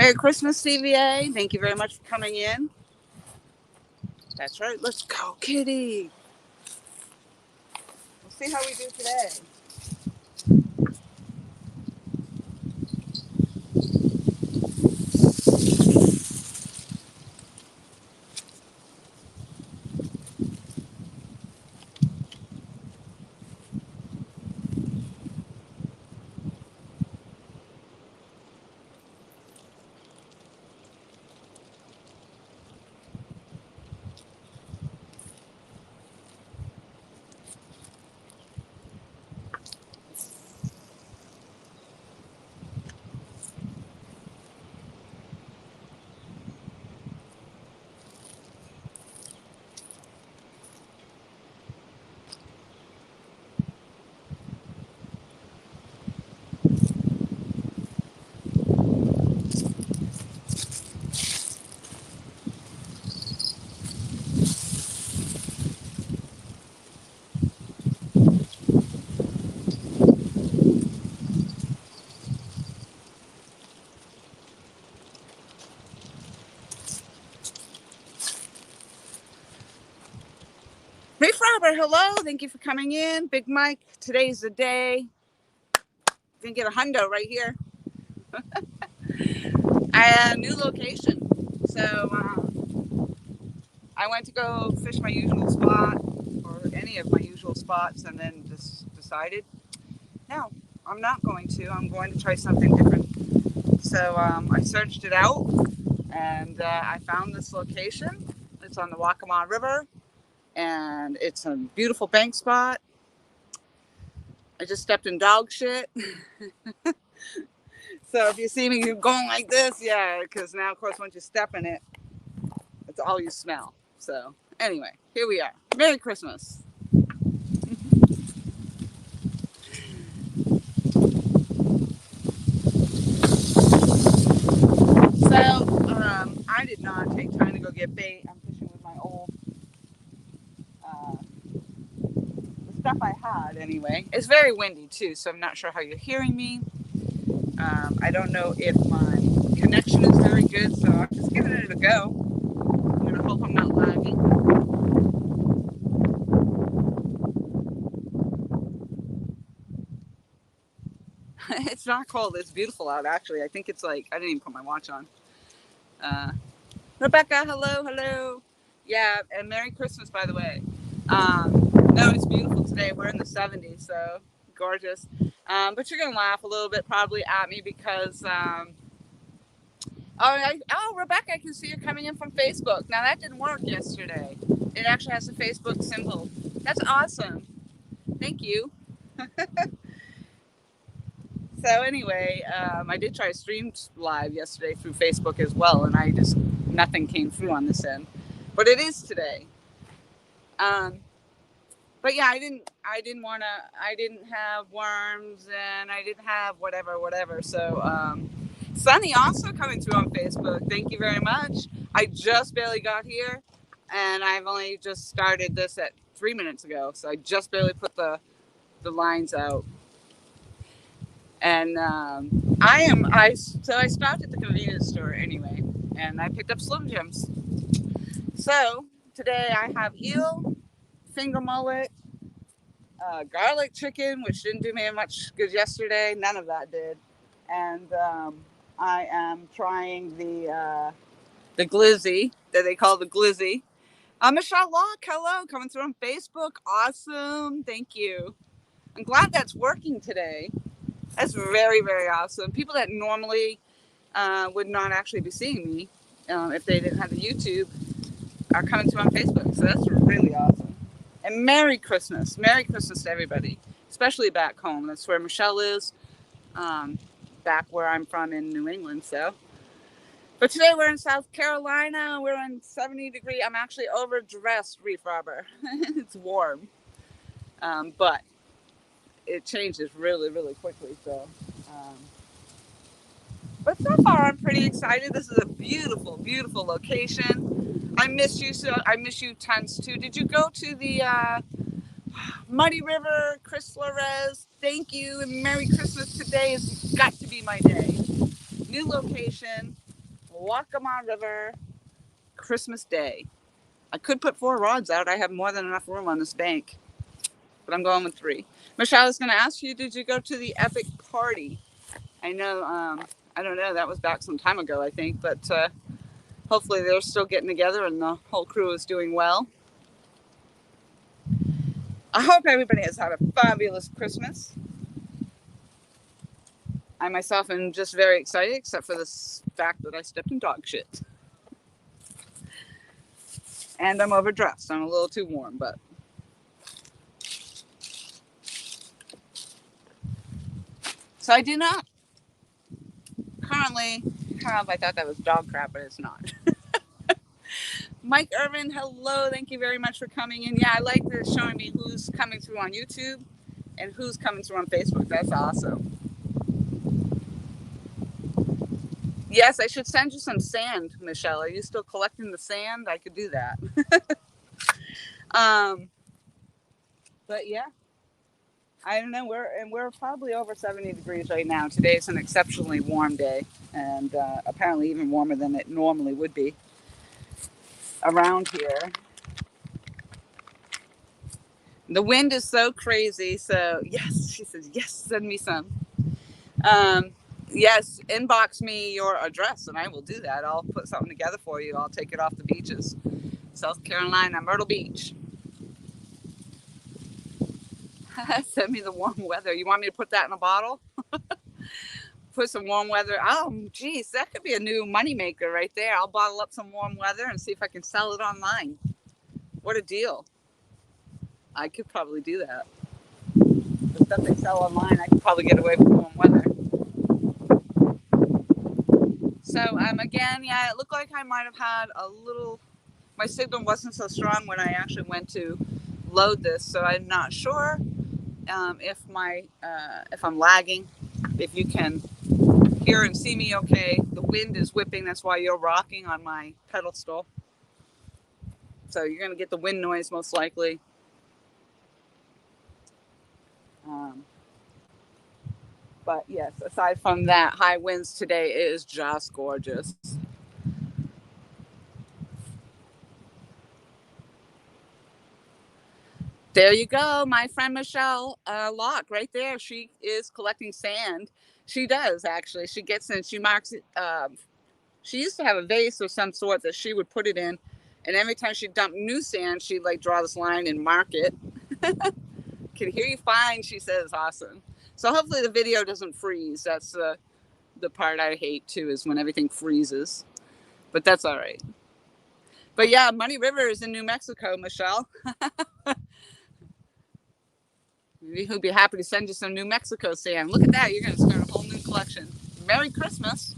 Merry Christmas, CVA. Thank you very much for coming in. That's right. Let's go, kitty. We'll see how we do today. Reef Robber, hello. Thank you for coming in. Big Mike, today's the day. Gonna get a hundo right here. New location. So I went to go fish my usual spot, or any of my usual spots, and then just decided, no, I'm not going to. I'm going to try something different. So I searched it out, and I found this location. It's on the Waccamaw River, and it's a beautiful bank spot. I just stepped in dog shit. So if you see me going like this, yeah, because now, of course, once you step in it, it's all you smell. So anyway, here we are. Merry Christmas. So I did not take time to go get bait. I'm fishing with my old the stuff I had anyway. It's very windy too, so I'm not sure how you're hearing me. I don't know if my connection is very good, so I'm just giving it a go. I'm gonna hope I'm not lagging. It's not cold. It's beautiful out, actually. I think it's like, I didn't even put my watch on. Rebecca, hello. Yeah, and Merry Christmas, by the way. No, it's beautiful today. We're in the 70s, so gorgeous. But you're going to laugh a little bit probably at me because, Rebecca, I can see you're coming in from Facebook. Now, that didn't work yesterday. It actually has a Facebook symbol. That's awesome. Thank you. So anyway, I did try to stream live yesterday through Facebook as well, and nothing came through on this end. But it is today. But yeah, I didn't have worms, and I didn't have whatever. So, Sunny also coming through on Facebook. Thank you very much. I just barely got here, and I've only just started this at 3 minutes ago. So I just barely put the lines out. And I stopped at the convenience store anyway, and I picked up Slim Jims. So today I have eel, finger mullet, garlic chicken, which didn't do me much good yesterday. None of that did. And I am trying the glizzy that they call the glizzy. Michelle Locke, hello, coming through on Facebook. Awesome, thank you. I'm glad that's working today. That's very, very awesome. People that normally would not actually be seeing me if they didn't have the YouTube are coming through on Facebook. So that's really awesome. And Merry Christmas. Merry Christmas to everybody, especially back home. That's where Michelle is, back where I'm from in New England. So, but today we're in South Carolina. We're in 70 degrees. I'm actually overdressed, Reef Robber. It's warm. But it changes really, really quickly. So, but so far I'm pretty excited. This is a beautiful, beautiful location. I miss you. So I miss you tons too. Did you go to the Muddy River, Chris Flores? Thank you and Merry Christmas. Today has got to be my day. New location. Waccamaw River, Christmas Day. I could put 4 rods out. I have more than enough room on this bank, but I'm going with 3. Michelle, I was going to ask you, did you go to the epic party? I know, I don't know, that was back some time ago, I think, but hopefully they're still getting together and the whole crew is doing well. I hope everybody has had a fabulous Christmas. I myself am just very excited, except for this fact that I stepped in dog shit. And I'm overdressed. I'm a little too warm, but. So I do not currently have, I thought that was dog crap, but it's not. Mike Irvin, hello. Thank you very much for coming in. Yeah, I like this showing me who's coming through on YouTube and who's coming through on Facebook. That's awesome. Yes, I should send you some sand, Michelle. Are you still collecting the sand? I could do that. But yeah, I don't know. We're probably over 70 degrees right now. Today is an exceptionally warm day, and apparently even warmer than it normally would be around here. The wind is so crazy. So yes, she says, yes, send me some. Yes, inbox me your address and I will do that. I'll put something together for you. I'll take it off the beaches. South Carolina, Myrtle Beach. Send me the warm weather. You want me to put that in a bottle? Put some warm weather. Oh, geez, that could be a new moneymaker right there. I'll bottle up some warm weather and see if I can sell it online. What a deal. I could probably do that. The stuff they sell online, I could probably get away with warm weather. So, again, yeah, it looked like I might have had a little, my signal wasn't so strong when I actually went to load this. So I'm not sure if I'm lagging, if you can hear and see me okay. The wind is whipping. That's why you're rocking on my pedestal. So you're going to get the wind noise most likely. But yes, aside from that, high winds today is just gorgeous. There you go, my friend Michelle Locke, right there. She is collecting sand. She does, actually. She gets in, she marks it. She used to have a vase of some sort that she would put it in. And every time she dumped new sand, she'd like draw this line and mark it. Can hear you fine, she says. Awesome. So hopefully the video doesn't freeze. That's the part I hate too, is when everything freezes. But that's all right. But yeah, Money River is in New Mexico, Michelle. He'll be happy to send you some New Mexico sand. Look at that. You're going to start a whole new collection. Merry Christmas.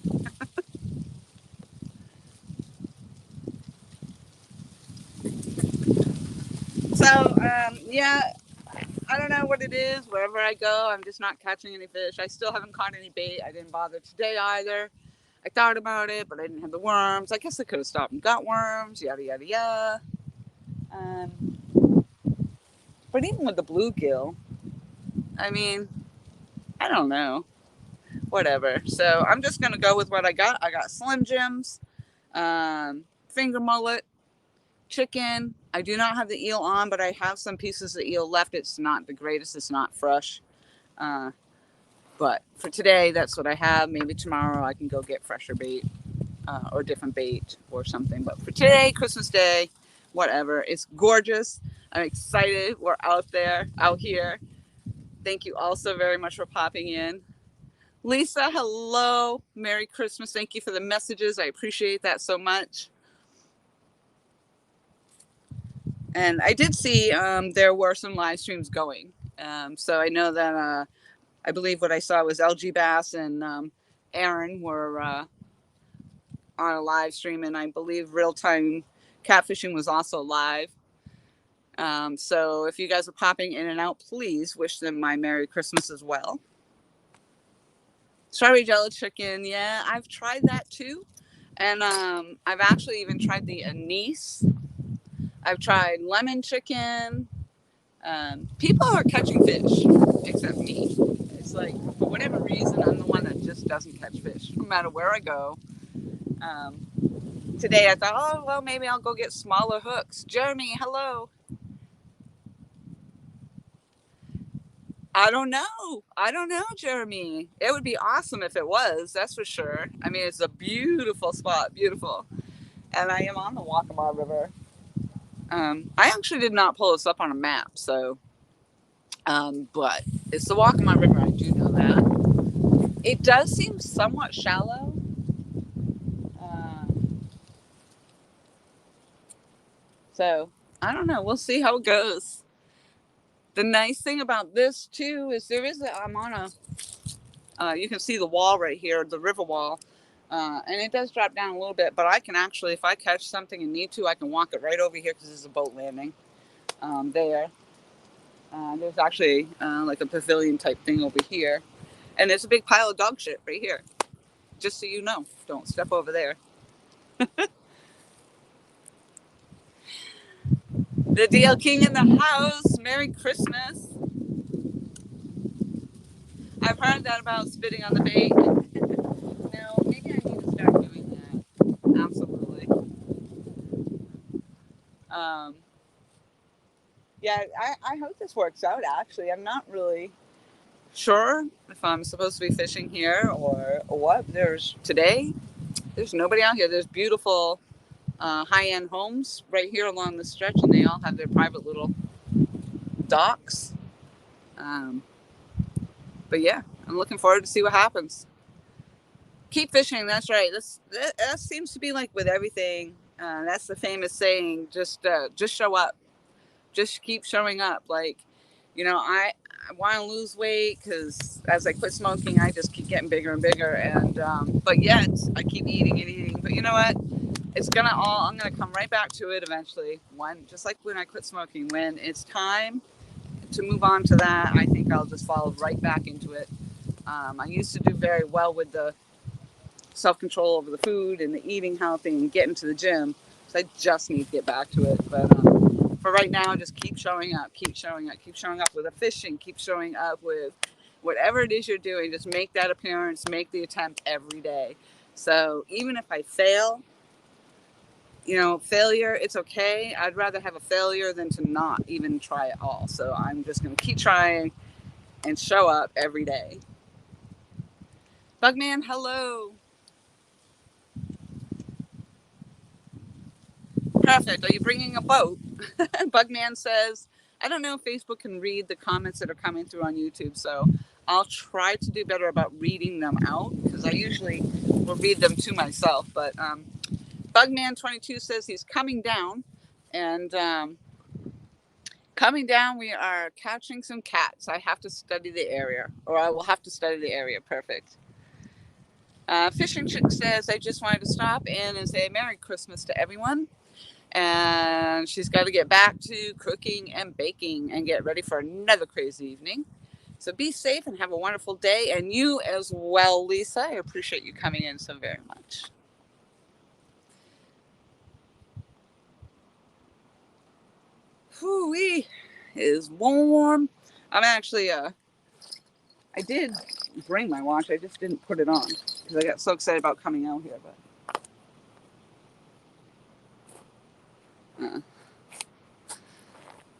So, yeah, I don't know what it is. Wherever I go, I'm just not catching any fish. I still haven't caught any bait. I didn't bother today either. I thought about it, but I didn't have the worms. I guess I could have stopped and got worms, yada, yada, yada. But even with the bluegill, I mean, I don't know. Whatever. So I'm just going to go with what I got. I got Slim Jims, finger mullet, chicken. I do not have the eel on, but I have some pieces of eel left. It's not the greatest. It's not fresh. But for today, that's what I have. Maybe tomorrow I can go get fresher bait or different bait or something. But for today, Christmas Day, whatever. It's gorgeous. I'm excited. We're out here. Thank you all so very much for popping in. Lisa, hello. Merry Christmas. Thank you for the messages. I appreciate that so much. And I did see there were some live streams going. So I know that I believe what I saw was LG Bass and Aaron were on a live stream. And I believe Real Time Catfishing was also live. So if you guys are popping in and out, please wish them my Merry Christmas as well. Strawberry jello chicken. Yeah, I've tried that too. And I've actually even tried the anise. I've tried lemon chicken. People are catching fish, except me. It's like, for whatever reason, I'm the one that just doesn't catch fish, no matter where I go. Um, Today I thought, oh, well, maybe I'll go get smaller hooks. Jeremy, hello. I don't know, Jeremy. It would be awesome if it was, that's for sure. I mean, it's a beautiful spot, beautiful. And I am on the Waccamaw River. I actually did not pull this up on a map, so, but it's the Waccamaw River, I do know that. It does seem somewhat shallow. So, I don't know. We'll see how it goes. The nice thing about this, too, is I'm on you can see the wall right here, the river wall. And it does drop down a little bit, but I can actually, if I catch something and need to, I can walk it right over here because there's a boat landing there. There's actually like a pavilion type thing over here. And there's a big pile of dog shit right here. Just so you know, don't step over there. The DL King in the house. Merry Christmas. I've heard that about spitting on the bait. No, maybe I need to start doing that. Absolutely. Yeah, I hope this works out, actually. I'm not really sure if I'm supposed to be fishing here or what. There's nobody out here. There's beautiful high-end homes right here along the stretch, and they all have their private little docks. But yeah, I'm looking forward to see what happens. Keep fishing. That's right. That seems to be like with everything. That's the famous saying. Just show up. Just keep showing up. Like, I want to lose weight because as I quit smoking, I just keep getting bigger and bigger. And but yet I keep eating and eating. But you know what? I'm gonna come right back to it eventually. Just like when I quit smoking, when it's time to move on to that, I think I'll just fall right back into it. I used to do very well with the self-control over the food and the eating healthy and getting to the gym. So I just need to get back to it. But for right now, just keep showing up, keep showing up, keep showing up with the fishing, keep showing up with whatever it is you're doing. Just make that appearance, make the attempt every day. So even if I fail, failure, it's okay. I'd rather have a failure than to not even try at all. So I'm just going to keep trying and show up every day. Bugman, hello. Perfect. Are you bringing a boat? Bugman says, I don't know if Facebook can read the comments that are coming through on YouTube, so I'll try to do better about reading them out because I usually will read them to myself. But Bugman22 says he's coming down, and coming down, we are catching some cats. I have to study the area, or I will have to study the area. Perfect. Fishing Chick says, I just wanted to stop in and say Merry Christmas to everyone. And she's got to get back to cooking and baking and get ready for another crazy evening. So be safe and have a wonderful day. And you as well, Lisa. I appreciate you coming in so very much. Whoo-wee. It is warm. I'm actually, I did bring my watch. I just didn't put it on because I got so excited about coming out here. But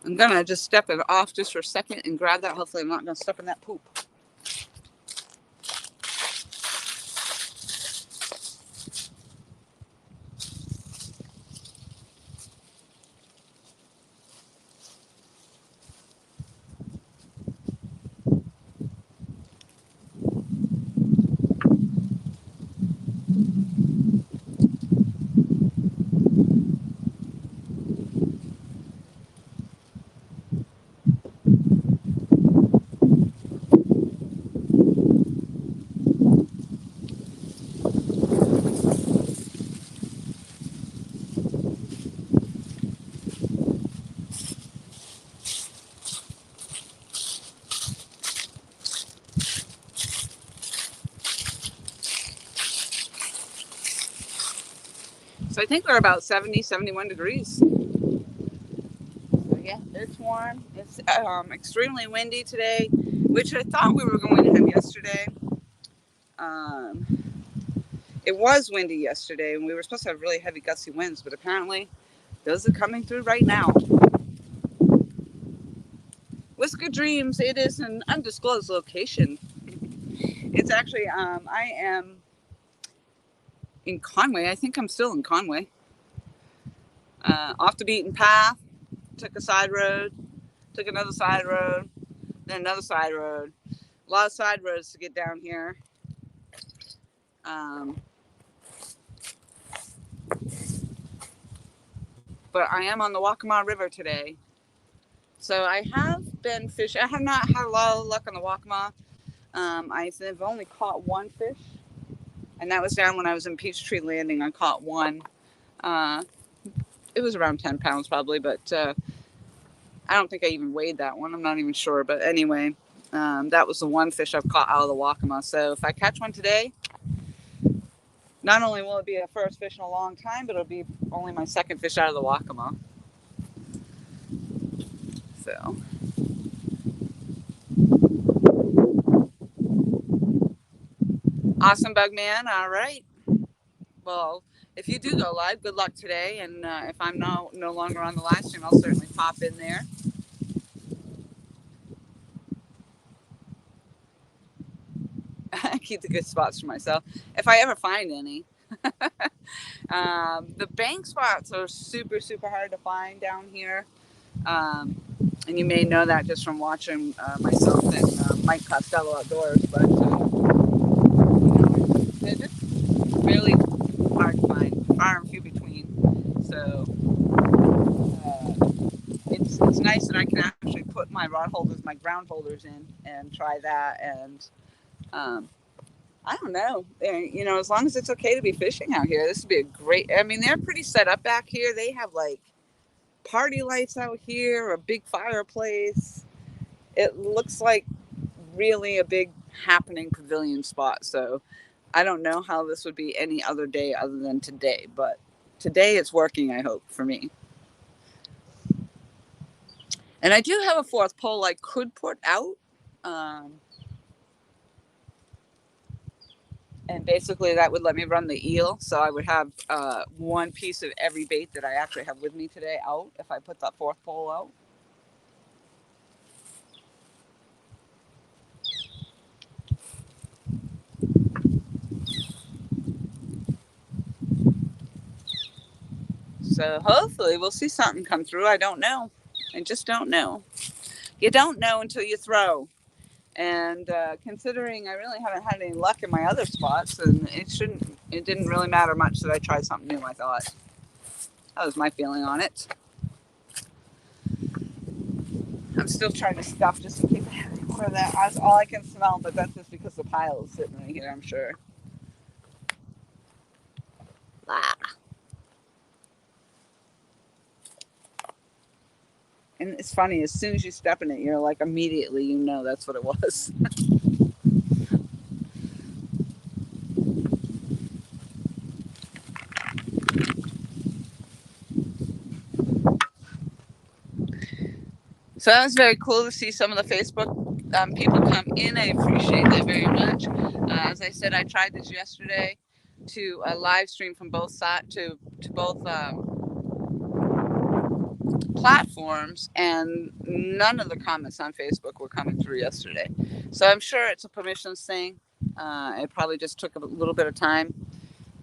I'm gonna just step it off just for a second and grab that. Hopefully I'm not gonna step in that poop. So I think we're about 70, 71 degrees. So yeah, it's warm. It's extremely windy today, which I thought we were going to have yesterday. It was windy yesterday, and we were supposed to have really heavy gusty winds, but apparently those are coming through right now. Whisker Dreams, it is an undisclosed location. It's actually, I am in Conway. I think I'm still in Conway. Off the beaten path, took a side road, took another side road, then another side road. A lot of side roads to get down here. But I am on the Waccamaw River today. So I have been fishing. I have not had a lot of luck on the Waccamaw. I've only caught one fish, and that was down when I was in Peachtree Landing. I caught one. It was around 10 pounds probably, but I don't think I even weighed that one. I'm not even sure. But anyway, that was the one fish I've caught out of the Waccamaw. So if I catch one today, not only will it be a first fish in a long time, but it'll be only my second fish out of the Waccamaw. So. Awesome, Bugman. All right. Well, if you do go live, good luck today. And if I'm no longer on the live stream, I'll certainly pop in there. Keep the good spots for myself if I ever find any. The bank spots are super, super hard to find down here. And you may know that just from watching myself and Mike Costello Outdoors. But, they're just really hard to find, far and few between. So it's nice that I can actually put my rod holders, my ground holders in and try that. And I don't know, as long as it's okay to be fishing out here, this would be a great, they're pretty set up back here. They have like party lights out here, a big fireplace. It looks like really a big happening pavilion spot. So I don't know how this would be any other day other than today, but today it's working, I hope, for me. And I do have a fourth pole I could put out. And basically that would let me run the eel. So I would have one piece of every bait that I actually have with me today out if I put that fourth pole out. So hopefully we'll see something come through. I don't know. I just don't know. You don't know until you throw. And considering I really haven't had any luck in my other spots, and it didn't really matter much that I tried something new, I thought. That was my feeling on it. I'm still trying to stuff just in case I have any more of that. That's all I can smell, but that's just because the pile is sitting right here, I'm sure. Ah. And it's funny, as soon as you step in it, you're like, immediately, that's what it was. So that was very cool to see some of the Facebook people come in. I appreciate that very much. As I said, I tried this yesterday to live stream from both sides to both platforms, and none of the comments on Facebook were coming through yesterday. So I'm sure it's a permissions thing. It probably just took a little bit of time.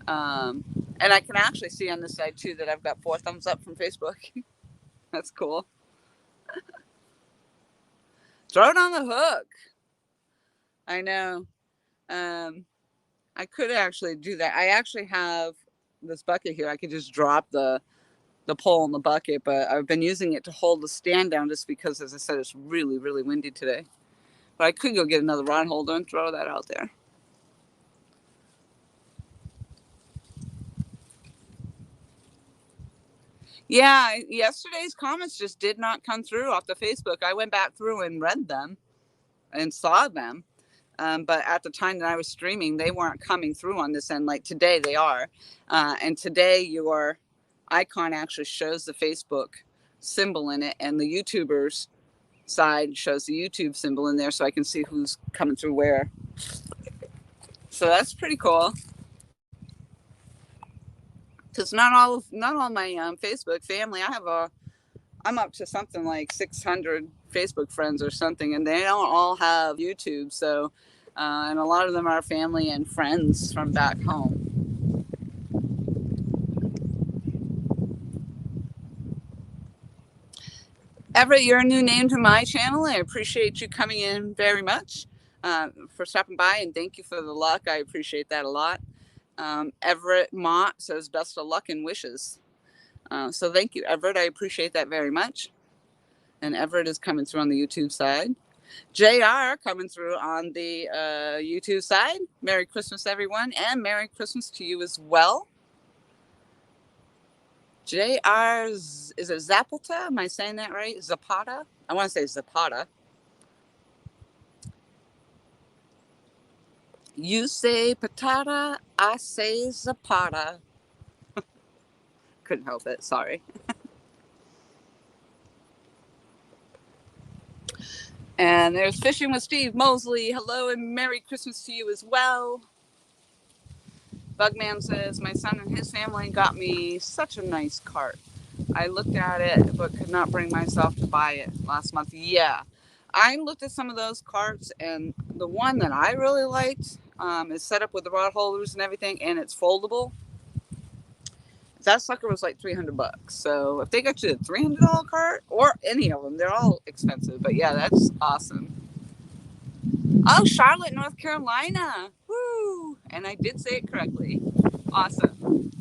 And I can actually see on this side too that I've got 4 thumbs up from Facebook. That's cool. Throw it on the hook. I know. I could actually do that. I actually have this bucket here. I could just drop the pole in the bucket, but I've been using it to hold the stand down just because, as I said, it's really, really windy today. But I could go get another rod holder and throw that out there. Yeah, yesterday's comments just did not come through off the Facebook. I went back through and read them and saw them. But at the time that I was streaming, they weren't coming through on this end. Like today, they are. And today, your icon actually shows the Facebook symbol in it, and the YouTubers side shows the YouTube symbol in there, so I can see who's coming through where. So that's pretty cool. Because not all my Facebook family. I'm up to something like 600 Facebook friends or something, and they don't all have YouTube. So, and a lot of them are family and friends from back home. Everett, you're a new name to my channel. I appreciate you coming in very much, for stopping by, and thank you for the luck. I appreciate that a lot. Everett Mott says best of luck and wishes. So thank you, Everett. I appreciate that very much. And Everett is coming through on the YouTube side. JR coming through on the YouTube side. Merry Christmas, everyone, and Merry Christmas to you as well. JR's, is it Zapata? Am I saying that right? Zapata? I want to say Zapata. You say patata, I say Zapata. Couldn't help it, sorry. And there's Fishing with Steve Mosley. Hello and Merry Christmas to you as well. Bugman says, my son and his family got me such a nice cart. I looked at it, but could not bring myself to buy it last month. Yeah, I looked at some of those carts, and the one that I really liked is set up with the rod holders and everything, and it's foldable. That sucker was like $300. So if they got you a $300 cart, or any of them, they're all expensive. But yeah, that's awesome. Oh, Charlotte, North Carolina. Woo! And I did say it correctly. Awesome.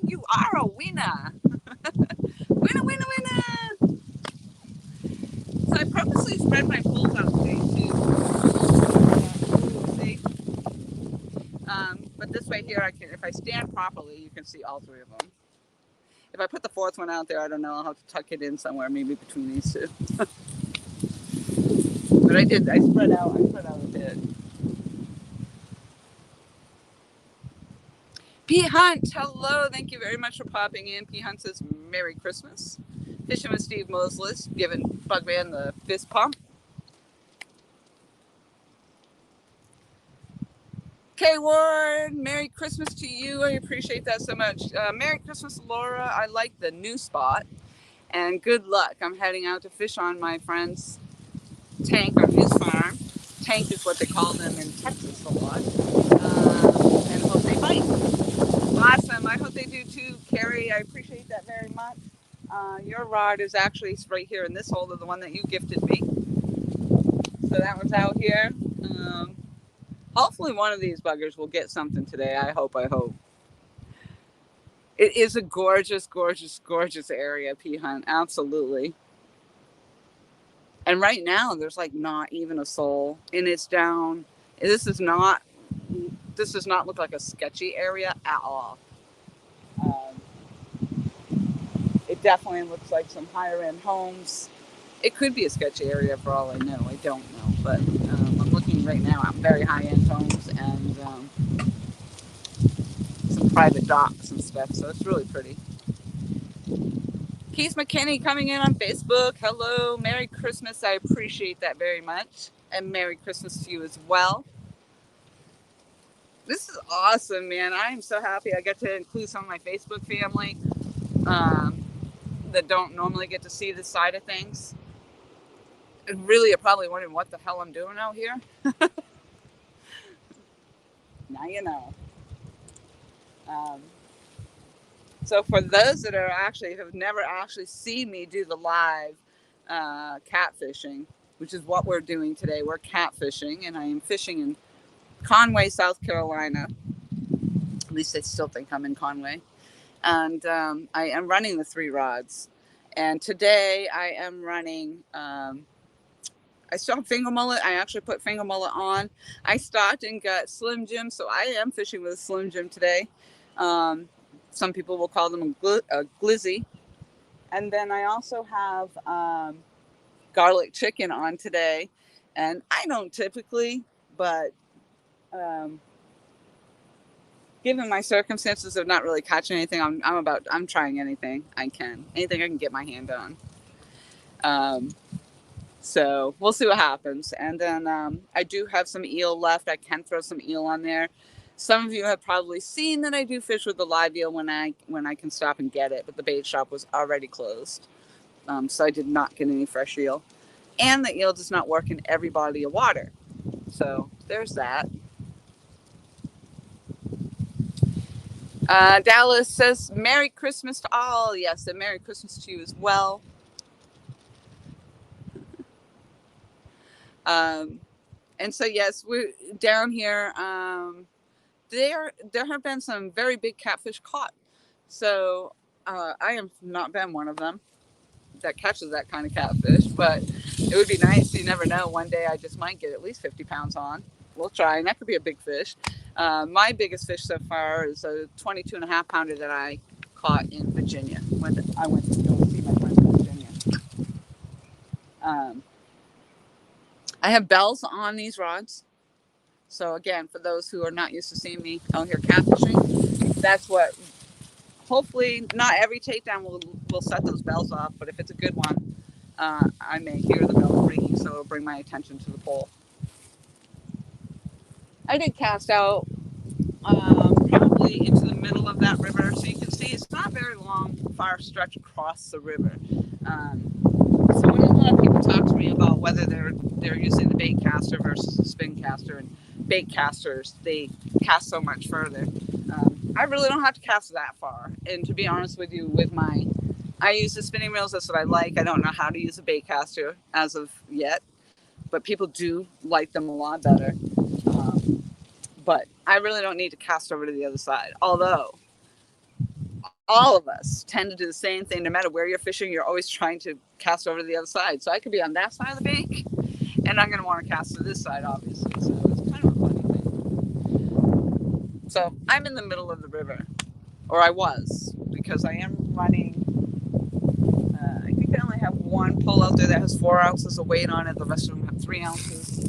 You are a winner. Winner, winner, winner. So I purposely spread my poles out today too. See? But this way here, I can, if I stand properly, you can see all three of them. If I put the fourth one out there, I don't know. I'll have to tuck it in somewhere, maybe between these two. But I spread out a bit. P. Hunt, hello. Thank you very much for popping in. P. Hunt says, Merry Christmas. Fishing with Steve Mosley, giving Bugman the fist pump. K. Ward, Merry Christmas to you. I appreciate that so much. Merry Christmas, Laura. I like the new spot. And good luck. I'm heading out to fish on my friend's tank on his farm. Tank is what they call them in Texas a lot. And hope they bite. Awesome. I hope they do too, Carrie. I appreciate that very much. Your rod is actually right here in this holder, the one that you gifted me. So that one's out here. Hopefully one of these buggers will get something today. I hope. It is a gorgeous, gorgeous, gorgeous area, P. Hunt. Absolutely. And right now, there's like not even a soul. And it's down. This does not look like a sketchy area at all. It definitely looks like some higher end homes. It could be a sketchy area for all I know. I don't know. But I'm looking right now at very high end homes and some private docks and stuff. So it's really pretty. Keith McKinney coming in on Facebook. Hello. Merry Christmas. I appreciate that very much. And Merry Christmas to you as well. This is awesome, man. I am so happy I get to include some of my Facebook family that don't normally get to see this side of things. And really are probably wondering what the hell I'm doing out here. Now you know. So for those that are have never actually seen me do the live catfishing, which is what we're doing today, we're catfishing, and I am fishing in Conway, South Carolina. At least I still think I'm in Conway. And I am running the 3 rods. And today I am running, I still have finger mullet. I actually put finger mullet on. I stopped and got Slim Jim, so I am fishing with a Slim Jim today. Some people will call them a glizzy. And then I also have garlic chicken on today. And I don't typically, but given my circumstances of not really catching anything, I'm trying anything I can get my hand on. So we'll see what happens. And then I do have some eel left. I can throw some eel on there. Some of you have probably seen that I do fish with the live eel when I can stop and get it, but the bait shop was already closed, so I did not get any fresh eel. And the eel does not work in every body of water, so there's that. Dallas says Merry Christmas to all. Yes, and Merry Christmas to you as well. And so yes, we're down here. There have been some very big catfish caught. So I have not been one of them that catches that kind of catfish, but it would be nice. You never know. One day I just might get at least 50 pounds on. We'll try, and that could be a big fish. My biggest fish so far is a 22 and a half pounder that I caught in Virginia when I went to go see my friends in Virginia. I have bells on these rods. So again, for those who are not used to seeing me out here catfishing, that's what, hopefully not every takedown will set those bells off, but if it's a good one, I may hear the bell ringing, so it'll bring my attention to the pole. I did cast out probably into the middle of that river, so you can see it's not a very long, far stretch across the river. So when a lot of people talk to me about whether they're using the bait caster versus the spin caster, and bait casters, they cast so much further. I really don't have to cast that far. And to be honest with you, I use the spinning reels. That's what I like. I don't know how to use a bait caster as of yet, but people do like them a lot better. But I really don't need to cast over to the other side. Although all of us tend to do the same thing. No matter where you're fishing, you're always trying to cast over to the other side. So I could be on that side of the bank, and I'm going to want to cast to this side, obviously. So it's kind of a funny thing. So I'm in the middle of the river, or I was, because I am running. I think I only have one pole out there that has 4 ounces of weight on it. The rest of them have 3 ounces.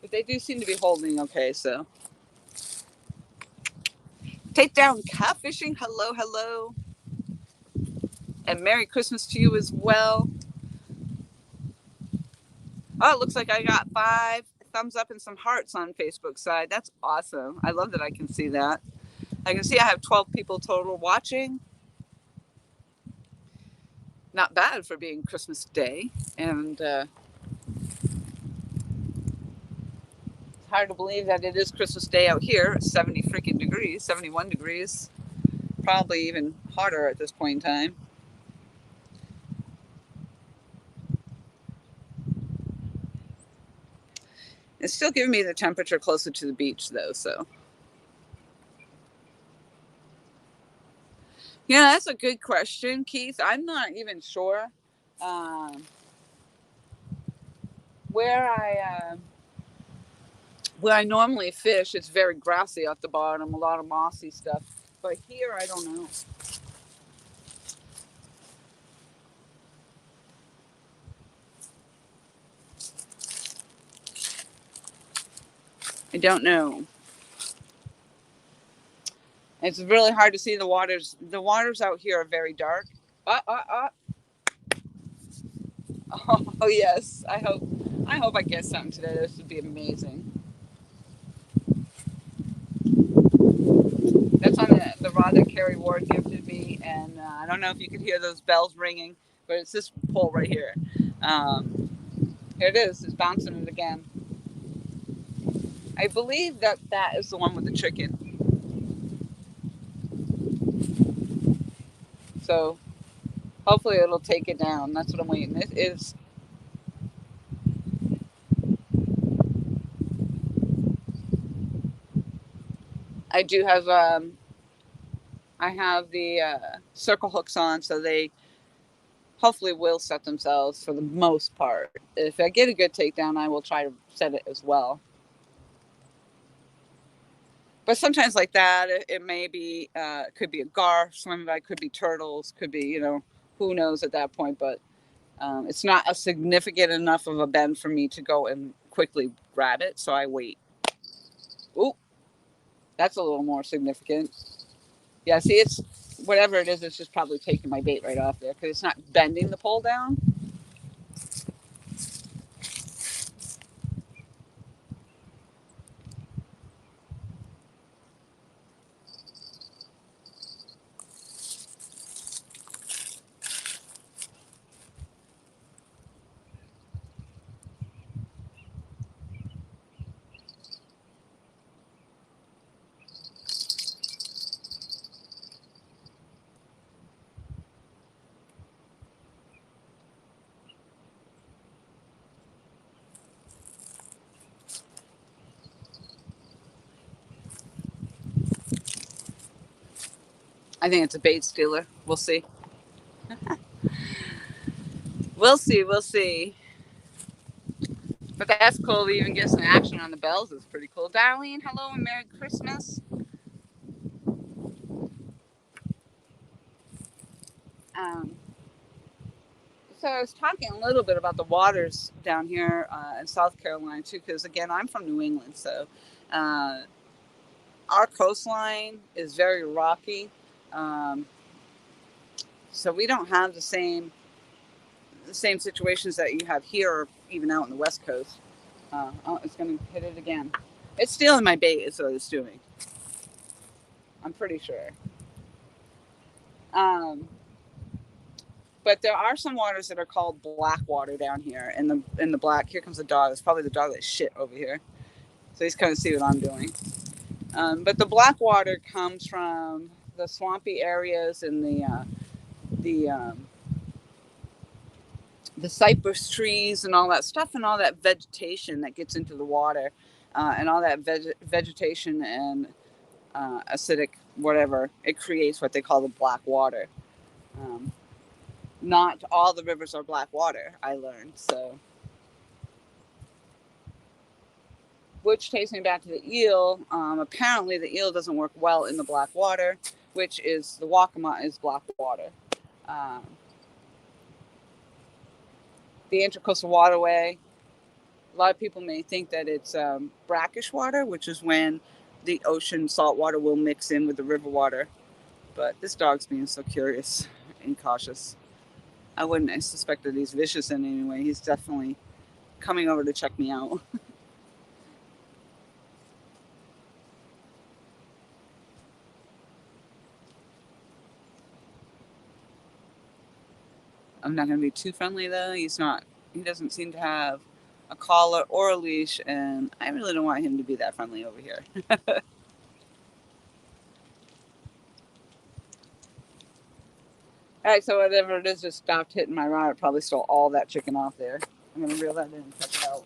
But they do seem to be holding okay, so. Takedown Catfishing, hello, hello. And Merry Christmas to you as well. Oh, it looks like I got 5 thumbs up and some hearts on Facebook side. That's awesome. I love that I can see that. I can see I have 12 people total watching. Not bad for being Christmas Day. And it's hard to believe that it is Christmas Day out here. 70 freaking degrees, 71 degrees. Probably even hotter at this point in time. It's still giving me the temperature closer to the beach, though, so. Yeah, that's a good question, Keith. I'm not even sure. Where I normally fish, it's very grassy at the bottom, a lot of mossy stuff. But here, I don't know. I don't know. It's really hard to see the waters. The waters out here are very dark. Oh yes. I hope I get something today. This would be amazing. That's on the rod that Carrie Ward gifted me, and I don't know if you could hear those bells ringing, but it's this pole right here. Here it is. It's bouncing it again. I believe that is the one with the chicken. So hopefully it'll take it down. That's what I'm waiting. It is. I do have I have the circle hooks on, so they hopefully will set themselves for the most part. If I get a good takedown, I will try to set it as well. But sometimes like that, it may be, could be a gar swimming by, could be turtles, could be, who knows at that point. But it's not a significant enough of a bend for me to go and quickly grab it. So I wait. Ooh, that's a little more significant. Yeah, see, it's whatever it is, it's just probably taking my bait right off there because it's not bending the pole down. I think it's a bait stealer. We'll see. We'll see. We'll see. But that's cool. We even get some action on the bells. It's pretty cool. Darlene, hello and Merry Christmas. Um, so I was talking a little bit about the waters down here in South Carolina too, because again, I'm from New England, so uh, our coastline is very rocky. Um, so we don't have the same situations that you have here, or even out on the West Coast. Oh, it's going to hit it again. It's stealing my bait, is what it's doing. I'm pretty sure. Um, but there are some waters that are called black water down here. In the black, here comes the dog. It's probably the dog that shit over here. So he's kind of see what I'm doing. But the black water comes from the swampy areas and the cypress trees and all that stuff and all that vegetation that gets into the water, and all that vegetation and acidic whatever, it creates what they call the black water. Um, Not all the rivers are black water, I learned. So, which takes me back to the eel. Apparently, the eel doesn't work well in the black water, which is the Waccamaw is black water. Um, the Intercoastal Waterway, a lot of people may think that it's brackish water, which is when the ocean salt water will mix in with the river water. But this dog's being so curious and cautious. I wouldn't suspect that he's vicious in any way. He's definitely coming over to check me out. I'm not going to be too friendly though. He's not. He doesn't seem to have a collar or a leash, and I really don't want him to be that friendly over here. All right, so whatever it is just stopped hitting my rod. It probably stole all that chicken off there. I'm going to reel that in and check it out.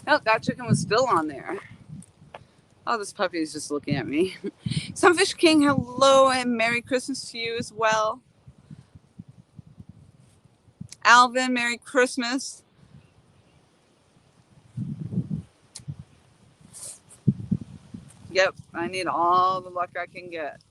Oh, that chicken was still on there. Oh, this puppy is just looking at me. Sunfish King, hello and Merry Christmas to you as well. Alvin, Merry Christmas. Yep, I need all the luck I can get.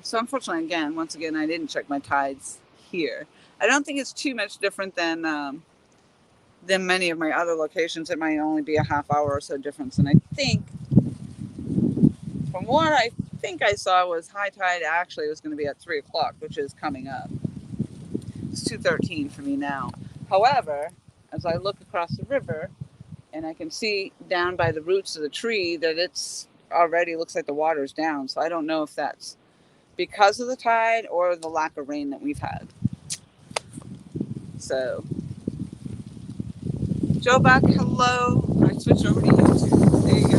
So unfortunately, again, once again, I didn't check my tides here. I don't think it's too much different than many of my other locations. It might only be a half hour or so difference. And I think, from what I think I saw, was high tide actually was going to be at 3 o'clock, which is coming up. It's 2:13 for me now. However, as I look across the river, and I can see down by the roots of the tree that it's already looks like the water's down. So I don't know if that's because of the tide or the lack of rain that we've had. So, Joe Buck, hello. I switched over to YouTube. There you go.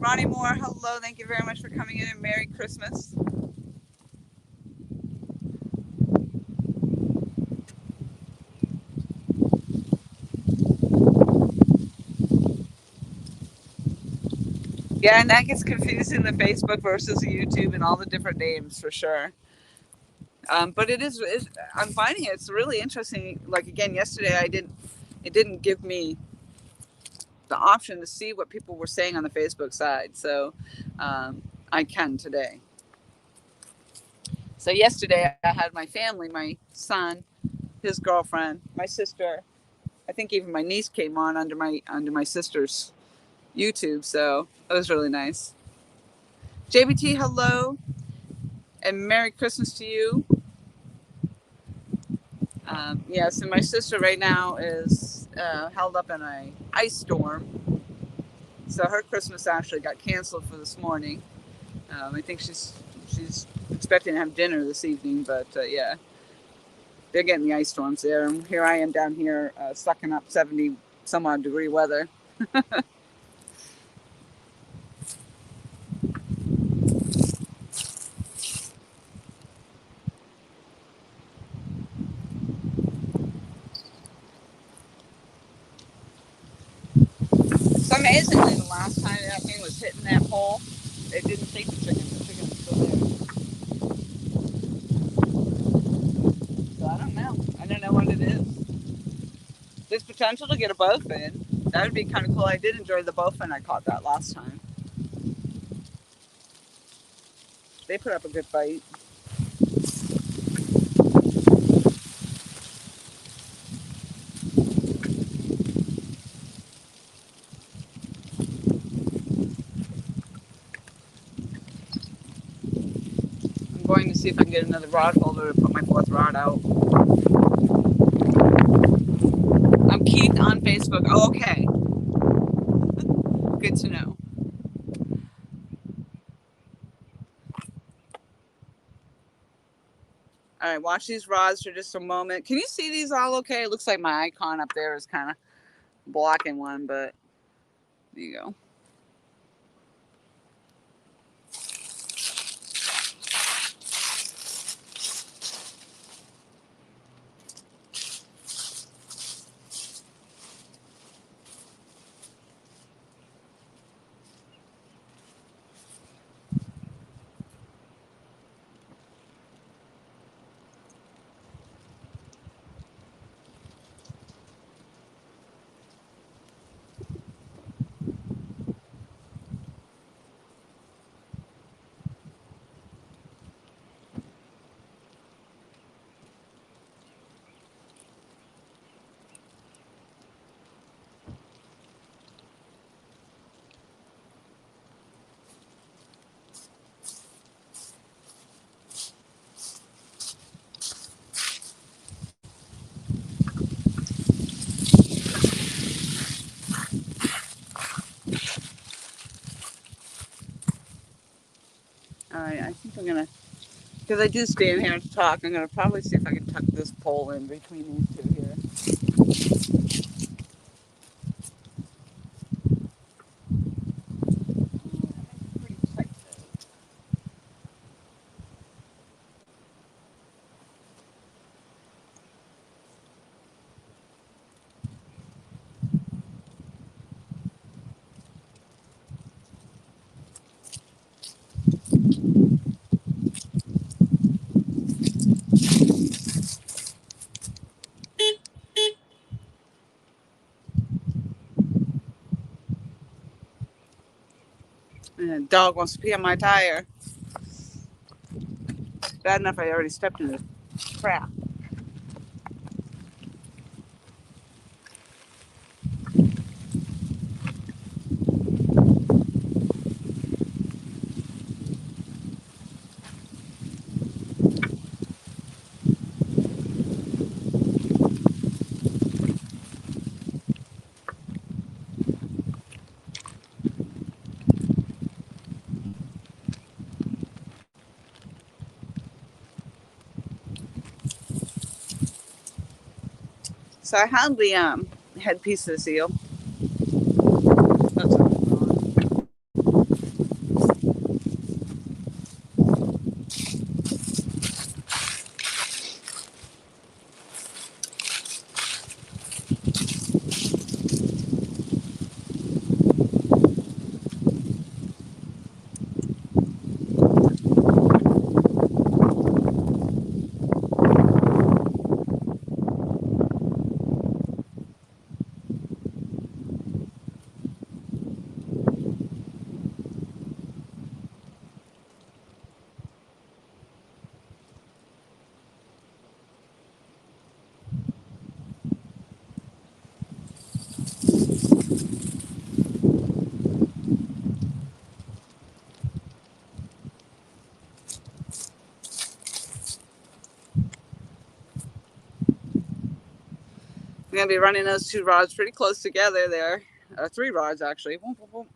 Ronnie Moore, hello. Thank you very much for coming in and Merry Christmas. Yeah, and that gets confusing, the Facebook versus the YouTube and all the different names for sure. But I'm finding it's really interesting. Like again, yesterday it didn't give me the option to see what people were saying on the Facebook side. So I can today. So yesterday I had my family, my son, his girlfriend, my sister. I think even my niece came on under my sister's YouTube. So it was really nice. JBT, hello, and Merry Christmas to you. Yes, and my sister right now is held up in a ice storm, so her Christmas actually got canceled for this morning. I think she's expecting to have dinner this evening, but yeah, they're getting the ice storms there, and here I am down here sucking up 70 some odd degree weather. So amazingly, the last time that thing was hitting that pole, it didn't take the chicken. The chicken was still there. So I don't know. I don't know what it is. There's potential to get a bowfin. That would be kind of cool. I did enjoy the bowfin I caught that last time. They put up a good fight. I'm going to see if I can get another rod holder to put my fourth rod out. I'm Keith on Facebook. Oh, okay. Good to know. All right, watch these rods for just a moment. Can you see these all okay? It looks like my icon up there is kind of blocking one, but there you go. All right, I think I'm gonna, because I do stand here to talk, I'm gonna probably see if I can tuck this pole in between these two here. Pretty tight though. And a dog wants to pee on my tire. Bad enough I already stepped in the crap. So I had the headpiece of the seal. That's I'm going to be running those two rods pretty close together there. 3 rods, actually. Boom, boom, boom.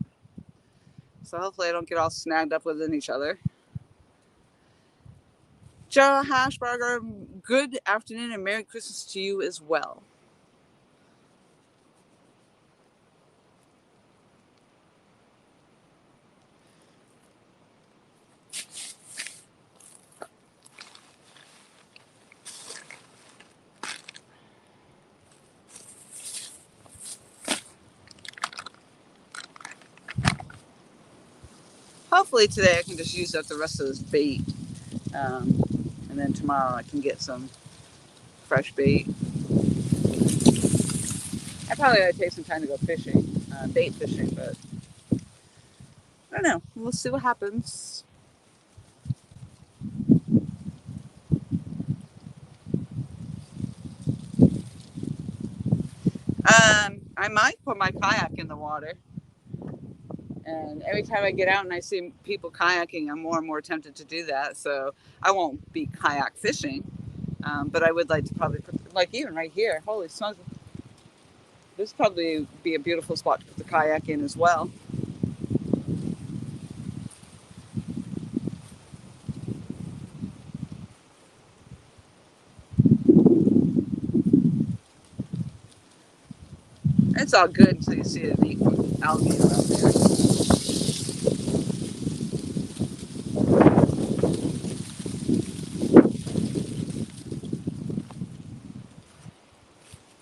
So hopefully I don't get all snagged up within each other. Joe Hashburger, good afternoon and Merry Christmas to you as well. Hopefully today I can just use up the rest of this bait. And then tomorrow I can get some fresh bait. I probably gotta take some time to go fishing, bait fishing, but I don't know. We'll see what happens. I might put my kayak in the water. And every time I get out and I see people kayaking, I'm more and more tempted to do that. So I won't be kayak fishing, but I would like to probably put, like even right here, holy smokes, this would probably be a beautiful spot to put the kayak in as well. It's all good until you see a neat alligator out there.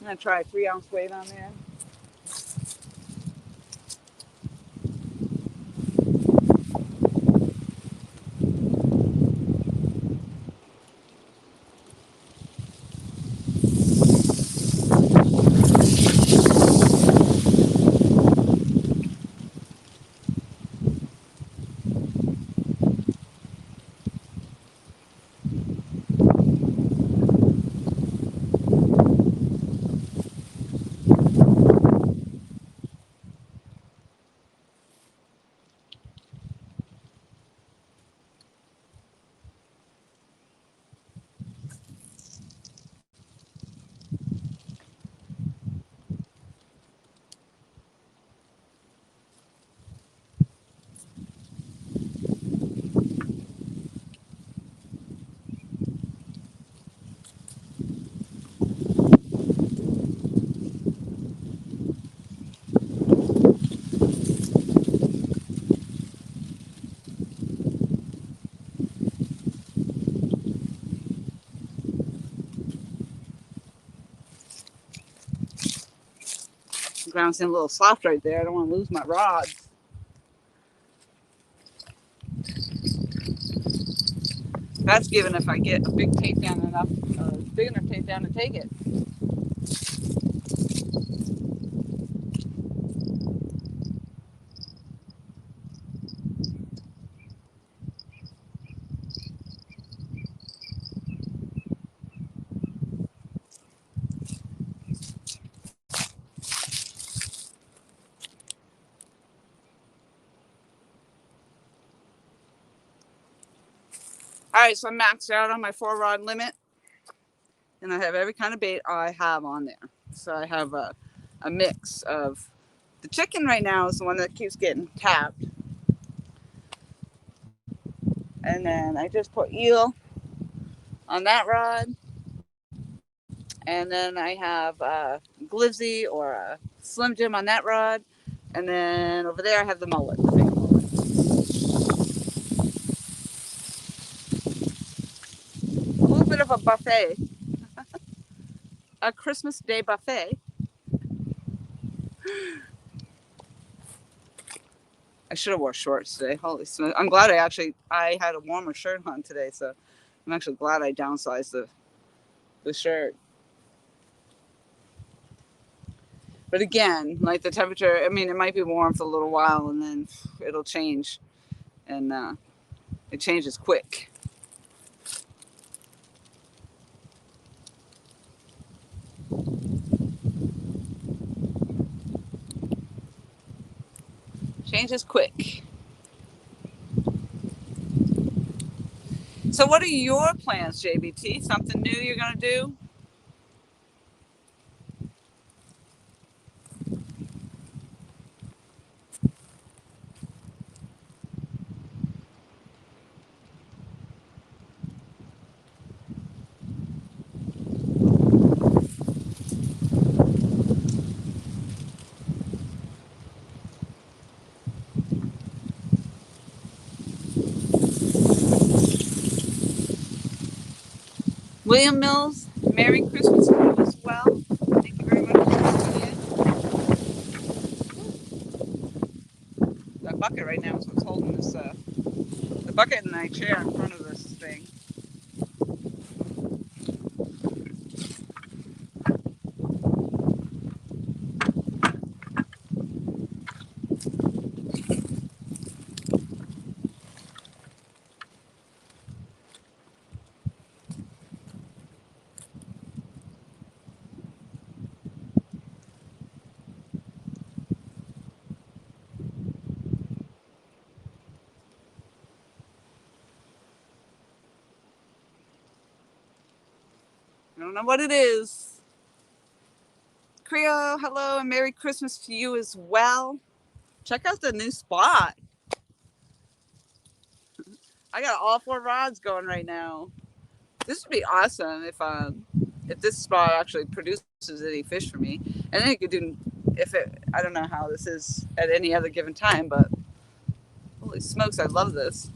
I'm going to try a 3-ounce weight on there. The ground seems a little soft right there. I don't want to lose my rods. That's given if I get a big takedown enough, big enough takedown to take it. right, so I'm maxed out on my 4-rod limit, and I have every kind of bait I have on there. So I have a mix of the chicken right now is the one that keeps getting tapped, and then I just put eel on that rod, and then I have a glizzy or a slim jim on that rod, and then over there I have the mullet, the big mullet. A little bit of a buffet, a Christmas Day buffet. I should have wore shorts today. Holy smokes! I'm glad I had a warmer shirt on today, so I'm actually glad I downsized the shirt. But again, like the temperature, I mean, it might be warm for a little while and then it'll change, and it changes quick. Changes quick. So, what are your plans, JBT? Something new you're gonna do? William Mills, Merry Christmas to you as well. Thank you very much for tuning in. That bucket right now is what's holding this, the bucket and my chair in front of this thing. I don't know what it is. Creo, hello, and Merry Christmas to you as well. Check out the new spot. I got all 4 rods going right now. This would be awesome if this spot actually produces any fish for me, and then you could do I don't know how this is at any other given time, but holy smokes, I love this.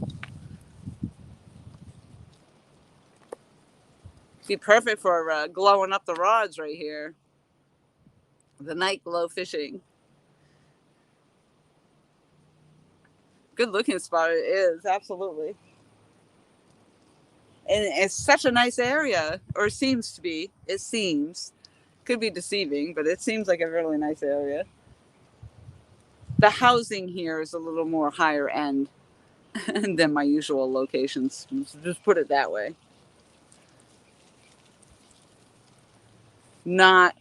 Be perfect for glowing up the rods right here. The night glow fishing. Good looking spot it is, absolutely. And it's such a nice area, or it seems to be. It seems. Could be deceiving, but it seems like a really nice area. The housing here is a little more higher end than my usual locations. Just put it that way. No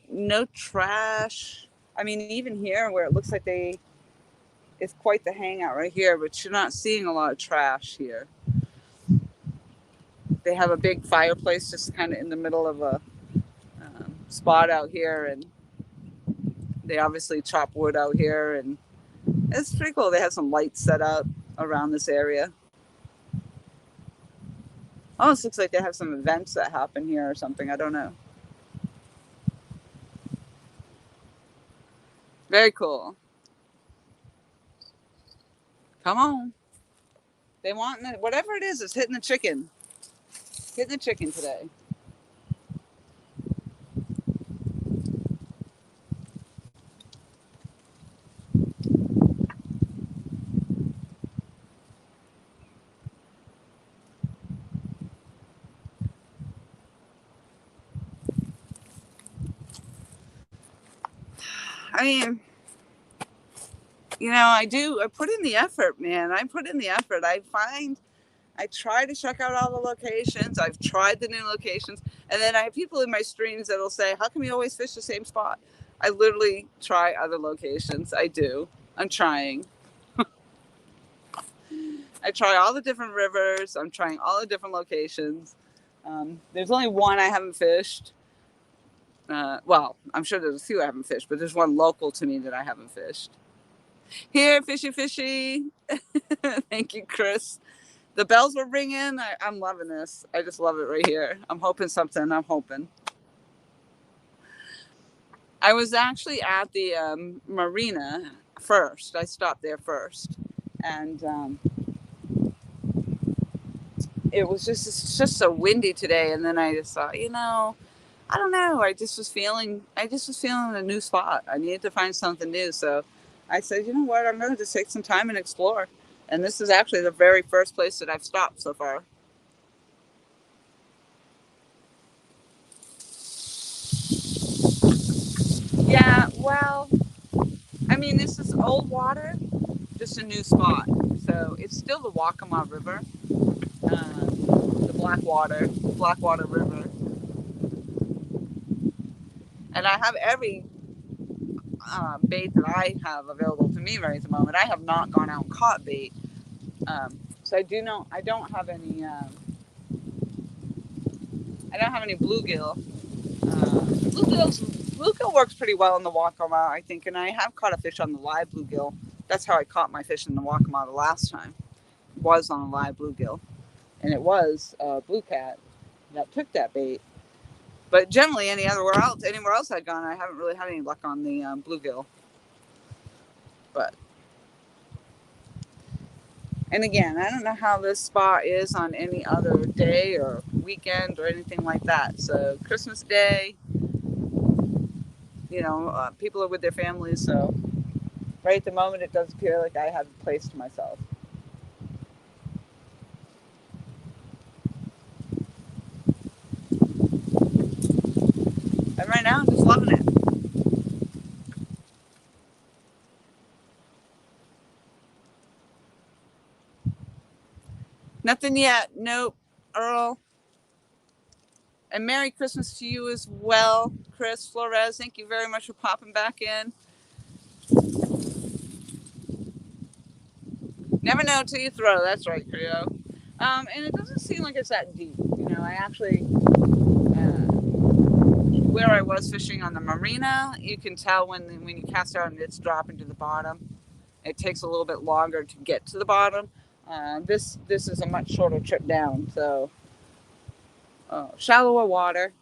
trash. I mean, even here where it looks like it's quite the hangout right here, but you're not seeing a lot of trash here. They have a big fireplace just kind of in the middle of a spot out here, and they obviously chop wood out here, and it's pretty cool. They have some lights set up around this area. Almost looks like they have some events that happen here or something. I don't know. Very cool. Come on. They want whatever it is. It's hitting the chicken. Hitting the chicken today. I mean, I put in the effort, man. I put in the effort. I try to check out all the locations. I've tried the new locations. And then I have people in my streams that'll say, how come you always fish the same spot? I literally try other locations. I do. I'm trying. I try all the different rivers. I'm trying all the different locations. There's only one I haven't fished. Well, I'm sure there's a few I haven't fished, but there's one local to me that I haven't fished. Here, fishy, fishy. Thank you, Chris. The bells were ringing. I'm loving this. I just love it right here. I'm hoping something. I'm hoping. I was actually at the marina first. I stopped there first. And it was just so windy today. And then I just thought, I don't know. I just was feeling a new spot. I needed to find something new. So I said, you know what? I'm going to just take some time and explore. And this is actually the very first place that I've stopped so far. Yeah, well, I mean, this is old water, just a new spot. So it's still the Waccamaw River, the Blackwater River. And I have every bait that I have available to me right at the moment. I have not gone out and caught bait. So I don't have any bluegill. Bluegill works pretty well in the Waccamaw, I think, and I have caught a fish on the live bluegill. That's how I caught my fish in the Waccamaw the last time. It was on a live bluegill, and it was a blue cat that took that bait. But generally, anywhere else I've gone, I haven't really had any luck on the bluegill. But and again, I don't know how this spot is on any other day or weekend or anything like that. So Christmas Day, people are with their families. So right at the moment, it does appear like I have a place to myself. And right now, I'm just loving it. Nothing yet. Nope. Earl. And Merry Christmas to you as well, Chris Flores. Thank you very much for popping back in. Never know till you throw. That's right, Creo. And it doesn't seem like it's that deep. I actually, where I was fishing on the marina, you can tell when you cast out and it's dropping to the bottom. It takes a little bit longer to get to the bottom. This is a much shorter trip down, so shallower water.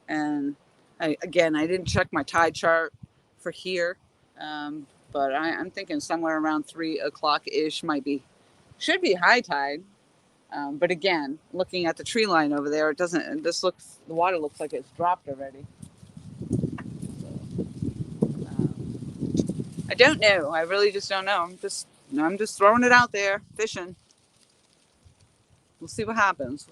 And I didn't check my tide chart for here, but I'm thinking somewhere around 3 o'clock ish should be high tide. But again, looking at the tree line over there, the water looks like it's dropped already. I don't know. I really just don't know. I'm just throwing it out there, fishing. We'll see what happens.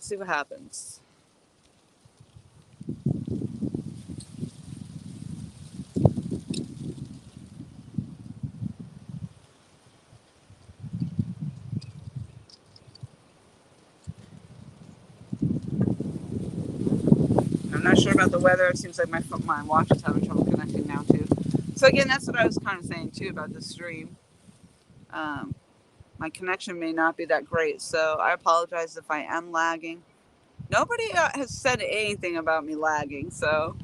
I'm not sure about the weather. It seems like my watch is having trouble connecting now too. So again, that's what I was kind of saying too about the stream. My connection may not be that great, so I apologize if I am lagging. Nobody has said anything about me lagging, so.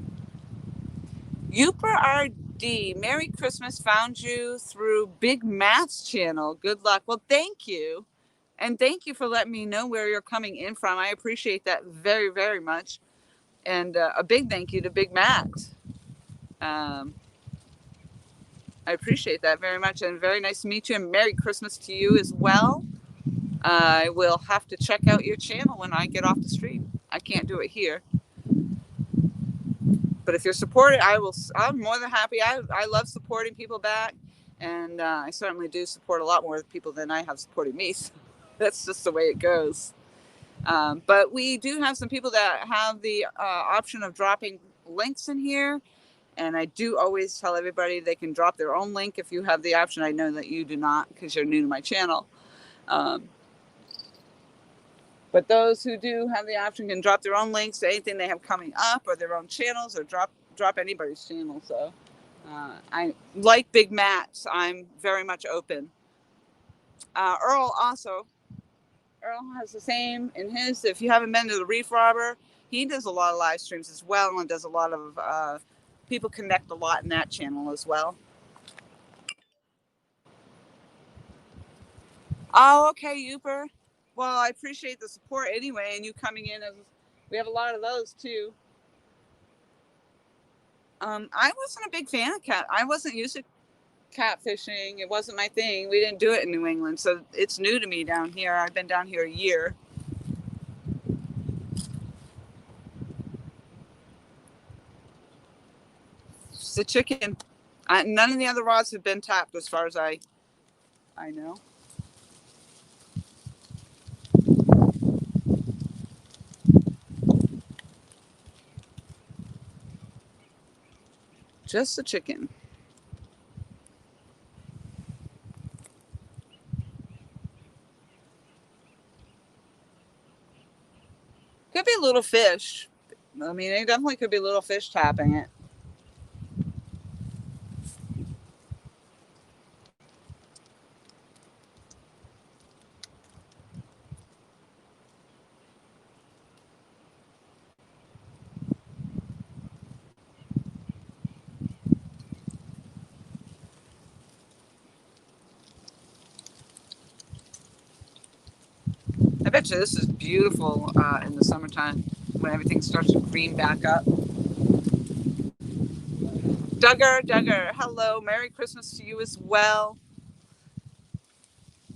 Uper RD, Merry Christmas, found you through Big Matt's channel. Good luck. Well, thank you. And thank you for letting me know where you're coming in from. I appreciate that very, very much. And a big thank you to Big Matt. I appreciate that very much. And very nice to meet you. And Merry Christmas to you as well. I will have to check out your channel when I get off the stream. I can't do it here. But if you're supported, I'm more than happy. I love supporting people back. And I certainly do support a lot more people than I have supported me. So that's just the way it goes. But we do have some people that have the option of dropping links in here. And I do always tell everybody they can drop their own link if you have the option. I know that you do not because you're new to my channel. But But those who do have the option can drop their own links to anything they have coming up or their own channels, or drop anybody's channel. So I like big mats. I'm very much open. Earl has the same in his. If you haven't been to the Reef Robber, he does a lot of live streams as well, and does a lot of people connect a lot in that channel as well. Oh, okay, Uper. Well, I appreciate the support anyway, and you coming in. As we have a lot of those too. I wasn't a big fan of cat. I wasn't used to catfishing. It wasn't my thing. We didn't do it in New England, so it's new to me down here. I've been down here a year. It's a chicken. None of the other rods have been tapped, as far as I know. Just a chicken. Could be a little fish. I mean, it definitely could be little fish tapping it. I bet you this is beautiful in the summertime when everything starts to green back up. Duggar, hello. Merry Christmas to you as well.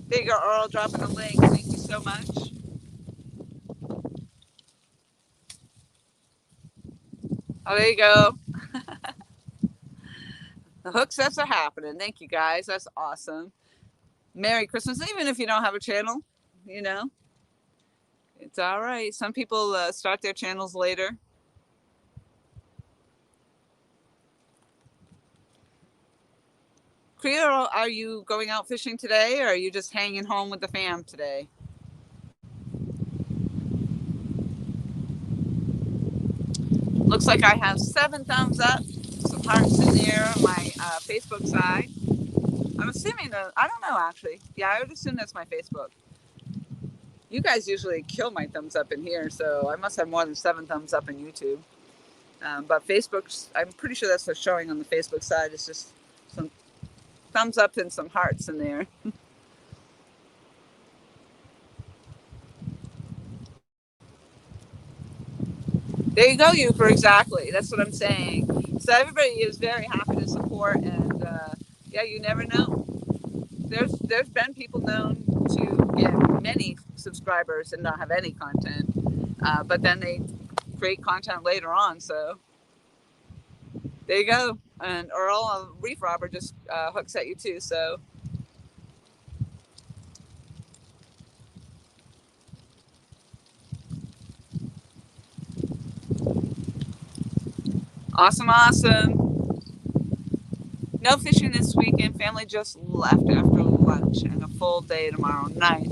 There you go, Earl, dropping a link. Thank you so much. Oh, there you go. The hook sets are happening. Thank you, guys. That's awesome. Merry Christmas. Even if you don't have a channel, you know, it's all right. Some people start their channels later. Creole, are you going out fishing today, or are you just hanging home with the fam today? Looks like I have 7 thumbs up, some hearts in there on my Facebook side. I'm assuming that, I don't know actually. Yeah, I would assume that's my Facebook. You guys usually kill my thumbs up in here, so I must have more than 7 thumbs up in YouTube. But Facebook, I'm pretty sure that's what's showing on the Facebook side. It's just some thumbs up and some hearts in there. There you go, Uper. Exactly. That's what I'm saying. So everybody is very happy to support, and yeah, you never know. There's been people known to get many subscribers and not have any content, but then they create content later on. So there you go. And Earl, Reef Robber, just hooks at you too. So awesome. No fishing this weekend. Family just left after lunch, and a full day tomorrow night.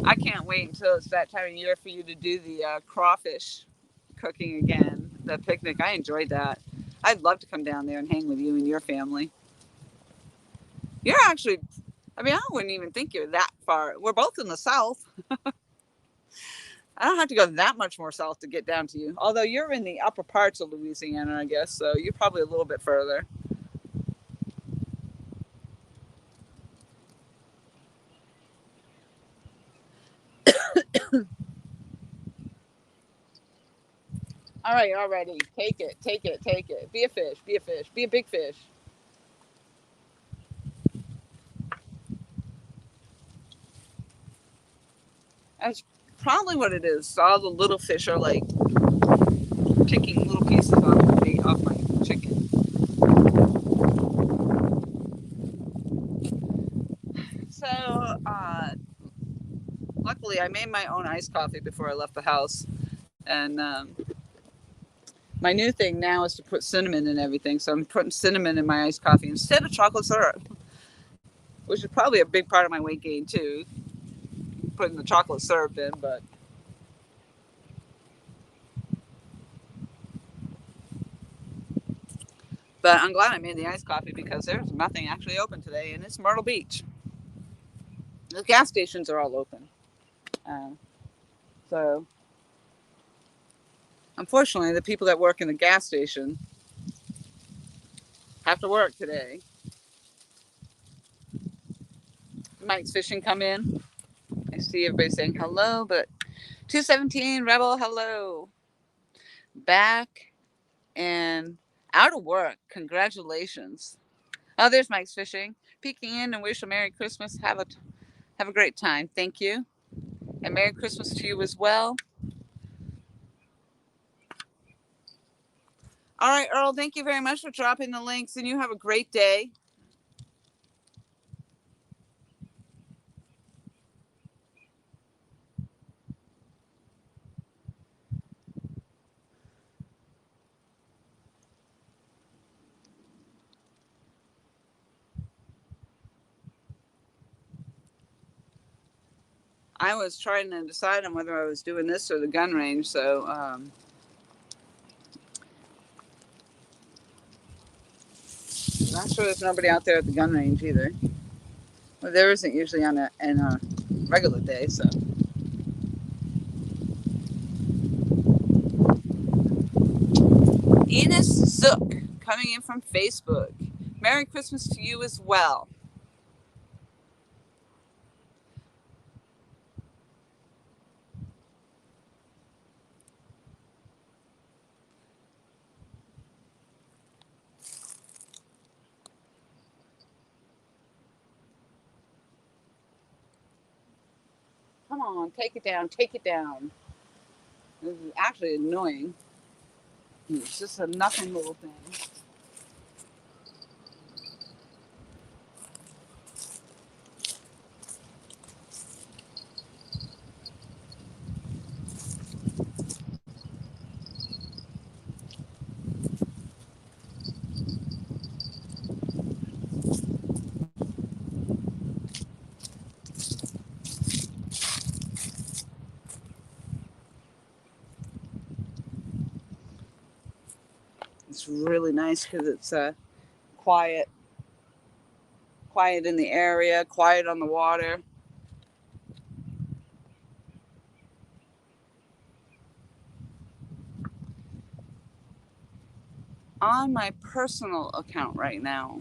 I can't wait until it's that time of year for you to do the crawfish cooking again, the picnic. I enjoyed that. I'd love to come down there and hang with you and your family. You're actually, I mean, I wouldn't even think you're that far. We're both in the south. I don't have to go that much more south to get down to you. Although you're in the upper parts of Louisiana, I guess, so you're probably a little bit further. All right, already. Take it. Be a fish. Be a big fish. That's probably what it is. All the little fish are like picking little pieces off my chicken. So, luckily, I made my own iced coffee before I left the house, and my new thing now is to put cinnamon in everything. So I'm putting cinnamon in my iced coffee instead of chocolate syrup. which is probably a big part of my weight gain too, putting the chocolate syrup in. But I'm glad I made the iced coffee because there's nothing actually open today, and it's Myrtle Beach. The gas stations are all open. Uh, so, unfortunately, the people that work in the gas station have to work today. Mike's Fishing come in. I see everybody saying hello, but 217 Rebel, hello. Back and out of work. Congratulations. Oh, there's Mike's Fishing. Peeking in and wish a Merry Christmas. Have a great time. Thank you. And Merry Christmas to you as well. All right, Earl, thank you very much for dropping the links, and you have a great day. I was trying to decide on whether I was doing this or the gun range, so not sure there's nobody out there at the gun range either. Well, there isn't usually on a regular day, so. Enos Zook coming in from Facebook. Merry Christmas to you as well. Come on, take it down, take it down. This is actually annoying. It's just a nothing little thing. It's really nice because it's quiet in the area, quiet on the water. On my personal account right now.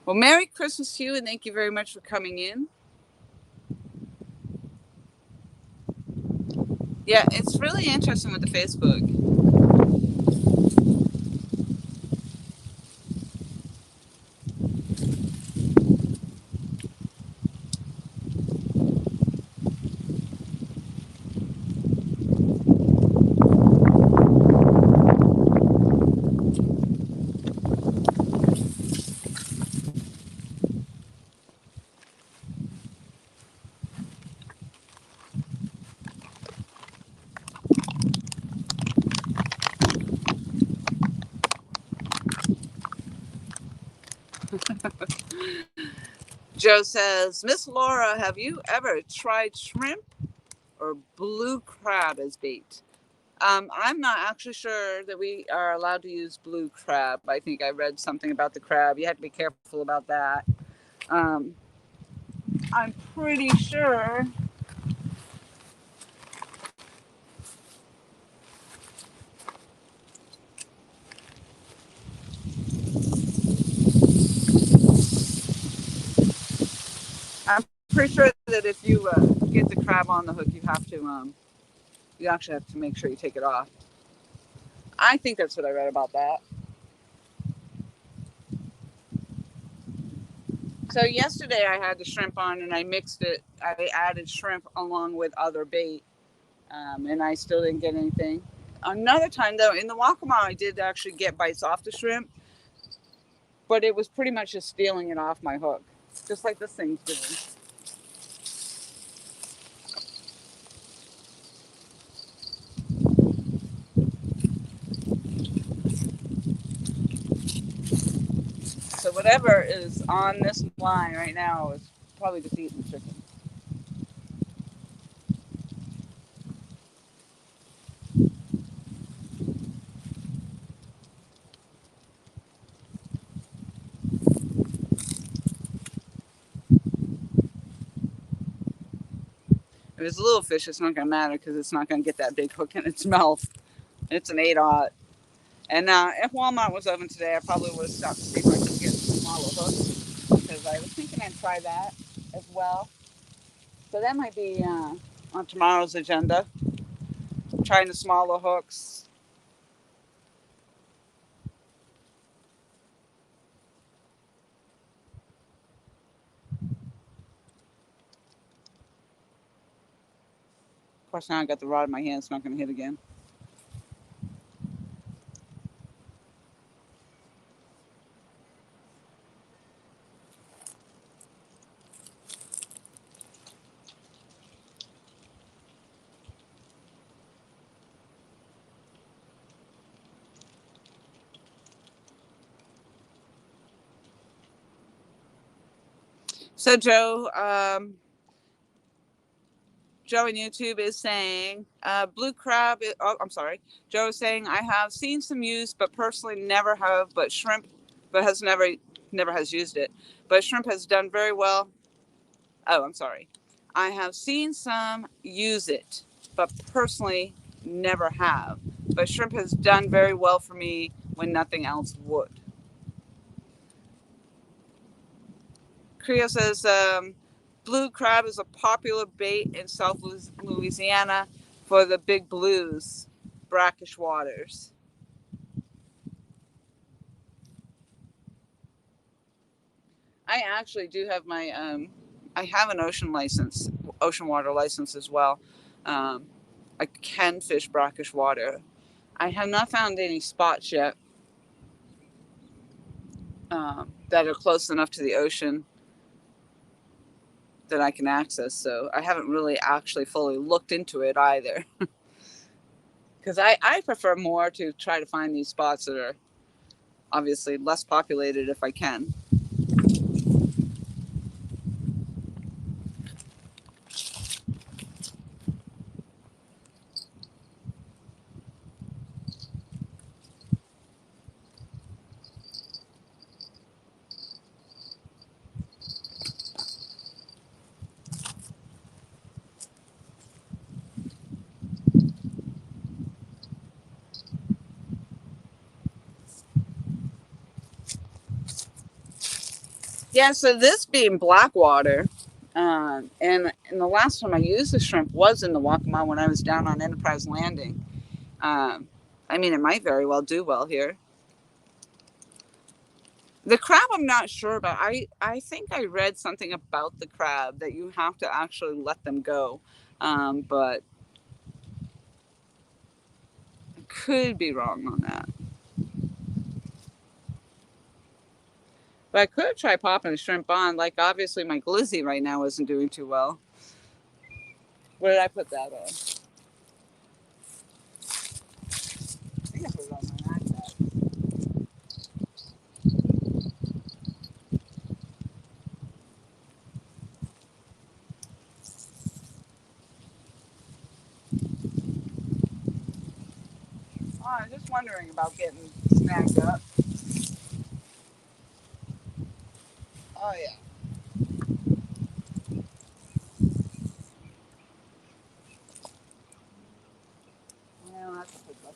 Well, Merry Christmas to you, and thank you very much for coming in. Yeah, it's really interesting with the Facebook. Joe says, Miss Laura, have you ever tried shrimp or blue crab as bait? I'm not actually sure that we are allowed to use blue crab. I think I read something about the crab. You have to be careful about that. I'm pretty sure. I'm pretty sure that if you get the crab on the hook, you actually have to make sure you take it off. I think that's what I read about that. So yesterday I had the shrimp on and I mixed it. I added shrimp along with other bait, and I still didn't get anything. Another time though, in the Waccamaw, I did actually get bites off the shrimp, but it was pretty much just stealing it off my hook, just like this thing's doing. So whatever is on this line right now is probably just eating chicken. If it's a little fish, it's not going to matter because it's not going to get that big hook in its mouth. It's an 8/0. And if Walmart was open today, I probably would have stopped to see if I could get some smaller hooks because I was thinking I'd try that as well. So that might be on tomorrow's agenda, trying the smaller hooks. Of course, now I got the rod in my hand, it's not going to hit again. So Joe on YouTube is saying blue crab. Oh, I'm sorry. Joe is saying I have seen some use, but personally never have. But shrimp, but has never has used it. But shrimp has done very well. Oh, I'm sorry. I have seen some use it, but personally never have. But shrimp has done very well for me when nothing else would. Creo says blue crab is a popular bait in South Louisiana for the big blues, brackish waters. I actually do have my I have an ocean water license as well. Um, I can fish brackish water. I have not found any spots yet that are close enough to the ocean that I can access. So I haven't really actually fully looked into it either. Because I prefer more to try to find these spots that are obviously less populated if I can. Yeah, so this being Blackwater, and the last time I used the shrimp was in the Waccamaw when I was down on Enterprise Landing. Um, I mean, it might very well do well here. The crab, I'm not sure about. I think I read something about the crab that you have to actually let them go, but I could be wrong on that. But I could try popping a shrimp on. Like obviously my glizzy right now isn't doing too well. Where did I put that on? I think I put it on my iPad. Oh, I was just wondering about getting snagged up. Oh yeah. Well, that's a good one.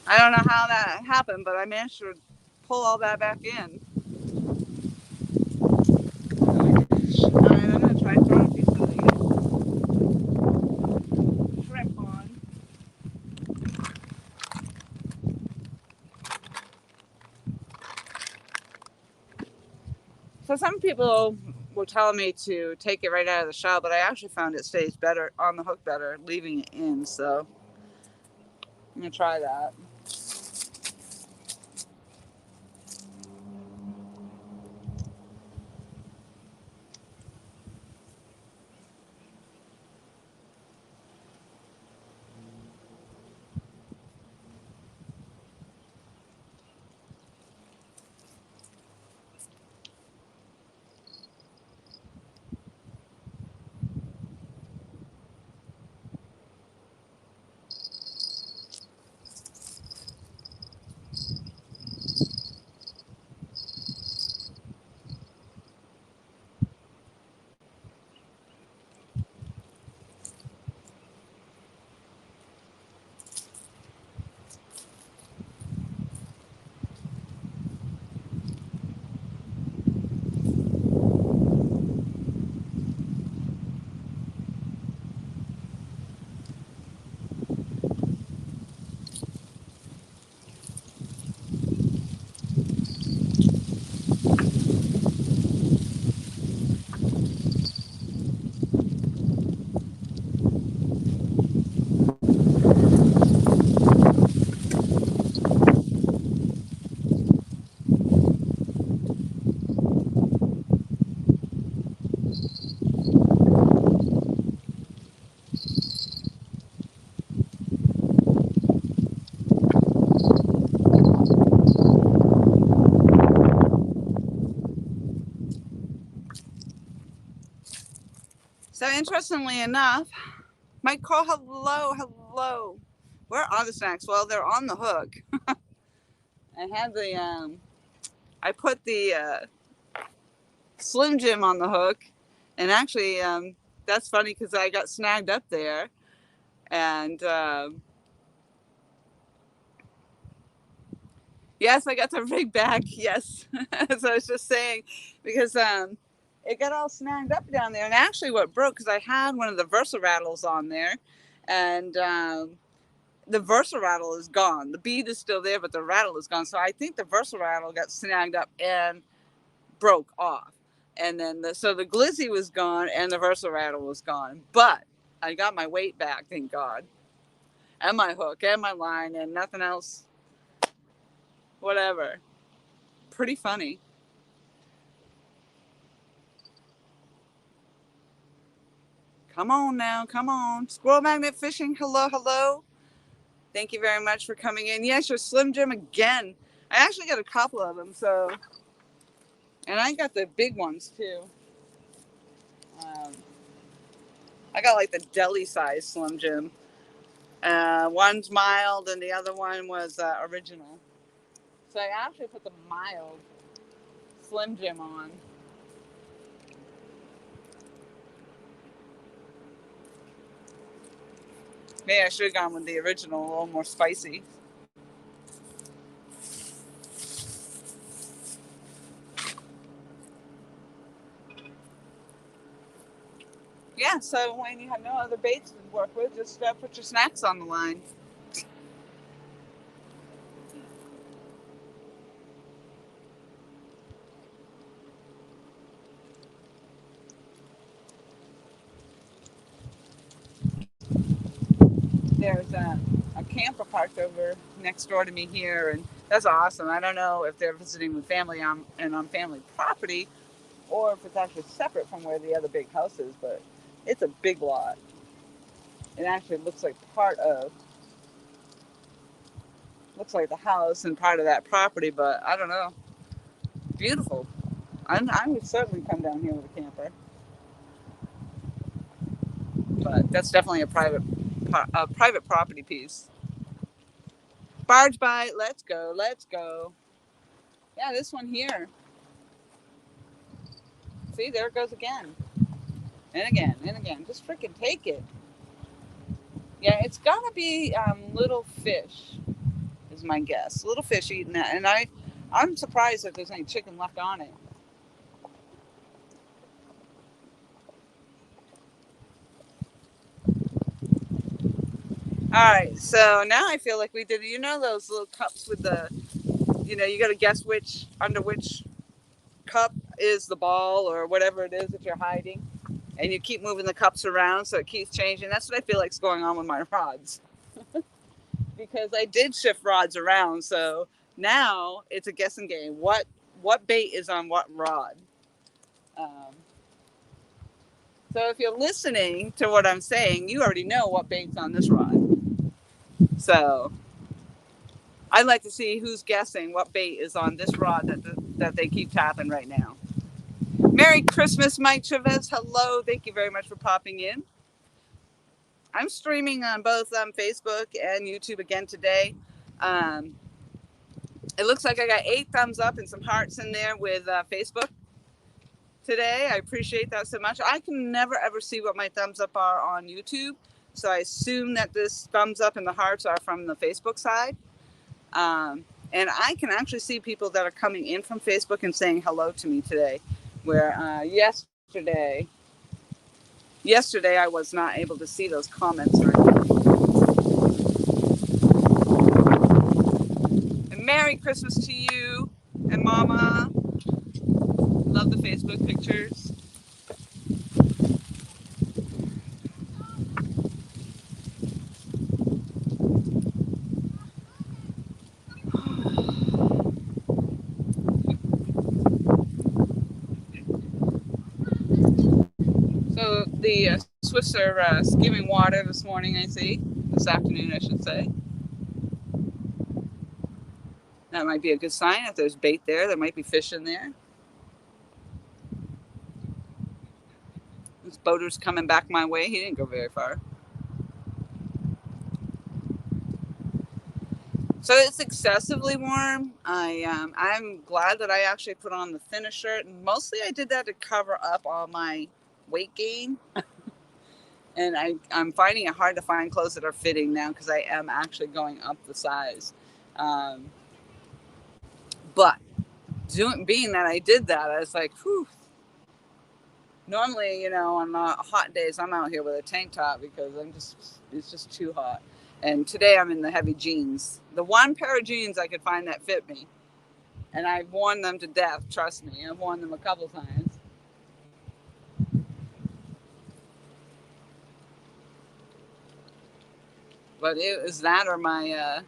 I don't know how that happened, but I managed to pull all that back in. All right, I'm gonna try throwing a piece of the shrimp on. So some people were telling me to take it right out of the shell, but I actually found it stays better on the hook better leaving it in. So I'm gonna try that. So interestingly enough, Mike call hello. Where are the snacks? Well, they're on the hook. I had the I put the Slim Jim on the hook, and actually that's funny because I got snagged up there, and yes, I got the rig back. Yes, as I was just saying, because it got all snagged up down there, and actually what broke because I had one of the Versa rattles on there, and the Versa rattle is gone. The bead is still there, but the rattle is gone. So I think the Versa rattle got snagged up and broke off. And then so the glizzy was gone and the Versa rattle was gone. But I got my weight back, thank God. And my hook and my line and nothing else. Whatever. Pretty funny. Come on now, come on. Squirrel Magnet Fishing, hello, hello. Thank you very much for coming in. Yes, your Slim Jim again. I actually got a couple of them, so. And I got the big ones too. Um, I got like the deli size Slim Jim. One's mild and the other one was original. So I actually put the mild Slim Jim on. Maybe I should have gone with the original, a little more spicy. Yeah, so when you have no other baits to work with, just put your snacks on the line. There's a camper parked over next door to me here, and that's awesome. I don't know if they're visiting with family on family property, or if it's actually separate from where the other big house is, but it's a big lot. It actually looks like the house and part of that property, but I don't know. Beautiful. I would certainly come down here with a camper, but that's definitely a private property piece. Barge bite. Let's go. Let's go. Yeah, this one here. See, there it goes again, and again, and again. Just freaking take it. Yeah, it's gotta be little fish, is is my guess. A little fish eating that, and I'm surprised that there's any chicken left on it. All right, so now I feel like we did. You know those little cups with the, you got to guess which under which cup is the ball or whatever it is that you're hiding, and you keep moving the cups around so it keeps changing. That's what I feel like is going on with my rods, because I did shift rods around. So now it's a guessing game. What bait is on what rod? Um, so if you're listening to what I'm saying, you already know what bait's on this rod. So I'd like to see who's guessing what bait is on this rod that they keep tapping right now. Merry Christmas, Mike Chavez. Hello. Thank you very much for popping in. I'm streaming on both Facebook and YouTube again today. It looks like I got 8 thumbs up and some hearts in there with Facebook today. I appreciate that so much. I can never ever see what my thumbs up are on YouTube, so I assume that this thumbs up and the hearts are from the Facebook side. And I can actually see people that are coming in from Facebook and saying hello to me today, where yesterday I was not able to see those comments or anything. And Merry Christmas to you and Mama. Love the Facebook pictures. So the Swifts are skimming water this morning, I see. This afternoon, I should say. That might be a good sign. If there's bait there, there might be fish in there. This boater's coming back my way. He didn't go very far. So it's excessively warm. I'm glad that I actually put on the thinnest shirt, and mostly I did that to cover up all my weight gain. And I'm finding it hard to find clothes that are fitting now because I am actually going up the size. But being that I did that, I was like, whew. Normally, on hot days, I'm out here with a tank top because it's just too hot. And today I'm in the heavy jeans. The one pair of jeans I could find that fit me. And I've worn them to death, trust me. I've worn them a couple times. But it was that or my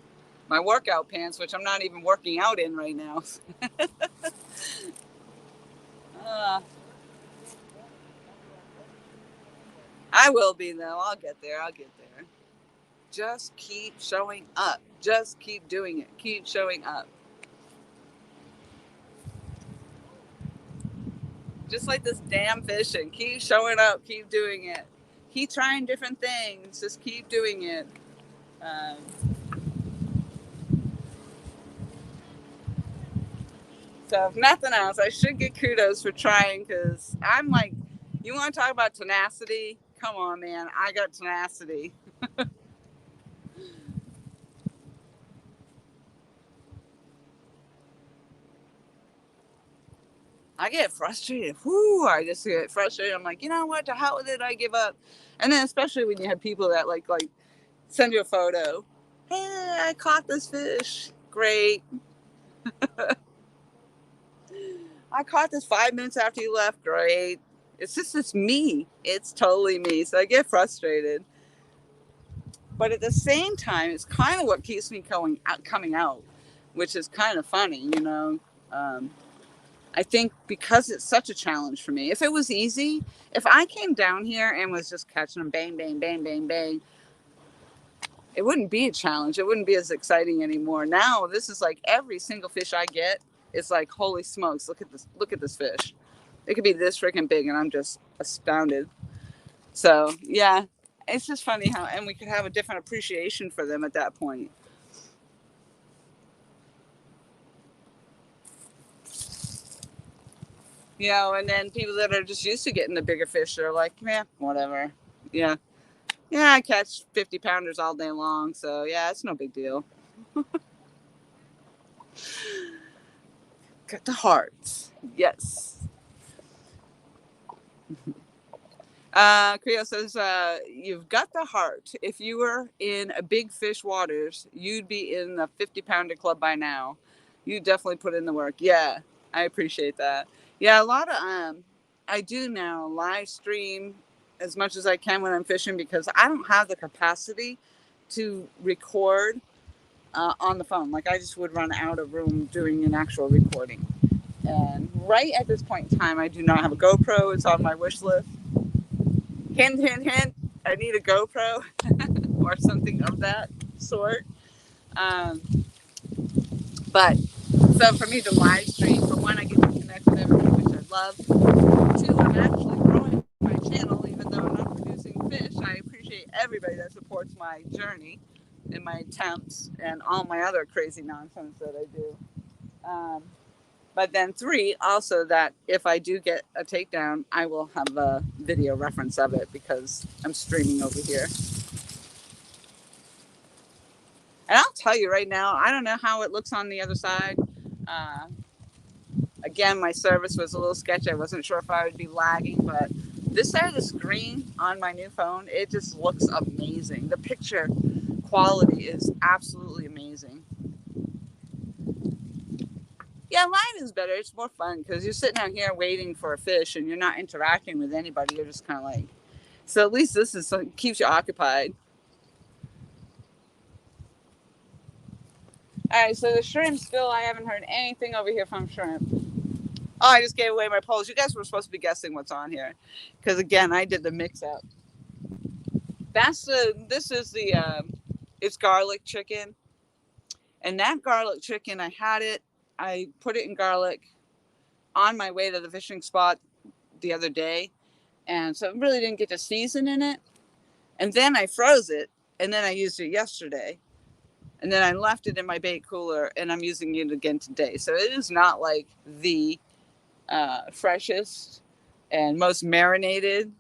workout pants, which I'm not even working out in right now. I will be, though. I'll get there. Just keep showing up. Just keep doing it. Keep showing up. Just like this damn fishing. Keep showing up. Keep doing it. Keep trying different things. Just keep doing it. So if nothing else, I should get kudos for trying, because I'm like, you want to talk about tenacity? Come on, man. I got tenacity. I get frustrated. I just get frustrated. I'm like, you know what? To hell with it. I give up. And then especially when you have people that like send you a photo. Hey, I caught this fish. Great. I caught this 5 minutes after you left. Great. It's me. It's totally me. So I get frustrated. But at the same time, it's kind of what keeps me coming out, which is kind of funny, I think because it's such a challenge for me. If it was easy, if I came down here and was just catching them bang, bang, bang, bang, bang, it wouldn't be a challenge. It wouldn't be as exciting anymore. Now, this is like every single fish I get, it's like, holy smokes, look at this fish. It could be this freaking big, and I'm just astounded. So, yeah, it's just funny how, and we could have a different appreciation for them at that point. And then people that are just used to getting the bigger fish, they're like, whatever. Yeah, I catch 50-pounders all day long, so yeah, it's no big deal. Got the heart. Yes. Creo says, you've got the heart. If you were in a big fish waters, you'd be in the 50-pounder club by now. You definitely put in the work. Yeah, I appreciate that. Yeah, a lot of, I do now live stream as much as I can when I'm fishing because I don't have the capacity to record on the phone. Like I just would run out of room doing an actual recording. And right at this point in time, I do not have a GoPro. It's on my wish list. Hint, hint, hint. I need a GoPro or something of that sort. Um, but so for me to live stream, for one, I get to connect with everyone, which I love. Two, I'm actually growing my channel, even though I'm not producing fish. I appreciate everybody that supports my journey and my attempts and all my other crazy nonsense that I do. But then three, also that if I do get a takedown, I will have a video reference of it because I'm streaming over here. And I'll tell you right now, I don't know how it looks on the other side. Uh, again, my service was a little sketchy. I wasn't sure if I would be lagging, but this side of the screen on my new phone, it just looks amazing. The picture quality is absolutely amazing. Yeah, live is better. It's more fun because you're sitting out here waiting for a fish and you're not interacting with anybody. You're just kind of like, so at least this is keeps you occupied. All right, so the shrimp still, I haven't heard anything over here from shrimp. Oh, I just gave away my polls. You guys were supposed to be guessing what's on here because again, I did the mix up. This is the, it's garlic chicken. And that garlic chicken, I put it in garlic on my way to the fishing spot the other day. And so it really didn't get to season in it. And then I froze it. And then I used it yesterday. And then I left it in my bait cooler. And I'm using it again today. So it is not like the freshest and most marinated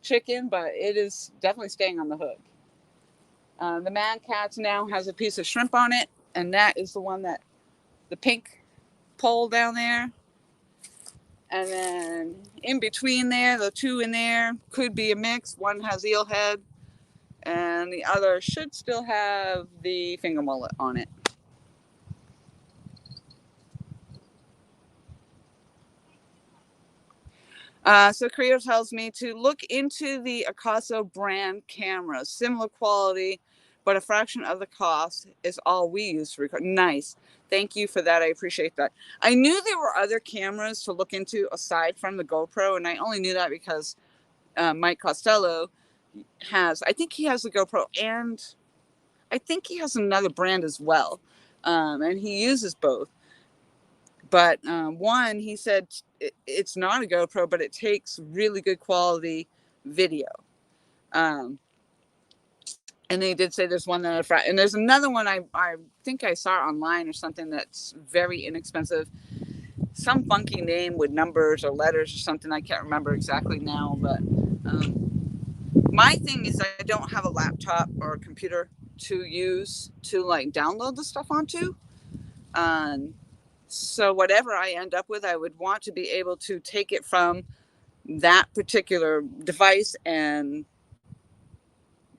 chicken. But it is definitely staying on the hook. The Mad Catz now has a piece of shrimp on it. And that is the one that, the pink pole down there. And then in between there, the two in there could be a mix. One has eel head and the other should still have the finger mullet on it. So Creo tells me to look into the Acaso brand cameras, similar quality, but a fraction of the cost is all we use to record. Nice. Thank you for that. I appreciate that. I knew there were other cameras to look into aside from the GoPro, and I only knew that because Mike Costello I think he has the GoPro, and I think he has another brand as well, and he uses both. But one, he said it's not a GoPro, but it takes really good quality video. And they did say there's one that and there's another one I think I saw online or something that's very inexpensive. Some funky name with numbers or letters or something. I can't remember exactly now, but my thing is I don't have a laptop or a computer to use to like download the stuff onto. So whatever I end up with, I would want to be able to take it from that particular device and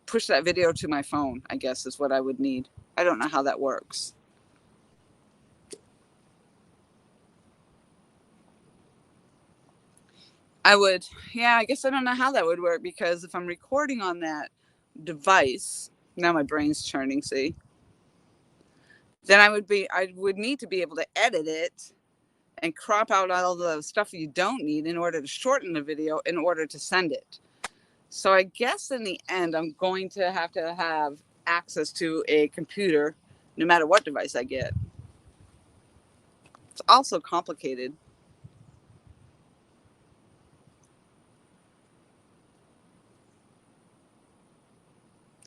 push that video to my phone, I guess is what I would need. I don't know how that works. I guess I don't know how that would work because if I'm recording on that device, now my brain's churning, see? Then I would need to be able to edit it and crop out all the stuff you don't need in order to shorten the video in order to send it. So I guess in the end, I'm going to have access to a computer no matter what device I get. It's also complicated.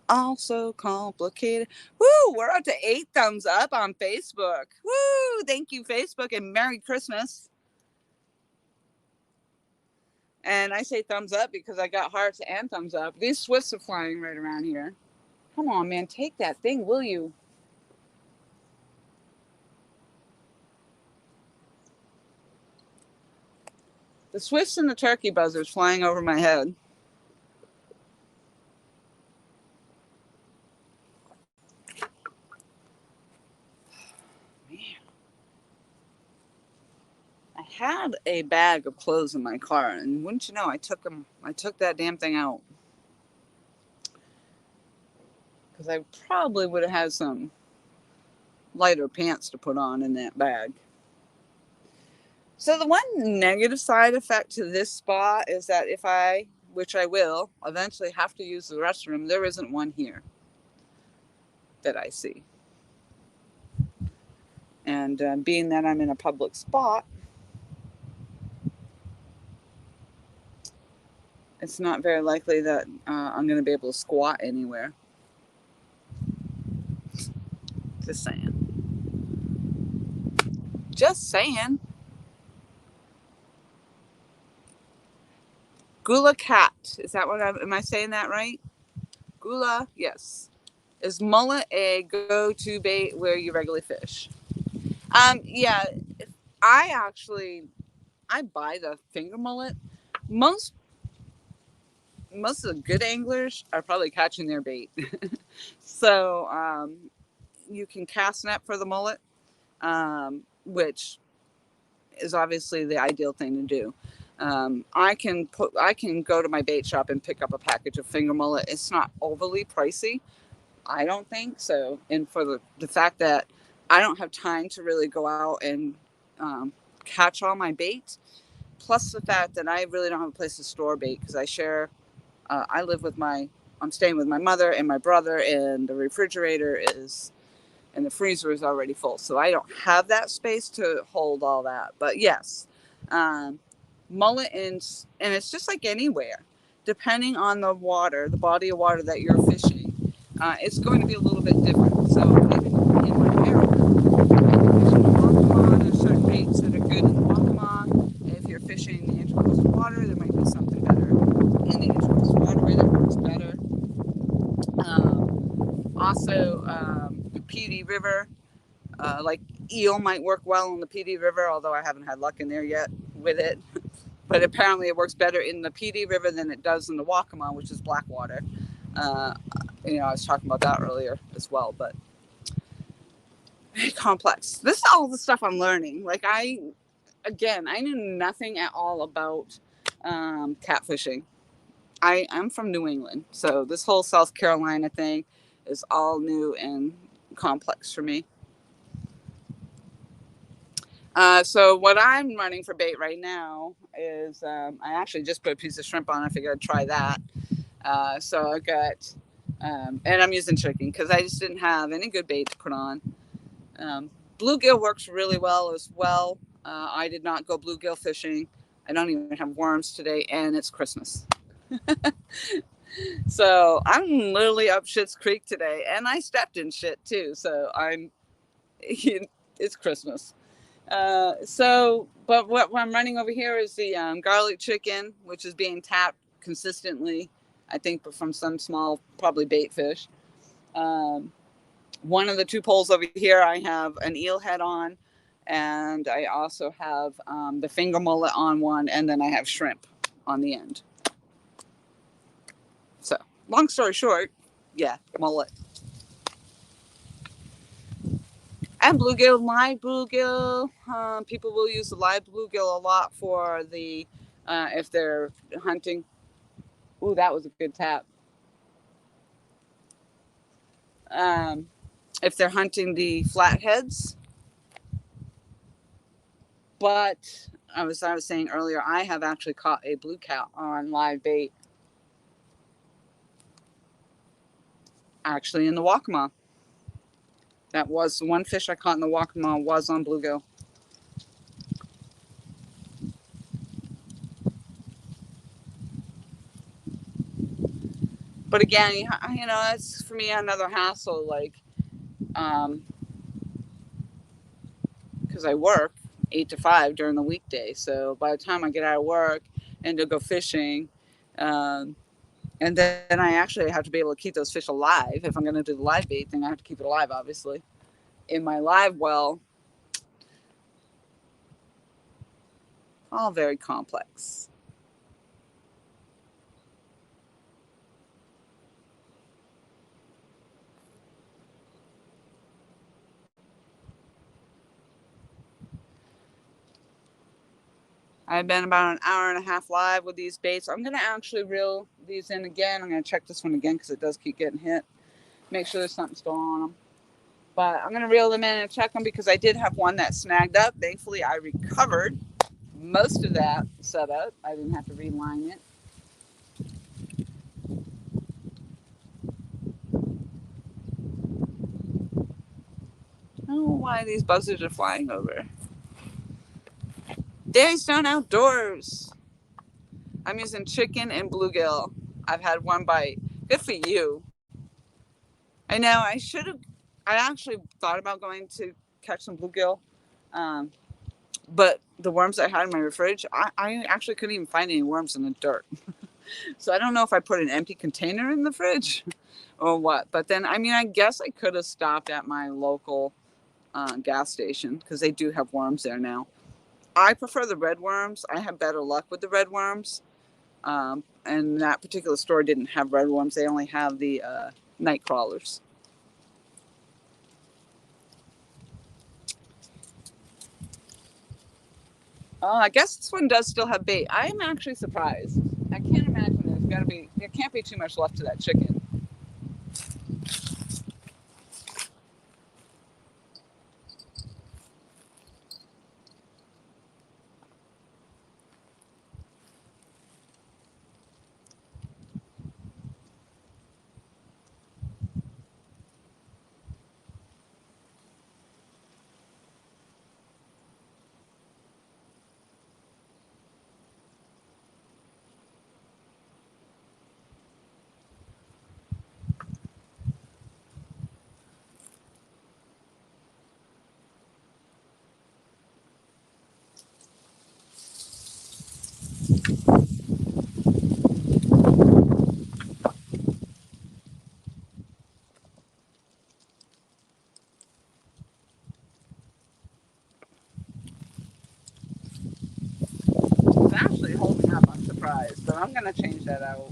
Also complicated. Woo, we're up to 8 thumbs up on Facebook. Woo, thank you, Facebook, and Merry Christmas. And I say thumbs up because I got hearts and thumbs up. These swifts are flying right around here. Come on, man, take that thing, will you? The swifts and the turkey buzzards flying over my head. I had a bag of clothes in my car, and wouldn't you know, I took them. I took that damn thing out because I probably would have had some lighter pants to put on in that bag. So the one negative side effect to this spot is that if I, which I will, eventually have to use the restroom, there isn't one here that I see. And being that I'm in a public spot, it's not very likely that I'm going to be able to squat anywhere. Just saying. Just saying. Gula cat. Is that what am I saying that right? Gula, yes. Is mullet a go-to bait where you regularly fish? Yeah, I buy the finger mullet. Most of the good anglers are probably catching their bait. So you can cast net for the mullet, which is obviously the ideal thing to do. I can go to my bait shop and pick up a package of finger mullet. It's not overly pricey, I don't think so. And for the fact that I don't have time to really go out and catch all my bait, plus the fact that I really don't have a place to store bait because I live with I'm staying with my mother and my brother, and the refrigerator and the freezer is already full. So I don't have that space to hold all that. But yes, mullet and it's just like anywhere, depending on the body of water that you're fishing, it's going to be a little bit different. So even in my area, there's certain baits that are good in the Waccamaw. If you're fishing the intercoastal water, there might be something better in the intercoastal waterway that works better. Also, the PD River, like eel might work well in the PD River, although I haven't had luck in there yet with it. But apparently it works better in the PD River than it does in the Waccamaw, which is black water. I was talking about that earlier as well, but very complex. This is all the stuff I'm learning. Like I knew nothing at all about catfishing. I'm from New England, so this whole South Carolina thing is all new and complex for me. So what I'm running for bait right now is I actually just put a piece of shrimp on. I figured I'd try that. So I got, and I'm using chicken because I just didn't have any good bait to put on. Bluegill works really well as well. I did not go bluegill fishing. I don't even have worms today, and it's Christmas. So I'm literally up Schitt's Creek today, and I stepped in shit too. So it's Christmas. But what I'm running over here is the garlic chicken, which is being tapped consistently, I think, from some small, probably bait fish. One of the two poles over here, I have an eel head on, and I also have the finger mullet on one, and then I have shrimp on the end. So, long story short, yeah, mullet. And bluegill, live bluegill. People will use the live bluegill a lot for the, if they're hunting. Ooh, that was a good tap. If they're hunting the flatheads. But I was saying earlier, I have actually caught a blue cat on live bait. Actually in the Waccamaw. That was the one fish I caught in the Waccamaw was on bluegill. But again, it's for me another hassle, like, because I work 8 to 5 during the weekday. So by the time I get out of work and to go fishing, and then I actually have to be able to keep those fish alive. If I'm going to do the live bait thing, I have to keep it alive, obviously. In my live well, All very complex. I've been about an hour and a half live with these baits. I'm going to actually reel these in again. I'm going to check this one again because it does keep getting hit. Make sure there's something still on them. But I'm going to reel them in and check them because I did have one that snagged up. Thankfully, I recovered most of that setup. I didn't have to reline it. I don't know why these buzzards are flying over. Days Done Outdoors. I'm using chicken and bluegill. I've had one bite. Good for you. I know I should have. I actually thought about going to catch some bluegill, um, but the worms I had in my fridge, I actually couldn't even find any worms in the dirt. So I don't know if I put an empty container in the fridge or what. But then, I mean, I guess I could have stopped at my local gas station because they do have worms there now. I prefer the red worms. I have better luck with the red worms. And that particular store didn't have red worms. They only have the night crawlers. Oh, I guess this one does still have bait. I am actually surprised. I can't imagine there's got to be. There can't be too much left to that chicken. It's actually holding up. I'm surprised, but I'm gonna change that out.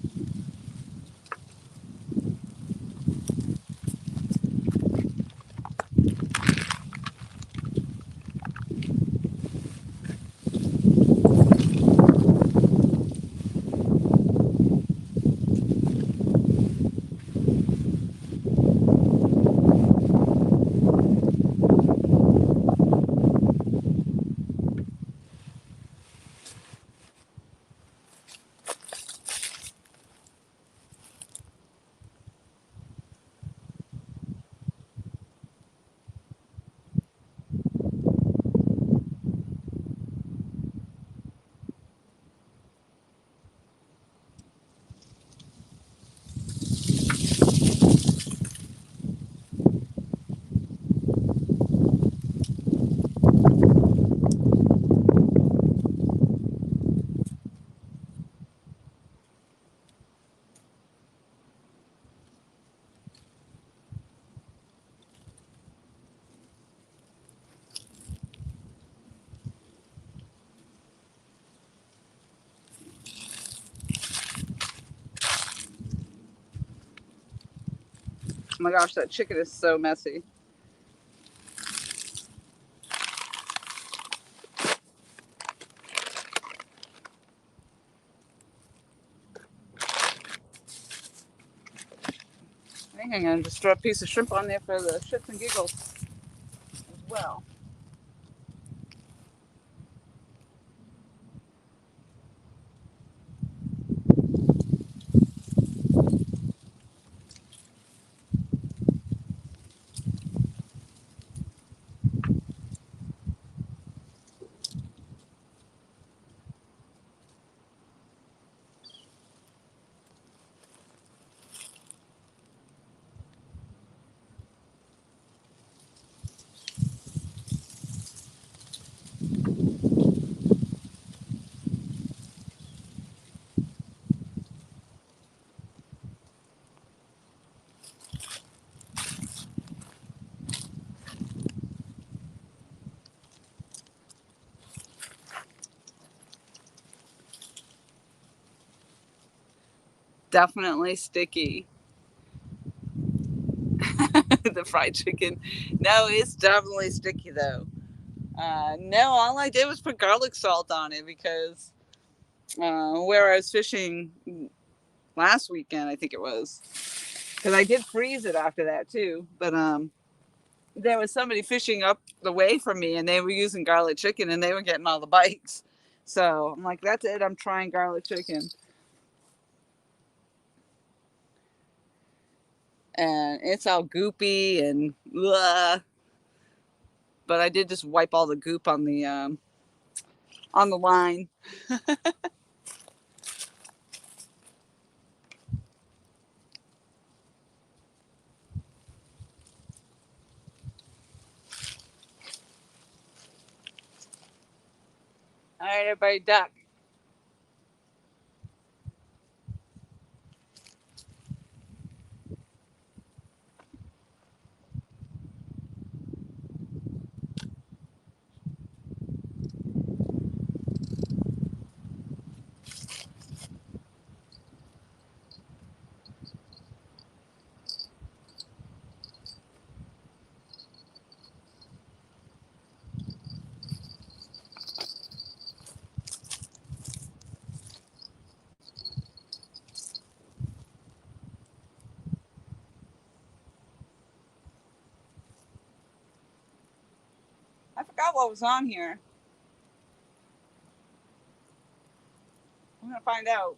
Oh my gosh, that chicken is so messy. I think I'm gonna just throw a piece of shrimp on there for the shits and giggles as well. definitely sticky. The fried chicken. No, it's definitely sticky though. No, all I did was put garlic salt on it because where I was fishing last weekend, I think it was, because I did freeze it after that too. But there was somebody fishing up the way from me, and they were using garlic chicken, and they were getting all the bites. So I'm like, that's it. I'm trying garlic chicken, and it's all goopy and blah. But I did just wipe all the goop on the line. All right, everybody, duck. I forgot what was on here. I'm gonna find out.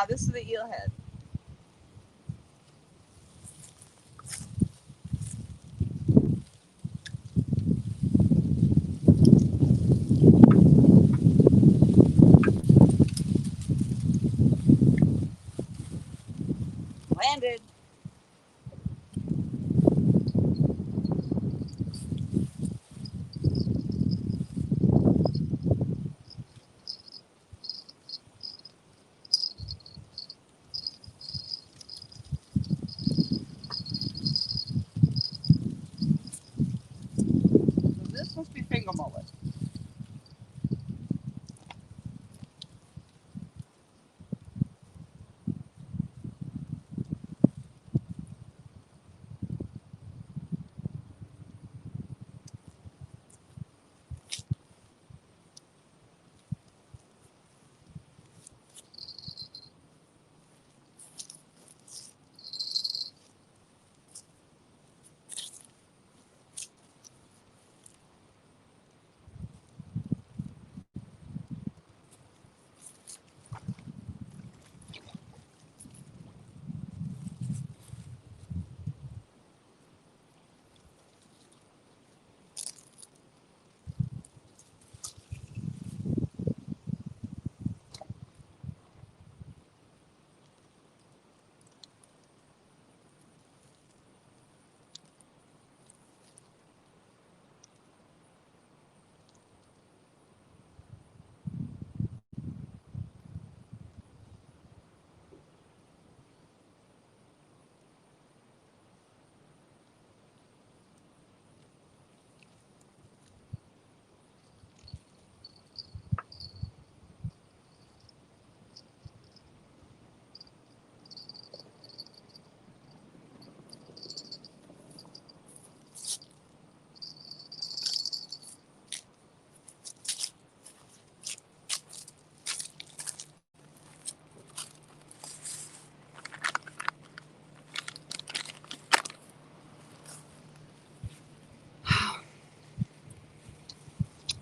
This is the eel head. Landed. So this must be finger mullet.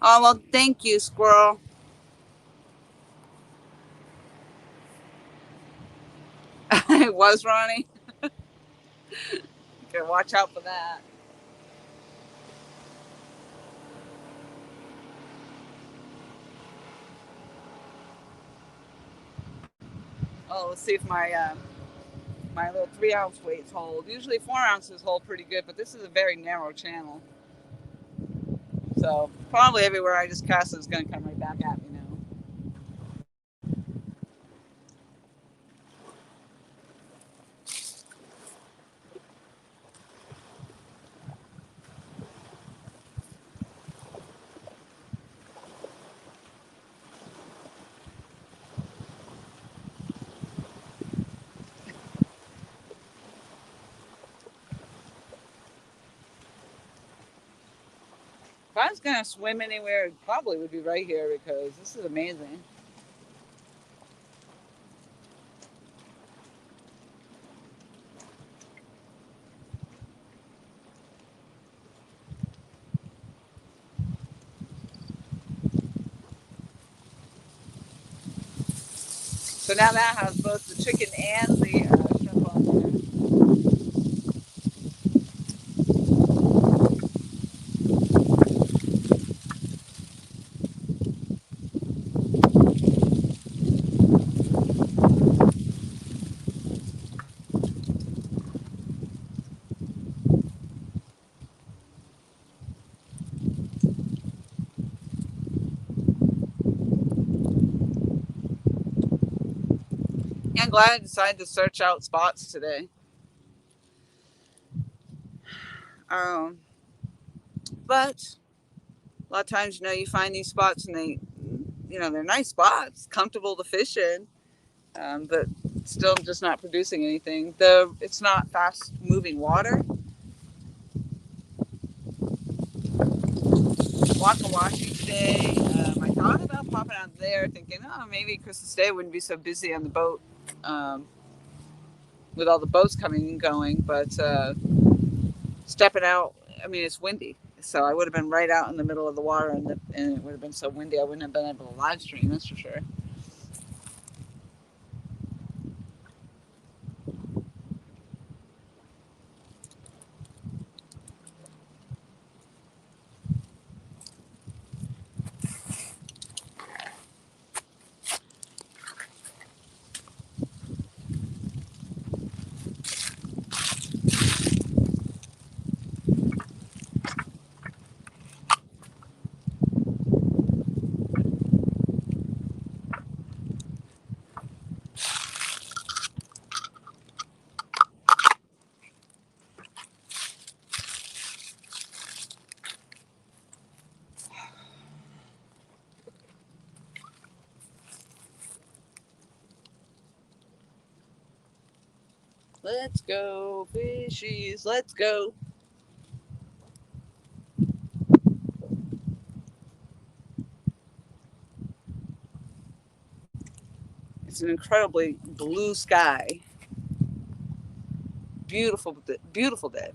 Oh well, thank you, squirrel. It was Ronnie. Okay, watch out for that. Oh, let's see if my little 3 ounce weights hold. Usually 4 ounces hold pretty good, but this is a very narrow channel. So probably everywhere I just cast it is going to come right back at me now. If I was going to swim anywhere, it probably would be right here because this is amazing. So now that has both the chicken and the shrimp on there. Yeah, I'm glad I decided to search out spots today. Um, but a lot of times, you find these spots and they're nice spots, comfortable to fish in, but still just not producing anything. Though it's not fast moving water. Waccamaw today. I thought about popping out there, thinking, oh, maybe Christmas Day wouldn't be so busy on the boat, um, with all the boats coming and going. But stepping out, I mean, it's windy, so I would have been right out in the middle of the water, and it would have been so windy, I wouldn't have been able to live stream. That's for sure. Let's go, fishies. Let's go. It's an incredibly blue sky. Beautiful, beautiful day.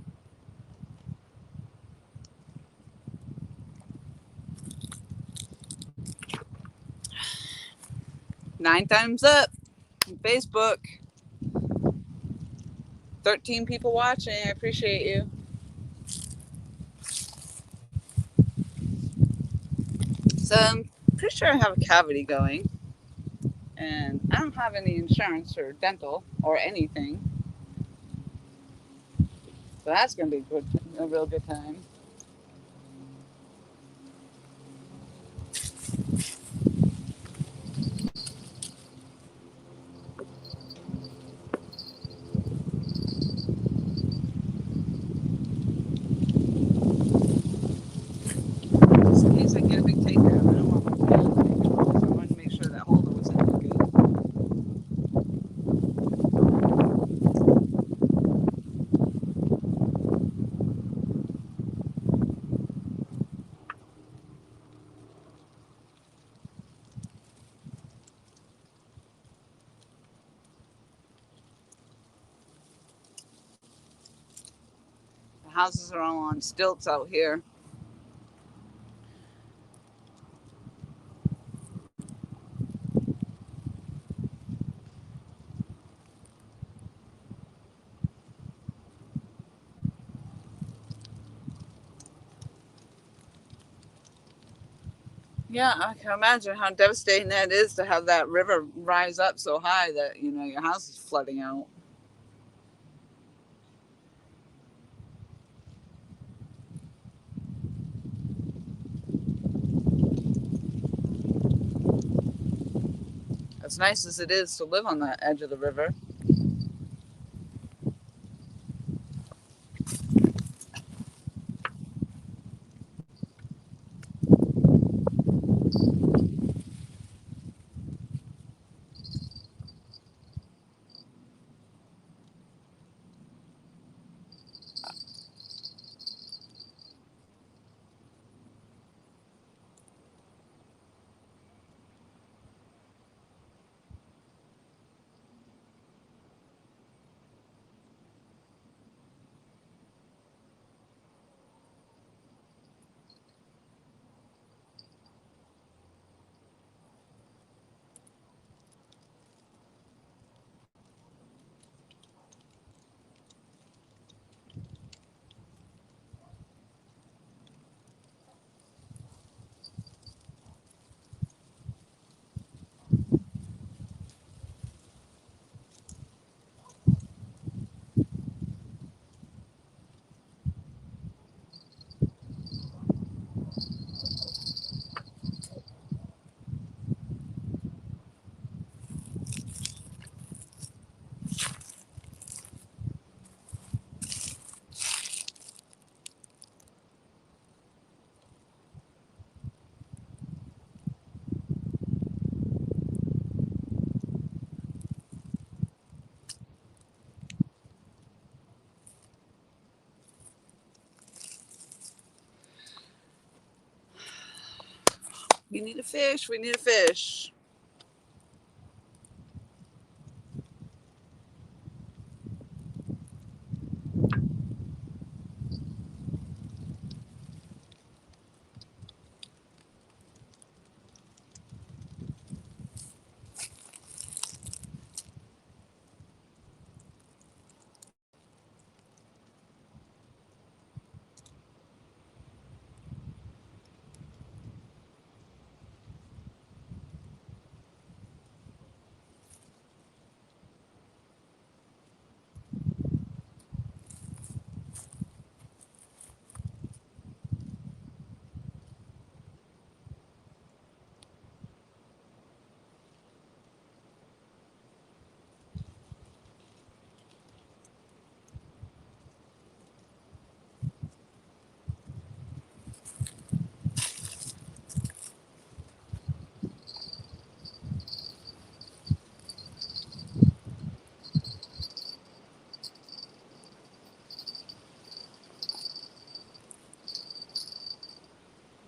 9 thumbs up on Facebook. 13 people watching. I appreciate you. So I'm pretty sure I have a cavity going, and I don't have any insurance or dental or anything. So that's gonna be a real good time. Just in case I get a big takedown, I don't want my fan to take control, so I wanted to make sure that holder was in there good. The houses are all on stilts out here. Yeah, I can imagine how devastating that is to have that river rise up so high that your house is flooding out. As nice as it is to live on the edge of the river. We need a fish. We need a fish.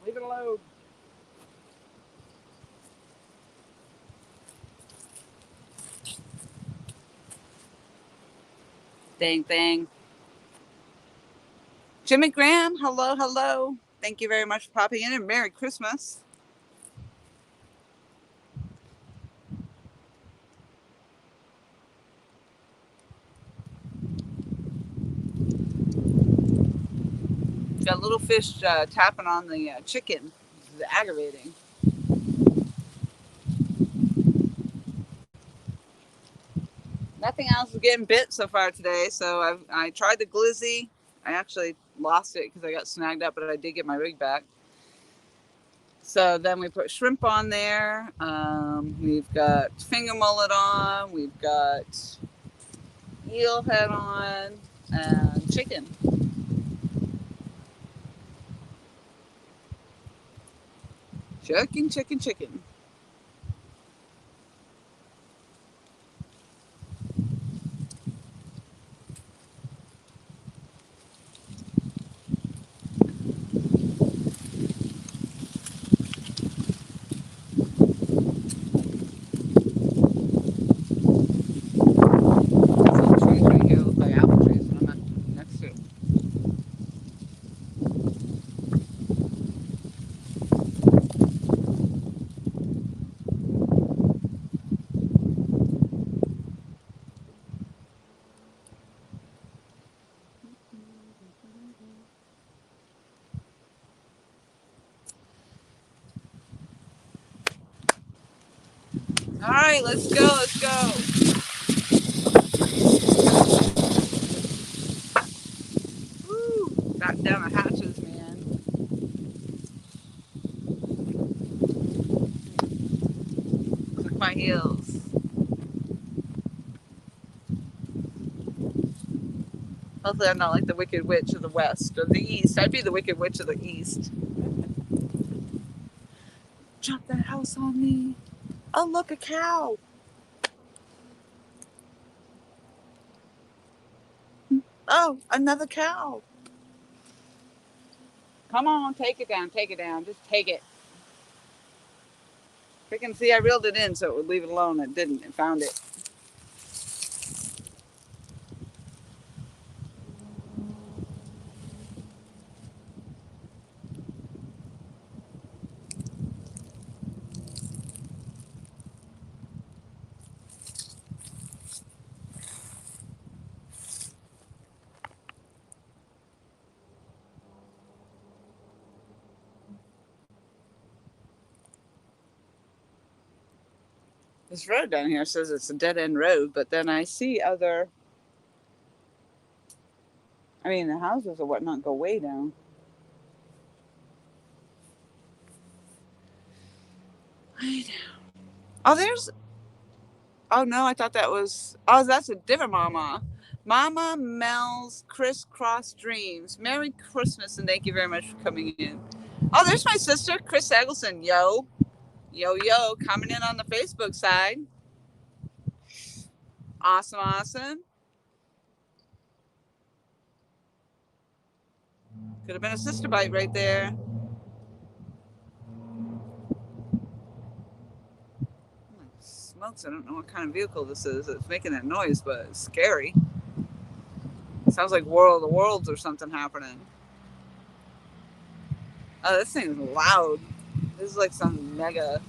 Leave it alone. Dang thing. Jimmy Graham, hello, hello. Thank you very much for popping in, and Merry Christmas. Got a little fish tapping on the chicken. This is aggravating. Nothing else is getting bit so far today. So I tried the glizzy. I actually lost it because I got snagged up, but I did get my rig back. So then we put shrimp on there. We've got finger mullet on. We've got eel head on and chicken. Chicken, chicken, chicken. All right, let's go, let's go. Woo, back down the hatches, man. Click my heels. Hopefully I'm not like the Wicked Witch of the West or the East. I'd be the Wicked Witch of the East. Jump that house on me. Oh, look, a cow. Oh, another cow. Come on, take it down, take it down. Just take it. Freaking see, I reeled it in so it would leave it alone. It didn't. It found it. This road down here says it's a dead end road, but then I see other. I mean, the houses or whatnot go way down. Way down. Oh, there's. Oh no, I thought that was. Oh, that's a different mama. Mama Mel's Crisscross Dreams. Merry Christmas and thank you very much for coming in. Oh, there's my sister, Chris Eggleston. Yo, yo, yo, coming in on the Facebook side. Awesome, awesome. Could have been a sister bite right there. smokes, I don't know what kind of vehicle this is. It's making that noise, but it's scary. Sounds like War of the Worlds or something happening. Oh, this thing's loud. This is like some mega.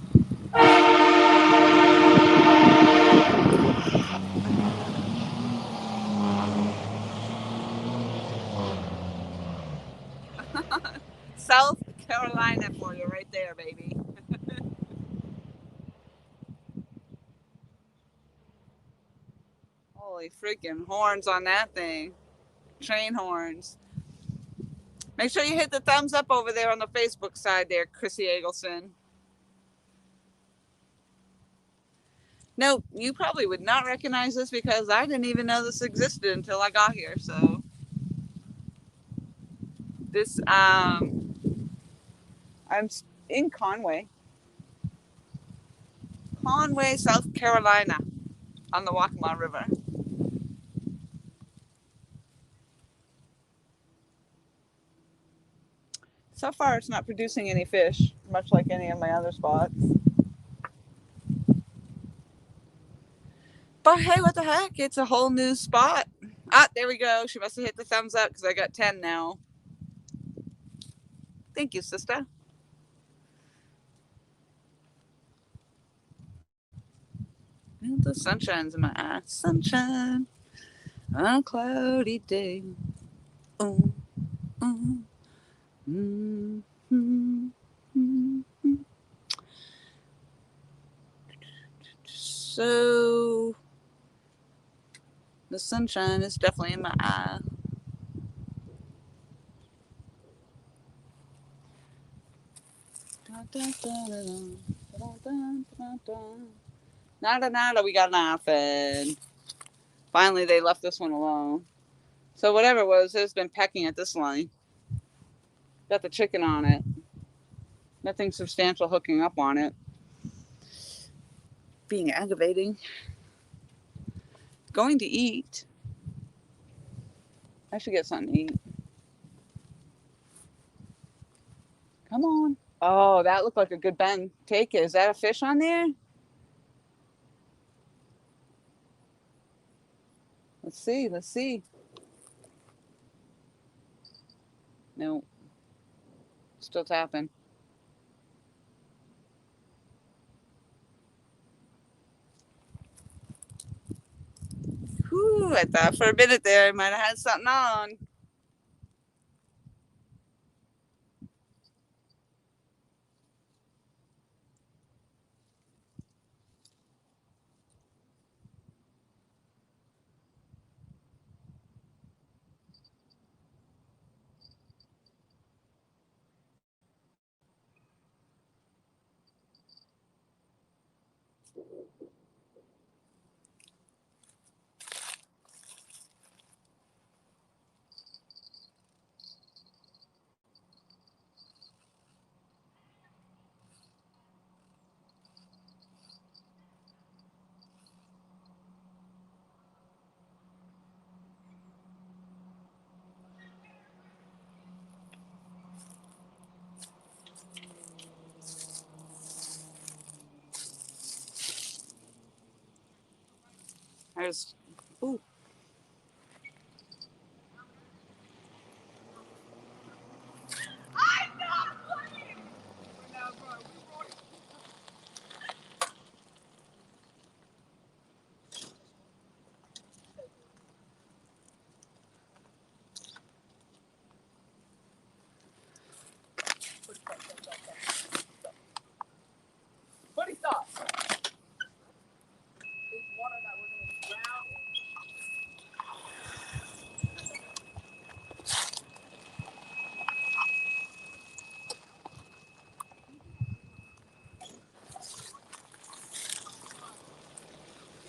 South Carolina for you right there, baby. Holy freaking horns on that thing. Train horns. Make sure you hit the thumbs up over there on the Facebook side there, Chrissy Eggleston. No, you probably would not recognize this because I didn't even know this existed until I got here. So this, I'm in Conway, South Carolina, on the Waccamaw River. So far, it's not producing any fish, much like any of my other spots. But hey, what the heck? It's a whole new spot. Ah, there we go. She must have hit the thumbs up because I got 10 now. Thank you, sister. The sunshine's in my eye. Sunshine on a cloudy day. Oh, oh. Mm-hmm. So the sunshine is definitely in my eye. Nada, we got nothing. Finally, they left this one alone. So whatever it was, it's been pecking at this line. Got the chicken on it. Nothing substantial hooking up on it. Being aggravating. Going to eat. I should get something to eat. Come on. Oh, that looked like a good bend. Take it. Is that a fish on there? Let's see. No. Still tapping. Whew, I thought for a minute there I might have had something on. Ooh.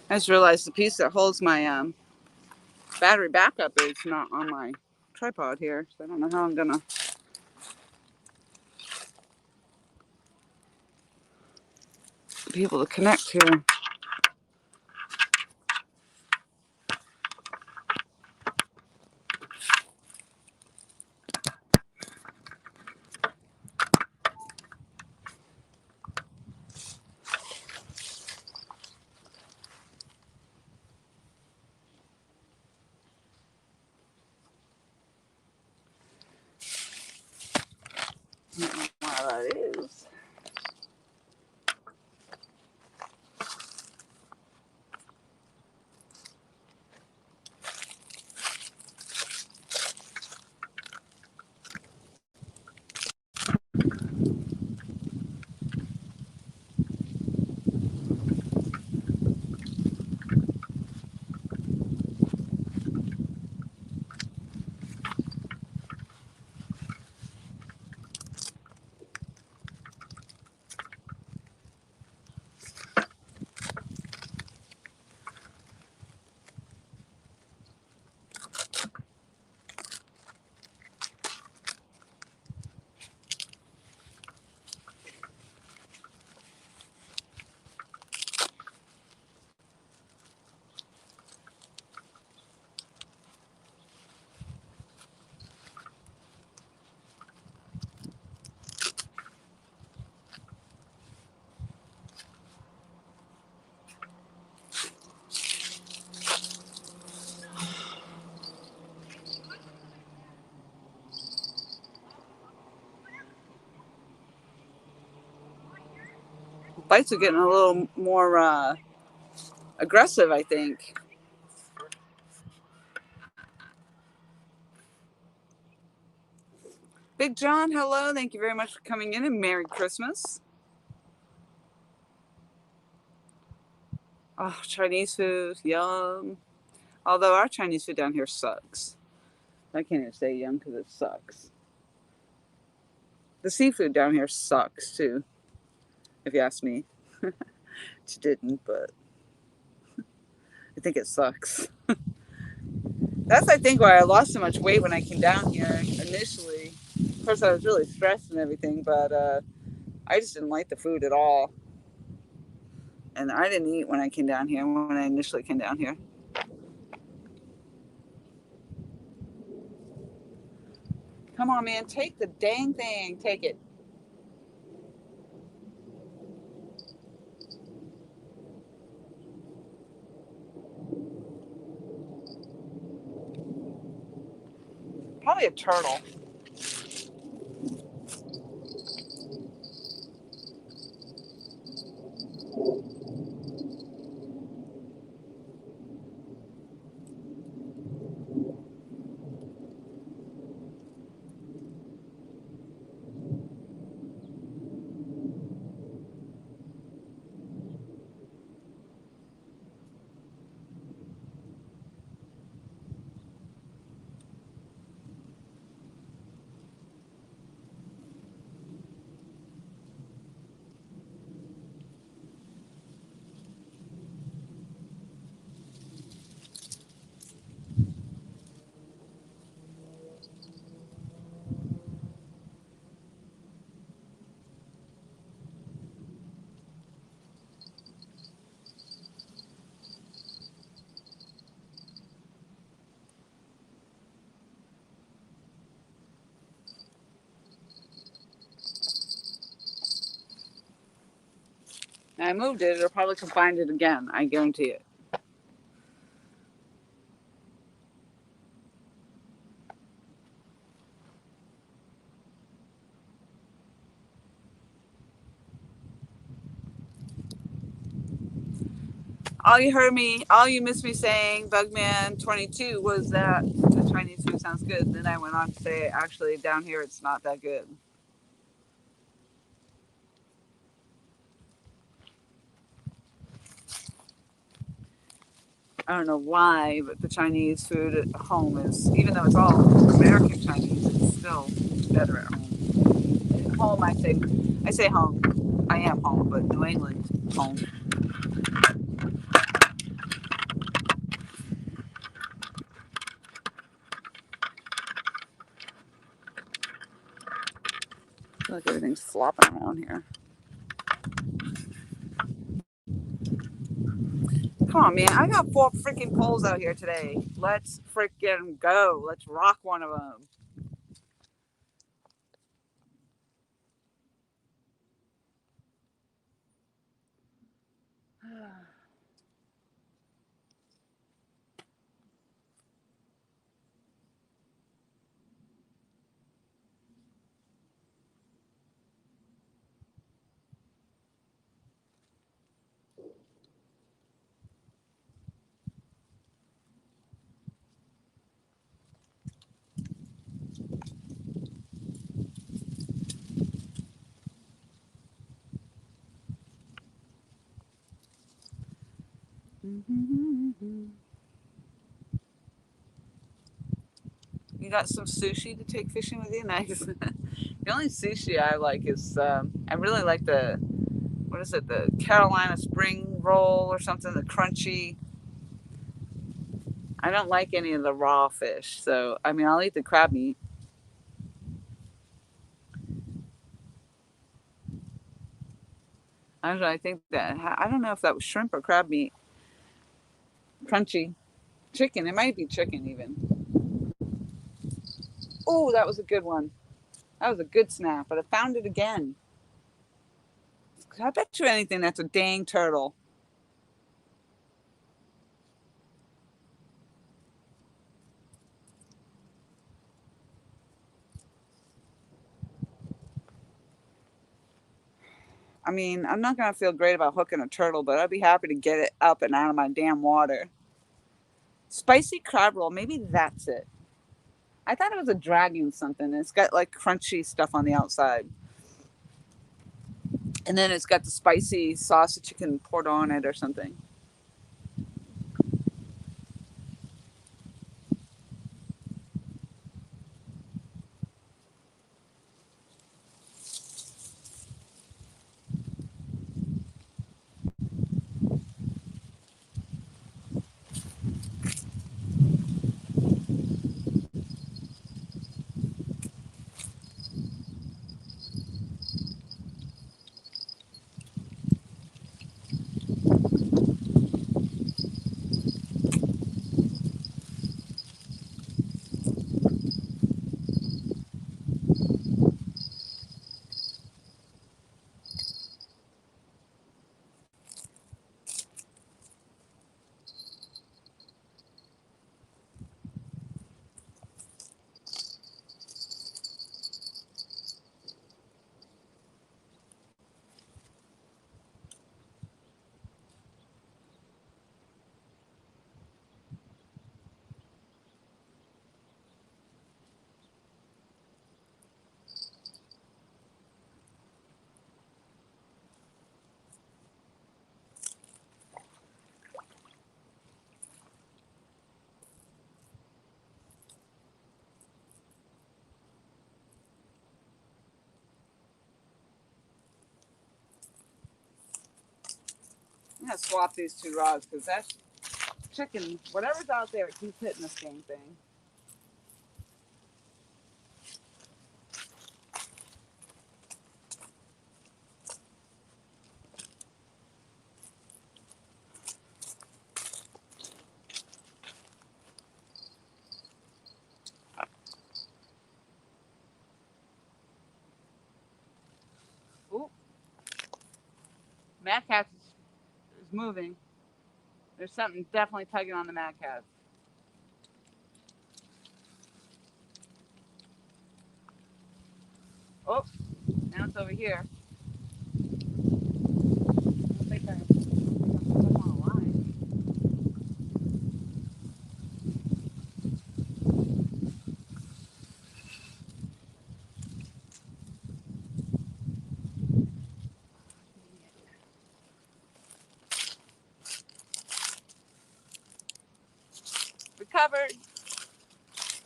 I just realized the piece that holds my battery backup is not on my tripod here, so I don't know how I'm gonna be able to connect here. bites are getting a little more aggressive, I think. Big John, hello. Thank you very much for coming in, and Merry Christmas. Oh, Chinese food, yum. Although our Chinese food down here sucks. I can't even say yum because it sucks. The seafood down here sucks too, if you ask me. It didn't, but I think it sucks. That's, I think, why I lost so much weight when I came down here initially. Of course, I was really stressed and everything, but I just didn't like the food at all. And I didn't eat when I came down here, when I initially came down here. Come on, man, take the dang thing. Take it. Probably a turtle. I moved it. It'll probably come find it again. I guarantee it. All you missed me saying, Bugman22, was that the Chinese food sounds good. Then I went on to say, actually, down here, it's not that good. I don't know why, but the Chinese food at home is, even though it's all American Chinese, it's still better at home. At home, I say home. I am home, but New England, home. I feel like everything's flopping around here. Come on, man. I got 4 freaking poles out here today. Let's freaking go. Let's rock one of them. You got some sushi to take fishing with you? Nice. The only sushi I like is, I really like what is it, the Carolina spring roll or something, the crunchy. I don't like any of the raw fish. So, I mean, I'll eat the crab meat. I think that, I don't know if that was shrimp or crab meat. Crunchy. Chicken. It might be chicken even. Oh, that was a good one. That was a good snap, but I found it again. I bet you anything that's a dang turtle. I mean, I'm not going to feel great about hooking a turtle, but I'd be happy to get it up and out of my damn water. Spicy crab roll, maybe that's it. I thought it was a dragon something. It's got like crunchy stuff on the outside. And then it's got the spicy sauce that you can pour on it or something. I'm going to swap these two rods because that chicken, whatever's out there, it keeps hitting this dang thing. Ooh, Mad Cat is moving. There's something definitely tugging on the Mad Cat. Oh, now it's over here. I don't think I'm on a line. Recovered.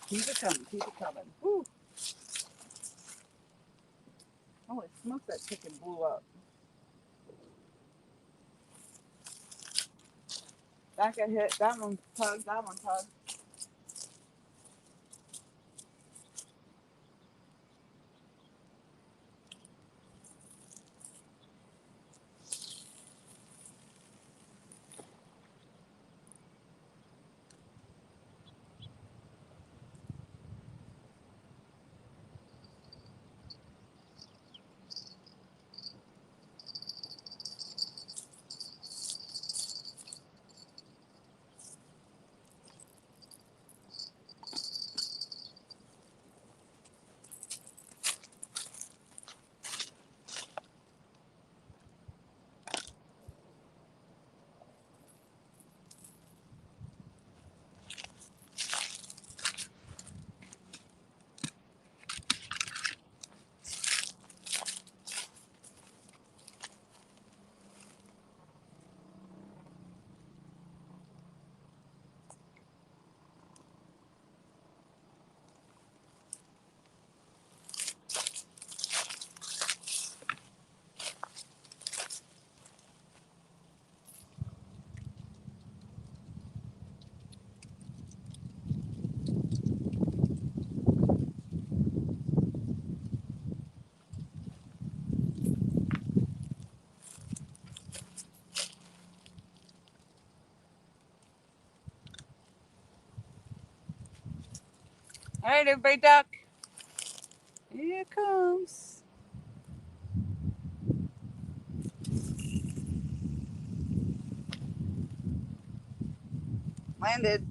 Keep it coming. Keep it coming. Woo. Oh, it smoked that chicken blew up. That got hit. That one tugged. That one tugged. All right, everybody duck. Here it comes. Landed.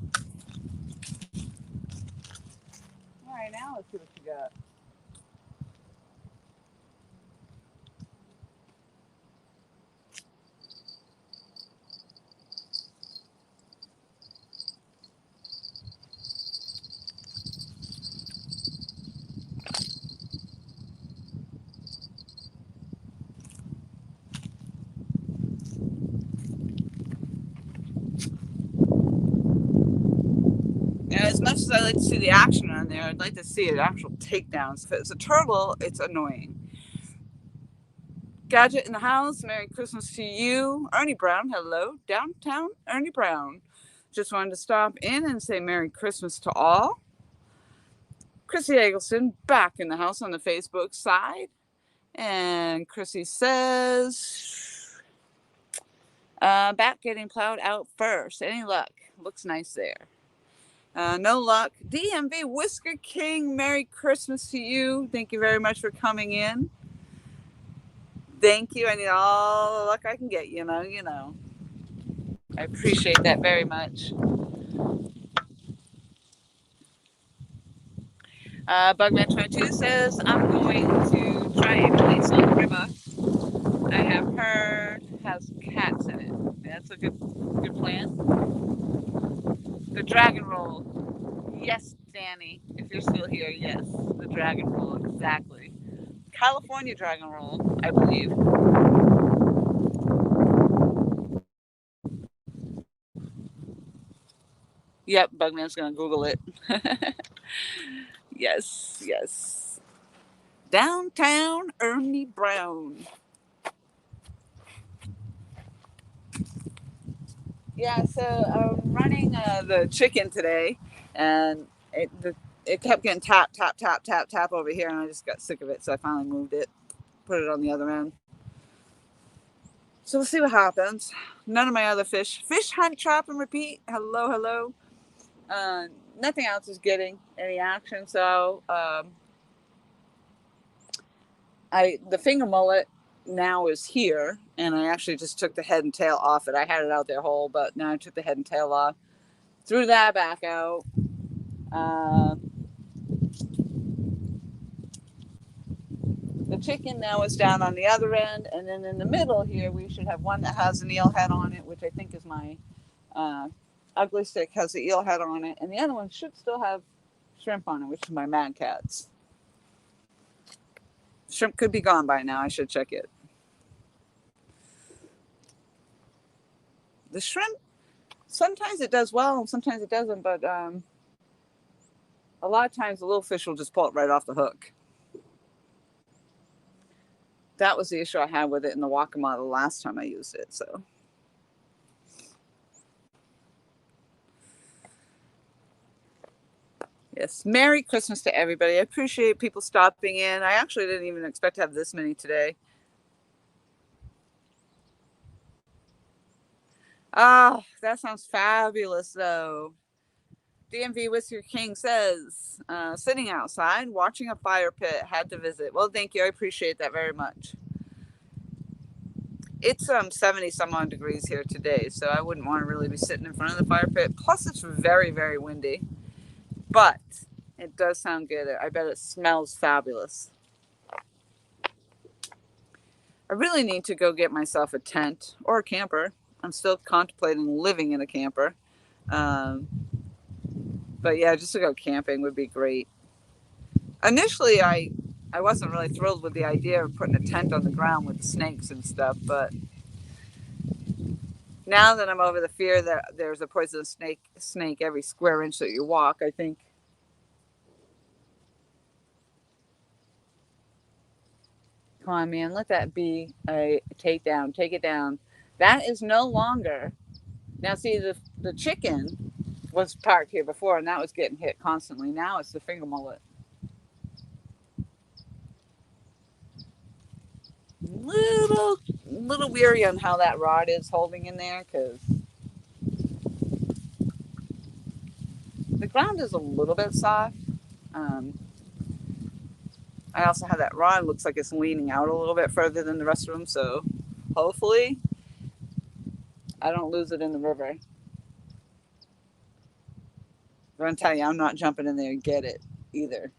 All right, now let's see what you got. much as I like to see the action on there, I'd like to see an actual takedowns. If it's a turtle, it's annoying. Gadget in the house, Merry Christmas to you. Ernie Brown, hello. Downtown Ernie Brown. Just wanted to stop in and say Merry Christmas to all. Chrissy Eggleston back in the house on the Facebook side. And Chrissy says, bat getting plowed out first. Any luck? Looks nice there. No luck. DMV Whisker King, Merry Christmas to you. Thank you very much for coming in. Thank you. I need all the luck I can get, you know. I appreciate that very much. Bugman22 says, I'm going to try a place on the river I have heard has cats in it. That's a good plan. The dragon roll. Yes, Danny. If you're still here, yes. The dragon roll, exactly. California dragon roll, I believe. Yep, Bugman's gonna Google it. Yes. Downtown Ernie Brown. Yeah, so I'm running the chicken today, and it kept getting tap over here, and I just got sick of it, so I finally moved it, put it on the other end. So we'll see what happens. None of my other fish hunt, trap, and repeat. Hello. Nothing else is getting any action, so the finger mullet now is here, and I actually just took the head and tail off it. I had it out there whole, but now I took the head and tail off, threw that back out. The chicken now is down on the other end, and then in the middle here we should have one that has an eel head on it, which I think is my ugly stick has the eel head on it, and the other one should still have shrimp on it, which is my Mad Cats. Shrimp could be gone by now. I should check it. The shrimp, sometimes it does well and sometimes it doesn't, but a lot of times the little fish will just pull it right off the hook. That was the issue I had with it in the Waccamaw the last time I used it, so. Yes, Merry Christmas to everybody. I appreciate people stopping in. I actually didn't even expect to have this many today. Oh, that sounds fabulous, though. DMV Whisker King says, sitting outside, watching a fire pit, had to visit. Well, thank you. I appreciate that very much. It's 70 some odd degrees here today, so I wouldn't want to really be sitting in front of the fire pit. Plus, it's very, very windy. But it does sound good. I bet it smells fabulous. I really need to go get myself a tent or a camper. I'm still contemplating living in a camper. But yeah, just to go camping would be great. Initially, I wasn't really thrilled with the idea of putting a tent on the ground with snakes and stuff, but now that I'm over the fear that there's a poisonous snake every square inch that you walk, I think come on, man, let that be a takedown. Take it down. That is no longer. Now, see, the chicken was parked here before, and that was getting hit constantly. Now it's the finger mullet. Little weary on how that rod is holding in there, because the ground is a little bit soft. I also have that rod. Looks like it's leaning out a little bit further than the rest of them, so hopefully I don't lose it in the river. I'm going to tell you, I'm not jumping in there and get it either.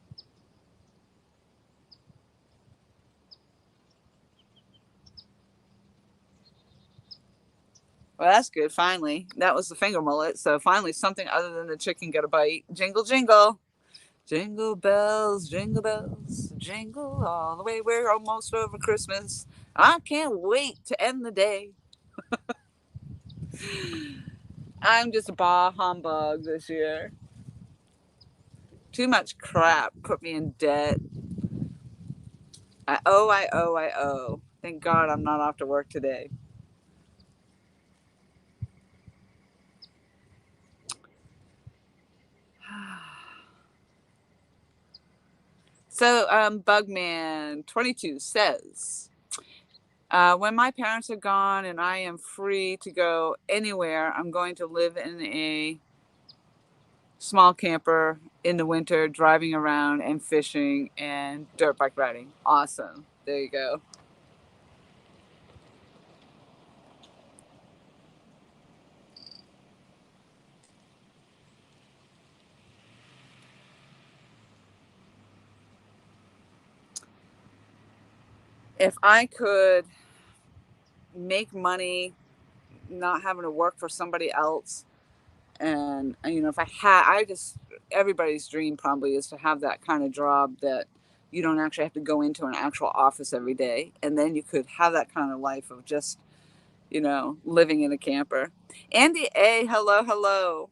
Well, that's good. Finally, that was the finger mullet. So finally, something other than the chicken got a bite. Jingle, jingle. Jingle bells, jingle all the way. We're almost over Christmas. I can't wait to end the day. I'm just a bah humbug this year. Too much crap put me in debt. I owe. Thank God I'm not off to work today. So, Bugman22 says, when my parents are gone and I am free to go anywhere, I'm going to live in a small camper in the winter, driving around and fishing and dirt bike riding. Awesome. There you go. If I could make money not having to work for somebody else, and if I just, everybody's dream probably is to have that kind of job that you don't actually have to go into an actual office every day, and then you could have that kind of life of just living in a camper. Andy A, hello.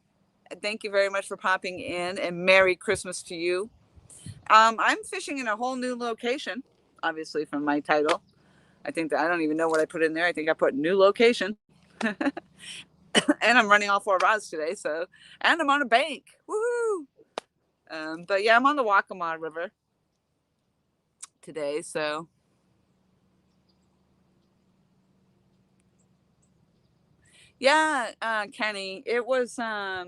Thank you very much for popping in, and Merry Christmas to you. I'm fishing in a whole new location, obviously from my title. I think that I don't even know what I put in there. I think I put new location. And I'm running all 4 rods today, and I'm on a bank. Woohoo! But yeah, I'm on the Waccamaw River today, so yeah, Kenny, it was I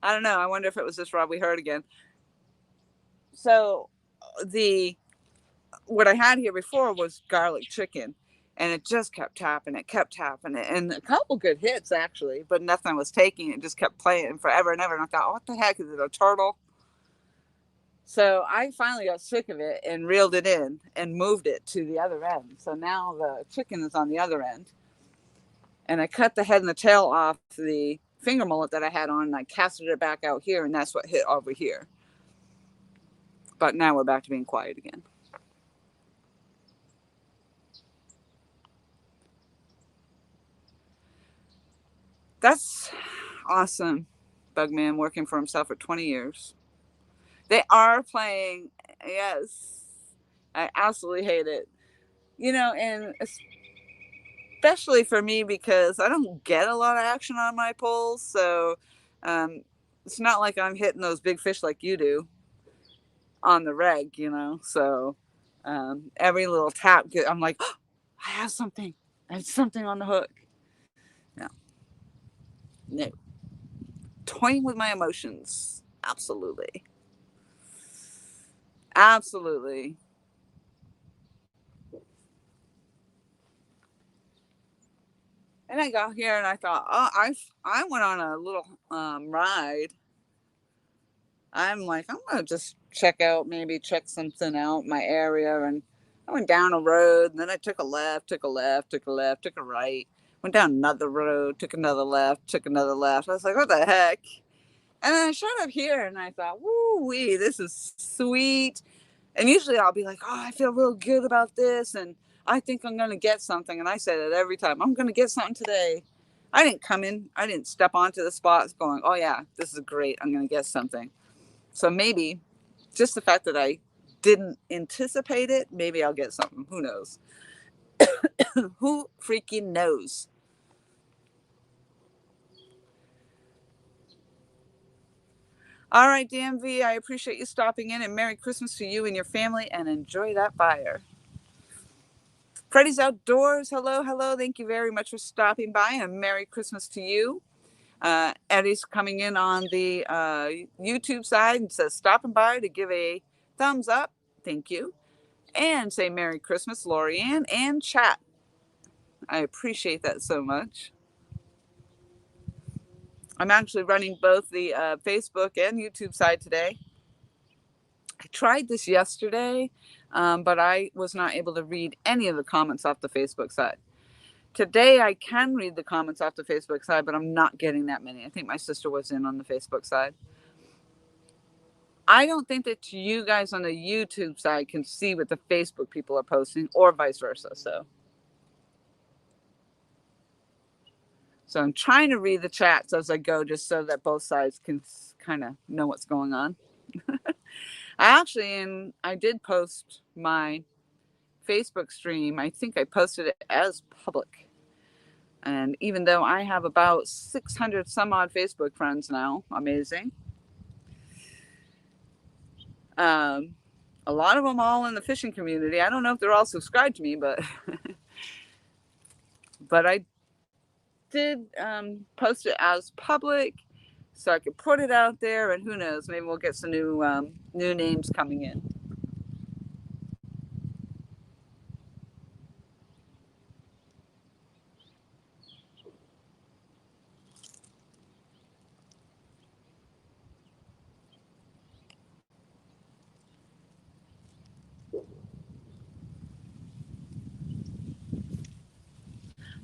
don't know. I wonder if it was this rod we heard again. So the what I had here before was garlic chicken, and it just kept tapping it, and a couple good hits actually, but nothing was taking. It just kept playing forever and ever, and I thought, what the heck is it, a turtle? So I finally got sick of it and reeled it in and moved it to the other end. So now the chicken is on the other end, and I cut the head and the tail off the finger mullet that I had on, and I casted it back out here, and that's what hit over here. But now we're back to being quiet again. That's awesome. Bugman working for himself for 20 years. They are playing, yes. I absolutely hate it. And especially for me because I don't get a lot of action on my pulls. So it's not like I'm hitting those big fish like you do on the reg. So every little tap, I'm like, oh, I have something. I have something on the hook. No, no. Toying with my emotions. Absolutely. Absolutely. And I got here and I thought, oh, I went on a little ride. I'm like, I'm gonna just check something out in my area, and I went down a road, and then I took a left, took a left, took a left, took a right, went down another road, took another left, took another left. I was like, what the heck? And then I showed up here, and I thought, woo wee, this is sweet. And usually I'll be like, oh, I feel real good about this, and I think I'm gonna get something. And I say that every time, I'm gonna get something today. I didn't step onto the spots going, oh yeah, this is great, I'm gonna get something. So maybe just the fact that I didn't anticipate it, maybe I'll get something. Who knows? Who freaking knows? All right, DMV, I appreciate you stopping in, and Merry Christmas to you and your family, and enjoy that fire. Freddy's Outdoors, hello. Thank you very much for stopping by, and Merry Christmas to you. Eddie's coming in on the YouTube side and says, stopping by to give a thumbs up. Thank you. And say Merry Christmas, Lorianne, and chat. I appreciate that so much. I'm actually running both the Facebook and YouTube side today. I tried this yesterday, but I was not able to read any of the comments off the Facebook side. Today, I can read the comments off the Facebook side, but I'm not getting that many. I think my sister was in on the Facebook side. I don't think that you guys on the YouTube side can see what the Facebook people are posting, or vice versa. So So I'm trying to read the chats as I go, just so that both sides can kind of know what's going on. I did post my Facebook stream. I think I posted it as public. And even though I have about 600 some odd Facebook friends now, amazing. A lot of them all in the fishing community. I don't know if they're all subscribed to me, but I did post it as public so I could put it out there, and who knows, maybe we'll get some new names coming in.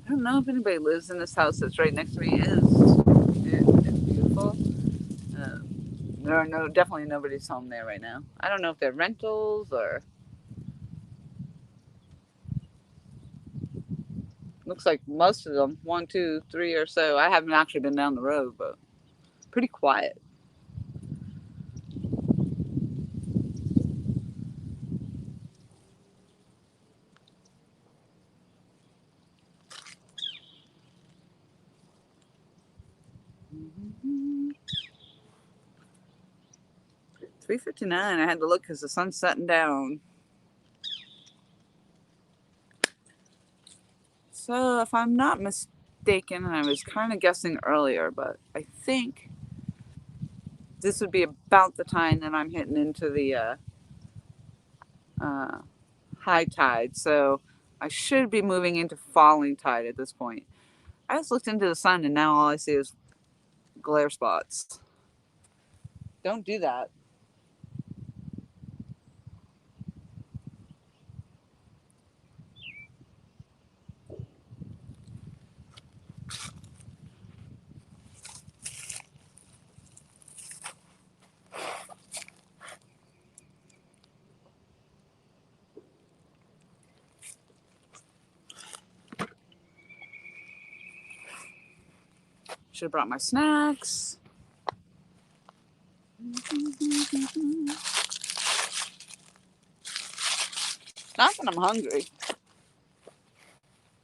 I don't know if anybody lives in this house that's right next to me. It's beautiful. There are definitely nobody's home there right now. I don't know if they're rentals or. Looks like most of them, 1, 2, 3 or so. I haven't actually been down the road, but pretty quiet. Mm-hmm. 3:59. I had to look because the sun's setting down. So if I'm not mistaken, and I was kind of guessing earlier, but I think this would be about the time that I'm hitting into the high tide. So I should be moving into falling tide at this point. I just looked into the sun and now all I see is glare spots. Don't do that. Should have brought my snacks. Not that I'm hungry,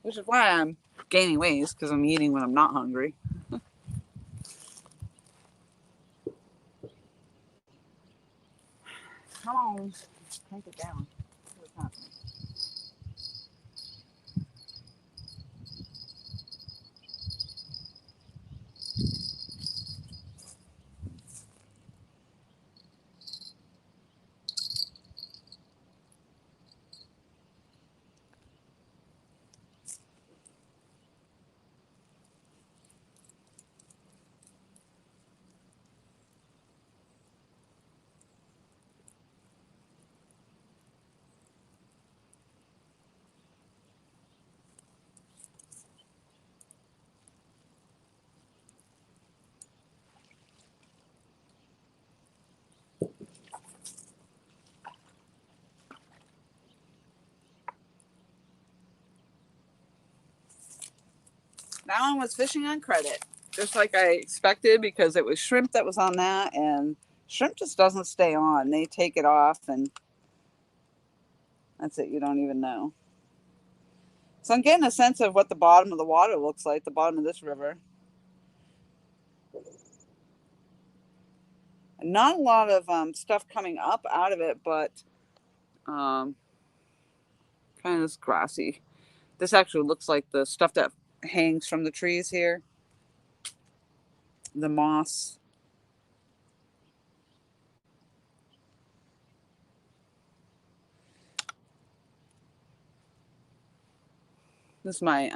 which is why I'm gaining weight, because I'm eating when I'm not hungry. Come on, crank it down. What's happening? That one was fishing on credit, just like I expected, because it was shrimp that was on that, and shrimp just doesn't stay on. They take it off, and that's it. You don't even know. So I'm getting a sense of what the bottom of the water looks like, the bottom of this river. Not a lot of stuff coming up out of it, but kind of grassy. This actually looks like the stuff that hangs from the trees here. The moss. This is my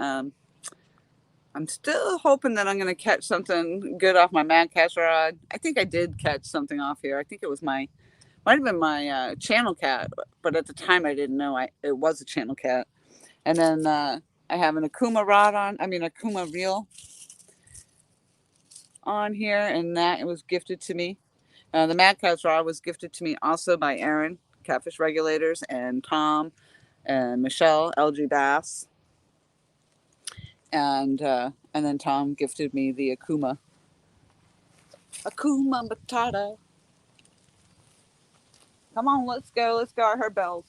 I'm still hoping that I'm going to catch something good off my mad catch rod. I think I did catch something off here. I think it was might have been my channel cat, but at the time I didn't know it was a channel cat. And then I have an Akuma reel on here, and that it was gifted to me. The mad catch rod was gifted to me also by Aaron, Catfish Regulators, and Tom and Michelle, LG Bass. and then Tom gifted me the Akuma Matata. Come on, let's go. Let's go. I heard bells.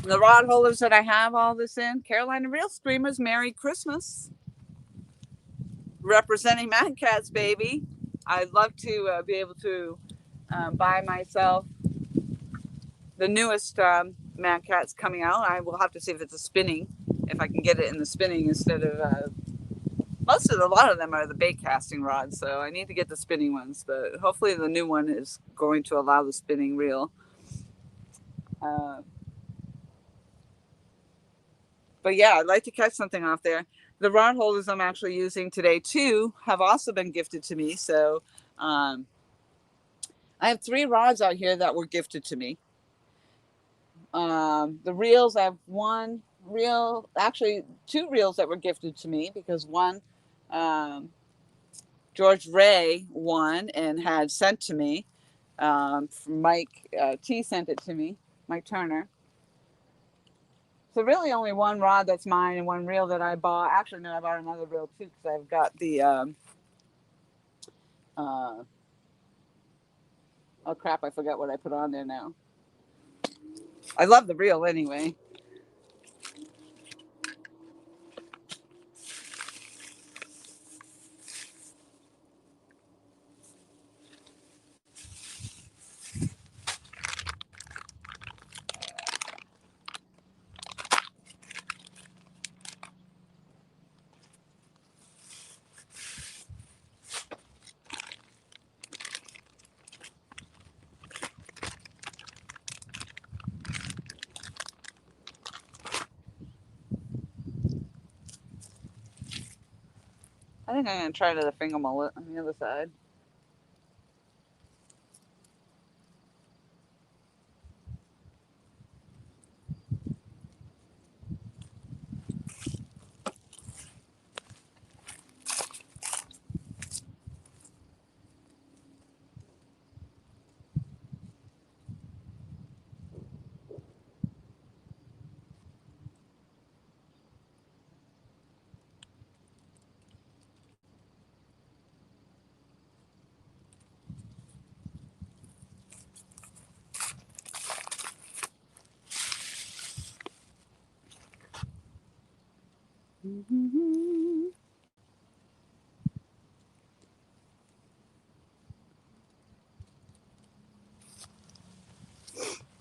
The rod holders that I have all this in, Carolina Real Screamers, Merry Christmas. Representing Mad Cats, baby. I'd love to be able to buy myself the newest Mad Cats coming out. I will have to see if it's a spinning, if I can get it in the spinning instead of a lot of them are the bait casting rods, so I need to get the spinning ones. But hopefully, the new one is going to allow the spinning reel. Uh, but yeah, I'd like to catch something off there. The rod holders I'm actually using today too have also been gifted to me. So I have 3 rods out here that were gifted to me. The reels, I have 1 reel, actually 2 reels that were gifted to me because one George Ray won and had sent to me. Mike T sent it to me, Mike Turner. So really only 1 rod that's mine and 1 reel that I bought. Actually, no, I bought another reel too because I've got the, oh crap, I forgot what I put on there now. I love the reel anyway. I think I'm going to try the finger mullet on the other side.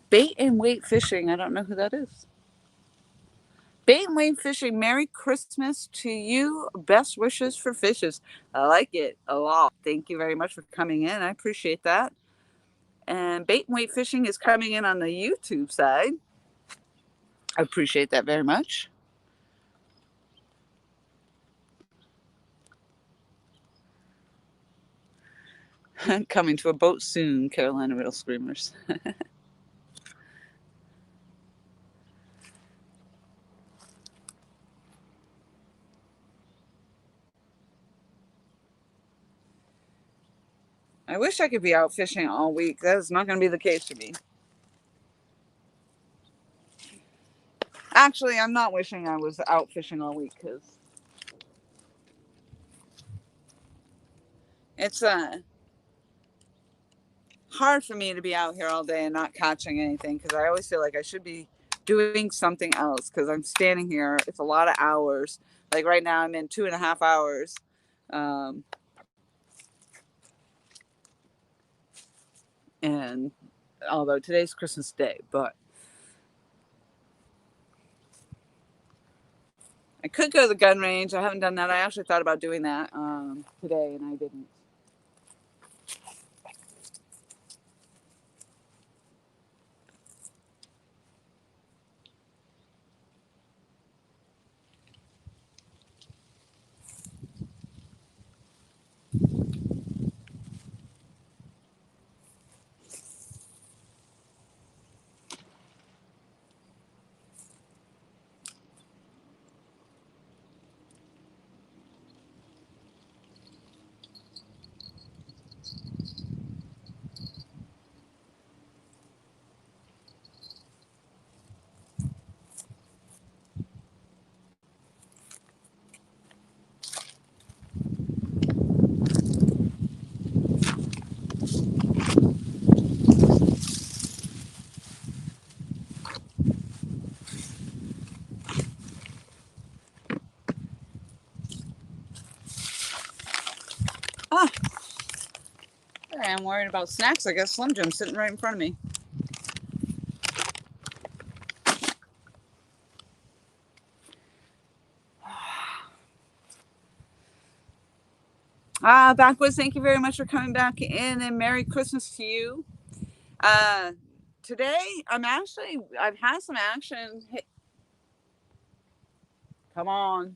Bait and weight fishing. I don't know who that is. Bait and weight fishing. Merry Christmas to you. Best wishes for fishes. I like it a lot. Thank you very much for coming in. I appreciate that. And bait and weight fishing is coming in on the YouTube side. I appreciate that very much. Coming to a boat soon, Carolina Real Screamers. I wish I could be out fishing all week. That is not going to be the case for me. Actually, I'm not wishing I was out fishing all week because it's hard for me to be out here all day and not catching anything because I always feel like I should be doing something else because I'm standing here. It's a lot of hours. Like right now, I'm in 2.5 hours. And although today's Christmas Day, but I could go to the gun range. I haven't done that. I actually thought about doing that today, and I didn't. am worried about snacks, I got Slim Jim sitting right in front of me. Backwoods, thank you very much for coming back in, and Merry Christmas to you. Today, I've had some action. Hey, come on.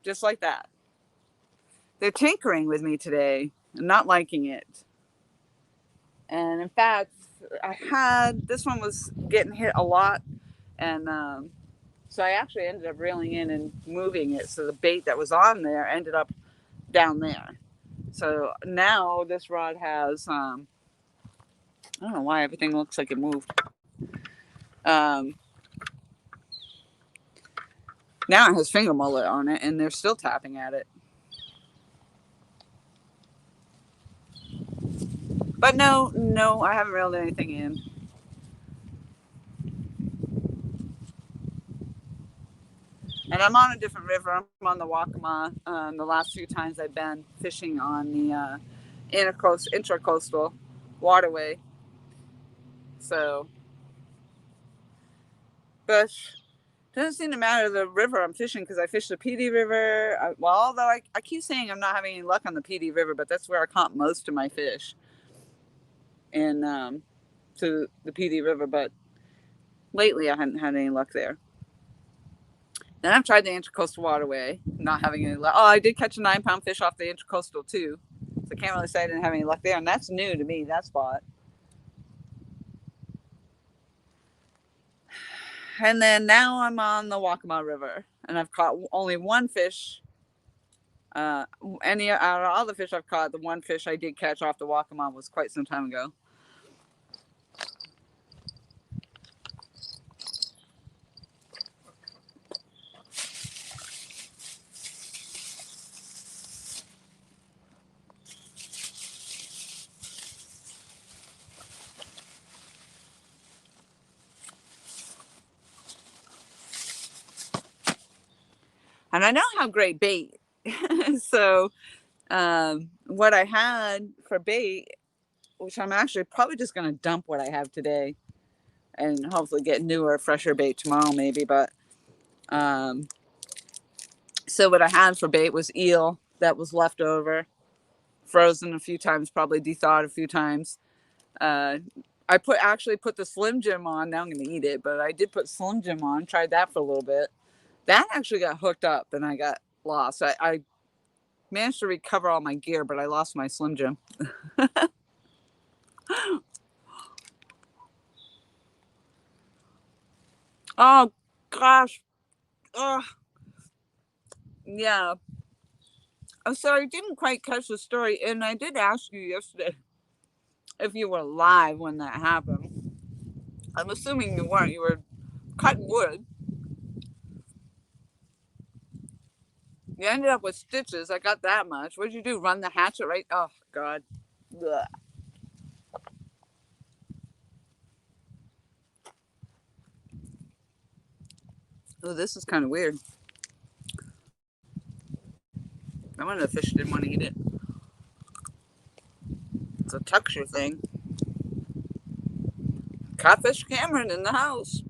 Just like that. They're tinkering with me today. I'm not liking it. And in fact, this one was getting hit a lot. And so I actually ended up reeling in and moving it. So the bait that was on there ended up down there. So now this rod has, I don't know why everything looks like it moved. Now it has finger mullet on it, and they're still tapping at it. But no, I haven't reeled anything in. And I'm on a different river. I'm on the Waccamaw. The last few times I've been fishing on the intracoastal waterway. So, but it doesn't seem to matter the river I'm fishing, because I fish the PD River. Although I keep saying I'm not having any luck on the PD River, but that's where I caught most of my fish. And to the PD River, but lately I haven't had any luck there. Then I've tried the Intracoastal Waterway, not having any luck. Oh, I did catch a 9-pound fish off the Intracoastal too. So I can't really say I didn't have any luck there. And that's new to me, that spot. And then now I'm on the Waccamaw River. And I've caught only one fish. Out of all the fish I've caught, the one fish I did catch off the Waccamaw was quite some time ago. And I know how great bait. So what I had for bait, which I'm actually probably just going to dump what I have today and hopefully get newer, fresher bait tomorrow maybe. But so what I had for bait was eel that was left over, frozen a few times, probably de-thawed a few times. I actually put the Slim Jim on. Now I'm going to eat it, but I did put Slim Jim on, tried that for a little bit. That actually got hooked up and I got lost. I managed to recover all my gear, but I lost my Slim Jim. Oh, gosh. Oh, yeah. So I didn't quite catch the story, and I did ask you yesterday if you were live when that happened. I'm assuming you weren't. You were cutting wood. You ended up with stitches. I got that much. What did you do? Run the hatchet right? Oh, God. Ugh. Oh, this is kind of weird. I wonder if the fish didn't want to eat it. It's a texture thing. Catfish Cameron in the house.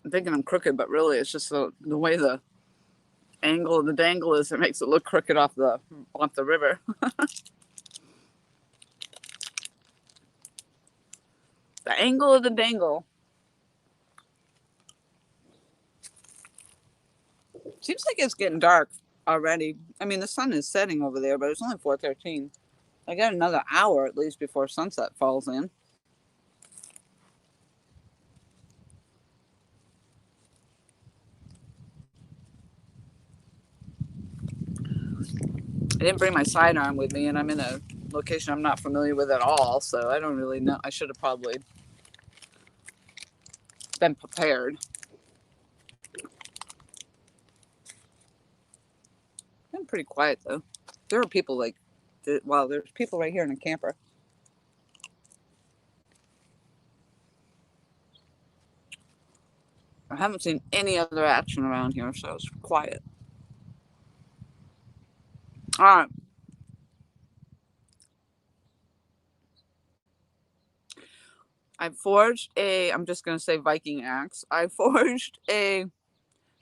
I'm thinking I'm crooked, but really it's just the way the angle of the dangle is. It makes it look crooked off the river. The angle of the dangle. Seems like it's getting dark already. I mean, the sun is setting over there, but it's only 4:13. I got another hour at least before sunset falls in. I didn't bring my sidearm with me, and I'm in a location I'm not familiar with at all, so I don't really know. I should have probably been prepared. Been pretty quiet though. There are people like, well, there's people right here in a camper. I haven't seen any other action around here, so it's quiet. All right. I forged I'm just going to say Viking axe. I forged a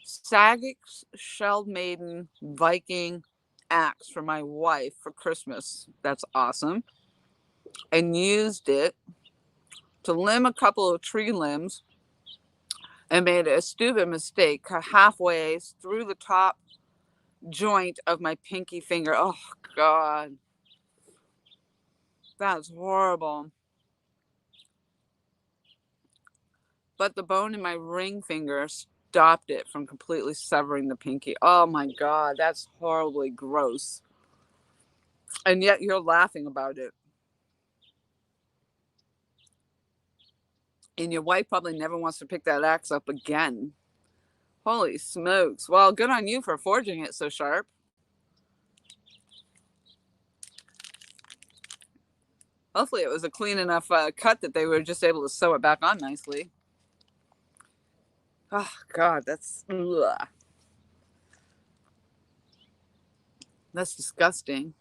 Sagix Shell Maiden Viking axe for my wife for Christmas. That's awesome. And used it to limb a couple of tree limbs and made a stupid mistake halfway through the top joint of my pinky finger. Oh, God. That's horrible. But the bone in my ring finger stopped it from completely severing the pinky. Oh, my God. That's horribly gross. And yet you're laughing about it. And your wife probably never wants to pick that axe up again. Holy smokes. Well, good on you for forging it so sharp. Hopefully it was a clean enough cut that they were just able to sew it back on nicely. Oh, God, that's... Ugh. That's disgusting.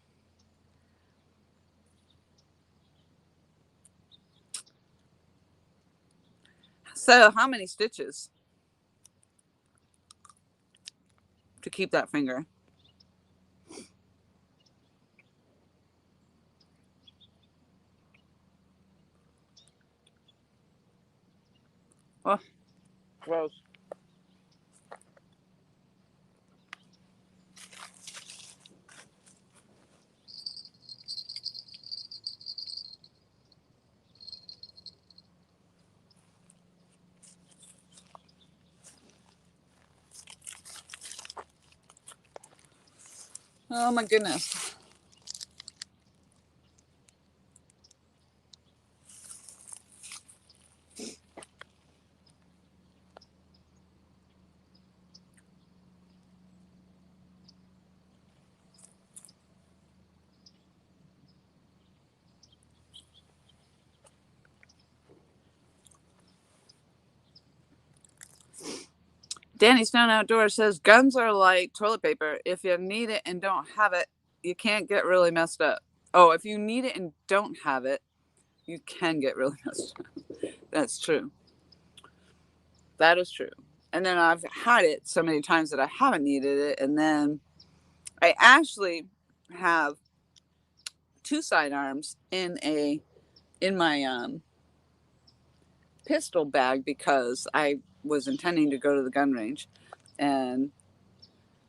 So, how many stitches to keep that finger? Oh, gross. Oh, my goodness. Danny Stone Outdoors says guns are like toilet paper. If you need it and don't have it, you can't get really messed up. Oh, if you need it and don't have it, you can get really messed up. That's true. That is true. And then I've had it so many times that I haven't needed it. And then I actually have 2 sidearms in my pistol bag because I was intending to go to the gun range. And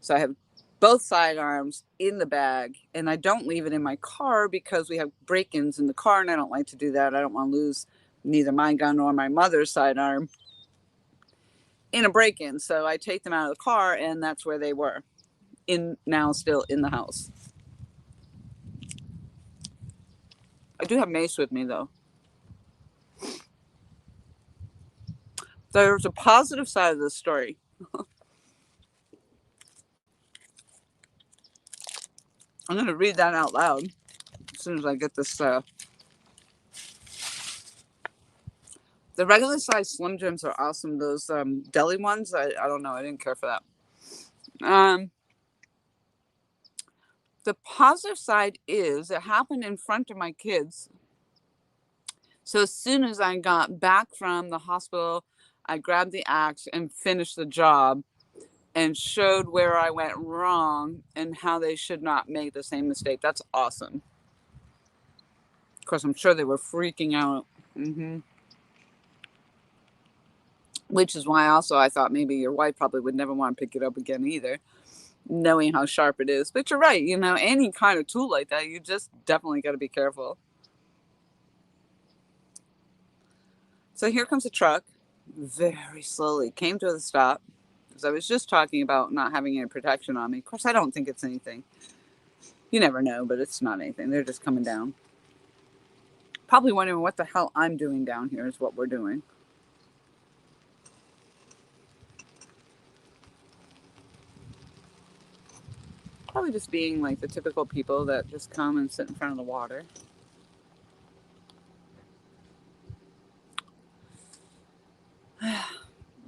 so I have both sidearms in the bag, and I don't leave it in my car because we have break-ins in the car, and I don't like to do that. I don't want to lose neither my gun nor my mother's sidearm in a break-in. So I take them out of the car, and that's where they were, now still in the house. I do have mace with me, though. There's a positive side of this story. I'm going to read that out loud as soon as I get this. The regular size Slim Jims are awesome. Those deli ones, I don't know. I didn't care for that. The positive side is it happened in front of my kids. So as soon as I got back from the hospital, I grabbed the axe and finished the job and showed where I went wrong and how they should not make the same mistake. That's awesome. Of course, I'm sure they were freaking out. Which is why also I thought maybe your wife probably would never want to pick it up again either, knowing how sharp it is. But you're right. You know, any kind of tool like that, you just definitely got to be careful. So here comes a truck, very slowly, came to a stop, because I was just talking about not having any protection on me. Of course, I don't think it's anything. You never know, but it's not anything. They're just coming down. Probably wondering what the hell I'm doing down here is what we're doing. Probably just being like the typical people that just come and sit in front of the water.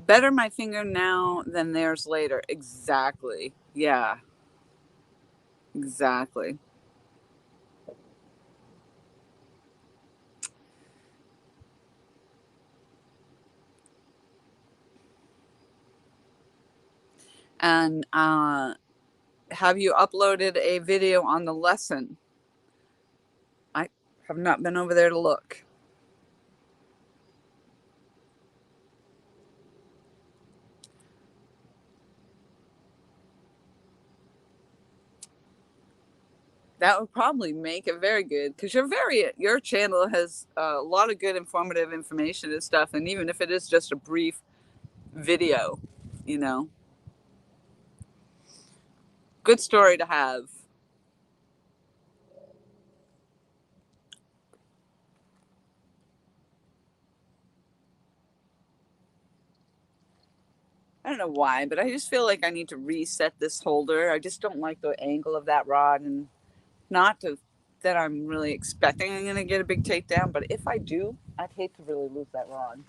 Better my finger now than theirs later. Exactly. Yeah, exactly. And have you uploaded a video on the lesson? I have not been over there to look. That would probably make it very good because your channel has a lot of good informative information and stuff, and even if it is just a brief video, you know, good story to have. I don't know why, but I just feel like I need to reset this holder. I just don't like the angle of that rod, and not to, that I'm really expecting I'm going to get a big takedown, but if I do, I'd hate to really lose that rod.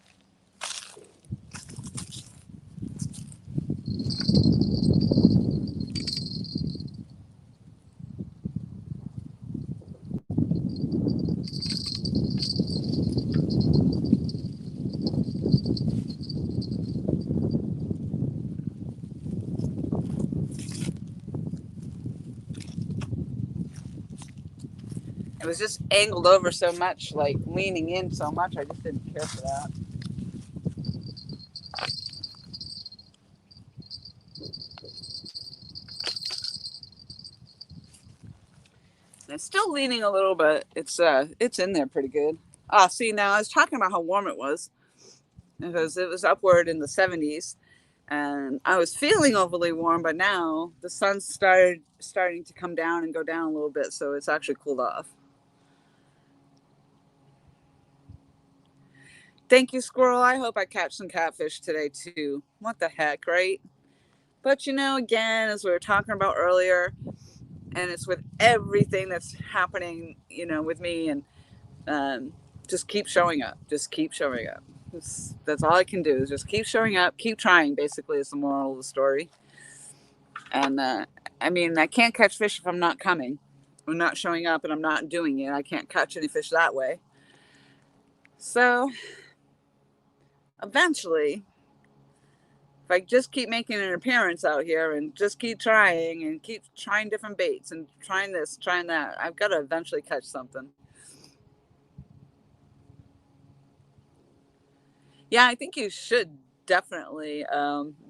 It was just angled over so much, like leaning in so much, I just didn't care for that. It's still leaning a little, but it's in there pretty good. Ah, see, now I was talking about how warm it was because it was upward in the 70s, and I was feeling overly warm, but now the sun's starting to come down and go down a little bit, so it's actually cooled off. Thank you, squirrel. I hope I catch some catfish today too. What the heck, right? But you know, again, as we were talking about earlier, and it's with everything that's happening, you know, with me, and just keep showing up. Just keep showing up. That's all I can do is just keep showing up, keep trying. Basically, is the moral of the story. And I mean, I can't catch fish if I'm not coming. I'm not showing up, and I'm not doing it. I can't catch any fish that way. So eventually, if I just keep making an appearance out here and just keep trying and keep trying different baits and trying this, trying that, I've got to eventually catch something. Yeah, I think you should definitely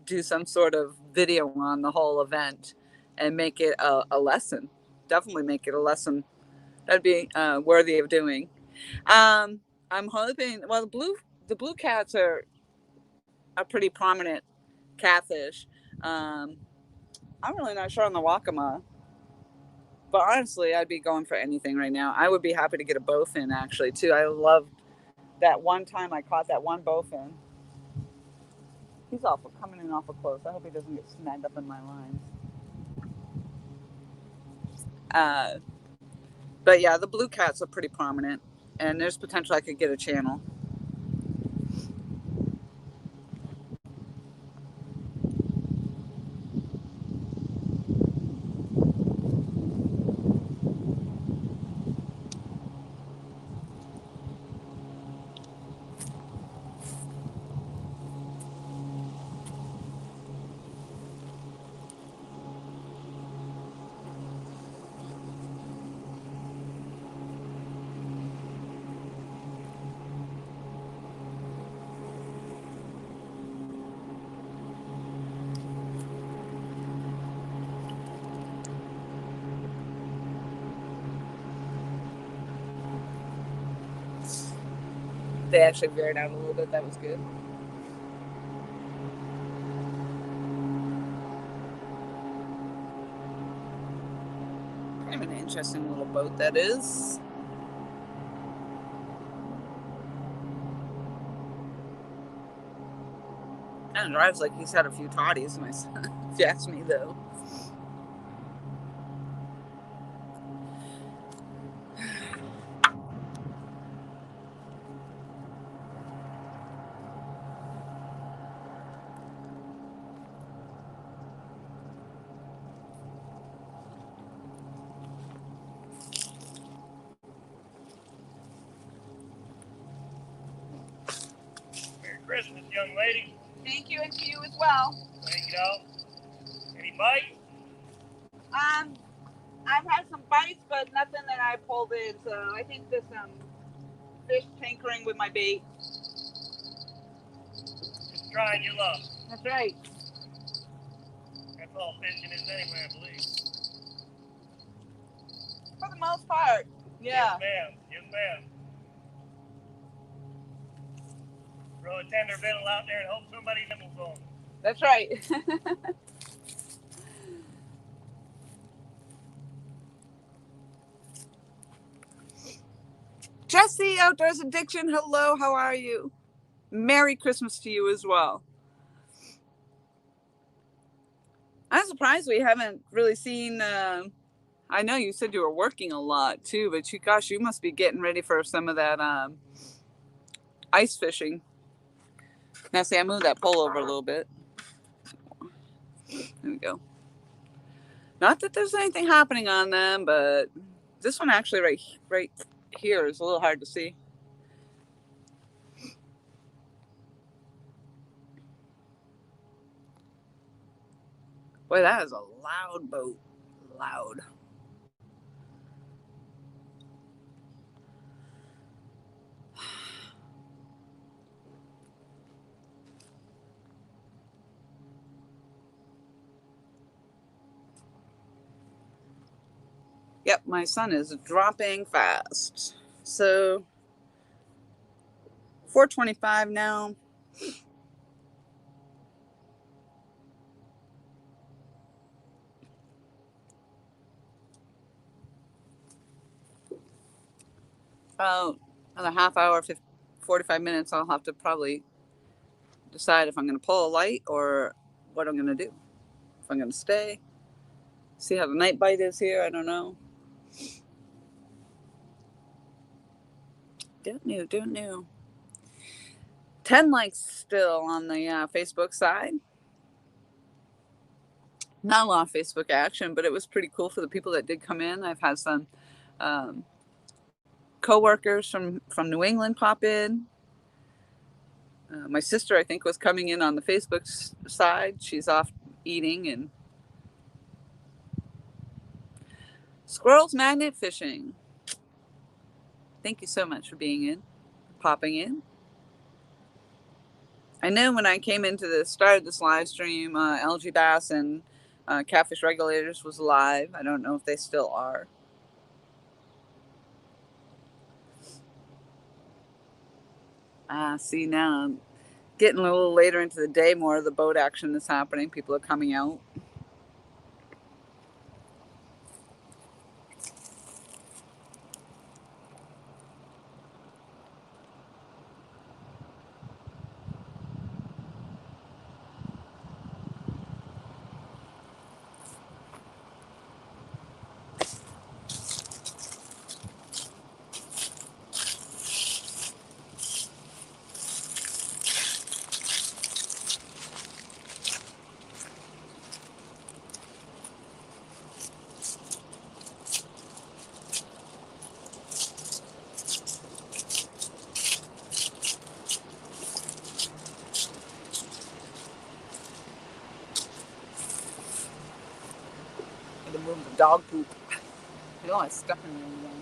do some sort of video on the whole event and make it a lesson. Definitely make it a lesson. That'd be worthy of doing. I'm hoping. Well, the blue cats are a pretty prominent catfish. Um, I'm really not sure on the Waccamaw, but honestly, I'd be going for anything right now. I would be happy to get a bowfin actually too. I loved that one time I caught that one bowfin. He's awful coming in awful close. I hope he doesn't get snagged up in my lines. Uh, but yeah, the blue cats are pretty prominent, and there's potential I could get a channel. They actually veered out a little bit. That was good. Kind of an interesting little boat that is. Kind of drives like he's had a few toddies, if you ask me, though. Christmas, young lady. Thank you, and to you as well. Thank you. Any bites? I've had some bites, but nothing that I pulled in. So I think there's some fish tinkering with my bait. Just trying your luck. That's right. That's all fishing is anyway, I believe. For the most part, yeah. Yes, ma'am. Yes, ma'am. Throw a tender biddle out there and hope somebody nibbles on. That's right. Jesse, Outdoors Addiction, hello, how are you? Merry Christmas to you as well. I'm surprised we haven't really seen, I know you said you were working a lot too, but gosh, you must be getting ready for some of that ice fishing. Now see, I moved that pole over a little bit. There we go. Not that there's anything happening on them, but this one actually right here is a little hard to see. Boy, that is a loud boat. Loud. Yep, my sun is dropping fast. So 4:25 now. About another half hour, 45 minutes, I'll have to probably decide if I'm going to pull a light or what I'm going to do. If I'm going to stay. See how the night bite is here. I don't know. Don't know. 10 likes still on the Facebook side. Not a lot of Facebook action, but it was pretty cool for the people that did come in. I've had some co-workers from New England pop in. My sister, I think, was coming in on the Facebook side. She's off eating. And Squirrels Magnet Fishing. Thank you so much for being in, popping in. I know when I came into started this live stream, LG Bass and Catfish Regulators was live. I don't know if they still are. See, now I'm getting a little later into the day, more of the boat action is happening. People are coming out. To move the dog poop. I know it's stuck in there again.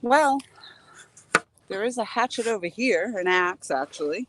Well, there is a hatchet over here, an axe actually.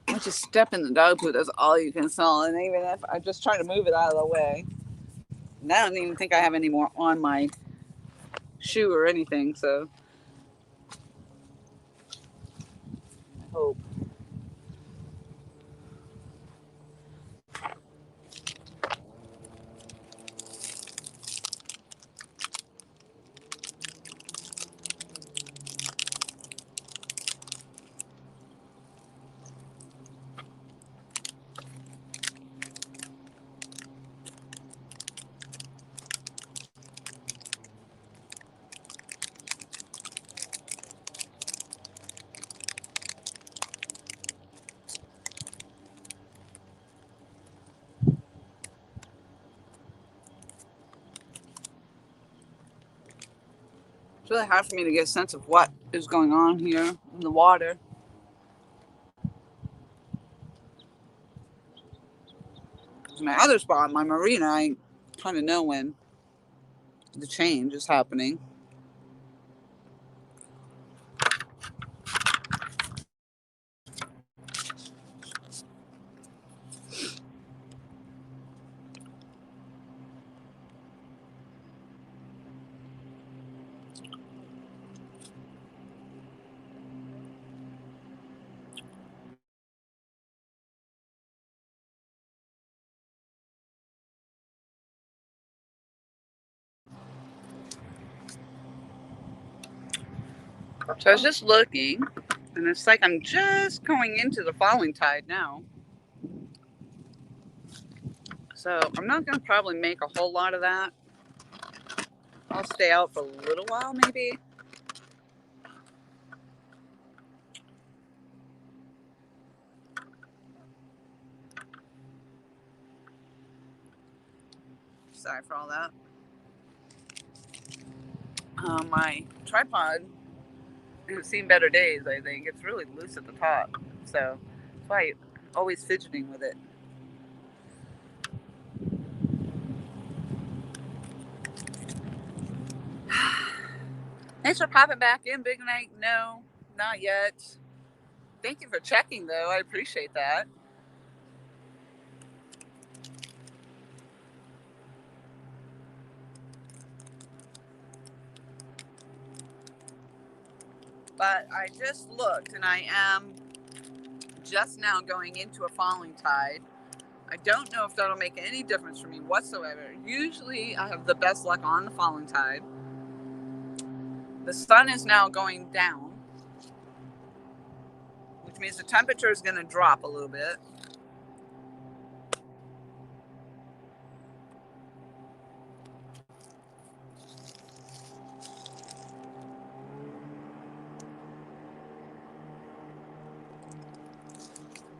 Once you step in the dog food, that's all you can smell. And even if I just try to move it out of the way, and I don't even think I have any more on my shoe or anything. So I hope. It's really hard for me to get a sense of what is going on here in the water. My other spot, my marina, I kind of know when the change is happening. So I was just looking, and it's like I'm just going into the falling tide now. So I'm not going to probably make a whole lot of that. I'll stay out for a little while, maybe. Sorry for all that. My tripod has seen better days, I think. It's really loose at the top. So that's why I'm always fidgeting with it. Thanks for popping back in, Big Night. No, not yet. Thank you for checking, though. I appreciate that. But I just looked, and I am just now going into a falling tide. I don't know if that'll make any difference for me whatsoever. Usually I have the best luck on the falling tide. The sun is now going down, which means the temperature is going to drop a little bit.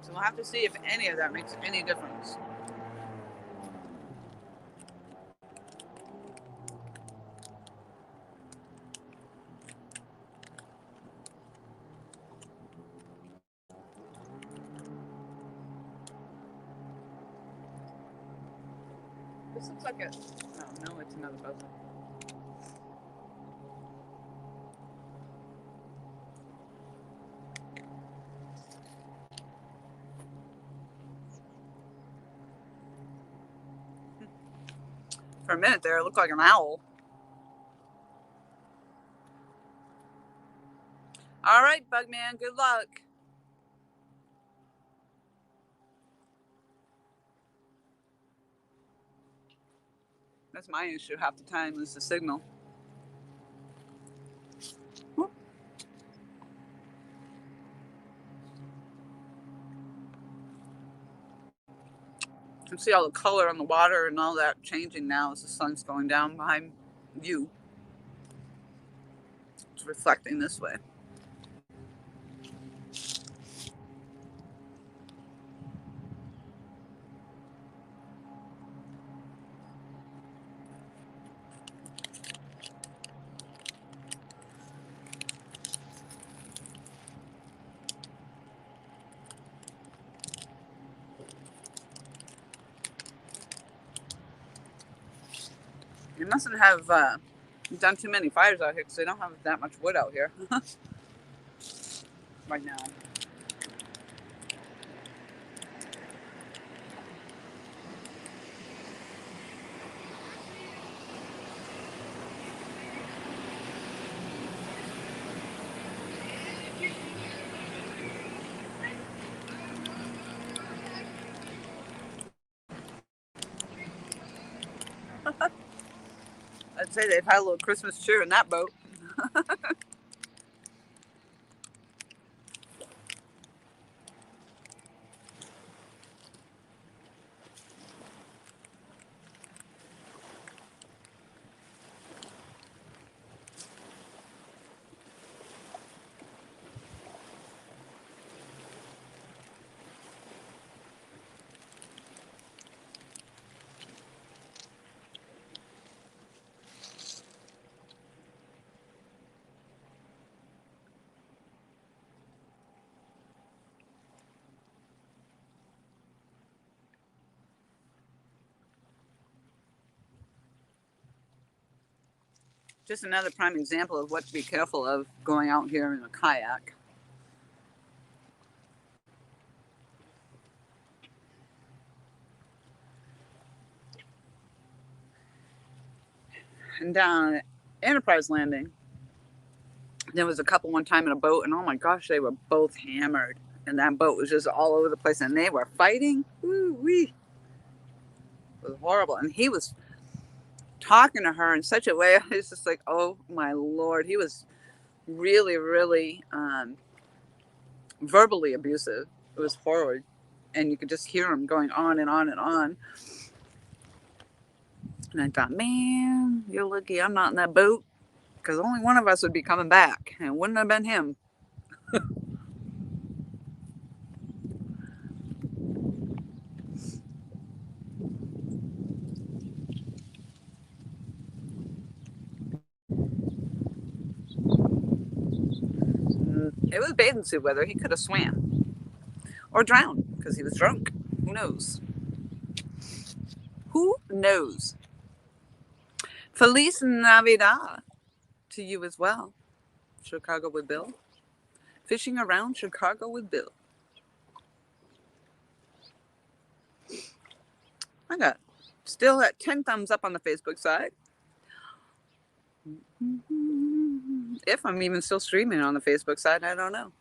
So we'll have to see if any of that makes any difference. This looks like it. Oh, no, it's another puzzle. For a minute there, it looked like an owl. All right, Bugman, good luck. That's my issue half the time is the signal. Whoop. You can see all the color on the water and all that changing now as the sun's going down behind you. It's reflecting this way. You mustn't have done too many fires out here because they don't have that much wood out here right now. I'd say they've had a little Christmas cheer in that boat. Just another prime example of what to be careful of going out here in a kayak. And down at Enterprise Landing, there was a couple one time in a boat, and oh my gosh, they were both hammered. And that boat was just all over the place, and they were fighting. Woo-wee. It was horrible. And he was talking to her in such a way, I was just like, oh my Lord. He was really, really verbally abusive. It was horrid. And you could just hear him going on and on and on. And I thought, man, you're lucky I'm not in that boat, because only one of us would be coming back, and it wouldn't have been him. It was bathing suit weather. He could have swam or drowned because he was drunk. Who knows? Who knows? Feliz Navidad to you as well. Chicago with Bill. Fishing around Chicago with Bill. I got still at 10 thumbs up on the Facebook side. If I'm even still streaming on the Facebook side, I don't know.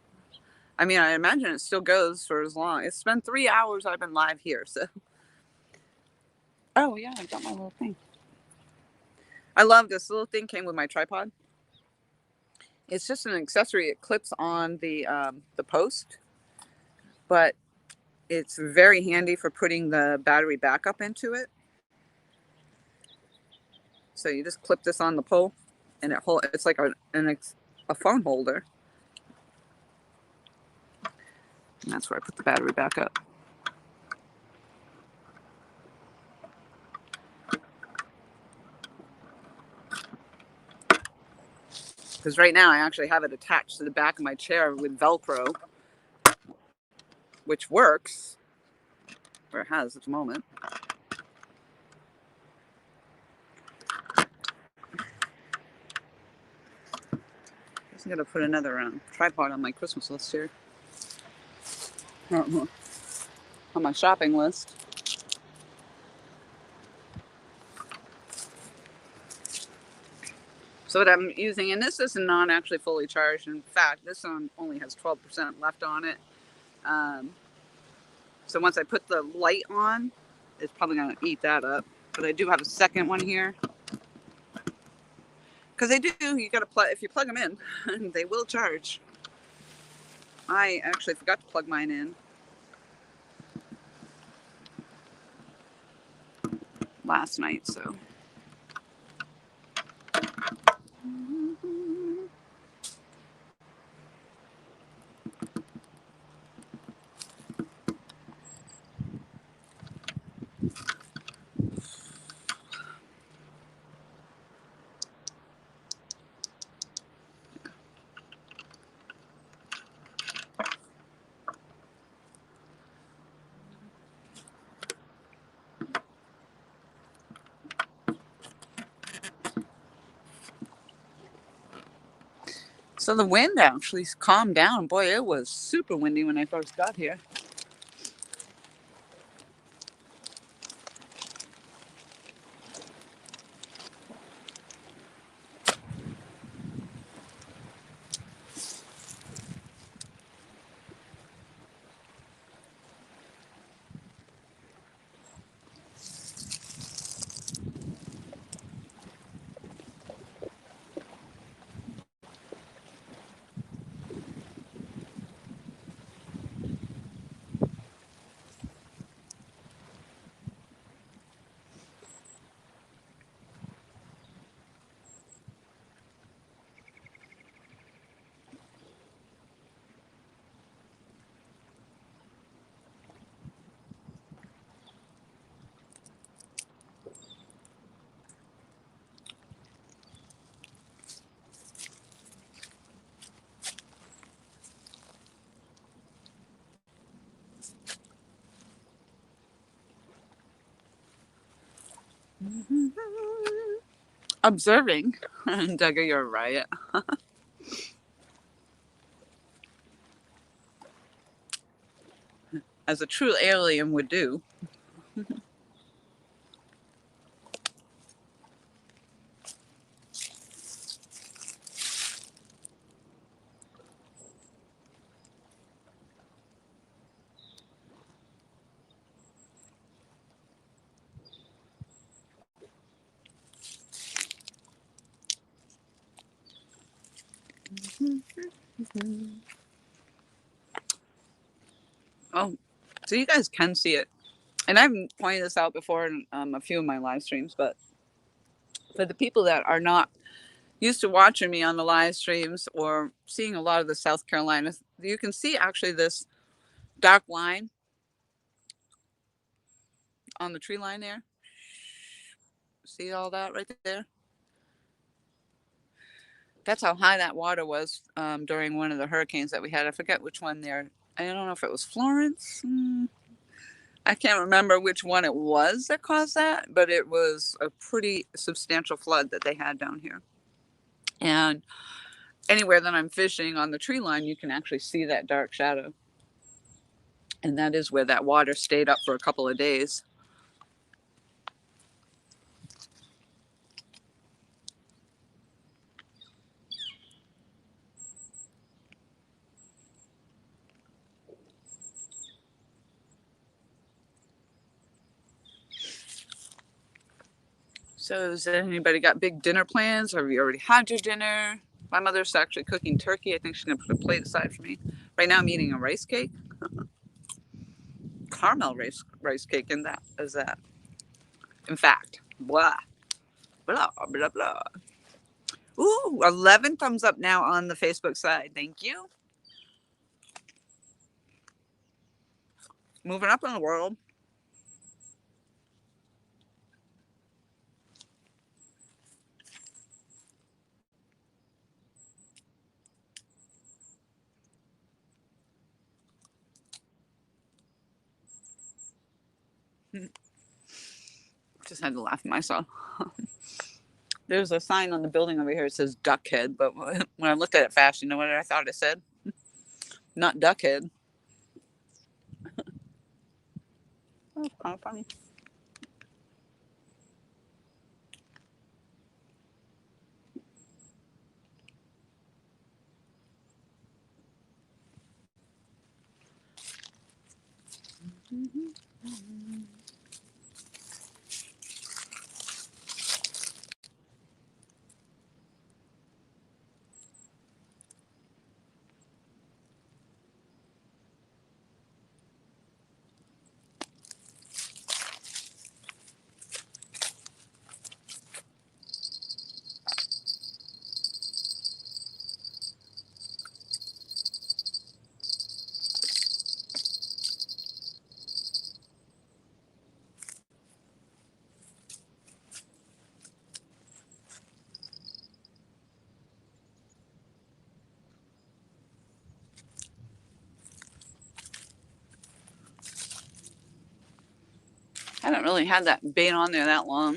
I mean, I imagine it still goes for as long. It's been 3 hours I've been live here, so. Oh, yeah, I got my little thing. I love this little thing. Came with my tripod. It's just an accessory. It clips on the post, but it's very handy for putting the battery backup into it. So you just clip this on the pole, and it's like a phone holder. And that's where I put the battery back up. Because right now I actually have it attached to the back of my chair with Velcro, which works, or it has at the moment. I'm going to put another tripod on my Christmas list here. On my shopping list. So what I'm using, and this is not actually fully charged. In fact, this one only has 12% left on it. So once I put the light on, it's probably going to eat that up. But I do have a second one here. Because they do, you got to plug, if you plug them in, they will charge. I actually forgot to plug mine in last night, so. So the wind actually calmed down. Boy, it was super windy when I first got here. Observing. Duggar, you're a riot. As a true alien would do. Oh, so you guys can see it. And I've pointed this out before in a few of my live streams, but for the people that are not used to watching me on the live streams or seeing a lot of the South Carolina, you can see actually this dark line on the tree line there. See all that right there? That's how high that water was during one of the hurricanes that we had. I forget which one there. I don't know if it was Florence. I can't remember which one it was that caused that, but it was a pretty substantial flood that they had down here. And anywhere that I'm fishing on the tree line, you can actually see that dark shadow. And that is where that water stayed up for a couple of days. So has anybody got big dinner plans? Or have you already had your dinner? My mother's actually cooking turkey. I think she's going to put a plate aside for me. Right now I'm eating a rice cake. Caramel rice cake in that is that. In fact, blah, blah, blah, blah. Ooh, 11 thumbs up now on the Facebook side. Thank you. Moving up in the world. Just had to laugh at myself. There's a sign on the building over here that says Duckhead, but when I looked at it fast, you know what I thought it said? Not Duckhead. That's kind of funny. I haven't really had that bait on there that long.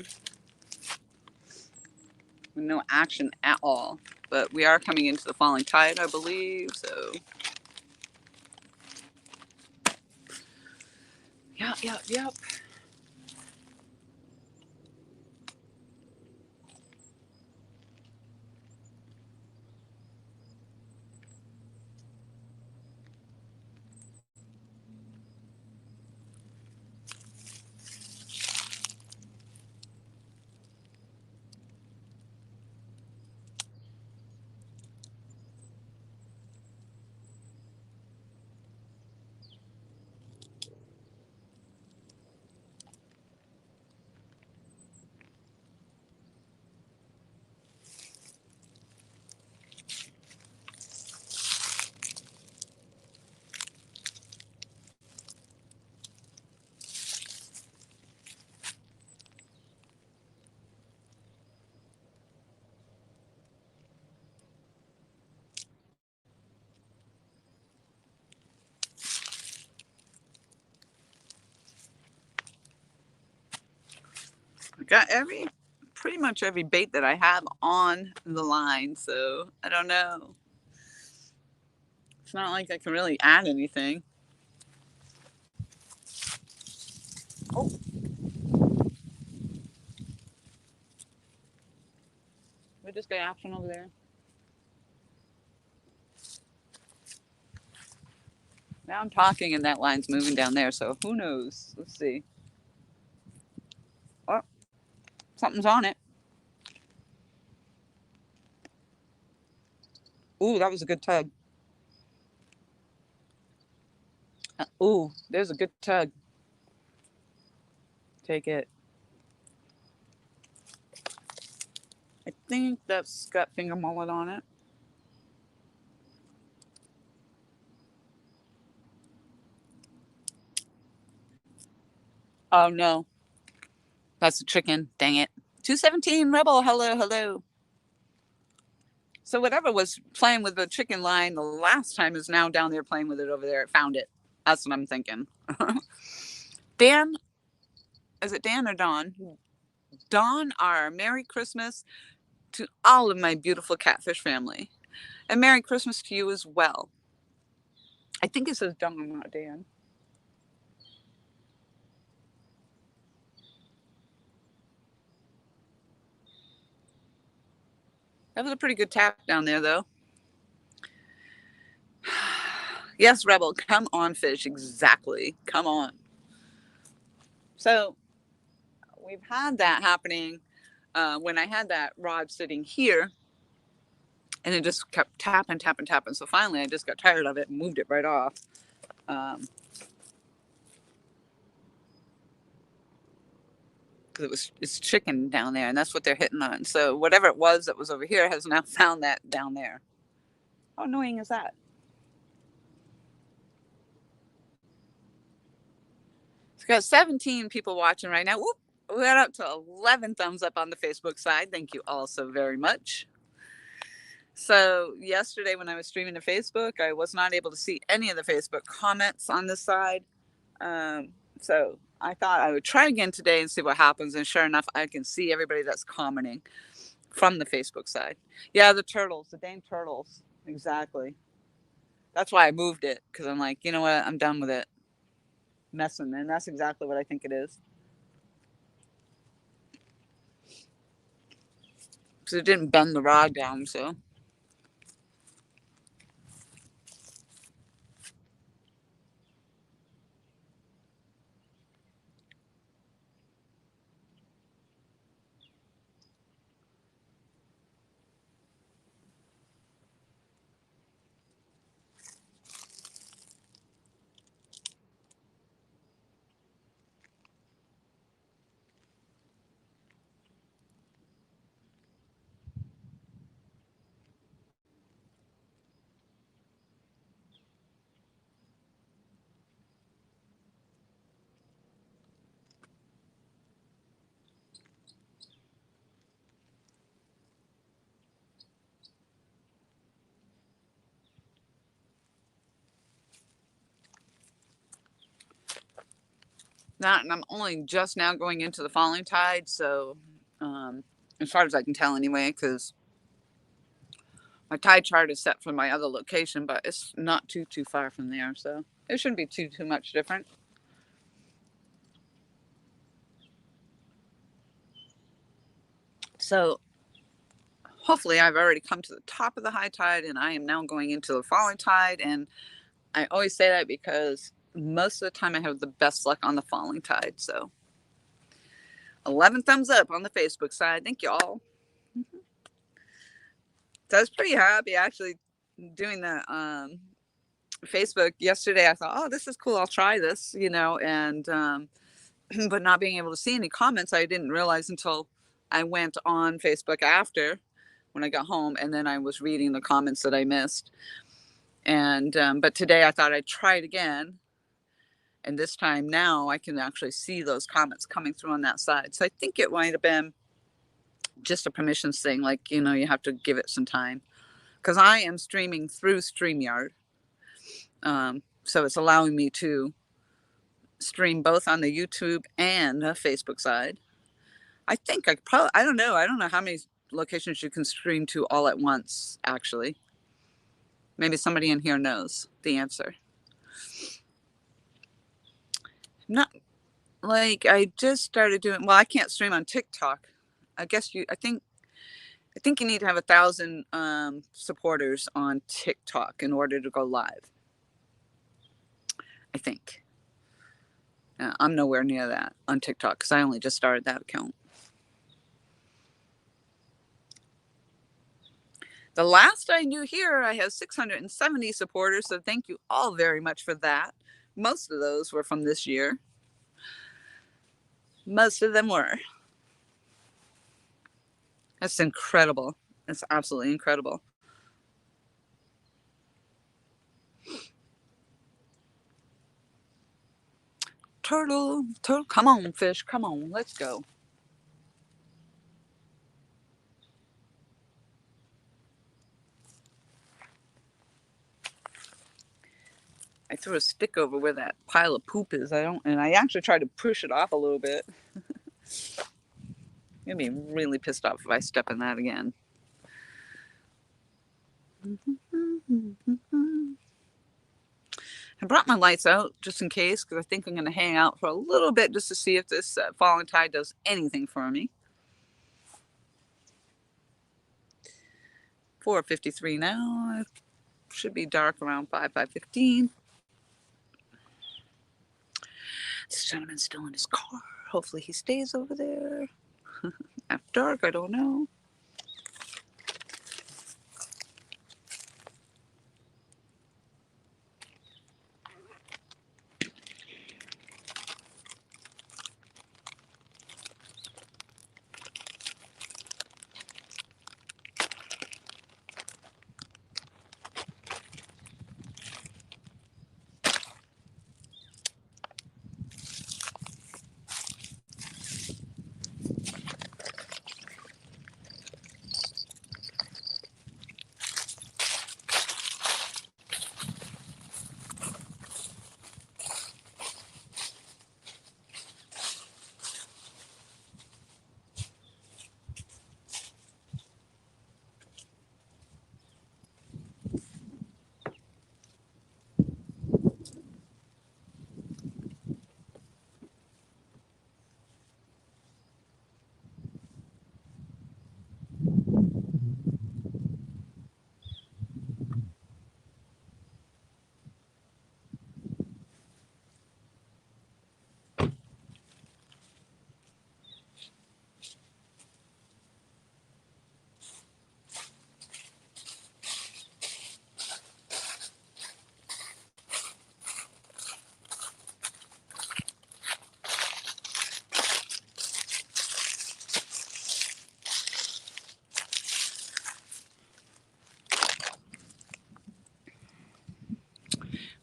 With no action at all. but we are coming into the falling tide, I believe. So, yep. I got pretty much every bait that I have on the line. So I don't know. It's not like I can really add anything. Oh, we just got action over there. Now I'm talking and that line's moving down there. So who knows? Let's see. Oh, something's on it. Ooh, that was a good tug. Ooh, there's a good tug. Take it. I think that's got finger mullet on it. Oh no, that's a chicken. Dang it. 217 Rebel. Hello, hello. So whatever was playing with the chicken line the last time is now down there playing with it over there. It found it. That's what I'm thinking. Dan, is it Dan or Dawn? Dawn, our Merry Christmas to all of my beautiful catfish family. And Merry Christmas to you as well. I think it says Dawn, not Dan. That was a pretty good tap down there, though. Yes, Rebel, come on, fish. Exactly. Come on. So we've had that happening when I had that rod sitting here, and it just kept tapping. So finally, I just got tired of it and moved it right off. Because it's chicken down there, and that's what they're hitting on. So whatever it was that was over here has now found that down there. How annoying is that? It's got 17 people watching right now. Whoop, we got up to 11 thumbs up on the Facebook side. Thank you all so very much. So yesterday when I was streaming to Facebook, I was not able to see any of the Facebook comments on this side. So I thought I would try again today and see what happens. And sure enough, I can see everybody that's commenting from the Facebook side. Yeah, the turtles, the dang turtles. Exactly. That's why I moved it, because I'm like, you know what? I'm done with it messing. And that's exactly what I think it is. Because it didn't bend the rod down, so. Not, and I'm only just now going into the falling tide, so as far as I can tell anyway, because My tide chart is set for my other location, but it's not too far from there, so it shouldn't be too much different. So hopefully I've already come to the top of the high tide and I am now going into the falling tide. And I always say that because most of the time I have the best luck on the falling tide. So 11 thumbs up on the Facebook side. Thank you all. So I was pretty happy actually doing the Facebook yesterday. I thought, oh, this is cool. I'll try this, and but not being able to see any comments, I didn't realize until I went on Facebook after when I got home, and then I was reading the comments that I missed. And but today I thought I'd try it again, and this time now I can actually see those comments coming through on that side. So I think it might have been just a permissions thing, like you have to give it some time, because I am streaming through StreamYard, so it's allowing me to stream both on the YouTube and the Facebook side. I think I don't know how many locations you can stream to all at once, actually. Maybe somebody in here knows the answer. Not like I just started doing, well, I can't stream on TikTok. I think you need to have 1,000 supporters on TikTok in order to go live. I think. I'm nowhere near that on TikTok because I only just started that account. The last I knew here, I have 670 supporters, so thank you all very much for that. Most of those were from this year. Most of them were. That's incredible. That's absolutely incredible. Turtle, come on, fish, come on, let's go. I threw a stick over where that pile of poop is. And I actually tried to push it off a little bit. I'm gonna be really pissed off if I step in that again. I brought my lights out just in case, because I think I'm gonna hang out for a little bit just to see if this falling tide does anything for me. 4:53 now. It should be dark around 5:15. This gentleman's still in his car. Hopefully he stays over there. After dark, I don't know.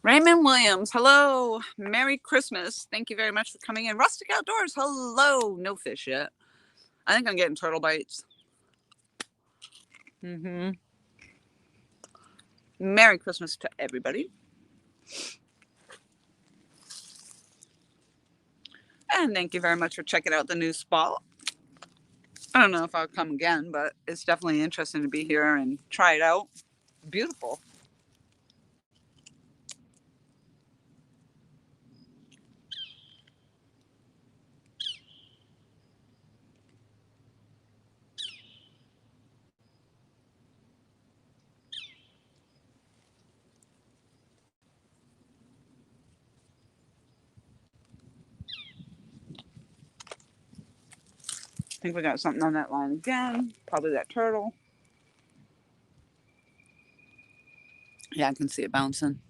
Raymond Williams, hello. Merry Christmas. Thank you very much for coming in. Rustic Outdoors, hello. No fish yet. I think I'm getting turtle bites. Merry Christmas to everybody. And thank you very much for checking out the new spot. I don't know if I'll come again, but it's definitely interesting to be here and try it out. Beautiful. I think we got something on that line again. Probably that turtle. Yeah, I can see it bouncing.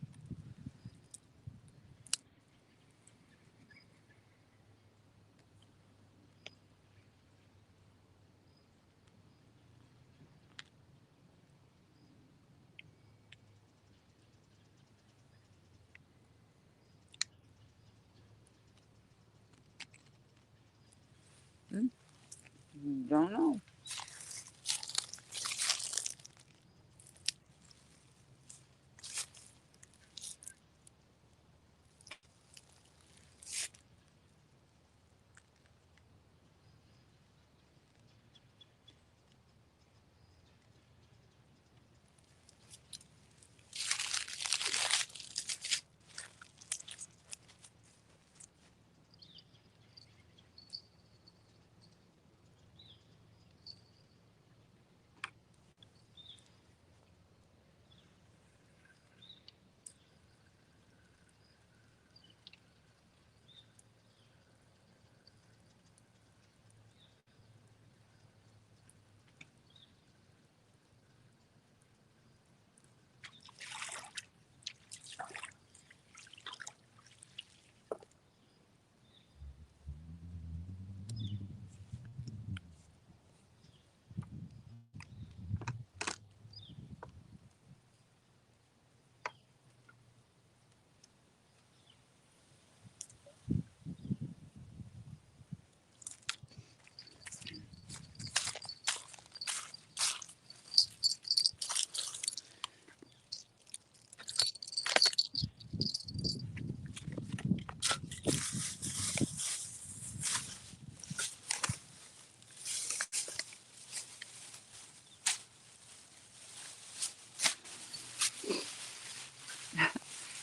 Hmm, don't know.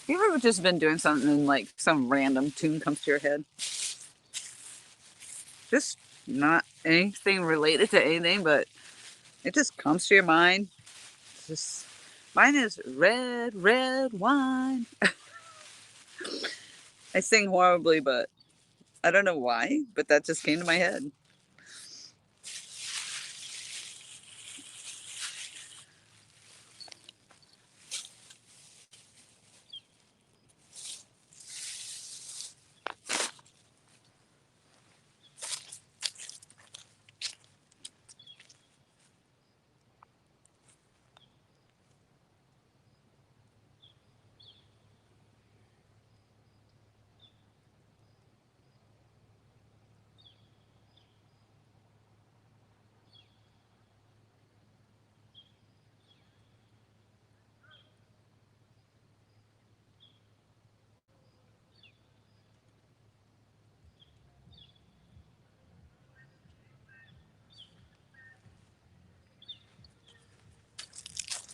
You ever just been doing something and like some random tune comes to your head? Just not anything related to anything, but it just comes to your mind. It's just mine is red, red wine. I sing horribly, but I don't know why, but that just came to my head.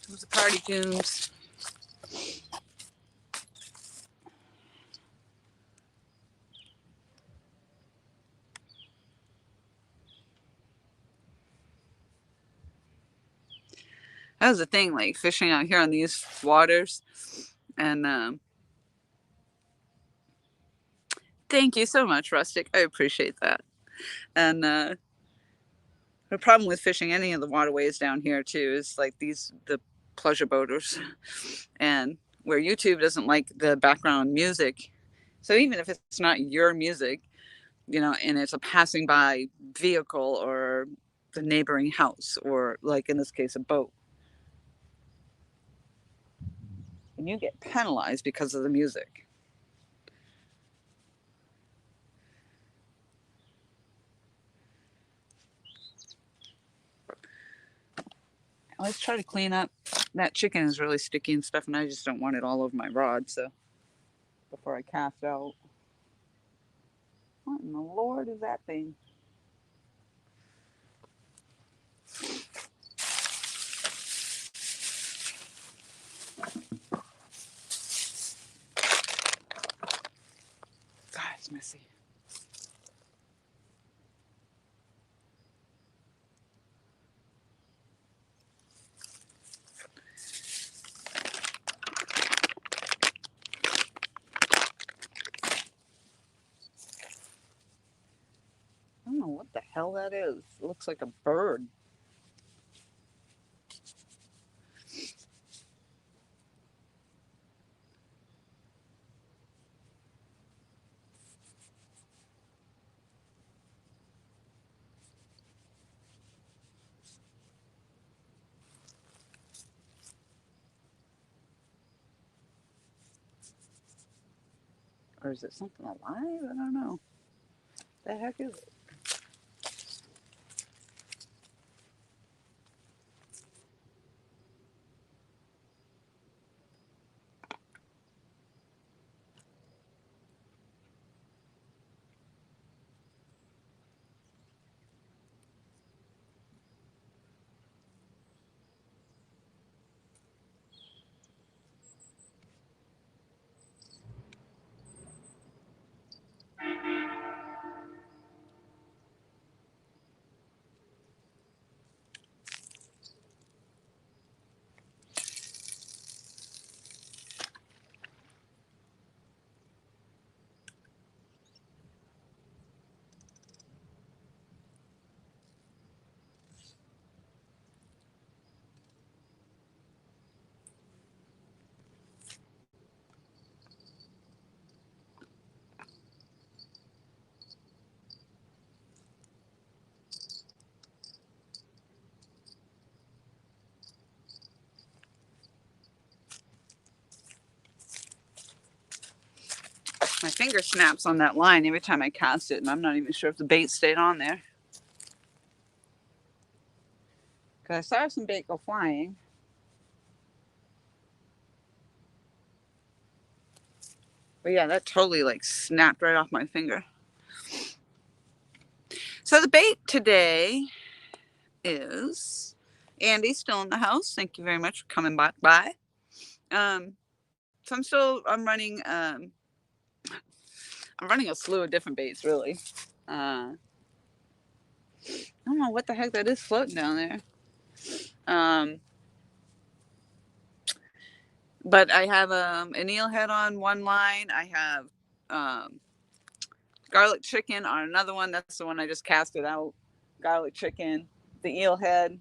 It was the party tunes. That was the thing, like fishing out here on these waters. And thank you so much, Rustic. I appreciate that. And the problem with fishing any of the waterways down here too is like the pleasure boaters, and where YouTube doesn't like the background music. So even if it's not your music, and it's a passing by vehicle or the neighboring house, or like in this case, a boat, and you get penalized because of the music. I always try to clean up. That chicken is really sticky and stuff, and I just don't want it all over my rod. So before I cast out, what in the Lord is that thing? Let's see. I don't know what the hell that is. It looks like a bird. Or is it something alive? I don't know. The heck is it? My finger snaps on that line every time I cast it, and I'm not even sure if the bait stayed on there. Because I saw some bait go flying. But yeah, that totally like snapped right off my finger. So the bait today is Andy's still in the house. Thank you very much for coming back by. So I'm running a slew of different baits really. I don't know what the heck that is floating down there. But I have an eelhead on one line. I have garlic chicken on another one. That's the one I just casted out. Garlic chicken, the eelhead.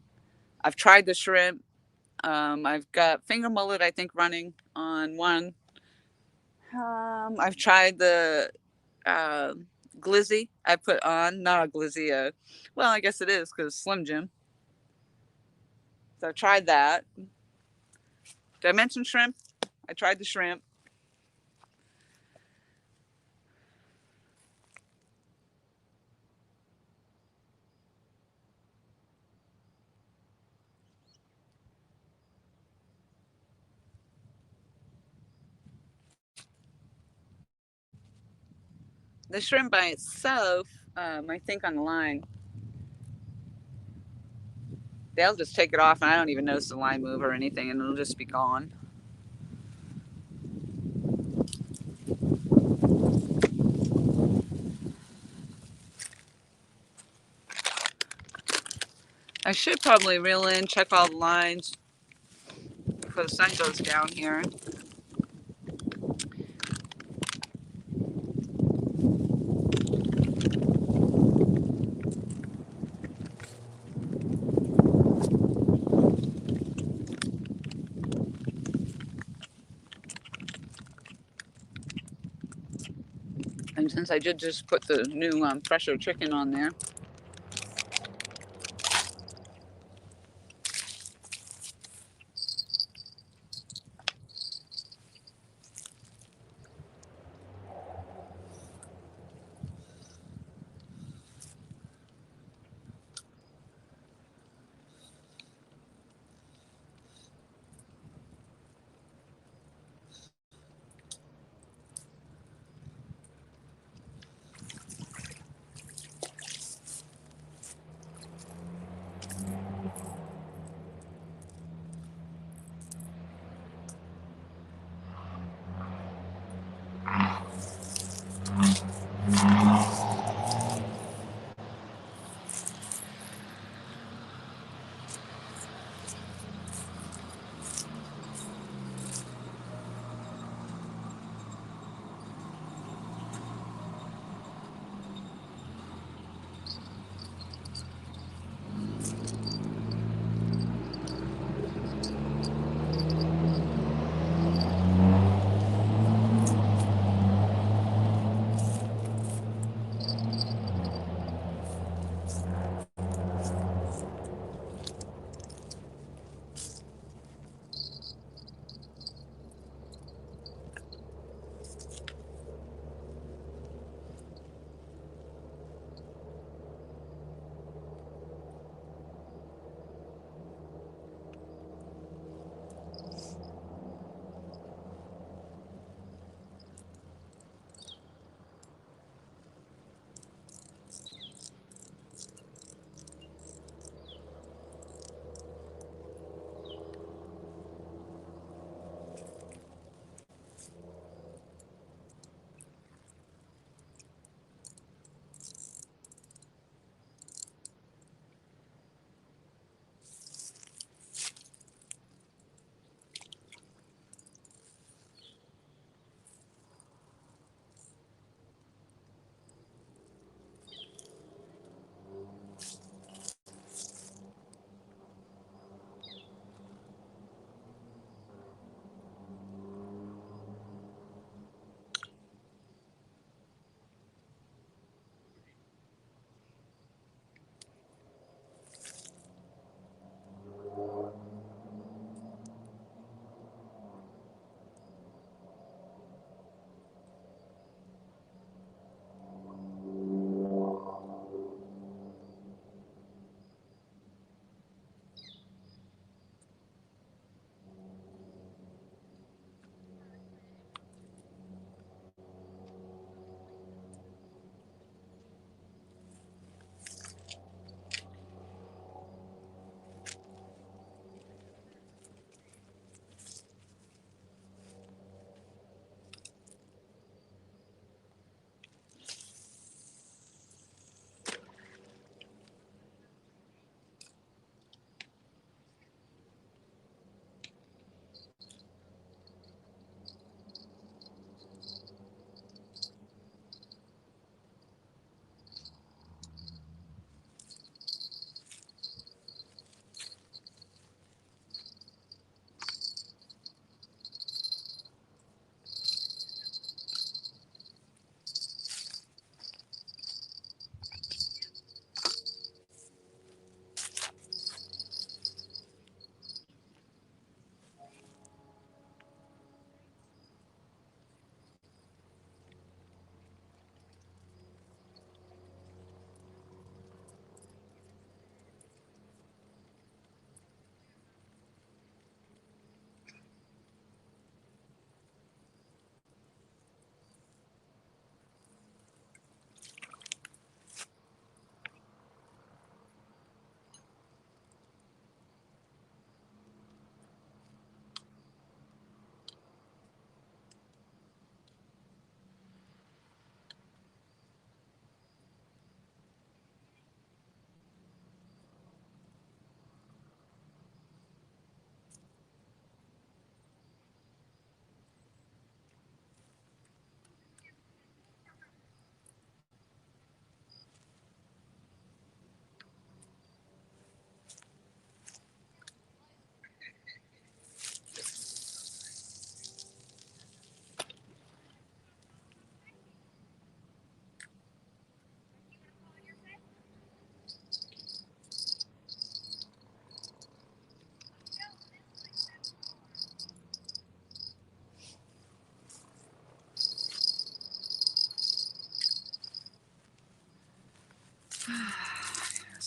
I've tried the shrimp. I've got finger mullet, I think, running on one. I've tried the glizzy I put on. Not a glizzy. Well, I guess it is because Slim Jim. So I've tried that. Did I mention shrimp? I tried the shrimp. The shrimp by itself, I think on the line, they'll just take it off and I don't even notice the line move or anything and it'll just be gone. I should probably reel in, check all the lines before the sun goes down here. And since I did just put the new fresher chicken on there,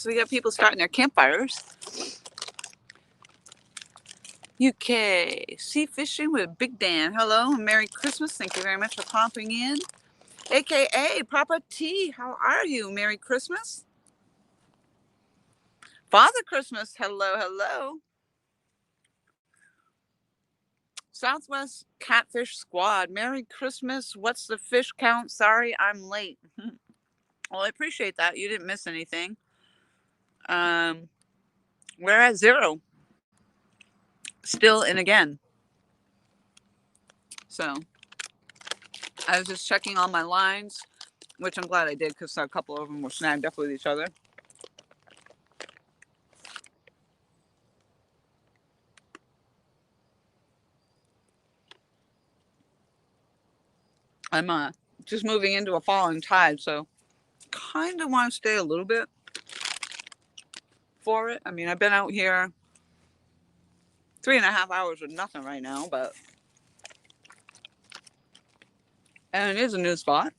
So we got people starting their campfires. UK, sea fishing with Big Dan. Hello and Merry Christmas. Thank you very much for popping in. AKA Papa T, how are you? Merry Christmas. Father Christmas, hello, hello. Southwest Catfish Squad, Merry Christmas. What's the fish count? Sorry, I'm late. Well, I appreciate that. You didn't miss anything. We're at 0. Still in again. So I was just checking all my lines, which I'm glad I did because a couple of them were snagged up with each other. I'm just moving into a falling tide, so kind of want to stay a little bit for it. I mean, I've been out here 3.5 hours with nothing right now, and it is a new spot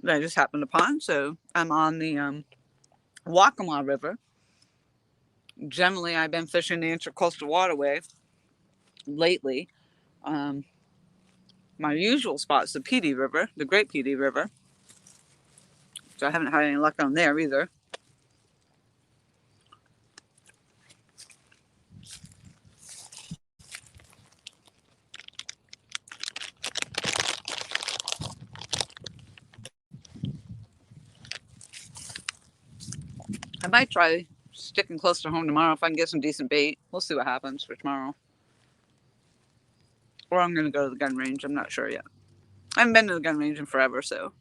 that I just happened upon. So I'm on the Waccamaw River. Generally, I've been fishing the Intracoastal Waterway lately. My usual spot is the PD River, the Great PD River. So I haven't had any luck on there either. I might try sticking close to home tomorrow if I can get some decent bait. We'll see what happens for tomorrow. Or I'm going to go to the gun range. I'm not sure yet. I haven't been to the gun range in forever, so.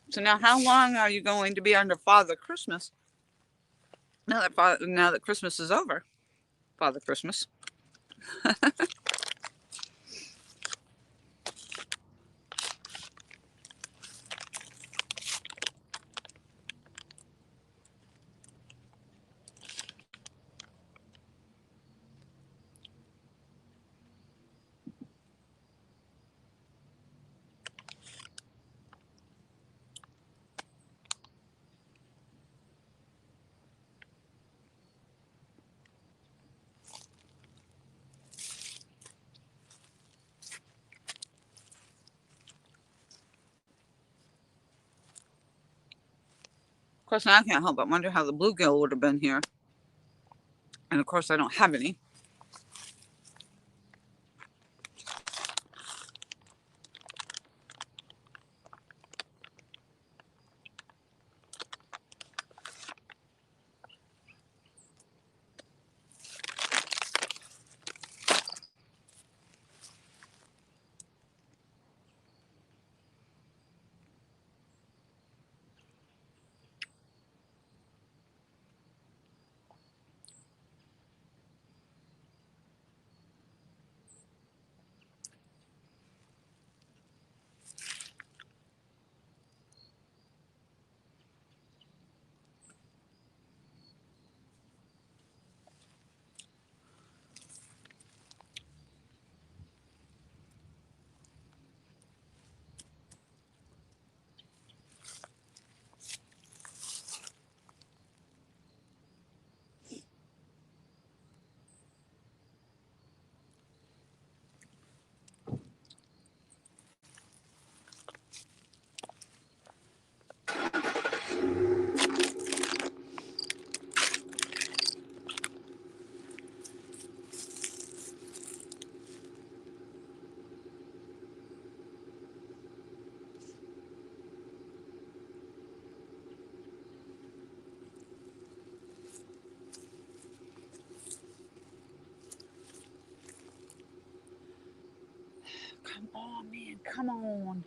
So now, how long are you going to be under Father Christmas? Now that Christmas is over, Father Christmas. Of course, now I can't help but wonder how the bluegill would have been here. And of course, I don't have any. Come on, man. Come on.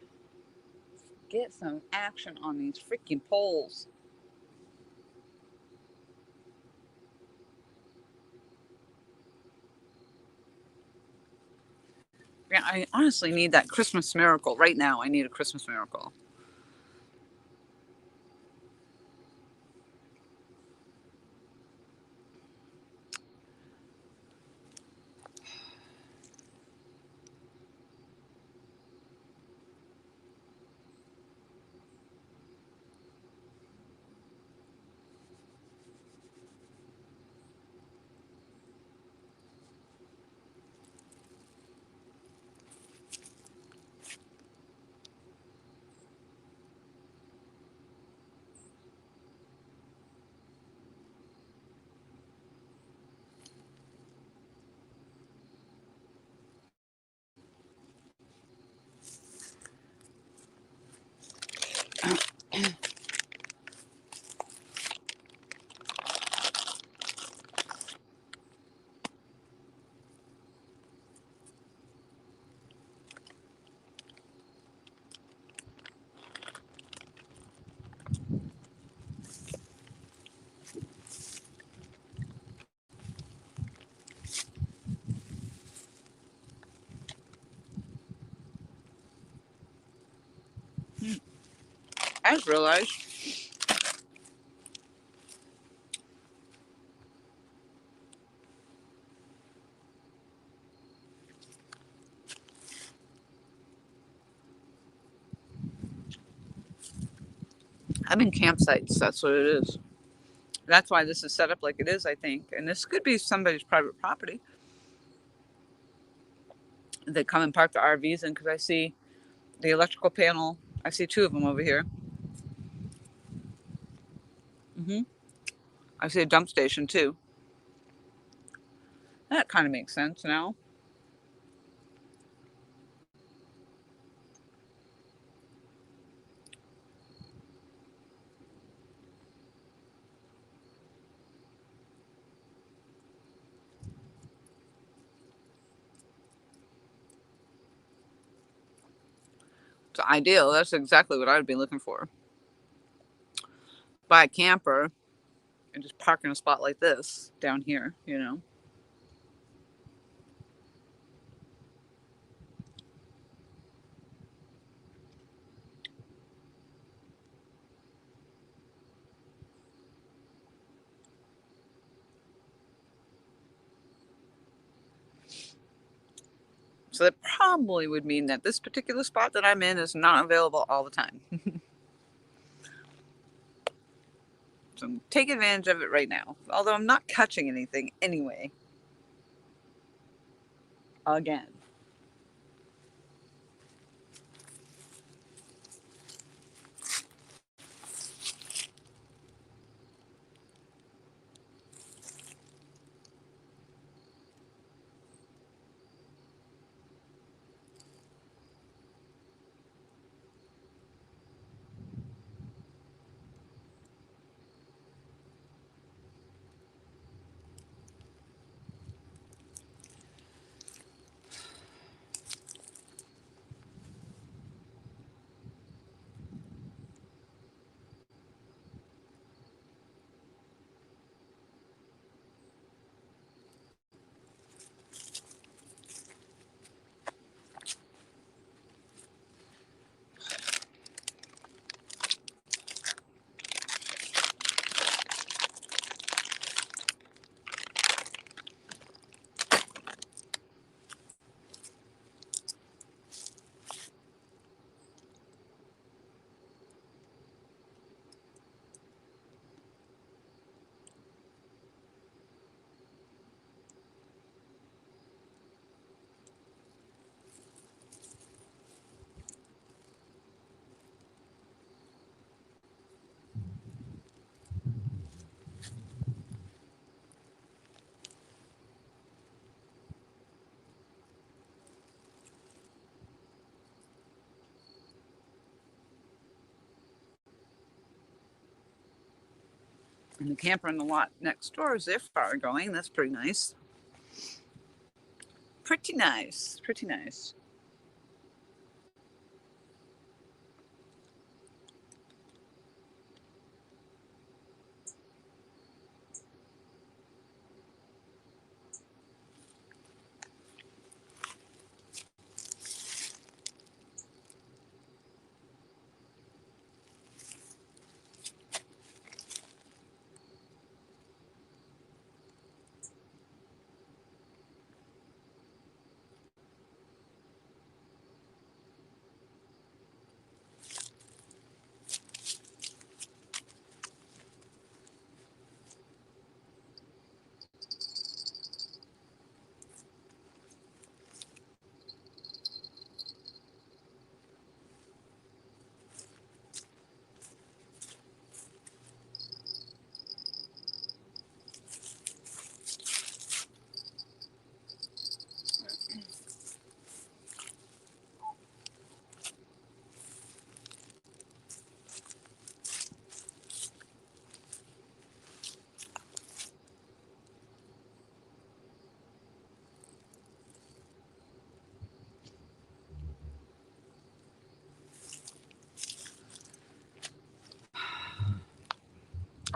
Get some action on these freaking poles. Yeah, I honestly need that Christmas miracle. Right now, I need a Christmas miracle. I just realized I'm in campsites. That's what it is. That's why this is set up like it is, I think. And this could be somebody's private property. They come and park the RVs in because I see the electrical panel. I see two of them over here. I see a dump station too. That kind of makes sense now. It's ideal. That's exactly what I would be looking for. Buy a camper and just park in a spot like this down here, you know. So that probably would mean that this particular spot that I'm in is not available all the time. So take advantage of it right now. Although I'm not catching anything anyway. Again. And the camper in the lot next door is their far going. That's pretty nice. Pretty nice. Pretty nice.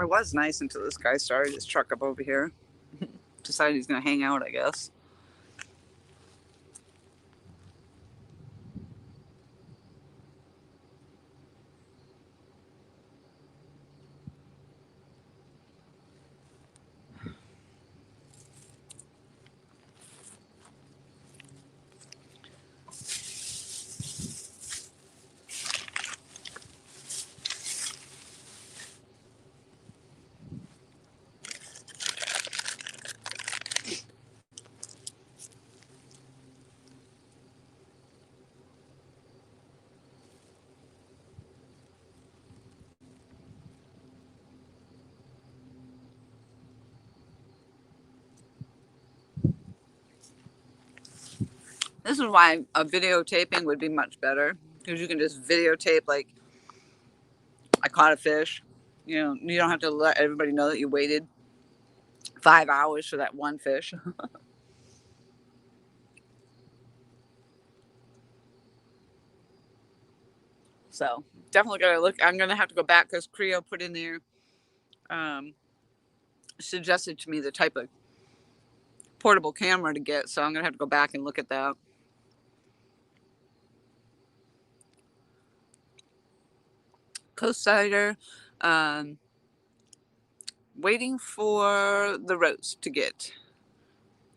It was nice until this guy started his truck up over here. Decided he's going to hang out, I guess. This is why a videotaping would be much better, because you can just videotape, like, I caught a fish. You know, you don't have to let everybody know that you waited 5 hours for that one fish. So definitely gotta look. I'm gonna have to go back because Creo put in there, um, suggested to me the type of portable camera to get. So I'm gonna have to go back and look at that. Coast cider, um, waiting for the roast to get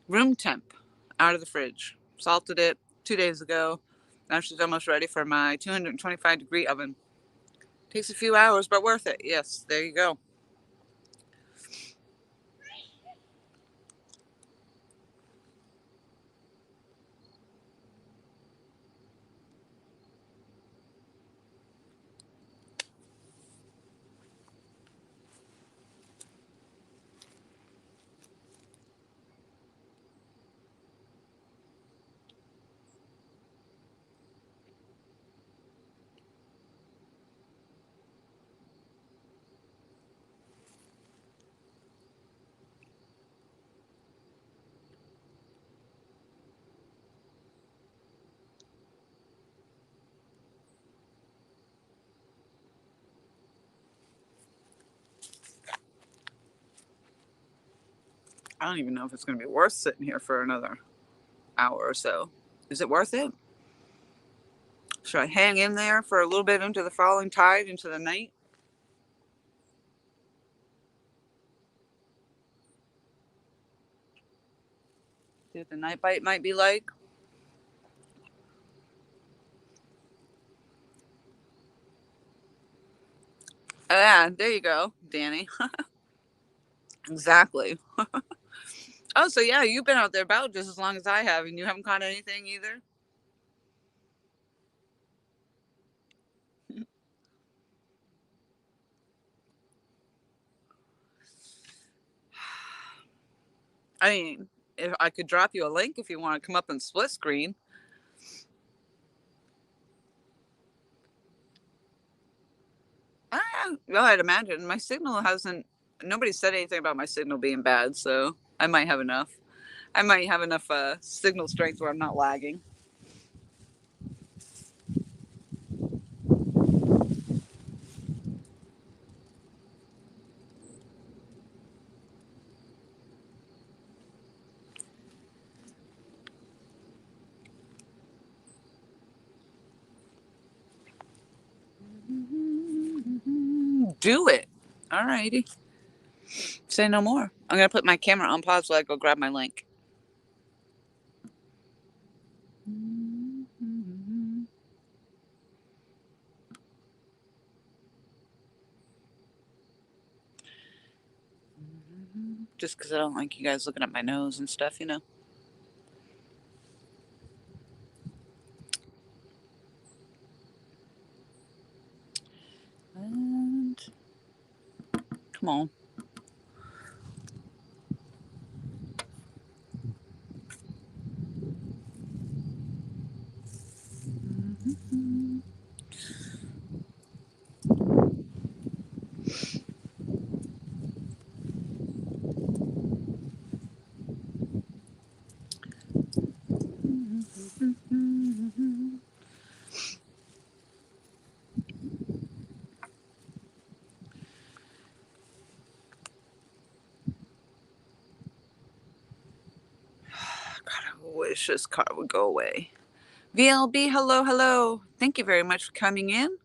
room temp out of the fridge. Salted it 2 days ago. Now she's almost ready for my 225-degree oven. Takes a few hours, but worth it. Yes, there you go. I don't even know if it's going to be worth sitting here for another hour or so. Is it worth it? Should I hang in there for a little bit into the falling tide, into the night? See what the night bite might be like? Yeah, there you go, Danny. Exactly. Oh, so yeah, you've been out there about just as long as I have, and you haven't caught anything either? I mean, if I could drop you a link if you want to come up and split screen. Well, I'd imagine my signal hasn't. Nobody said anything about my signal being bad, so I might have enough. I might have enough signal strength where I'm not lagging. Do it. All righty. Say no more. I'm gonna put my camera on pause while I go grab my link. Just because I don't like you guys looking at my nose and stuff, you know. And come on. God, I wish this car would go away. VLB, hello, hello. Thank you very much for coming in.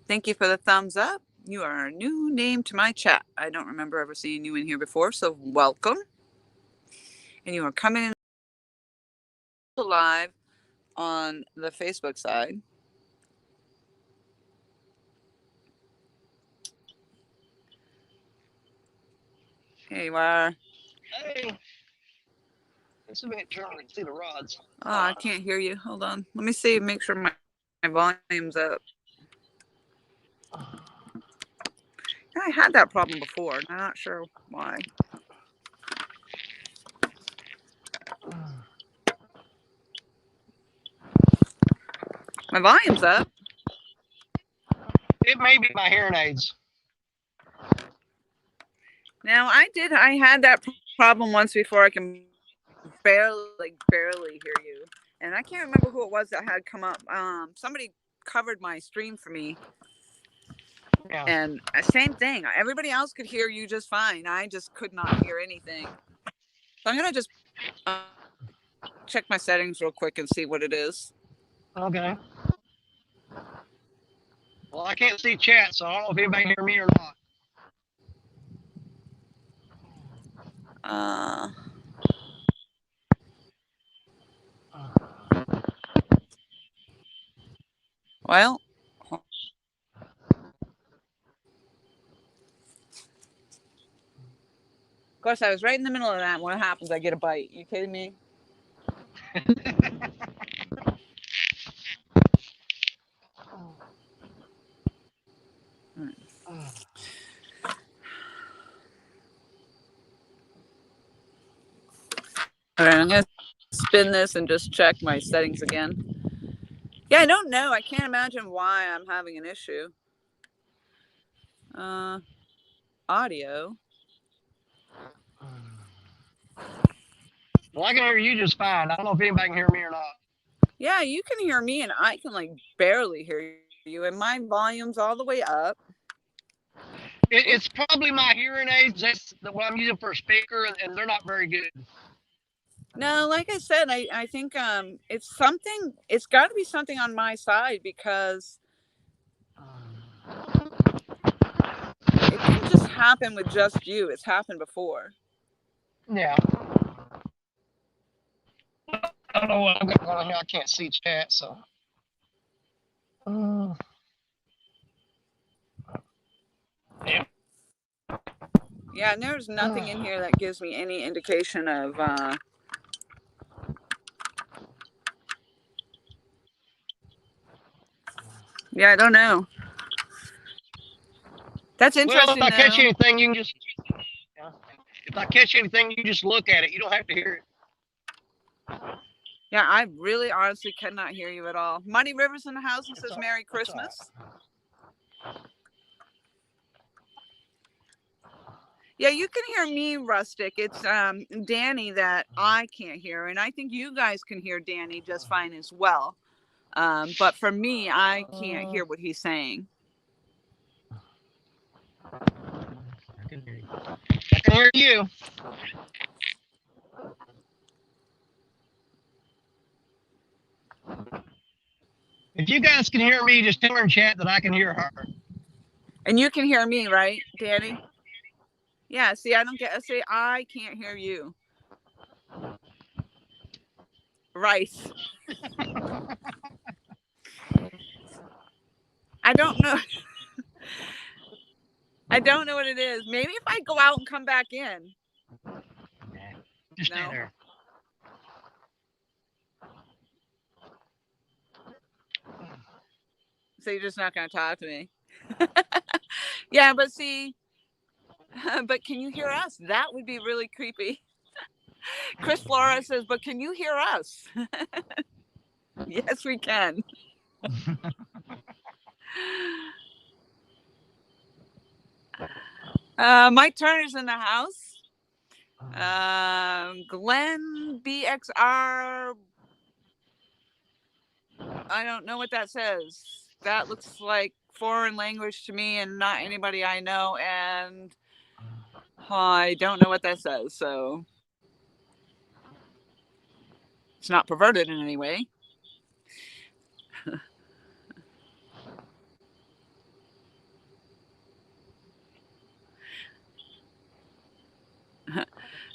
Thank you for the thumbs up. You are a new name to my chat. I don't remember ever seeing you in here before, so welcome. And you are coming in live on the Facebook side. Here you are. Hey, it's a bit trying to see the rods. Oh, I can't hear you. Hold on. Let me see. Make sure my volume's up. I had that problem before. I'm not sure why. My volume's up. It may be my hearing aids. Now I had that problem once before. I can barely hear you, and I can't remember who it was that had come up. Somebody covered my stream for me. Yeah. And same thing. Everybody else could hear you just fine. I just could not hear anything. So I'm gonna just check my settings real quick and see what it is. Okay. Well, I can't see chat, so I don't know if anybody can hear me or not. Well, of course, I was right in the middle of that. What happens? I get a bite. You kidding me? All right, I'm gonna spin this and just check my settings again. Yeah, I don't know. I can't imagine why I'm having an issue. Audio. Well, I can hear you just fine. I don't know if anybody can hear me or not. Yeah, you can hear me, and I can like barely hear you, and my volume's all the way up. It's probably my hearing aids. That's what I'm using for a speaker, and they're not very good. No, like I said, I think it's something. It's got to be something on my side because it didn't just happen with just you. It's happened before. Yeah. I don't know what I've got going on here. I can't see chat, so. Yeah. Yeah, and there's nothing in here that gives me any indication of. Yeah, I don't know. That's interesting. Well, if I catch anything, you can just. Yeah. If I catch anything, you just look at it. You don't have to hear it. Yeah, I really honestly cannot hear you at all. Muddy Rivers in the house and says Merry Christmas. Yeah, you can hear me, Rustic. It's Danny that I can't hear, and I think you guys can hear Danny just fine as well. But for me, I can't hear what he's saying. I can hear you. I can hear you. If you guys can hear me, just tell her in chat that I can hear her. And you can hear me, right, Danny? Yeah, see, I can't hear you. Right. I don't know. I don't know what it is. Maybe if I go out and come back in. Just stay there. So you're just not going to talk to me. Yeah, but see, but can you hear us? That would be really creepy. Chris Flora says, but can you hear us? Yes, we can. Mike Turner's in the house. Glenn BXR. I don't know what that says. That looks like foreign language to me and not anybody I know. And I don't know what that says. So it's not perverted in any way.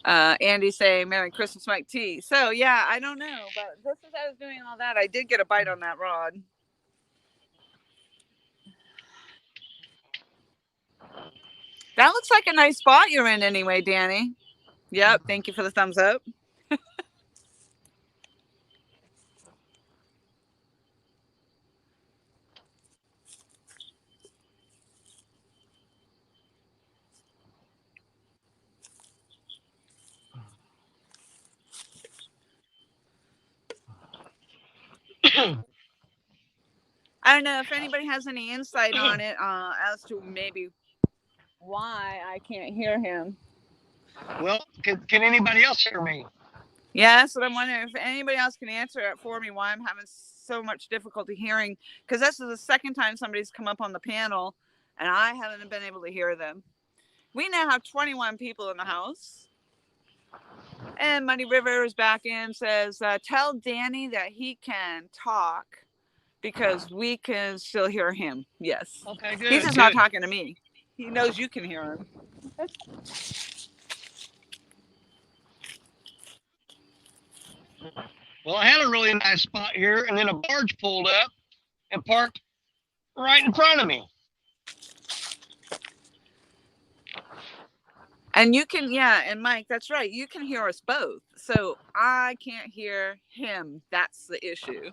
Andy saying Merry Christmas, Mike T. So yeah, I don't know, but just as I was doing all that, I did get a bite on that rod. That looks like a nice spot you're in anyway, Danny. Yep, thank you for the thumbs up. I don't know if anybody has any insight on it as to maybe why I can't hear him. Well, can anybody else hear me? Yeah, that's what I'm wondering if anybody else can answer it for me why I'm having so much difficulty hearing, because this is the second time somebody's come up on the panel and I haven't been able to hear them. We now have 21 people in the house. And Muddy River is back in, says, tell Danny that he can talk because we can still hear him. Yes. Okay, good. He's just not talking to me. He knows you can hear him. Well, I had a really nice spot here, and then a barge pulled up and parked right in front of me. And you can, yeah, and Mike, that's right. You can hear us both. So I can't hear him. That's the issue.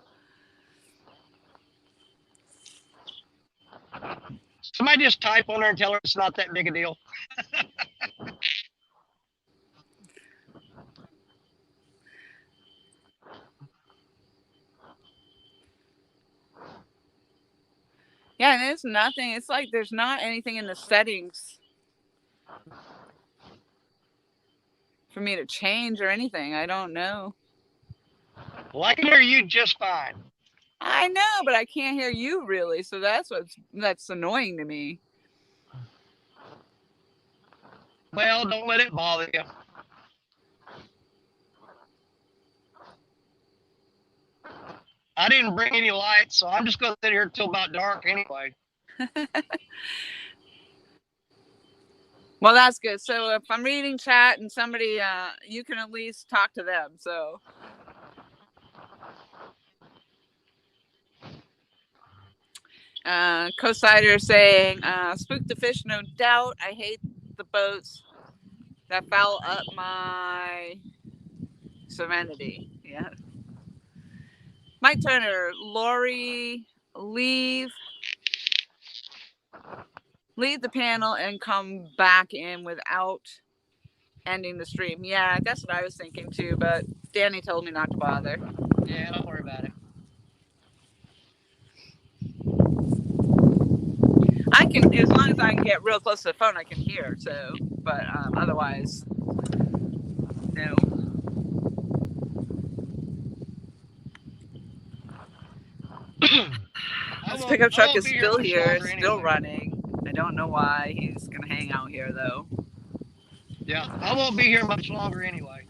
Somebody just type on there and tell her it's not that big a deal. Yeah, and it's nothing. It's like there's not anything in the settings for me to change or anything. I don't know. Well, I can hear you just fine. I know, but I can't hear you really. So that's annoying to me. Well, don't let it bother you. I didn't bring any lights, so I'm just going to sit here till about dark anyway. Well, that's good. So if I'm reading chat and somebody, you can at least talk to them. So. Co-sider saying, spook the fish, no doubt. I hate the boats that foul up my serenity. Yeah. Mike Turner, Lori, leave the panel and come back in without ending the stream. Yeah, that's what I was thinking too, but Danny told me not to bother. Yeah, don't worry about it. I can, as long as I can get real close to the phone, I can hear. So, but otherwise, no. This pickup truck is still here, still running. I don't know why he's gonna hang out here though. Yeah, I won't be here much longer anyway.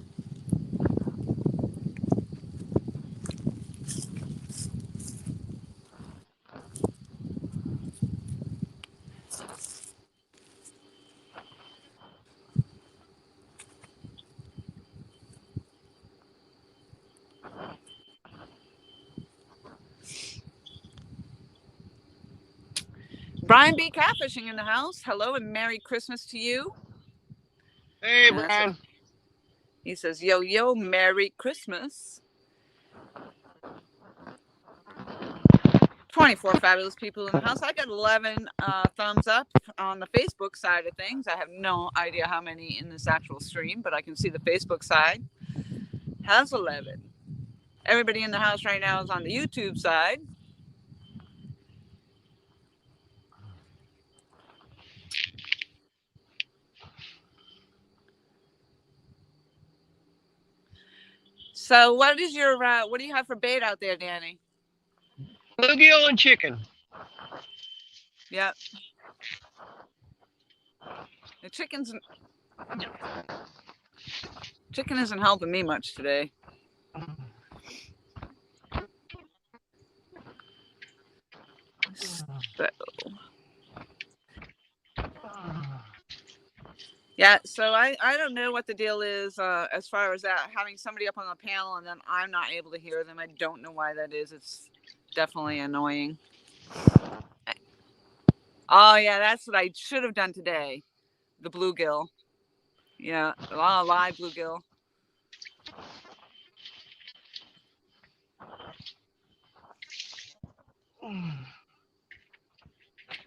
Brian B. Catfishing in the house. Hello and Merry Christmas to you. Hey, Brian. He says, yo, yo, Merry Christmas. 24 fabulous people in the house. I got 11 thumbs up on the Facebook side of things. I have no idea how many in this actual stream, but I can see the Facebook side has 11. Everybody in the house right now is on the YouTube side. So what is your, what do you have for bait out there, Danny? Bluegill and chicken. Yep. The chicken isn't helping me much today. So. Yeah, so I don't know what the deal is as far as that, having somebody up on the panel and then I'm not able to hear them. I don't know why that is. It's definitely annoying. Oh, yeah, that's what I should have done today. The bluegill. Yeah, live bluegill.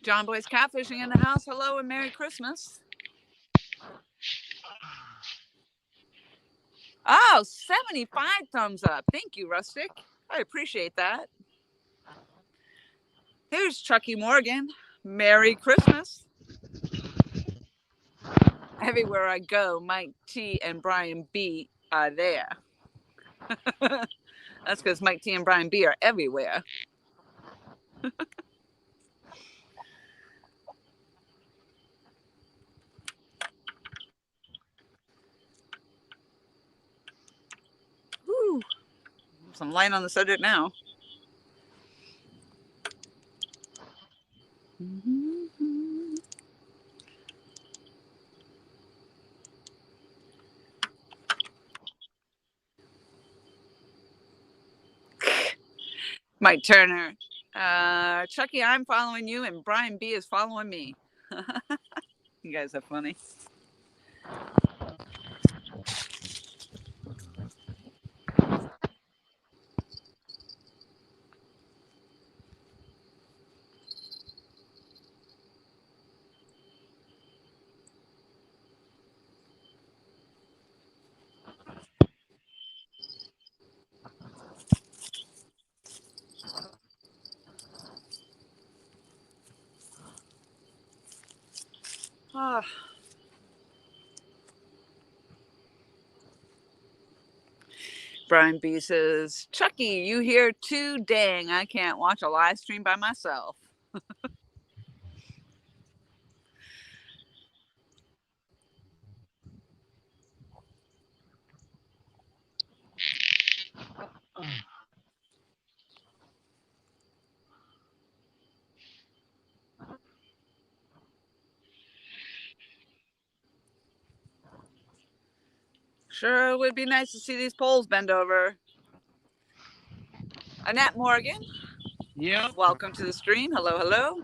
John Boy's Catfishing in the house. Hello and Merry Christmas. Oh, 75 thumbs up. Thank you, Rustic. I appreciate that. Here's Chucky Morgan. Merry Christmas. Everywhere I go, Mike T and Brian B are there. That's because Mike T and Brian B are everywhere. Woo. Some light on the subject now. Mike Turner. Chucky, I'm following you, and Brian B is following me. You guys are funny. Ah. Brian B says, Chucky, you here too? Dang, I can't watch a live stream by myself. Sure would be nice to see these poles bend over. Annette Morgan. Yeah. Welcome to the stream. Hello, hello.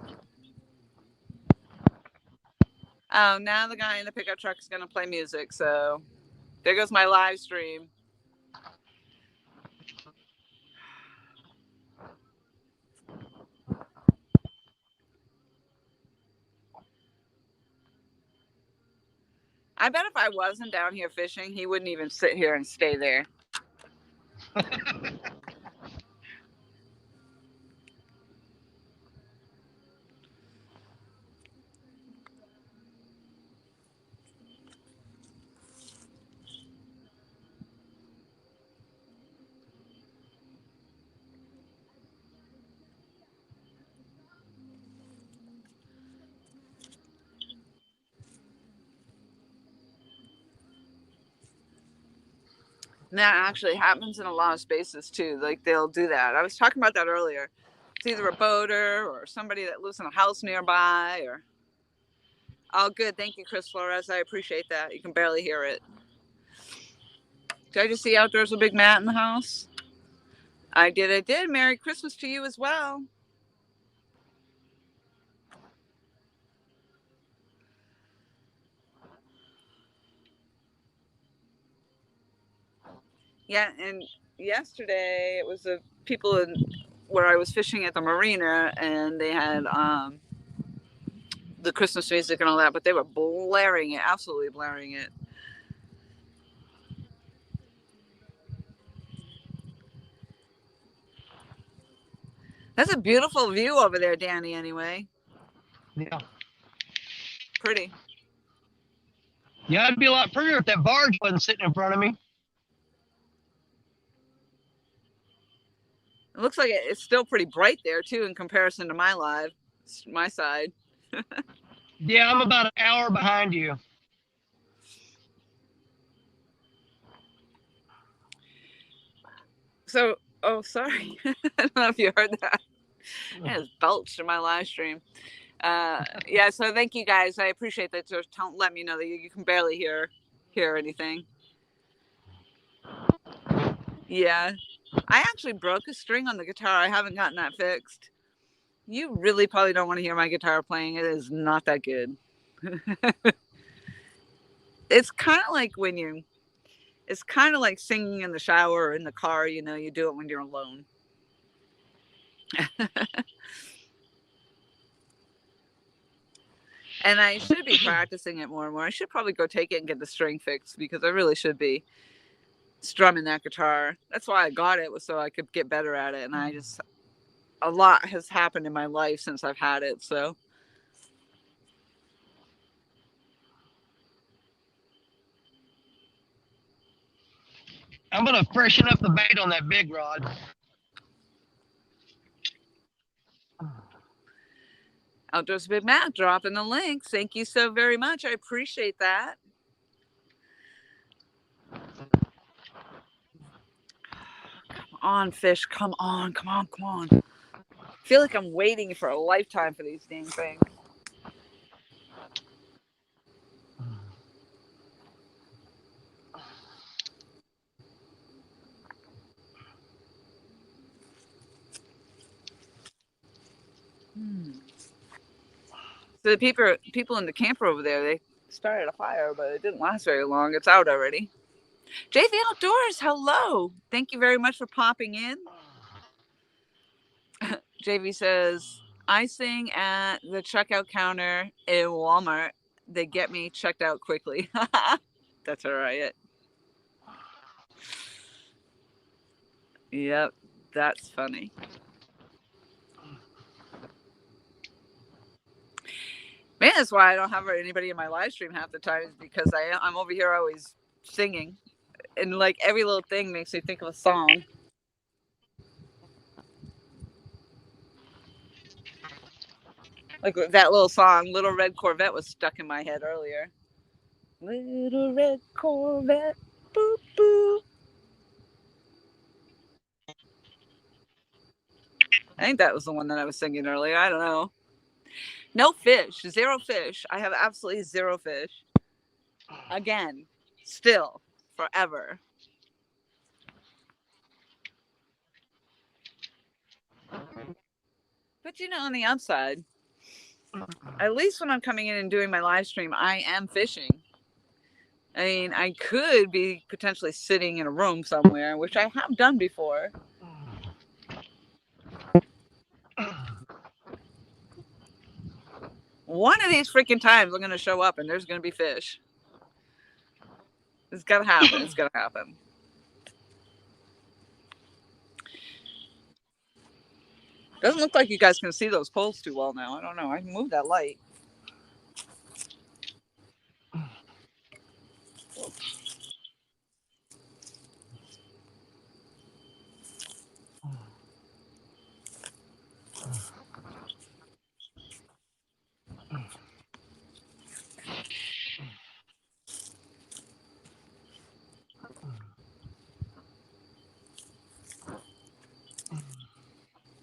Oh, now the guy in the pickup truck is going to play music. So there goes my live stream. I bet if I wasn't down here fishing, he wouldn't even sit here and stay there. And that actually happens in a lot of spaces too. Like they'll do that. I was talking about that earlier. It's either a boater or somebody that lives in a house nearby or. Oh, good. Thank you, Chris Flores. I appreciate that. You can barely hear it. Did I just see outdoors with Big Matt in the house? I did. Merry Christmas to you as well. Yeah, and yesterday it was the people in where I was fishing at the marina, and they had the Christmas music and all that, but they were blaring it, absolutely blaring it. That's a beautiful view over there, Danny, anyway. Yeah. Pretty. Yeah, it'd be a lot prettier if that barge wasn't sitting in front of me. It looks like it's still pretty bright there, too, in comparison to my side. Yeah, I'm about an hour behind you. So, oh, sorry. I don't know if you heard that. I just belched in my live stream. Yeah, so thank you guys. I appreciate that. Just don't let me know that you can barely hear anything. Yeah. I actually broke a string on the guitar. I haven't gotten that fixed. You really probably don't want to hear my guitar playing. It is not that good. It's kind of like it's kind of like singing in the shower or in the car. You know, you do it when you're alone. And I should be practicing it more and more. I should probably go take it and get the string fixed because I really should be strumming that guitar. That's why I got it, was so I could get better at it. And I just a lot has happened in my life since I've had it. So I'm gonna freshen up the bait on that big rod. Outdoors Big Matt dropping the links. Thank you so very much. I appreciate that. Come on, fish. Come on, come on, come on. I feel like I'm waiting for a lifetime for these dang things. So the people in the camper over there, they started a fire, but it didn't last very long. It's out already. JV Outdoors, hello. Thank you very much for popping in. JV says, I sing at the checkout counter in Walmart. They get me checked out quickly. That's all right. Yep, that's funny. Man, that's why I don't have anybody in my live stream half the time, is because I'm over here always singing. And like every little thing makes me think of a song. Like that little song, Little Red Corvette, was stuck in my head earlier. Little Red Corvette, boop, boop. I think that was the one that I was singing earlier. I don't know. No fish, 0 fish. I have absolutely 0 fish. Again, still, forever. But you know, on the upside, at least when I'm coming in and doing my live stream, I am fishing. I mean, I could be potentially sitting in a room somewhere, which I have done before. One of these freaking times I'm going to show up and there's going to be fish. It's got to happen. It's got to happen. Doesn't look like you guys can see those poles too well now. I don't know. I can move that light.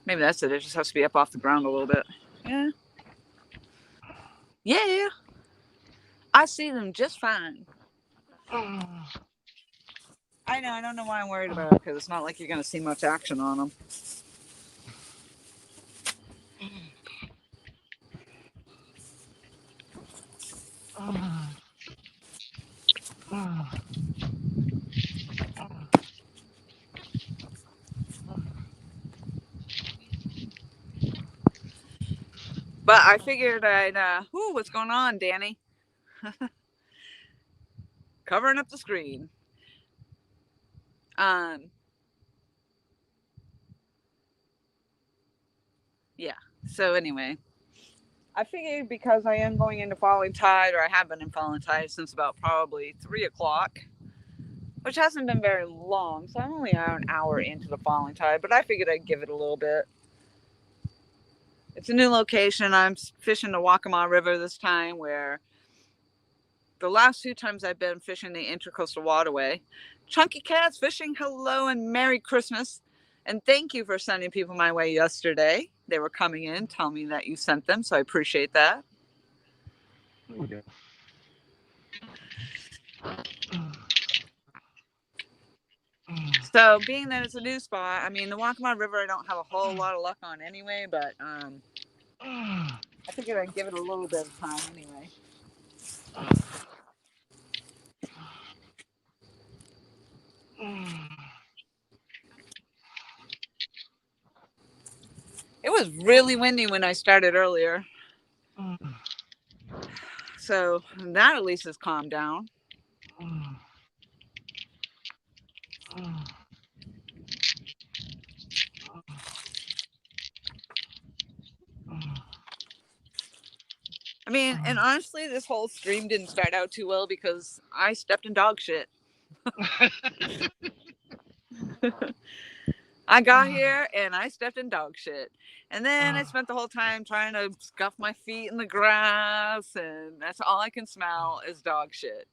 Maybe that's it. It just has to be up off the ground a little bit. Yeah. Yeah. I see them just fine. I know. I don't know why I'm worried about it, because it's not like you're going to see much action on them. But I figured I'd, what's going on, Danny? Covering up the screen. Yeah. So anyway, I figured because I am going into falling tide, or I have been in falling tide since about probably 3 o'clock, which hasn't been very long. So I'm only an hour into the falling tide, but I figured I'd give it a little bit. It's a new location. I'm fishing the Waccamaw River this time, where the last 2 times I've been fishing the Intracoastal Waterway. Chunky Cats Fishing, hello and Merry Christmas. And thank you for sending people my way yesterday. They were coming in, telling me that you sent them, so I appreciate that. Okay. So being that it's a new spot, I mean, the Waccamaw River I don't have a whole lot of luck on anyway, but I figured I'd give it a little bit of time anyway. It was really windy when I started earlier. So that at least has calmed down. I mean, and honestly, this whole stream didn't start out too well because I stepped in dog shit. I got here and I stepped in dog shit. And then I spent the whole time trying to scuff my feet in the grass, and that's all I can smell is dog shit.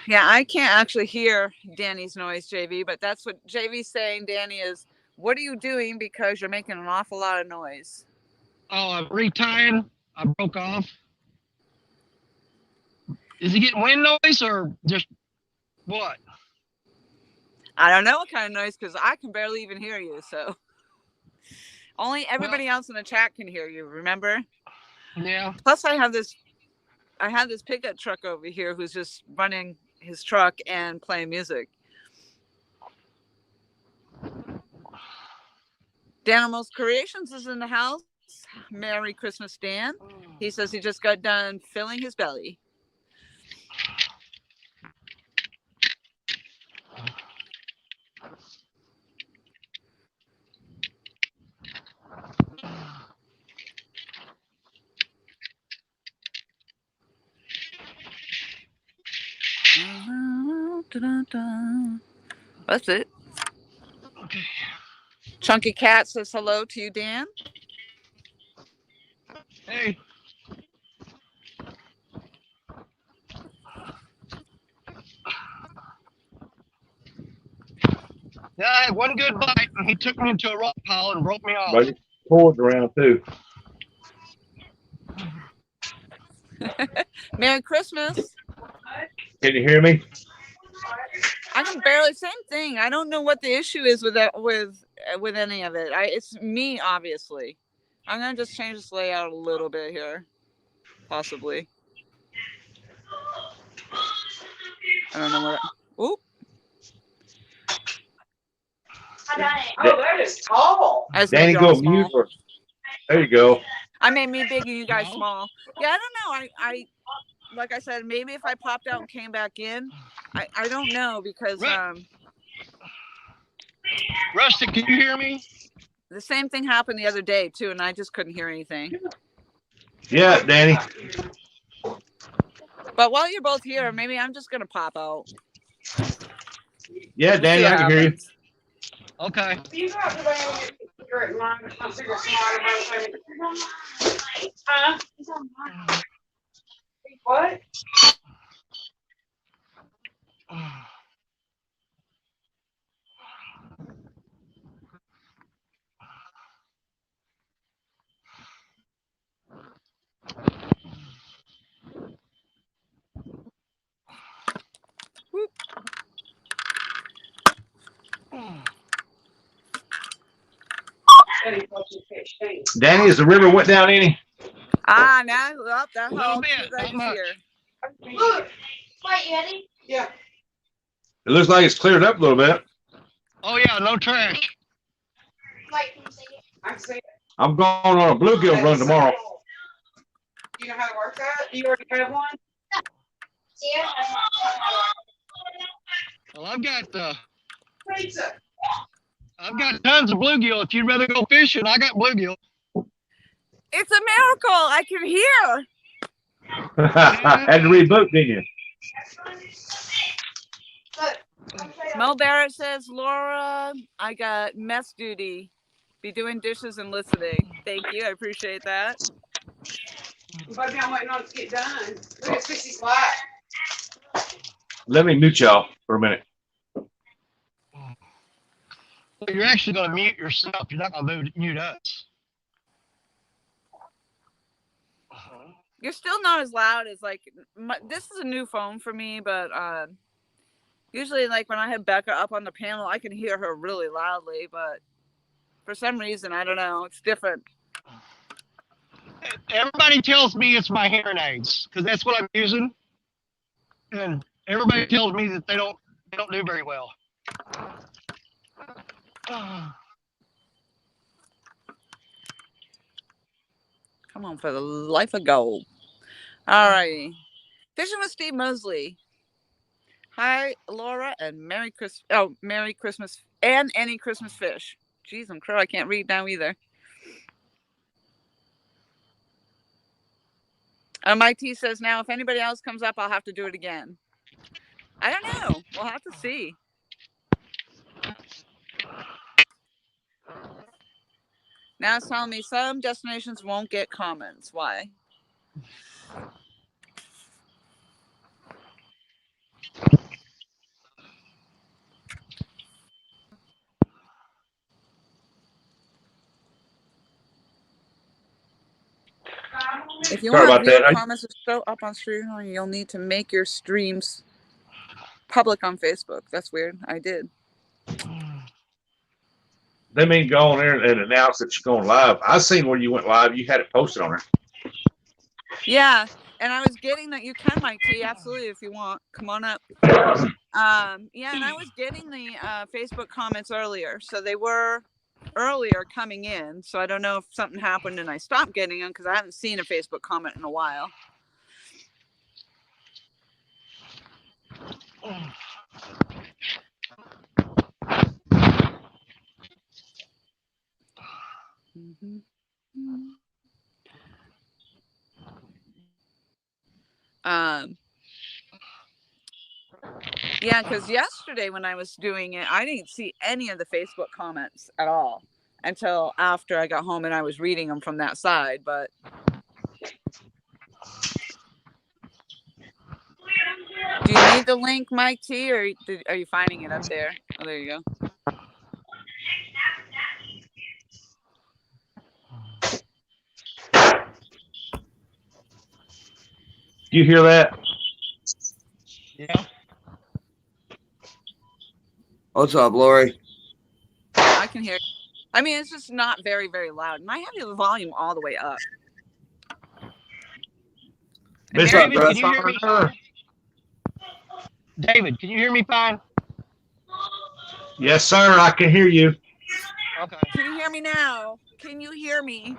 Yeah, I can't actually hear Danny's noise, JV, but that's what JV's saying. Danny is, what are you doing? Because you're making an awful lot of noise. Oh, I'm retying. I broke off. Is he getting wind noise or just what? I don't know what kind of noise because I can barely even hear you. So only everybody else in the chat can hear you. Remember? Yeah. Plus, I have this pickup truck over here who's just running his truck and playing music. Danimals Creations is in the house. Merry Christmas, Dan. He says he just got done filling his belly. That's it. Okay. Chunky Cat says hello to you, Dan. Hey. Yeah, I had one good bite, and he took me into a rock pile and broke me off. But it's cold around too. Merry Christmas. Can you hear me? I can barely. Same thing. I don't know what the issue is with that with any of it. It's me, obviously. I'm gonna just change this layout a little bit here, possibly. I don't know what. Oop. Oh, that is tall. Danny, go mute. Or, there you go. I made me big and you guys small. Yeah, I don't know. I like I said, maybe if I popped out and came back in, I don't know because Rusty, can you hear me? the same thing happened the other day too, and I just couldn't hear anything. Yeah, Danny. But while you're both here, maybe I'm just gonna pop out. Yeah, Danny, I can hear you. Okay. What? Danny, as the river went down any? Now that Little helps. bit, not much. Look. Wait, Eddie? Yeah. It looks like it's cleared up a little bit. Oh yeah, no trash. Wait, can you see it? I can see it. I'm going on a bluegill run tomorrow. You know how to work that? You already have one? Yeah. Well, I've got Pizza. I've got tons of bluegill. If you'd rather go fishing, I got bluegill. It's a miracle. I can hear. Had to reboot, didn't you? Mo Barrett says, Laura, I got mess duty. Be doing dishes and listening. Thank you. I appreciate that. But I'm waiting on it to get done. Look at 60 slide. Let me mute y'all for a minute. Well, you're actually going to mute yourself. You're not going to mute us. You're still not as loud as like this is a new phone for me, but usually like when I have Becca up on the panel, I can hear her really loudly, but for some reason, I don't know, it's different. everybody tells me it's my hearing aids because that's what I'm using, and everybody tells me that they don't do very well. Come on, for the life of gold. All righty. Fishing with Steve Mosley. Hi, Laura, and Merry Christmas. Oh, Merry Christmas and any Christmas fish. Jeez, I'm crow. I can't read now either. Mike T says, now, if anybody else comes up, I'll have to do it again. I don't know. We'll have to see. Now it's telling me some destinations won't get comments. Why? If you Sorry want about that. viewer comments to show up on stream, you'll need to make your streams public on Facebook. That's weird. I did. They mean go on there and announce that you're going live. I seen where you went live. You had it posted on there. Yeah, and I was getting that you can, Mike T. Absolutely, if you want, come on up. Yeah, and I was getting the Facebook comments earlier, so they were earlier coming in. So I don't know if something happened and I stopped getting them because I haven't seen a Facebook comment in a while. Yeah, because yesterday when I was doing it, I didn't see any of the Facebook comments at all until after I got home and I was reading them from that side. But do you need the link, Mike T, or are you finding it up there? Oh, there you go. You hear that? Yeah. What's up, Lori? I can hear. I mean, it's just not very, very loud. And I have the volume all the way up. Miss David, can you Russ, hear me fine? David, can you hear me fine? Yes, sir. I can hear you. Okay. Can you hear me now? Can you hear me?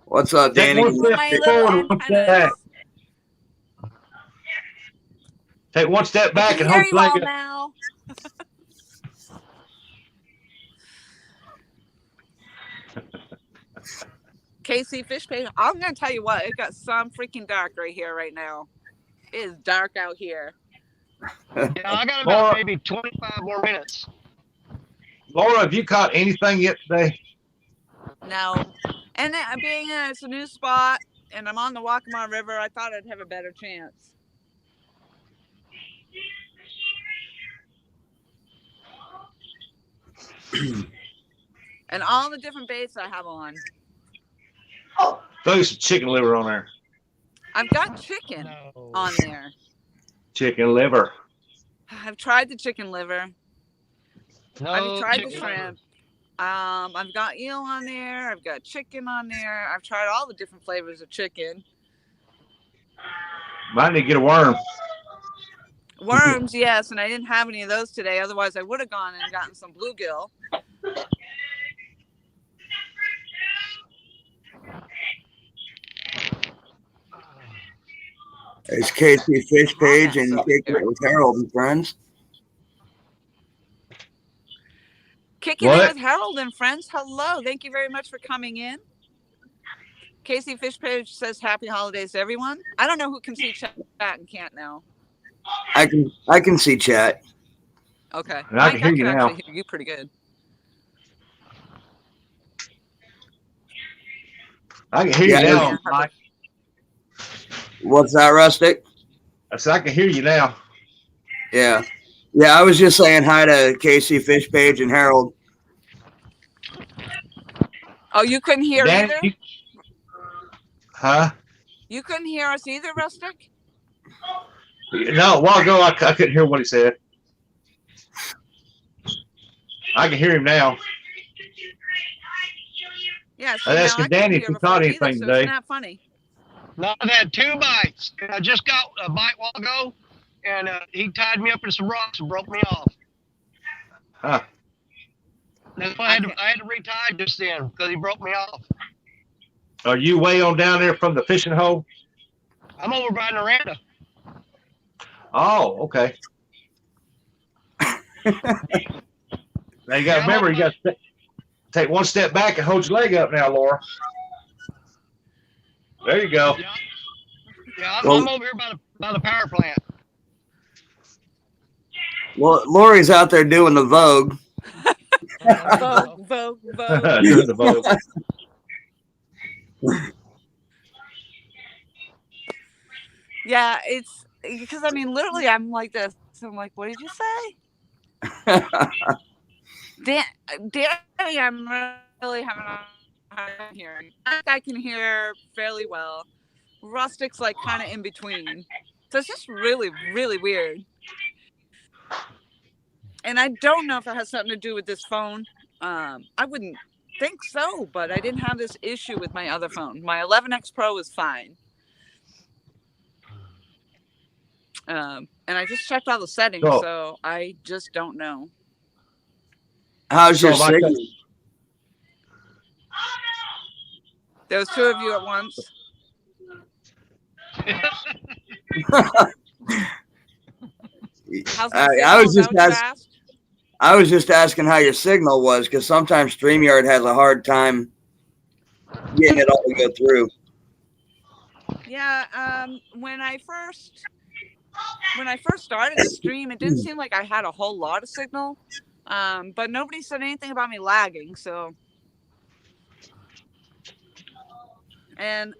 What's up, Danny? One step My forward, little one step back. antennas. Take one step I back can and hear hope you all like it. now. KC Fish Page. I'm gonna tell you what, it got some freaking dark right here right now. It is dark out here. Yeah, I got about Laura, maybe 25 more minutes. Laura, have you caught anything yet today? No. And being it's a new spot and I'm on the Waccamaw River, I thought I'd have a better chance. And all the different baits I have on. Throw some chicken liver on there. I've got chicken on there. Chicken liver. I've tried the chicken liver. No, I've tried the chicken shrimp. liver. I've got eel on there. I've got chicken on there. I've tried all the different flavors of chicken. Might need to get a worm. Worms, yes, and I didn't have any of those today. Otherwise, I would have gone and gotten some bluegill. It's Casey Fish Page and Kicking It with Harold and Friends. Kicking It with Harold and Friends. Hello. Thank you very much for coming in. Casey Fish Page says happy holidays to everyone. I don't know who can see chat and can't now. I can see chat. Okay. And I can hear you now. Actually hear you pretty good. I can hear you now. Yeah. Mike. What's that, Rustic? I said I can hear you now. Yeah. Yeah, I was just saying hi to Casey Fish Page and Harold. Oh, you couldn't hear Dan, either? Huh? You couldn't hear us either, Rustic? No, a while ago I couldn't hear what he said. I can hear him now. Yeah, I see, asked now I Danny couldn't if hear he before caught either, anything so today. isn't that funny? No, I've had 2 bites. And I just got a bite a while ago, and he tied me up in some rocks and broke me off. Huh. That's why I had to retie just then because he broke me off. Are you way on down there from the fishing hole? I'm over by Noranda. Oh, okay. Now you got to Yeah, remember, you got to take one step back and hold your leg up now, Laura. There you go. Yeah, Well- I'm over here by the power plant. Well, Lori's out there doing the Vogue. Vogue. Doing the boat. Yeah, it's because I mean, literally, I'm like this. So I'm like, what did you say? Danny, I'm really having a hard time hearing. I can hear fairly well. Rustic's like kind of in between. So it's just really, really weird. And I don't know if it has something to do with this phone. I wouldn't think so, but I didn't have this issue with my other phone. My 11X Pro is fine. And I just checked all the settings, so I just don't know. How's your So, like, signal? There was 2 of you at once. How's my signal? I was Is that just what you asking. asked? I was just asking how your signal was because sometimes StreamYard has a hard time getting it all to go through. Yeah, when I first started the stream, it didn't seem like I had a whole lot of signal. But nobody said anything about me lagging, so. And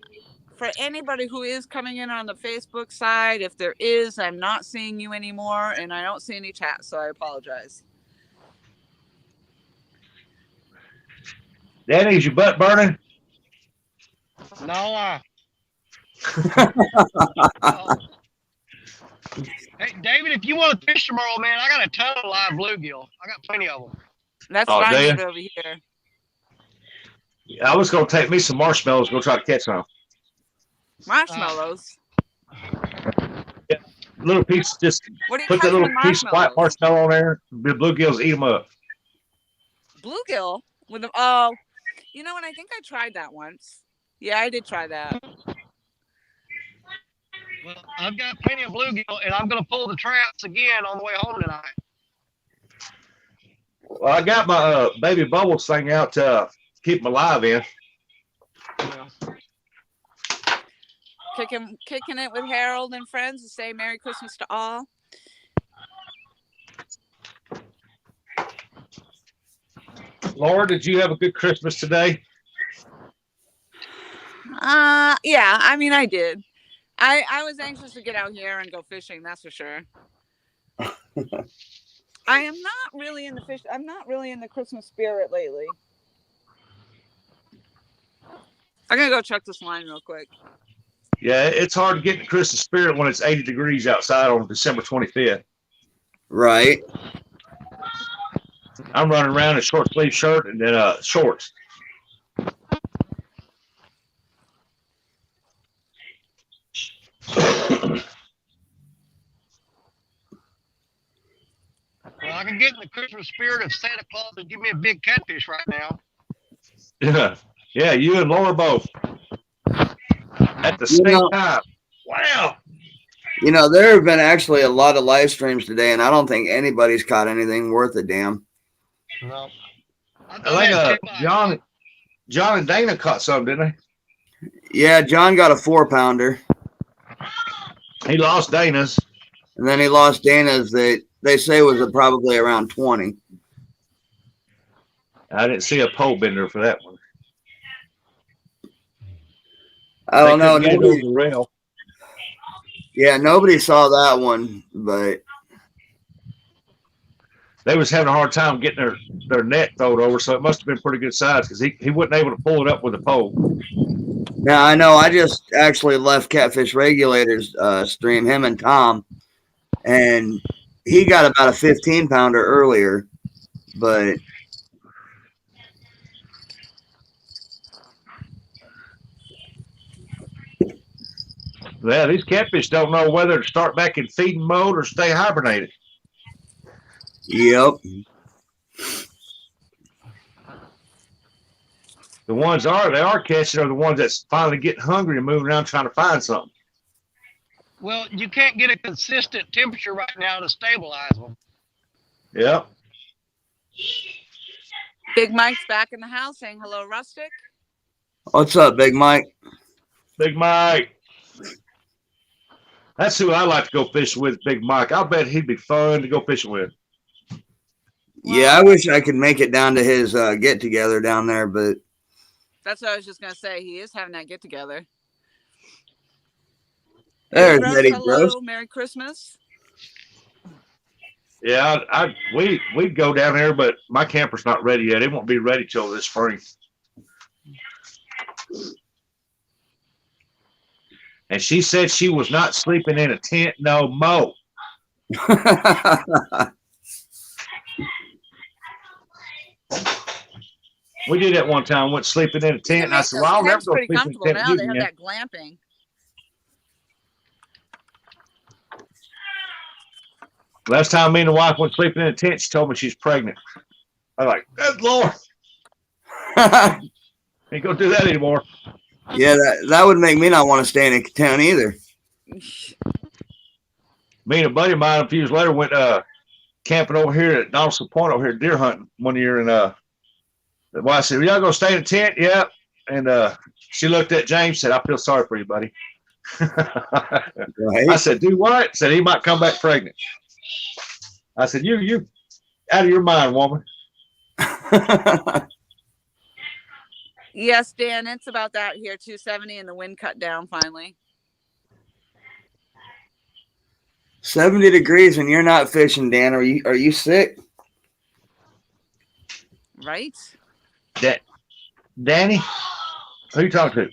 for anybody who is coming in on the Facebook side, if there is, I'm not seeing you anymore, and I don't see any chat, so I apologize. Danny, is your butt burning? No, Hey, David, if you want to fish tomorrow, man, I got a ton of live bluegill. I got plenty of them. That's Oh, what I do need ya? over here. I was going to take me some marshmallows, go try to catch some. Marshmallows. Little piece, just What are you put that catching little with piece of white marshmallows? marshmallow on there. The bluegills eat them up. Bluegill with them. Oh, you know what? I think I tried that once. Yeah, I did try that. Well, I've got plenty of bluegill, and I'm going to pull the traps again on the way home tonight. Well, I got my baby bubbles thing out to keep them alive in. Yeah. Kicking it with Harold and friends to say Merry Christmas to all. Laura, did you have a good Christmas today? Yeah, I mean, I did. I was anxious to get out here and go fishing, that's for sure. I am not really in the fish. I'm not really in the Christmas spirit lately. I'm gonna go check this line real quick. Yeah, it's hard to get in the Christmas spirit when it's 80 degrees outside on December 25th. Right. I'm running around in a short sleeve shirt and then shorts. Well, I can get in the Christmas spirit of Santa Claus and give me a big catfish right now. Yeah, you and Laura both at the same time. Wow. You know, there have been actually a lot of live streams today, and I don't think anybody's caught anything worth a damn. No. I think John and Dana caught some, didn't Yeah, John got a 4-pounder, they? He lost Dana's. and then he lost Dana's that they say was probably around 20. I didn't see a pole bender for that one. I don't know. They couldn't get it over the rail. Yeah, nobody saw that one, but They was having a hard time getting their net thrown over, so it must have been pretty good size because he wasn't able to pull it up with a pole. now I know I just actually left Catfish Regulators stream, him and Tom, and he got about a 15-pounder earlier, but Yeah, these catfish don't know whether to start back in feeding mode or stay hibernated. Yep. The ones they are catching are the ones that's finally getting hungry and moving around trying to find something. Well, you can't get a consistent temperature right now to stabilize them. Yep. Big Mike's back in the house saying hello, Rustic. What's up, Big Mike? Big Mike. That's who I like to go fishing with, Big Mike. I'll bet he'd be fun to go fishing with. Yeah, I wish I could make it down to his get together down there, but That's what I was just gonna say. He is having that get together. there's Gross, Eddie hello, Gross. Merry Christmas. Yeah, we'd go down there, but my camper's not ready yet. It won't be ready till this spring. And she said she was not sleeping in a tent no more. We did that one time, went sleeping in a tent, and I said, well, I'll never go pretty sleep in a comfortable tent now. with They you have again. that glamping. Last time me and the wife went sleeping in a tent, she told me she's pregnant. I'm like, good Lord. Ain't gonna do that anymore. Yeah, that would make me not want to stay in a town either. Me and a buddy of mine a few years later went camping over here at Donaldson Point over here deer hunting one year, and the wife said, y'all gonna stay in a tent? Yeah. And she looked at James, said, I feel sorry for you, buddy. Right? I said, do what? Said he might come back pregnant. I said, you out of your mind, woman. Yes, Dan, it's about that here, 270, and the wind cut down finally. 70 degrees and you're not fishing, Dan. Are you sick? Right? Danny? Who you talking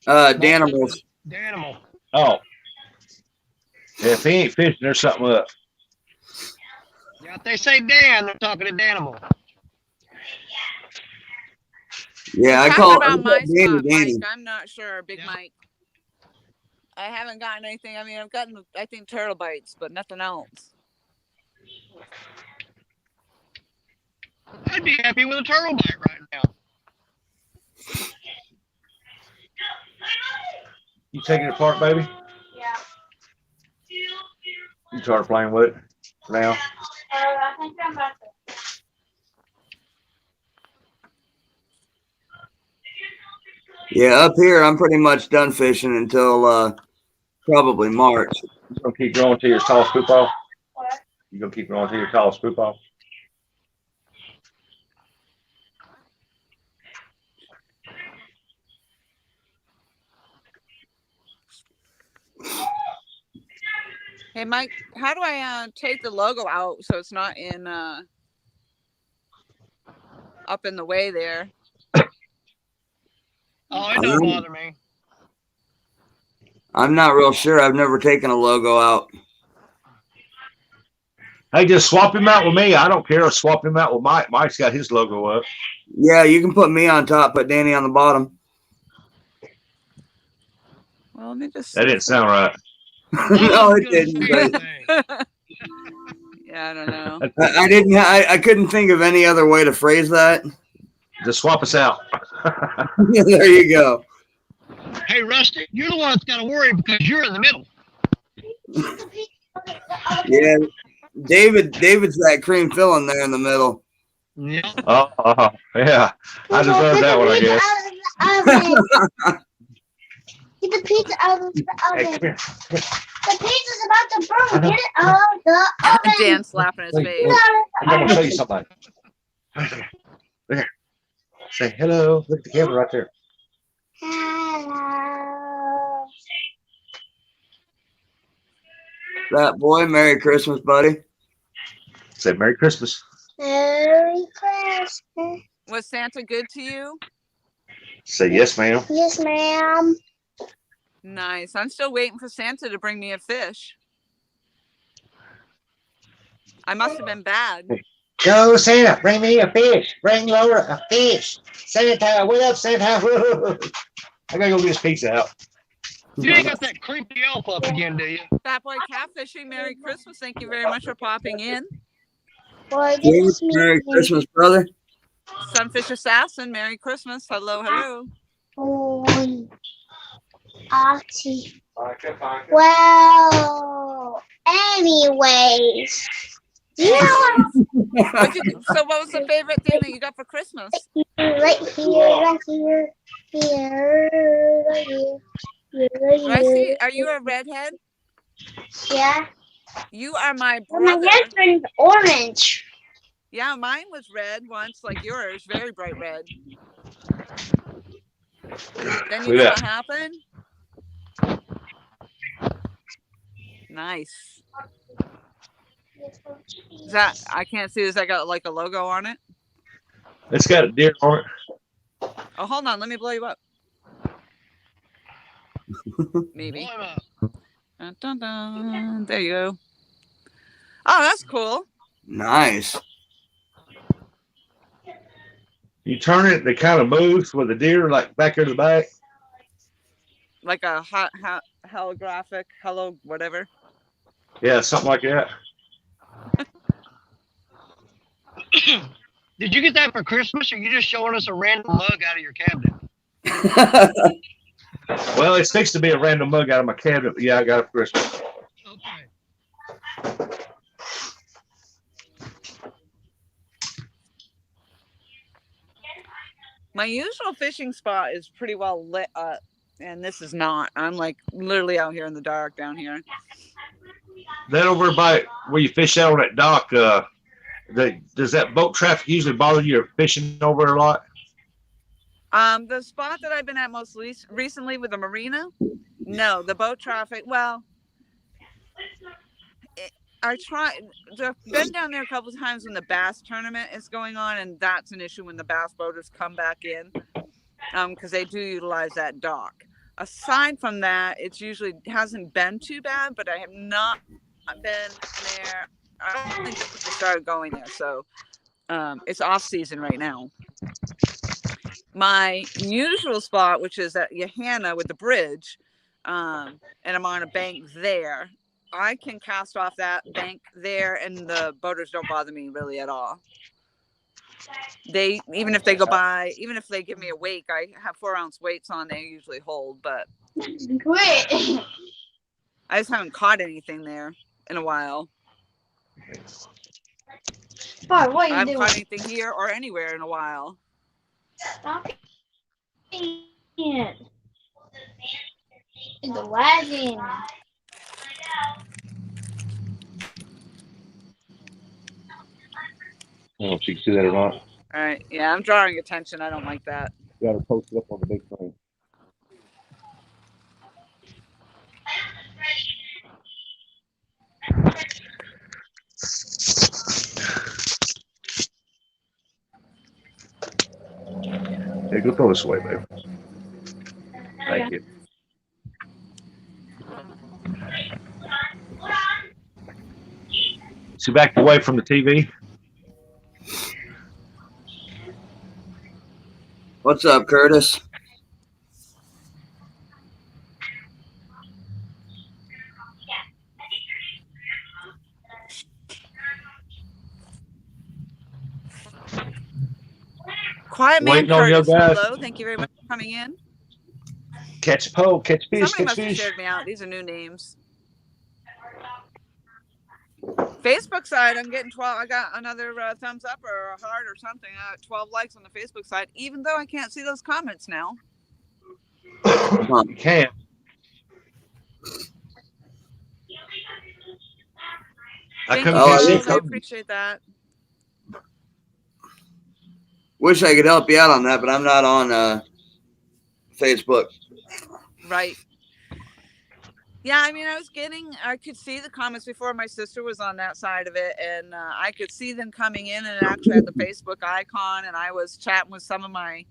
to? Danimals. Danimal. Oh. Yeah, if he ain't fishing, there's something up. Yeah, if they say Dan, they're talking to Danimal. Yeah, I Talking call about my Danny spot, Danny. Mike. I'm not sure, Big Yeah. Mike. I haven't gotten anything. I mean, I've gotten, I think, turtle bites, but nothing else. I'd be happy with a turtle bite right now. You taking it apart, baby? Yeah. You start playing with it now? I think I'm about to. Yeah, up here I'm pretty much done fishing until probably March. You gonna keep growing till your tall scoop off? What? You gonna keep growing till your tall scoop off? Hey, Mike, how do I take the logo out so it's not in up in the way there? Oh, it don't bother me. I'm not real sure. I've never taken a logo out. Hey, just swap him out with me. I don't care. Swap him out with Mike. Mike's got his logo up. Yeah, you can put me on top, put Danny on the bottom. Well, let me just. That didn't sound right. No, it didn't. But Yeah, I don't know. I didn't. I couldn't think of any other way to phrase that. Just swap us out. There you go. Hey, Rusty, you're the one that's got to worry because you're in the middle. Yeah, David's that cream filling there in the middle. Yeah. Oh, yeah. I deserve that one, I guess. Get the pizza out of the Hey, oven. come here. The pizza's about to burn. Get it out of the oven. Dan slapping his face. I'm going to show you something. Right there. There. Say hello. Look at the camera right there. Hello. That boy, Merry Christmas, buddy. Say Merry Christmas. Merry Christmas. Was Santa good to you? Say yes, ma'am. Yes, ma'am. Nice. I'm still waiting for Santa to bring me a fish. I must have been bad. Go, Santa. Bring me a fish. Bring Laura a fish. Santa. What up, Santa? I got to go get his pizza out. You ain't got that creepy elf up again, do you? Fat Boy Catfishing, Merry Christmas. Thank you very much for popping in. Boy, this is me. Merry Christmas, brother. Sunfish Assassin, Merry Christmas. Hello, hello. Boy. Archie. Well, anyways. Yeah. So what was the favorite thing that you got for Christmas? Right here, right here. I see. Are you a redhead? Yeah. You are my Well, my brother. husband's orange. Yeah, mine was red once, like yours, very bright red. Then you know what happened? Nice. Is that, I can't see, has that got like a logo on it? It's got a deer on it. Oh, hold on, let me blow you up. Maybe. Blow him up. Dun, dun, dun. There you go. Oh, that's cool. Nice. You turn it, it kind of moves with the deer like back here to the back. Like a holographic, hello, whatever. Yeah, something like that. Did you get that for Christmas, or you just showing us a random mug out of your cabinet? Well, it's fixed to be a random mug out of my cabinet, but yeah, I got it for Christmas. Okay. My usual fishing spot is pretty well lit up, and this is not. I'm like literally out here in the dark down here. Then over by where you fish out on that dock, does that boat traffic usually bother you? You're fishing over a lot? The spot that I've been at most recently with the marina, no, the boat traffic. Well, I've been down there a couple of times when the bass tournament is going on, and that's an issue when the bass boaters come back in, because they do utilize that dock. Aside from that, it's usually hasn't been too bad, but I have not been there. I don't think we started going there, so it's off season right now. My usual spot, which is at Johanna with the bridge, and I'm on a bank there. I can cast off that bank there, and the boaters don't bother me really at all. They, even if they go by, even if they give me a wake, I have 4-ounce weights on. They usually hold, but Great. I just haven't caught anything there in a while. Boy, what are I you haven't doing? caught anything here or anywhere in a while. Stop it. The wagon. I don't know if you can see that or not. All right, yeah, I'm drawing attention. I don't like that. You got to post it up on the big screen. Hey, go throw this away, babe. Thank you. So back away from the TV. What's up, Curtis? Quiet man Waiting on you Curtis, guys. hello. Thank you very much for coming in. Catch a pole, catch fish, Somebody catch must have fish. shared me out. These are new names. Facebook side, I'm getting 12. I got another thumbs up or a heart or something. 12 likes on the Facebook side, even though I can't see those comments now. You can. I Thank couldn't you, see guys. I it. appreciate that. Wish I could help you out on that, but I'm not on Facebook. Right. Yeah, I mean, I could see the comments before. My sister was on that side of it, and I could see them coming in, and it actually had the Facebook icon, and I was chatting with some of my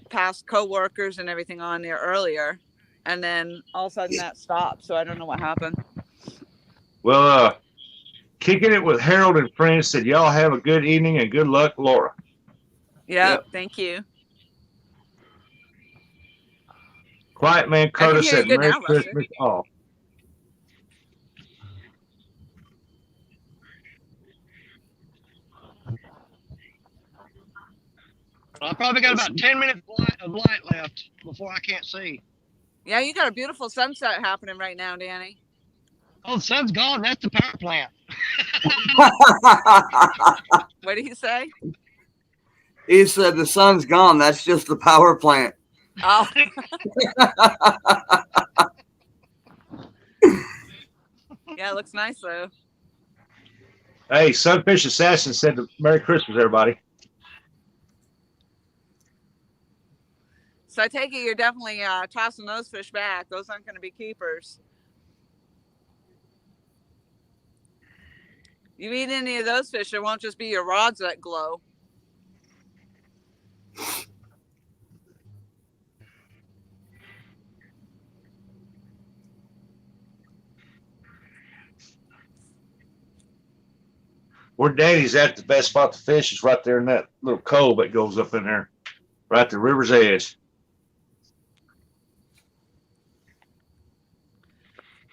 past co-workers and everything on there earlier, and then all of a sudden that stopped, so I don't know what happened. Well, kicking it with Harold and friends said, y'all have a good evening and good luck, Laura. Yeah, Yep. Thank you. Quiet Man I can Curtis hear you said good Merry now, Rusty. Christmas all. I probably got about 10 minutes of light left before I can't see. Yeah, you got a beautiful sunset happening right now, Danny. Oh, the sun's gone. That's the power plant. What did he say? He said the sun's gone. That's just the power plant. Oh, yeah, it looks nice though. Hey, Sunfish Assassin said Merry Christmas, everybody. So I take it you're definitely tossing those fish back. Those aren't going to be keepers. You eat any of those fish, it won't just be your rods that glow. Where Daddy's at, the best spot to fish is right there in that little cove that goes up in there, right at the river's edge.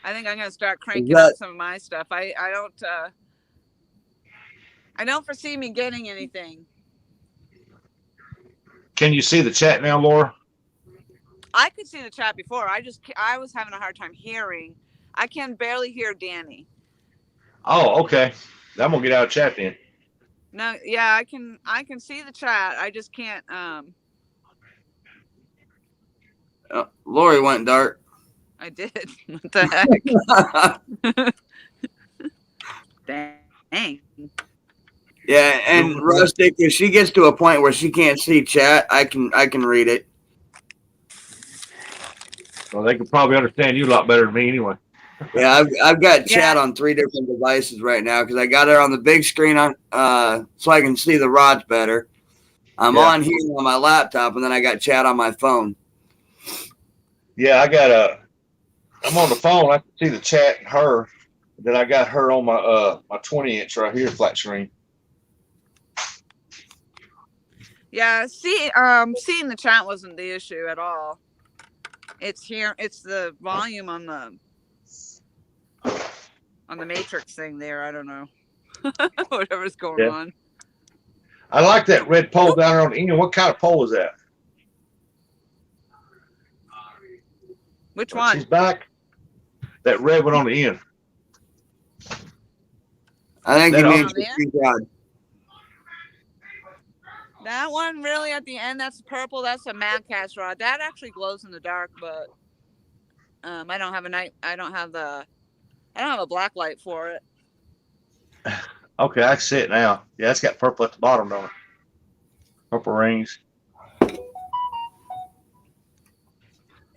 I think I'm going to start cranking out some of my stuff. I don't foresee me getting anything. Can you see the chat now, Laura? I could see the chat before. I was having a hard time hearing. I can barely hear Danny. Oh, okay. I'm gonna get out of chat then. No, yeah, I can see the chat. I just can't. Lori went dark. I did. What the heck? Dang. Yeah, and Rustic, if she gets to a point where she can't see chat, I can read it. Well, they could probably understand you a lot better than me anyway. Yeah, I've got chat on 3 different devices right now because I got it on the big screen on so I can see the rods better. I'm on here on my laptop, and then I got chat on my phone. Yeah, I'm on the phone. I can see the chat and her. Then I got her on my my 20-inch right here, flat screen. Yeah, seeing the chat wasn't the issue at all. It's the volume on the matrix thing there. I don't know. Whatever's going on. I like that red pole down there on the end. What kind of pole is that? Which one? She's back. That red one on the end. I think That you mean on that one really at the end. That's purple. That's a mad cast rod. That actually glows in the dark, but I don't have a black light for it. Okay, I see it now. Yeah, it's got purple at the bottom, don't it? Purple rings.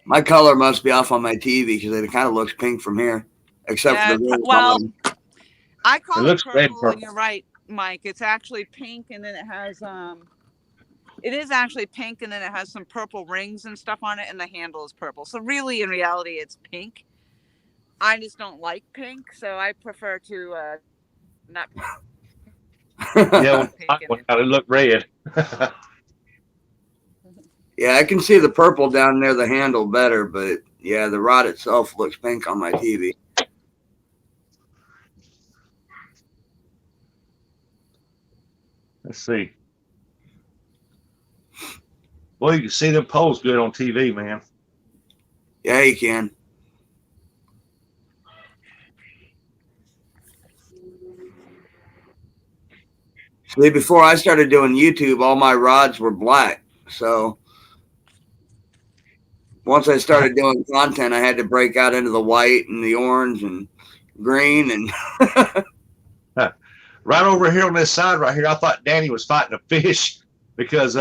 My color must be off on my TV because it kind of looks pink from here, except for the rings. Well, I call it purple, purple. and you're right, Mike. It's actually pink, and then it has it is actually pink, and then it has some purple rings and stuff on it, and the handle is purple. So really, in reality, it's pink. I just don't like pink, so I prefer to not. Yeah, it looked red. Yeah, I can see the purple down near the handle better, but yeah, the rod itself looks pink on my TV. Let's see. Well, you can see them poles good on TV, man. Yeah, you can. See, before I started doing YouTube, all my rods were black. So once I started doing content, I had to break out into the white and the orange and green. And right over here on this side right here, I thought Danny was fighting a fish because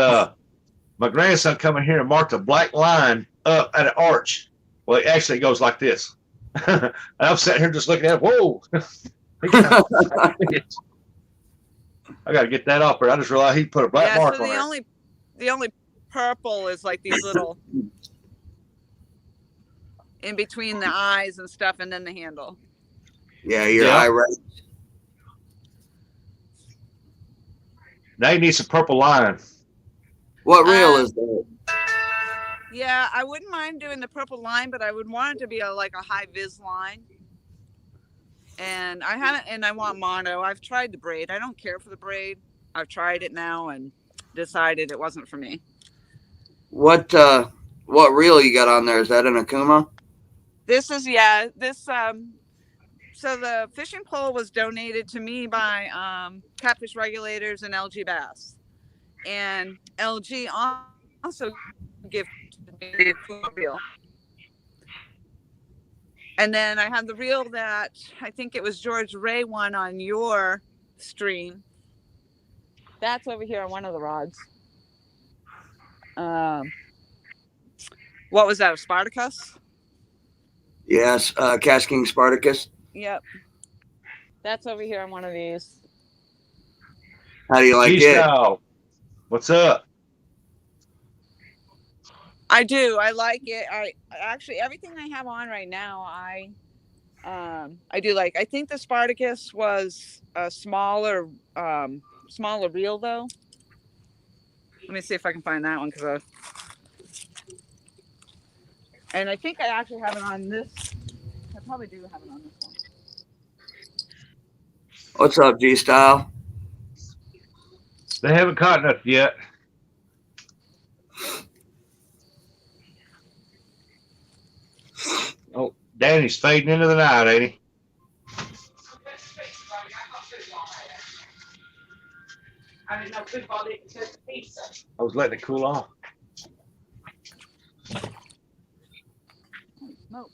my grandson come in here and marked a black line up at an arch. Well, it actually goes like this. And I'm sitting here just looking at it. Whoa. I got to get that off there. I just realized he put a black mark on there. The only purple is like these little in between the eyes and stuff, and then the handle. Yeah, your eye right. Now you need some purple line. What reel is that? Yeah, I wouldn't mind doing the purple line, but I would want it to be like a high vis line. And I haven't, and I want mono. I've tried the braid. I don't care for the braid. I've tried it now and decided it wasn't for me. What reel you got on there? Is that an Akuma? This is this so the fishing pole was donated to me by Catfish Regulators and LG Bass, and LG also gifted me the Akuma reel. And then I had the reel that I think it was George Ray won on your stream. That's over here on one of the rods. What was that, a Spartacus? Yes, Cash King Spartacus. Yep. That's over here on one of these. How do you like it? G-Style. What's up? I do. I like it. I actually, everything I have on right now, I do like. I think the Spartacus was a smaller reel though. Let me see if I can find that one and I think I actually have it on this. I probably do have it on this one. What's up, G Style? They haven't caught nothing yet. Oh, Danny's fading into the night, ain't he? I didn't know football didn't touch the pizza. I was letting it cool off. No.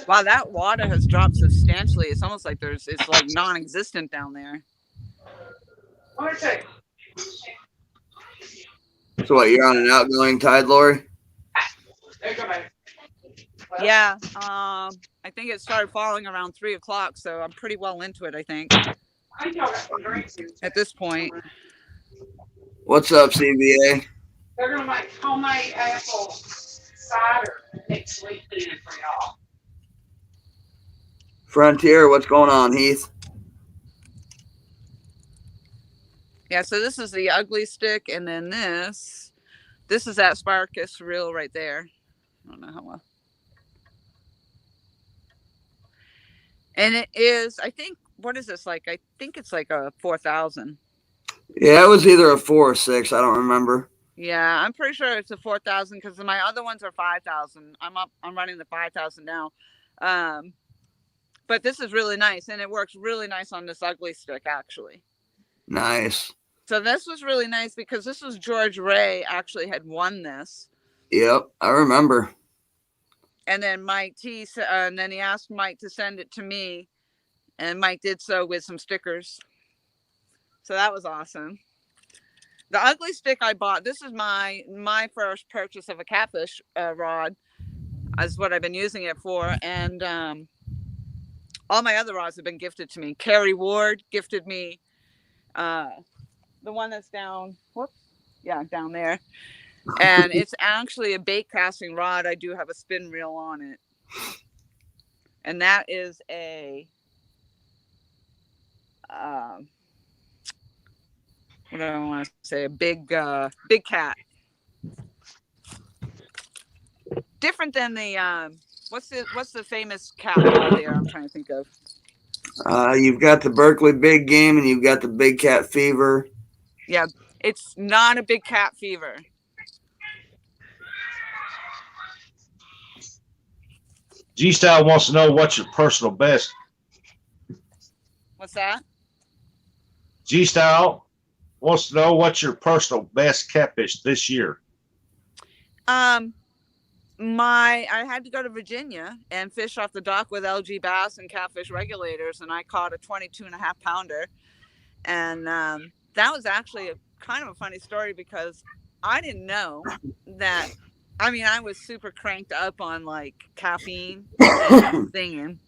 Wow, that water has dropped substantially. It's almost like it's like non-existent down there. So what, you're on an outgoing tide, Lori? Yeah, I think it started falling around 3 o'clock, so I'm pretty well into it, I think, at this point. What's up, CBA? They're gonna make homemade apple cider next weekend for y'all. Frontier, what's going on, Heath? Yeah, so this is the ugly stick, and then this is that Sparkus reel right there. I don't know how well. And it is, I think, what is this like? I think it's like a 4,000. Yeah, it was either a 4 or 6. I don't remember. Yeah, I'm pretty sure it's a 4,000 because my other ones are 5,000. I'm running the 5,000 now. But this is really nice, and it works really nice on this ugly stick, actually. Nice. So this was really nice because this was George Ray actually had won this. Yep, I remember. And then and then he asked Mike to send it to me, and Mike did so with some stickers. So that was awesome. The ugly stick I bought, this is my first purchase of a catfish rod, is what I've been using it for. And all my other rods have been gifted to me. Carrie Ward gifted me the one that's down there. And it's actually a bait casting rod. I do have a spin reel on it. And that is a what do I want to say? A big cat. Different than the what's the famous cat rod there? I'm trying to think of. You've got the Berkeley Big Game, and you've got the Big Cat Fever. Yeah, it's not a big cat fever. G-Style wants to know what's your personal best. What's that? G-Style wants to know what's your personal best catfish this year. I had to go to Virginia and fish off the dock with LG Bass and Catfish Regulators, and I caught a 22.5 pounder. And that was actually kind of a funny story because I didn't know that. I mean, I was super cranked up on like caffeine and singing,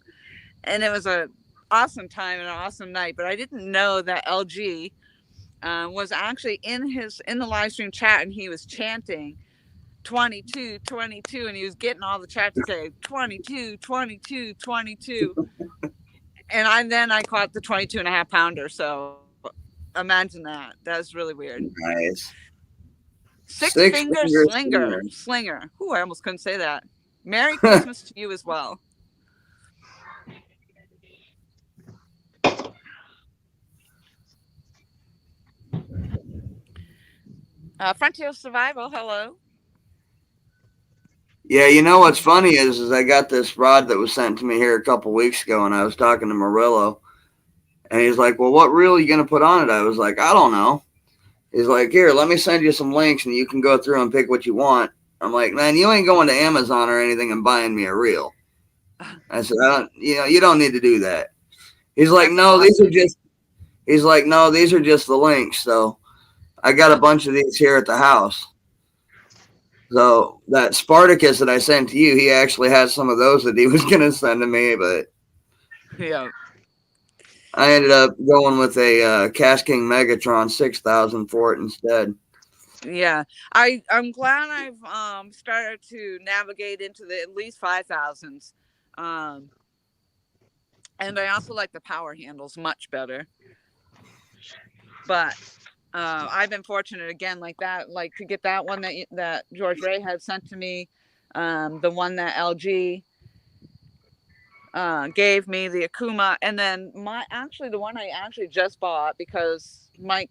and it was an awesome time and an awesome night. But I didn't know that LG was actually in the live stream chat, and he was chanting 22, 22, and he was getting all the chat to say 22, 22, 22. And I caught the 22.5 pounder. So imagine that. That's really weird. Nice. Six Six finger finger slinger. Ooh, I almost couldn't say that. Merry Christmas to you as well. Frontier Survival, hello. Yeah, you know what's funny is I got this rod that was sent to me here a couple weeks ago, and I was talking to Murillo, and he's like, "Well, what reel are you gonna put on it?" I was like, "I don't know." He's like, "Here, let me send you some links, and you can go through and pick what you want." I'm like, "Man, you ain't going to Amazon or anything and buying me a reel." I said, "You don't need to do that." He's like, "No, these are just." He's like, "No, these are just the links." So I got a bunch of these here at the house. So that Spartacus that I sent to you, he actually has some of those that he was going to send to me, but yeah, I ended up going with a Cast King Megatron 6000 for it instead. Yeah, I'm glad I've started to navigate into the at least 5,000s, and I also like the power handles much better. But I've been fortunate again, like to get that one that George Ray had sent to me, the one that LG gave me, the Akuma, and then the one I actually just bought because Mike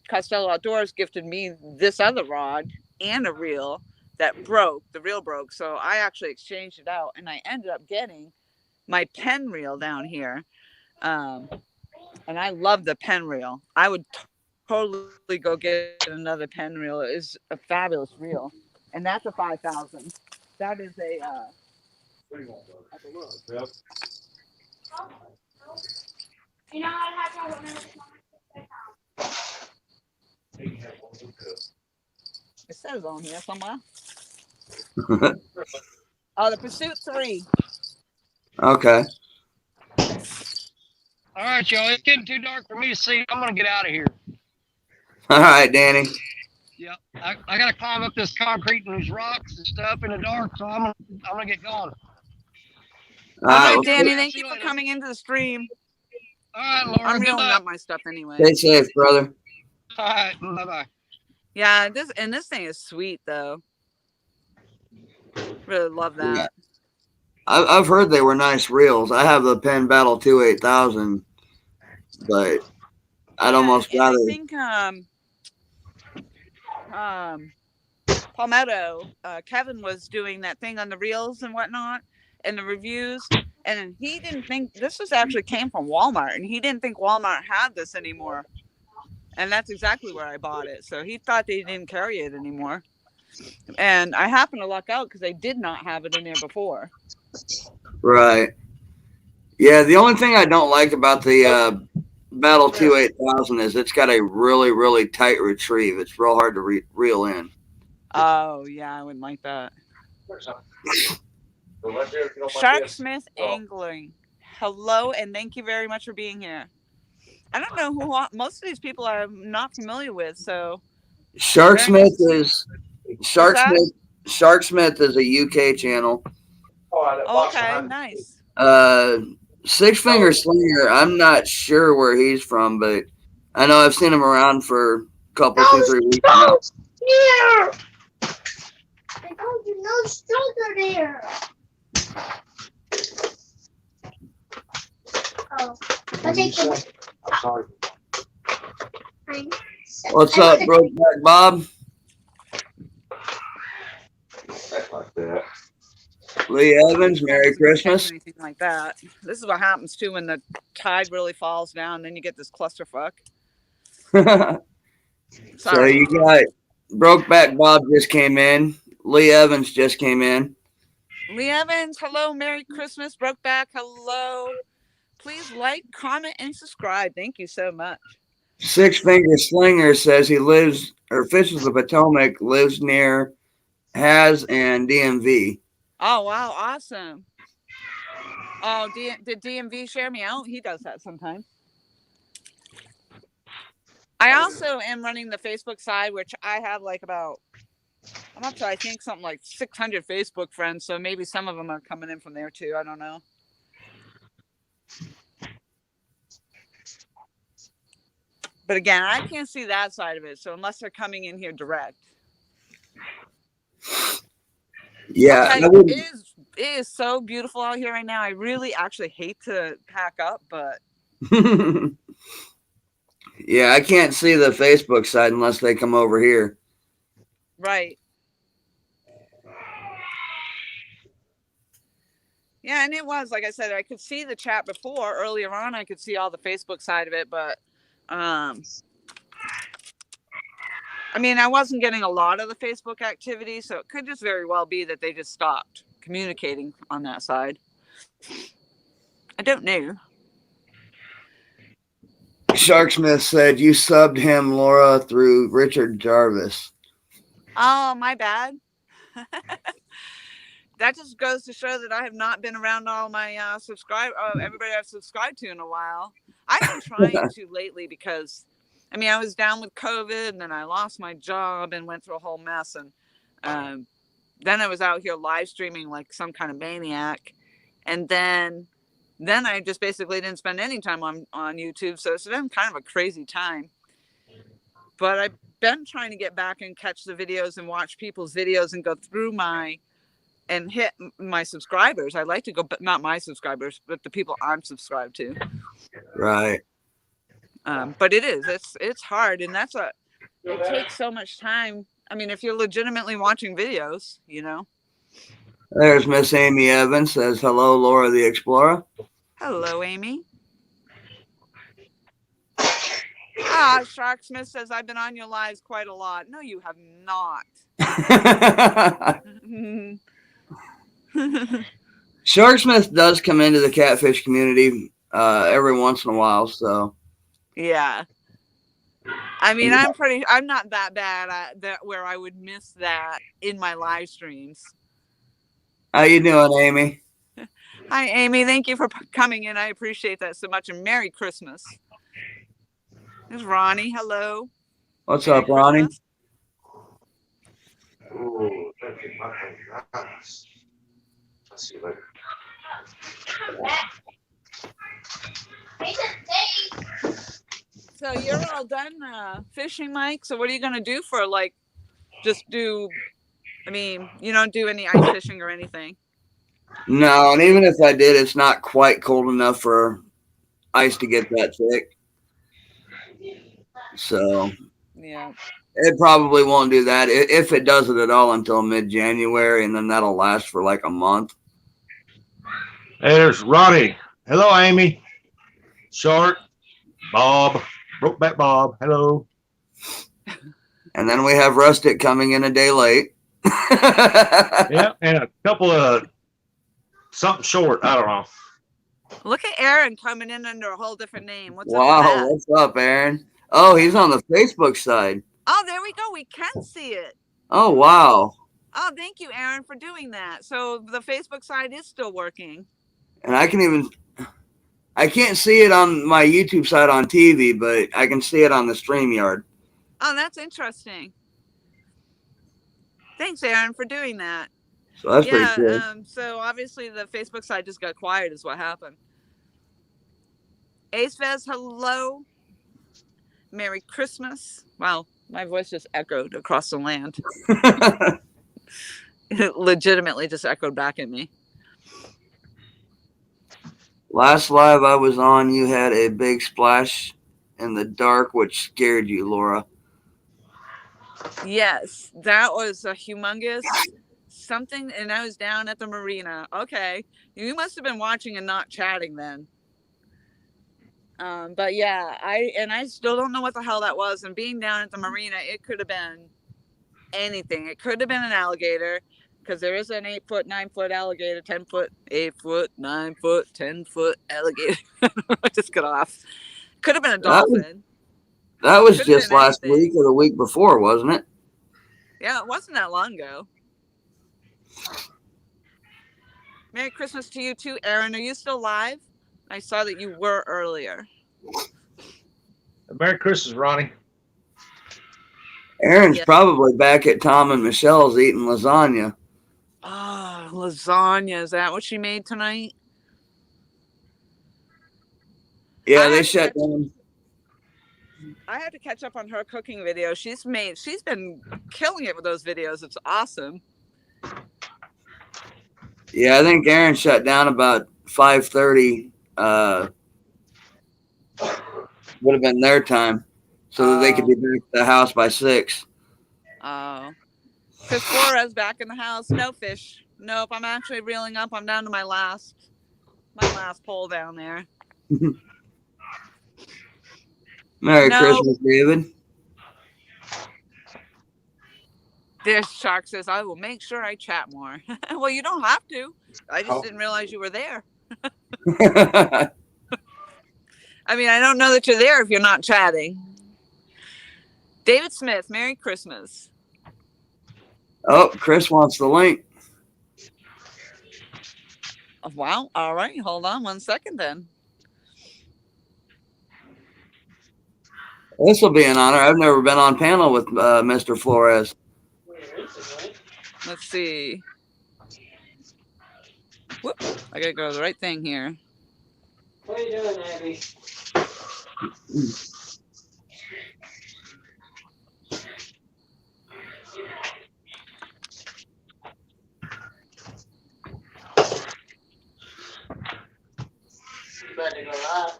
Costello Outdoors gifted me this other rod and a reel that broke. The reel broke, so I actually exchanged it out, and I ended up getting my pen reel down here, and I love the pen reel. I would totally go get another pen reel. It is a fabulous reel, and that's a 5,000. That is a Yep. You know I have to it says on here somewhere. Oh, the Pursuit 3. Okay. All right, y'all. It's getting too dark for me to see. I'm gonna get out of here. All right, Danny. Yeah, I gotta climb up this concrete and these rocks and stuff in the dark, so I'm gonna get going. All right, Well, Danny, thank you for coming into the stream. All right, Laura. I'm Good reeling luck. up my stuff anyway. stay safe, brother. All right, bye bye. Yeah, this thing is sweet though. Really love that. Yeah. I've heard they were nice reels. I have the Penn Battle 28000, but I'd almost rather. I think Palmetto, Kevin was doing that thing on the reels and whatnot, and the reviews, and he didn't think this actually came from Walmart, and he didn't think Walmart had this anymore, and that's exactly where I bought it. So he thought they didn't carry it anymore, and I happened to luck out because they did not have it in there before. Right. Yeah, the only thing I don't like about the Battle 28000 is it's got a really, really tight retrieve. It's real hard to reel in. Oh yeah, I wouldn't like that. Sharksmith Angling. Hello, and thank you very much for being here. I don't know who most of these people I'm not familiar with, so Sharksmith is a UK channel. Oh, okay, nice. Six Finger Slinger, I'm not sure where he's from, but I know I've seen him around for a couple, 2-3 weeks now. Here! I told you no sugar there. Oh, I'll take the. Sorry. What's up, Brokeback Bob? Like that. Lee Evans, Merry Christmas. Anything like that. This is what happens too when the tide really falls down. Then you get this clusterfuck. So you got Brokeback Bob just came in. Lee Evans just came in. Lee Evans, hello, Merry Christmas. Brokeback, hello. Please like, comment, and subscribe. Thank you so much. Six Finger Slinger says he lives or fishes the Potomac, lives near Has and DMV. Oh wow, awesome. Oh, did DMV share me out? He does that sometimes. I also am running the Facebook side, which I have like about, I'm up to, I think, something like 600 Facebook friends. So maybe some of them are coming in from there too. I don't know. But again, I can't see that side of it. So unless they're coming in here direct. Yeah, it is so beautiful out here right now. I really actually hate to pack up, but yeah, I can't see the Facebook side unless they come over here. right. Yeah, and it was, like I said, I could see the chat before earlier on. I could see all the Facebook side of it, but I mean, I wasn't getting a lot of the Facebook activity, so it could just very well be that they just stopped communicating on that side. I don't know. Sharksmith said you subbed him, Laura, through Richard Jarvis. Oh, my bad. That just goes to show that I have not been around all my everybody I've subscribed to in a while. I've been trying to lately because, I mean, I was down with COVID and then I lost my job and went through a whole mess. And then I was out here live streaming like some kind of maniac. And then I just basically didn't spend any time on YouTube. So it's been kind of a crazy time. But I've been trying to get back and catch the videos and watch people's videos and go through and hit my subscribers. I like to go, but not my subscribers, but the people I'm subscribed to. Right. But it's hard, and it takes so much time. I mean, if you're legitimately watching videos, you know. There's Miss Amy Evans says, hello, Laura the Explorer. Hello, Amy. Sharksmith says, I've been on your lives quite a lot. No, you have not. Sharksmith does come into the catfish community every once in a while, so yeah. I mean, I'm not that bad at that where I would miss that in my live streams. How you doing, Amy? Hi, Amy. Thank you for coming in. I appreciate that so much, and Merry Christmas. There's Ronnie. Hello. What's up, Ronnie? Ooh, I'll see you later. So you're all done fishing, Mike? So what are you going to do for, like, just do, I mean, you don't do any ice fishing or anything? No, and even if I did, it's not quite cold enough for ice to get that thick. So yeah, it probably won't do that if it does it at all until mid-January, and then that'll last for like a month. Hey, there's Ronnie. Hello, Amy. Short. Bob. Brokeback Bob. Hello. And then we have Rustic coming in a day late. Yeah, and a couple of something short. I don't know. Look at Aaron coming in under a whole different name. What's up with Wow, that? what's up, Aaron? Oh, he's on the Facebook side. Oh, there we go. We can see it. Oh, wow. Oh, thank you, Aaron, for doing that. So the Facebook side is still working. And I can't see it on my YouTube side on TV, but I can see it on the StreamYard. Oh, that's interesting. Thanks, Aaron, for doing that. So that's pretty cool. So obviously the Facebook side just got quiet is what happened. Ace Vez, hello. Merry Christmas. Wow, my voice just echoed across the land. It legitimately just echoed back at me. Last live I was on, you had a big splash in the dark, which scared you, Laura. Yes, that was a humongous something, and I was down at the marina. Okay, you must have been watching and not chatting then. But yeah, I still don't know what the hell that was. And being down at the marina, it could have been anything. It could have been an alligator, because there is an 8-foot, 9-foot alligator, 10-foot, 8-foot, 9-foot, 10-foot alligator. I just got off. Could have been a dolphin. That was just last week or the week before, wasn't it? Yeah, it wasn't that long ago. Merry Christmas to you too, Aaron. Are you still live? I saw that you were earlier. Merry Christmas, Ronnie. Aaron's Yeah. probably back at Tom and Michelle's eating lasagna. Oh, lasagna. Is that what she made tonight? Yeah, I they had to shut catch- down. I had to catch up on her cooking videos. She's been killing it with those videos. It's awesome. Yeah, I think Aaron shut down about 5:30. Would have been their time, so that they could be back to the house by 6. Oh. Fish Flores back in the house. No fish. Nope. I'm actually reeling up. I'm down to my last pole down there. Merry No. Christmas, David. This shark says, I will make sure I chat more. Well, you don't have to. I just didn't realize you were there. I mean, I don't know that you're there if you're not chatting. David Smith, Merry Christmas. Oh, Chris wants the link. Wow. All right. Hold on 1 second then. This will be an honor. I've never been on panel with Mr. Flores. Let's see. Whoop. I got to go to the right thing here. What are you doing, Abby? You better go live.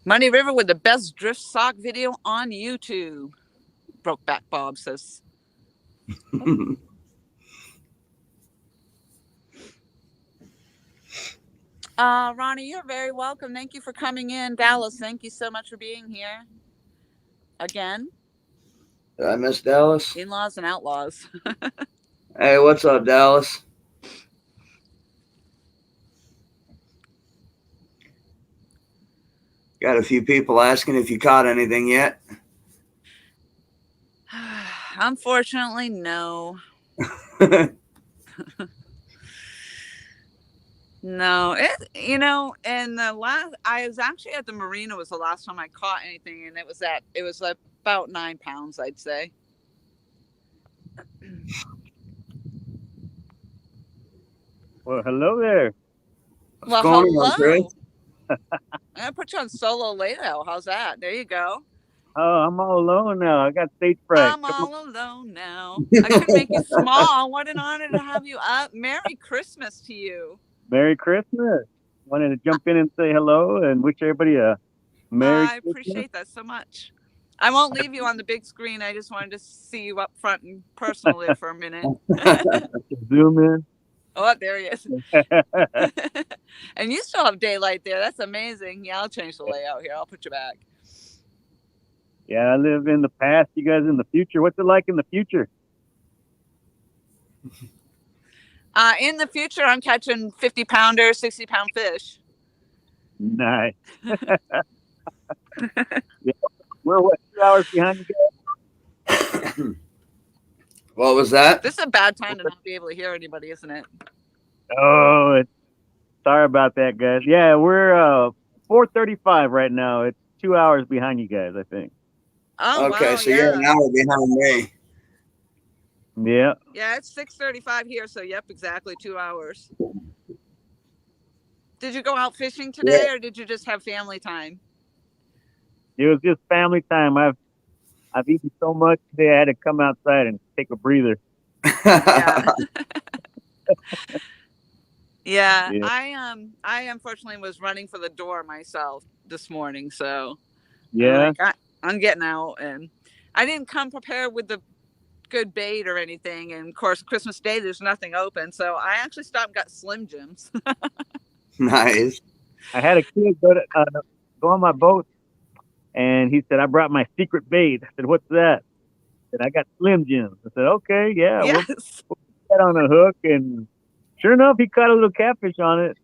Muddy River with the best drift sock video on YouTube. Brokeback Bob says. Ronnie, you're very welcome. Thank you for coming in. Dallas, thank you so much for being here. Again. Did I miss Dallas? In-laws and outlaws. Hey, what's up, Dallas? Got a few people asking if you caught anything yet. Unfortunately, no. No, and I was actually at the marina was the last time I caught anything, and it was about 9 pounds, I'd say. Well, hello there. Well, going on, hello. Chris? I'm gonna put you on solo layout. How's that? There you go. Oh, I'm all alone now. I got stage fright. I'm all alone now. I couldn't make you small. What an honor to have you up. Merry Christmas to you. Merry Christmas. Wanted to jump in and say hello and wish everybody a Merry I Christmas. appreciate that so much. I won't leave you on the big screen. I just wanted to see you up front and personally for a minute. Zoom in. Oh, there he is. And you still have daylight there. That's amazing. Yeah, I'll change the layout here. I'll put you back. Yeah, I live in the past. You guys in the future. What's it like in the future? In the future, I'm catching 50-pounder, 60-pound fish. Nice. Yeah. We're what, 2 hours behind you guys? What was that? This is a bad time to not be able to hear anybody, isn't it? Oh, sorry about that, guys. Yeah, we're 4:35 right now. It's 2 hours behind you guys, I think. Oh, Okay, wow, so yeah. you're an hour behind me. Yeah. Yeah, it's 6:35 here, so yep, exactly 2 hours. Did you go out fishing today, or did you just have family time? It was just family time. I've eaten so much today. I had to come outside and take a breather. Yeah. Yeah, Yeah. I unfortunately was running for the door myself this morning, so Yeah. I'm getting out, and I didn't come prepared with the good bait or anything. And of course, Christmas Day there's nothing open, so I actually stopped and got Slim Jims. Nice. I had a kid go on my boat, and he said, "I brought my secret bait." I said, "What's that?" He said, "I got Slim Jims." I said, "Okay, yeah, we'll Yes, put that on a hook." And sure enough, he caught a little catfish on it.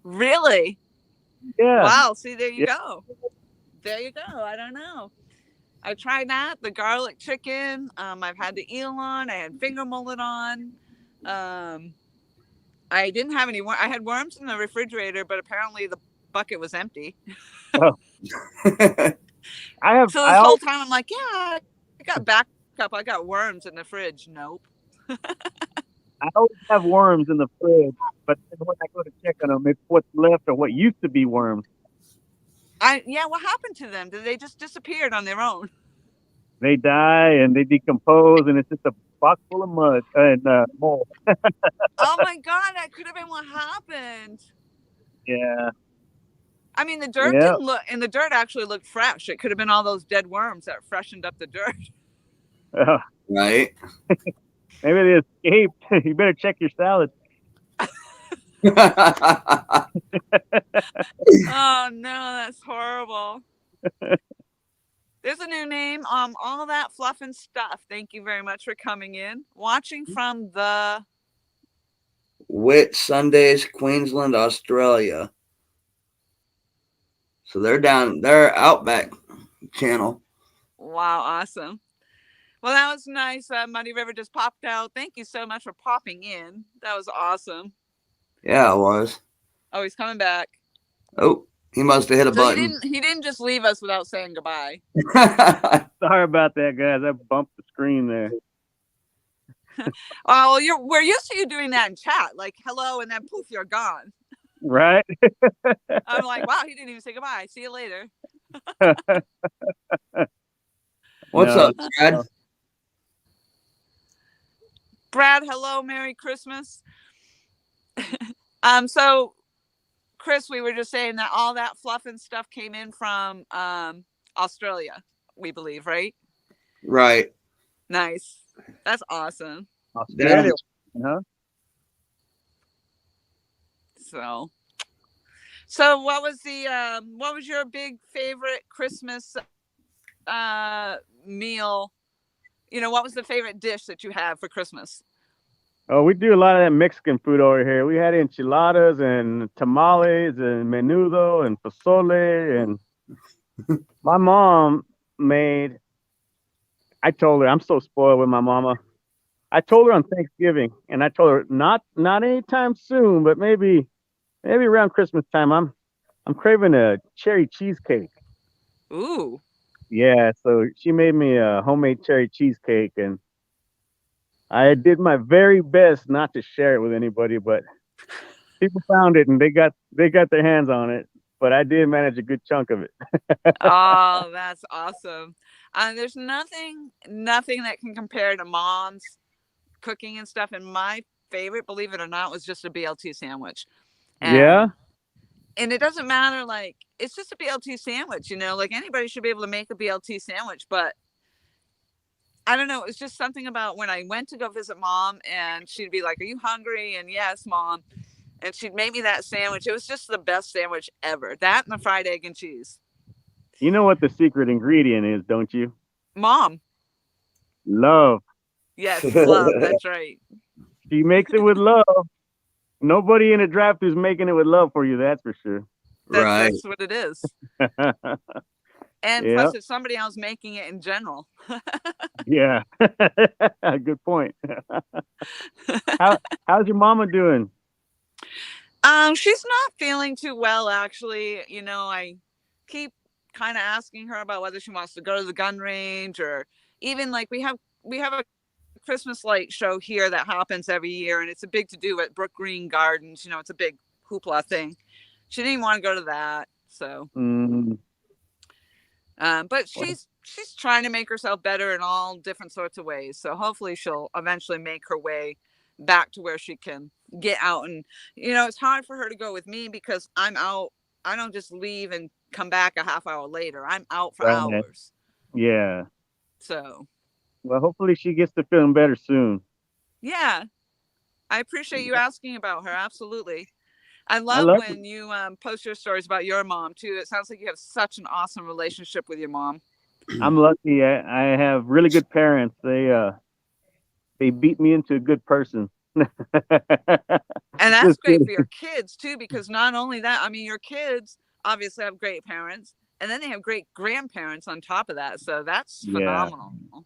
really. Yeah. Wow. See, there you Yeah. go. There you go. I don't know. I tried that. The garlic chicken. I've had the eel on. I had finger mullet on. I didn't have any. I had worms in the refrigerator, but apparently the bucket was empty. I have. So this whole time I'm like, yeah, I got backup. I got worms in the fridge. Nope. I always have worms in the fridge, but then when I go to check on them, it's what's left or what used to be worms. What happened to them? Did they just disappeared on their own? They die and they decompose, and it's just a box full of mud and mold. Oh my God, that could have been what happened. Yeah. I mean, the dirt didn't look, and the dirt actually looked fresh. It could have been all those dead worms that freshened up the dirt. Right. Maybe they escaped. You better check your salad. Oh no, that's horrible. There's a new name. All that fluff and stuff. Thank you very much for coming in. Watching from the Whit Sundays, Queensland, Australia. So they're Outback channel. Wow, awesome. Well, that was nice. Muddy River just popped out. Thank you so much for popping in. That was awesome. Yeah, it was. Oh, he's coming back. Oh, he must have hit a button. He didn't just leave us without saying goodbye. Sorry about that, guys. I bumped the screen there. Oh, we're used to you doing that in chat, like hello, and then poof, you're gone. Right? I'm like, wow, he didn't even say goodbye. See you later. What's up, Brad? Brad, hello, Merry Christmas. So Chris, we were just saying that all that fluff and stuff came in from Australia, we believe, right? Right. Nice. That's awesome. Australia. Huh? So what was your big favorite Christmas meal? You know, what was the favorite dish that you had for Christmas? Oh, we do a lot of that Mexican food over here. We had enchiladas and tamales and menudo and pozole, and my mom made. I told her I'm so spoiled with my mama. I told her on Thanksgiving, and I told her not anytime soon, but maybe around Christmas time. I'm craving a cherry cheesecake. Ooh. Yeah, so she made me a homemade cherry cheesecake, and I did my very best not to share it with anybody, but people found it and they got their hands on it. But I did manage a good chunk of it. Oh, that's awesome. There's nothing that can compare to mom's cooking and stuff. And my favorite, believe it or not, was just a BLT sandwich. And it doesn't matter, like, it's just a BLT sandwich, you know, like anybody should be able to make a BLT sandwich. But I don't know, it was just something about when I went to go visit mom and she'd be like, are you hungry? And yes, mom. And she'd make me that sandwich. It was just the best sandwich ever. That and the fried egg and cheese. You know what the secret ingredient is, don't you? Mom. Love. Yes, love. That's right. She makes it with love. Nobody in a drive-thru is making it with love for you, that's for sure. That's what it is. And plus, it's somebody else making it in general. Yeah. Good point. How's your mama doing? She's not feeling too well, actually. You know, I keep kind of asking her about whether she wants to go to the gun range, or even like we have a Christmas light show here that happens every year, and it's a big to do at Brook Green Gardens. You know, it's a big hoopla thing. She didn't want to go to that, so. But she's trying to make herself better in all different sorts of ways. So hopefully she'll eventually make her way back to where she can get out. And, you know, it's hard for her to go with me because I'm out. I don't just leave and come back a half hour later. I'm out for hours. Yeah. So. Well, hopefully she gets to feeling better soon. Yeah. I appreciate you asking about her. Absolutely. I love when you post your stories about your mom too. It sounds like you have such an awesome relationship with your mom. I'm lucky. I have really good parents. They beat me into a good person. And that's great for your kids too, because not only that, I mean, your kids obviously have great parents, and then they have great grandparents on top of that. So that's Yeah. phenomenal.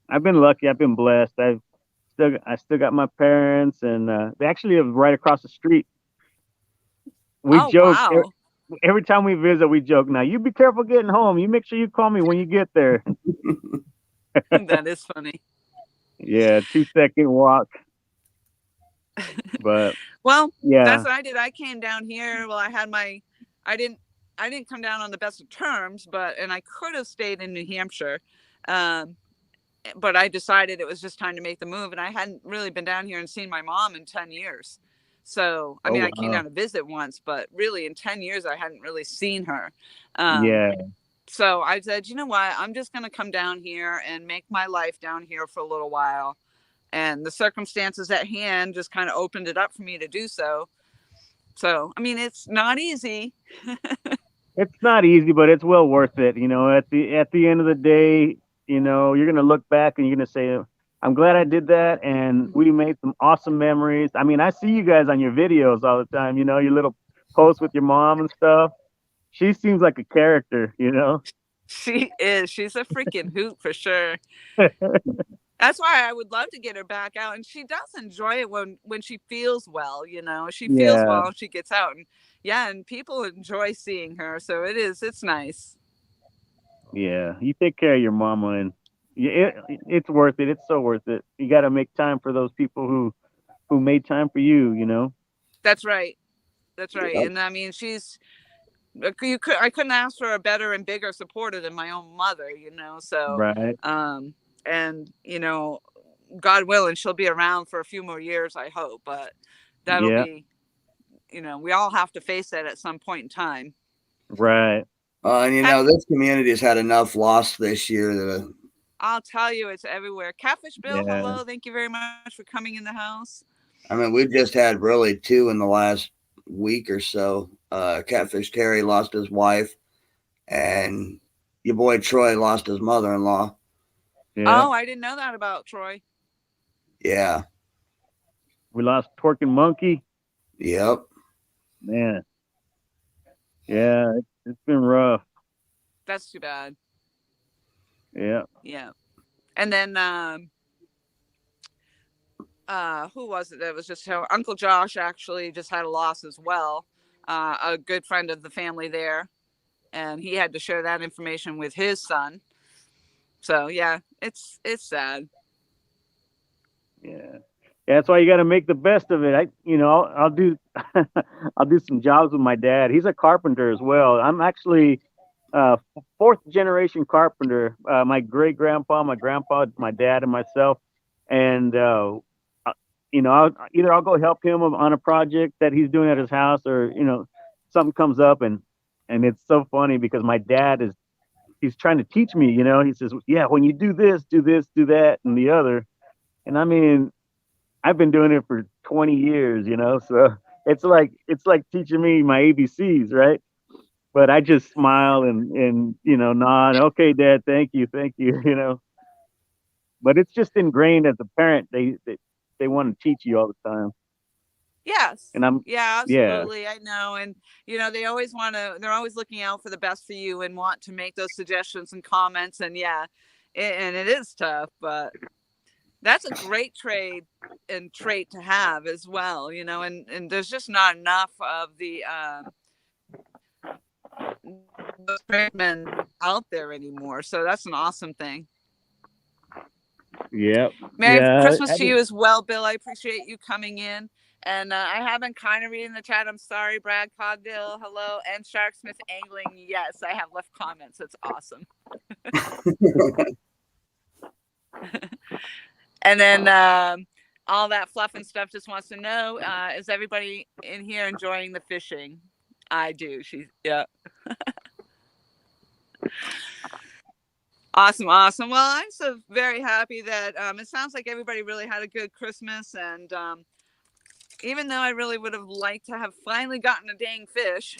I've been lucky. I've been blessed. I still got my parents, and they actually live right across the street. We Oh, joke wow. every time we visit. We joke. Now you be careful getting home. You make sure you call me when you get there. That is funny. Yeah, 2-second walk. But Well, yeah, that's what I did. I came down here. Well, I didn't come down on the best of terms, and I could have stayed in New Hampshire. But I decided it was just time to make the move. And I hadn't really been down here and seen my mom in 10 years. So, I mean, I came down to visit once, but really in 10 years, I hadn't really seen her. Yeah. So I said, you know what, I'm just going to come down here and make my life down here for a little while. And the circumstances at hand just kind of opened it up for me to do so. So, I mean, it's not easy. It's not easy, but it's well worth it. You know, at the end of the day, you know, you're gonna look back and you're gonna say, "I'm glad I did that," and we made some awesome memories. I mean, I see you guys on your videos all the time. You know, your little posts with your mom and stuff. She seems like a character. You know. She is. She's a freaking hoot for sure. That's why I would love to get her back out. And she does enjoy it when she feels well, you know. She feels well and she gets out. And yeah, and people enjoy seeing her. So it's nice. Yeah, you take care of your mama, and it's worth it. It's so worth it. You got to make time for those people who made time for you. You know. That's right. That's right. Yep. And I mean, I couldn't ask for a better and bigger supporter than my own mother, you know. So right. And you know, God willing, she'll be around for a few more years, I hope. But that'll be, you know, we all have to face that at some point in time. Right. And you know, this community has had enough loss this year that I'll tell you, it's everywhere. Catfish Bill, hello, thank you very much for coming in the house. I mean, we've just had really 2 in the last week or so. Catfish Terry lost his wife, and your boy Troy lost his mother-in-law. Yeah. Oh, I didn't know that about Troy. Yeah. We lost Twerking Monkey. Yep. Man. Yeah, it's been rough. That's too bad. Yeah. Yeah. And then who was it that was just Uncle Josh actually just had a loss as well. A good friend of the family there. And he had to share that information with his son. So yeah, it's sad. Yeah, that's why you got to make the best of it. I'll do I'll do some jobs with my dad. He's a carpenter as well. I'm actually 4th generation carpenter. My great grandpa, my grandpa, my dad, and myself. And you know, I'll go help him on a project that he's doing at his house, or you know, something comes up, and it's so funny because my dad he's trying to teach me, you know. He says, yeah, when you do this, do that, and the other. And I mean, I've been doing it for 20 years, you know, so it's like teaching me my ABCs, right? But I just smile and you know, nod. Okay, Dad, thank you, you know. But it's just ingrained as a parent. They want to teach you all the time. Yes. And absolutely. I know. And, you know, they're always looking out for the best for you and want to make those suggestions and comments. And and it is tough, but that's a great trait to have as well, you know, and there's just not enough of the men out there anymore. So that's an awesome thing. Yep. Merry Christmas to you as well, Bill. I appreciate you coming in. And I have been kind of reading the chat. I'm sorry, Brad Cogdill. Hello. And Sharksmith Angling. Yes, I have left comments. It's awesome. And then all that fluff and stuff just wants to know, is everybody in here enjoying the fishing? I do. Yeah. Awesome. Well, I'm so very happy that it sounds like everybody really had a good Christmas. And even though I really would have liked to have finally gotten a dang fish,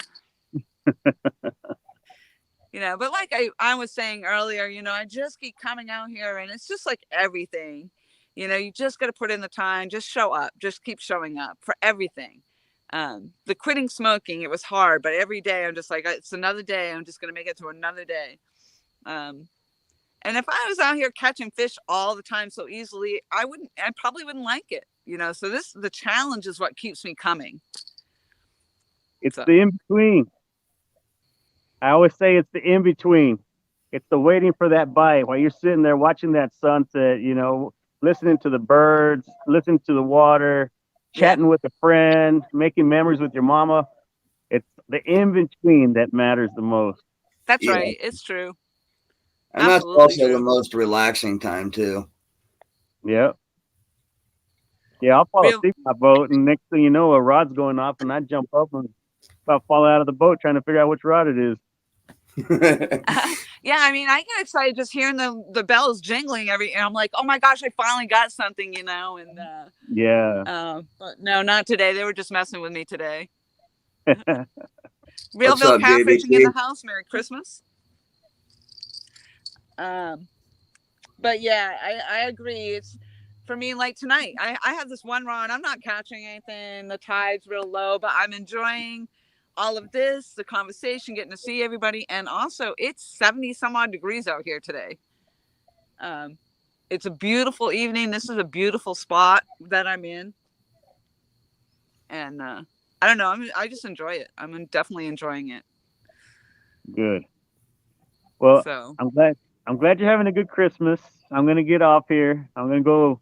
you know, but like I was saying earlier, you know, I just keep coming out here and it's just like everything, you know, you just got to put in the time, just show up, just keep showing up for everything. The quitting smoking, it was hard, but every day I'm just like, it's another day. I'm just going to make it to another day. And if I was out here catching fish all the time so easily, I probably wouldn't like it, you know? So the challenge is what keeps me coming. It's the in-between. I always say it's the in-between. It's the waiting for that bite while you're sitting there watching that sunset, you know, listening to the birds, listening to the water, chatting with a friend, making memories with your mama. It's the in-between that matters the most. That's right. It's true. And absolutely that's also true. The most relaxing time too. Yep. Yeah, I'll fall asleep in my boat, and next thing you know, a rod's going off, and I jump up and about fall out of the boat trying to figure out which rod it is. Yeah, I mean, I get excited just hearing the bells jingling and I'm like, oh my gosh, I finally got something, you know. And but no, not today. They were just messing with me today. Realville Catfishing in the house. Merry Christmas. But yeah, I agree. It's for me, like tonight, I have this one rod. I'm not catching anything. The tide's real low, but I'm enjoying all of this, the conversation, getting to see everybody. And also it's 70 some odd degrees out here today. It's a beautiful evening. This is a beautiful spot that I'm in. And I don't know. I just enjoy it. I'm definitely enjoying it. Good. Well, so I'm glad you're having a good Christmas. I'm going to get off here. I'm going to go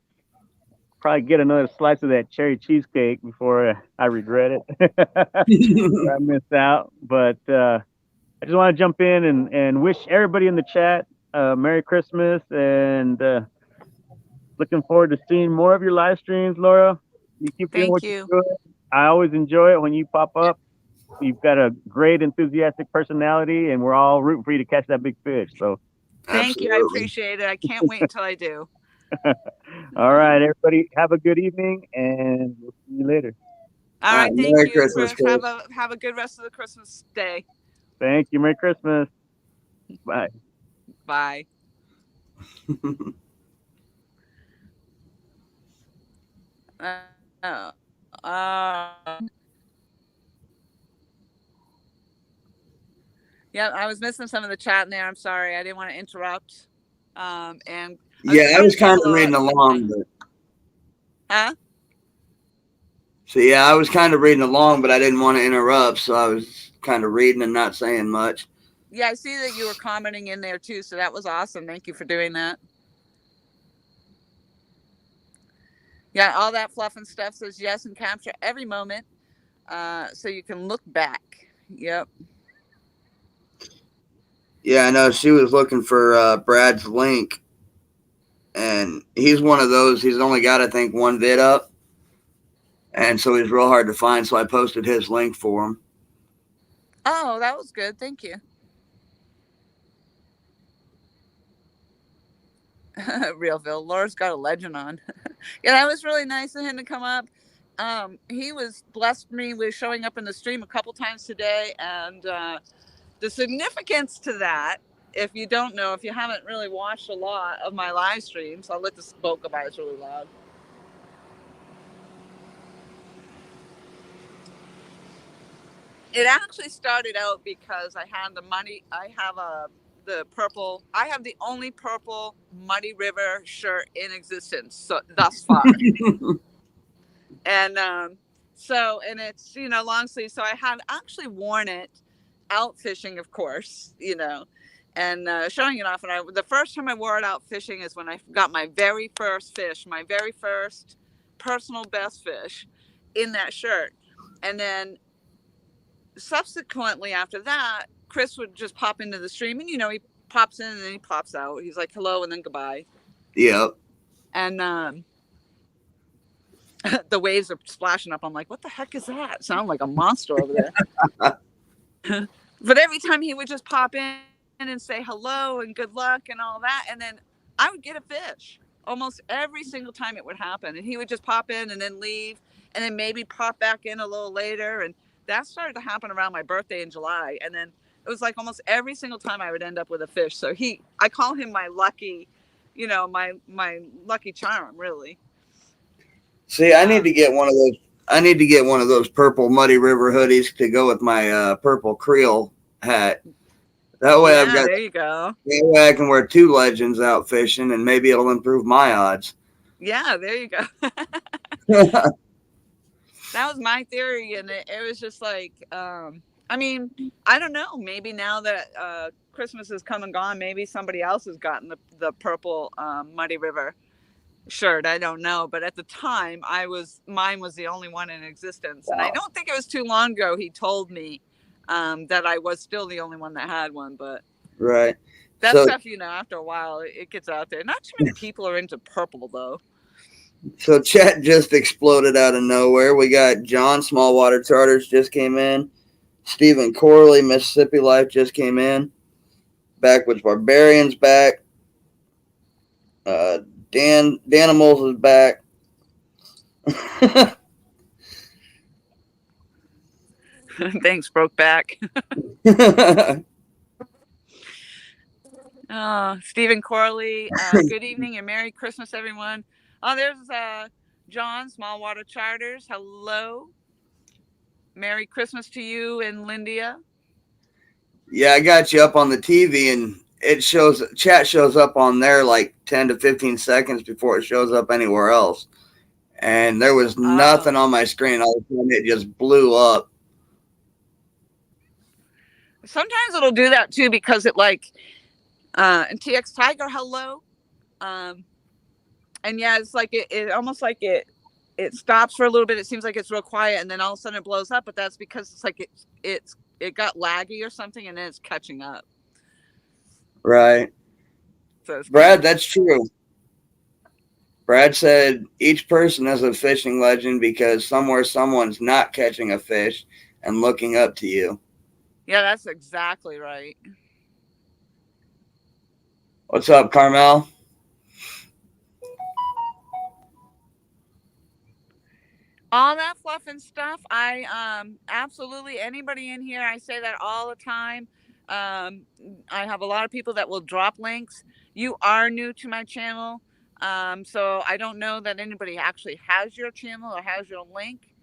probably get another slice of that cherry cheesecake before I regret it. I missed out. But I just want to jump in and wish everybody in the chat Merry Christmas, and looking forward to seeing more of your live streams, Laura. You keep doing what you're doing. I always enjoy it when you pop up. You've got a great, enthusiastic personality, and we're all rooting for you to catch that big fish. So thank you. I appreciate it. I can't wait until I do. All right, everybody, have a good evening, and we'll see you later. All right, thank you, Chris. Have a good rest of the Christmas day. Thank you. Merry Christmas. Bye. Bye. Yeah, I was missing some of the chat in there. I'm sorry. I didn't want to interrupt. And I was kind of reading along, but so I was kind of reading along, but I didn't want to interrupt, so I was kind of reading and not saying much. Yeah, I see that you were commenting in there too, so that was awesome. Thank you for doing that. Yeah, all that fluff and stuff says yes, and capture every moment, so you can look back. Yep. Yeah, I know she was looking for Brad's link, and he's one of those. He's only got, I think, one vid up, and so he's real hard to find. So I posted his link for him. Oh, that was good. Thank you. Realville, Laura's got a legend on. Yeah, that was really nice of him to come up. He was blessed me with showing up in the stream a couple times today, and the significance to that, if you don't know, if you haven't really watched a lot of my live streams, I'll let this boat go by. It's really loud. It actually started out because I had the money. I have the only purple Muddy River shirt in existence, so thus far. And and it's, long sleeve. So I had actually worn it out fishing, of course, and showing it off. And the first time I wore it out fishing is when I got my very first fish, my very first personal best fish in that shirt. And then subsequently after that, Chris would just pop into the stream, and he pops in and then he pops out. He's like hello and then goodbye. Yep. And the waves are splashing up. I'm like, what the heck is that? Sound like a monster over there. But every time he would just pop in and say hello and good luck and all that, and then I would get a fish almost every single time it would happen. And he would just pop in and then leave, and then maybe pop back in a little later. And that started to happen around my birthday in July. And then it was like almost every single time I would end up with a fish. So I call him my lucky, my lucky charm, really. See, I need to get one of those. I need to get one of those purple Muddy River hoodies to go with my purple Creole hat. That way Yeah, there you go. that way I can wear 2 legends out fishing, and maybe it'll improve my odds. Yeah, there you go. That was my theory, and it was just like, I mean, I don't know. Maybe now that Christmas has come and gone, maybe somebody else has gotten the purple Muddy River shirt. I don't know, but at the time, mine was the only one in existence, and I don't think it was too long ago he told me that I was still the only one that had one. But Right. that So, stuff, after a while, it gets out there. Not too many people are into purple though. so chat just exploded out of nowhere. We got John Smallwater Charters just came in. Stephen Corley, Mississippi Life just came in. Backwoods Barbarians back. Danimals is back. Thanks, broke back. Stephen Corley, good evening and Merry Christmas, everyone. Oh, there's John, Smallwater Charters. Hello. Merry Christmas to you and Lindia. Yeah, I got you up on the TV, and chat shows up on there like 10 to 15 seconds before it shows up anywhere else. And there was nothing on my screen. All of a sudden, it just blew up. Sometimes it'll do that too, because it and TX Tiger, hello. And yeah, it's like it almost like it stops for a little bit. It seems like it's real quiet, and then all of a sudden it blows up. But that's because it's like it got laggy or something, and then it's catching up. Right. So Brad, that's true. Brad said each person is a fishing legend because somewhere someone's not catching a fish and looking up to you. Yeah, that's exactly right. What's up, Carmel? All that fluff and stuff, I absolutely, anybody in here, I say that all the time. I have a lot of people that will drop links. You are new to my channel, so I don't know that anybody actually has your channel or has your link.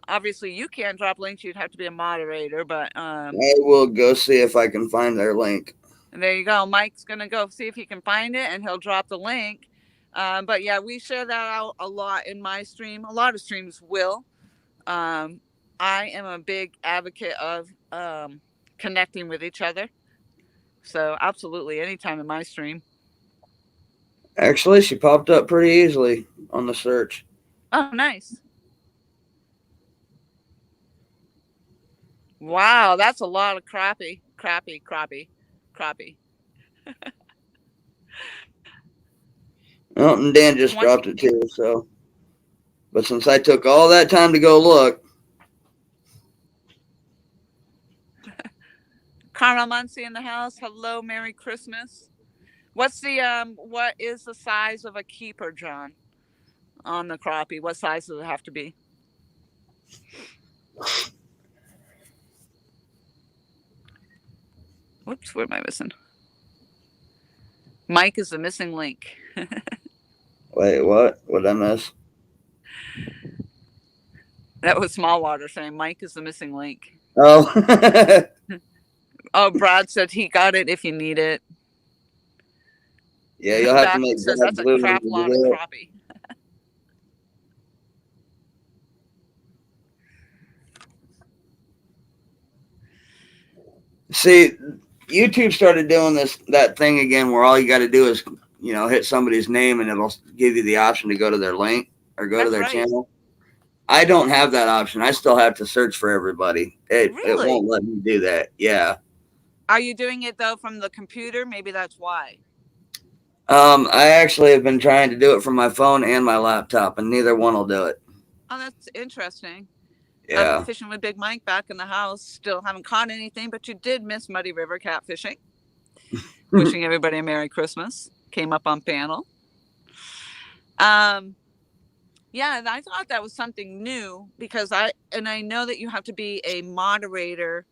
Obviously, you can't drop links. You'd have to be a moderator, but I will go see if I can find their link. And there you go. Mike's going to go see if he can find it, and he'll drop the link. But yeah, we share that out a lot in my stream. A lot of streams will. I am a big advocate of connecting with each other. So absolutely, anytime in my stream. Actually, she popped up pretty easily on the search. Oh, nice. Wow, that's a lot of crappie. Oh, and Dan just dropped it too, so. But since I took all that time to go look. Carmel Muncie in the house. Hello, Merry Christmas. What is the size of a keeper, John, on the crappie? What size does it have to be? Whoops, what am I missing? Mike is the missing link. Wait, what? What did I miss? That was Smallwater saying Mike is the missing link. Oh. Oh, Brad said he got it if you need it. Yeah, you'll have to make says that's a crap lot of crappie. See, YouTube started doing that thing again where all you got to do is, hit somebody's name and it'll give you the option to go to their link or go to their channel. I don't have that option. I still have to search for everybody. It won't let me do that. Yeah. Are you doing it though from the computer? Maybe that's why. I actually have been trying to do it from my phone and my laptop, and neither one will do it. Oh, that's interesting. Yeah. I'm fishing with Big Mike back in the house. Still haven't caught anything, but you did miss Muddy River catfishing. Wishing everybody a Merry Christmas. Came up on panel. Yeah, and I thought that was something new because I know that you have to be a moderator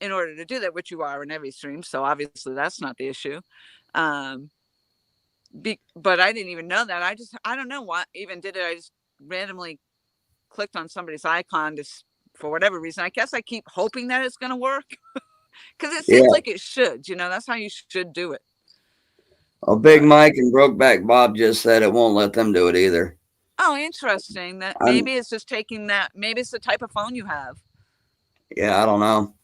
in order to do that, which you are in every stream. So obviously that's not the issue. But I didn't even know that. I don't know what even did it. I just randomly clicked on somebody's icon for whatever reason. I guess I keep hoping that it's going to work because it seems like it should. That's how you should do it. Well, Big Mike and Brokeback Bob just said it won't let them do it either. Oh, interesting. That maybe it's just taking that. Maybe it's the type of phone you have. Yeah, I don't know.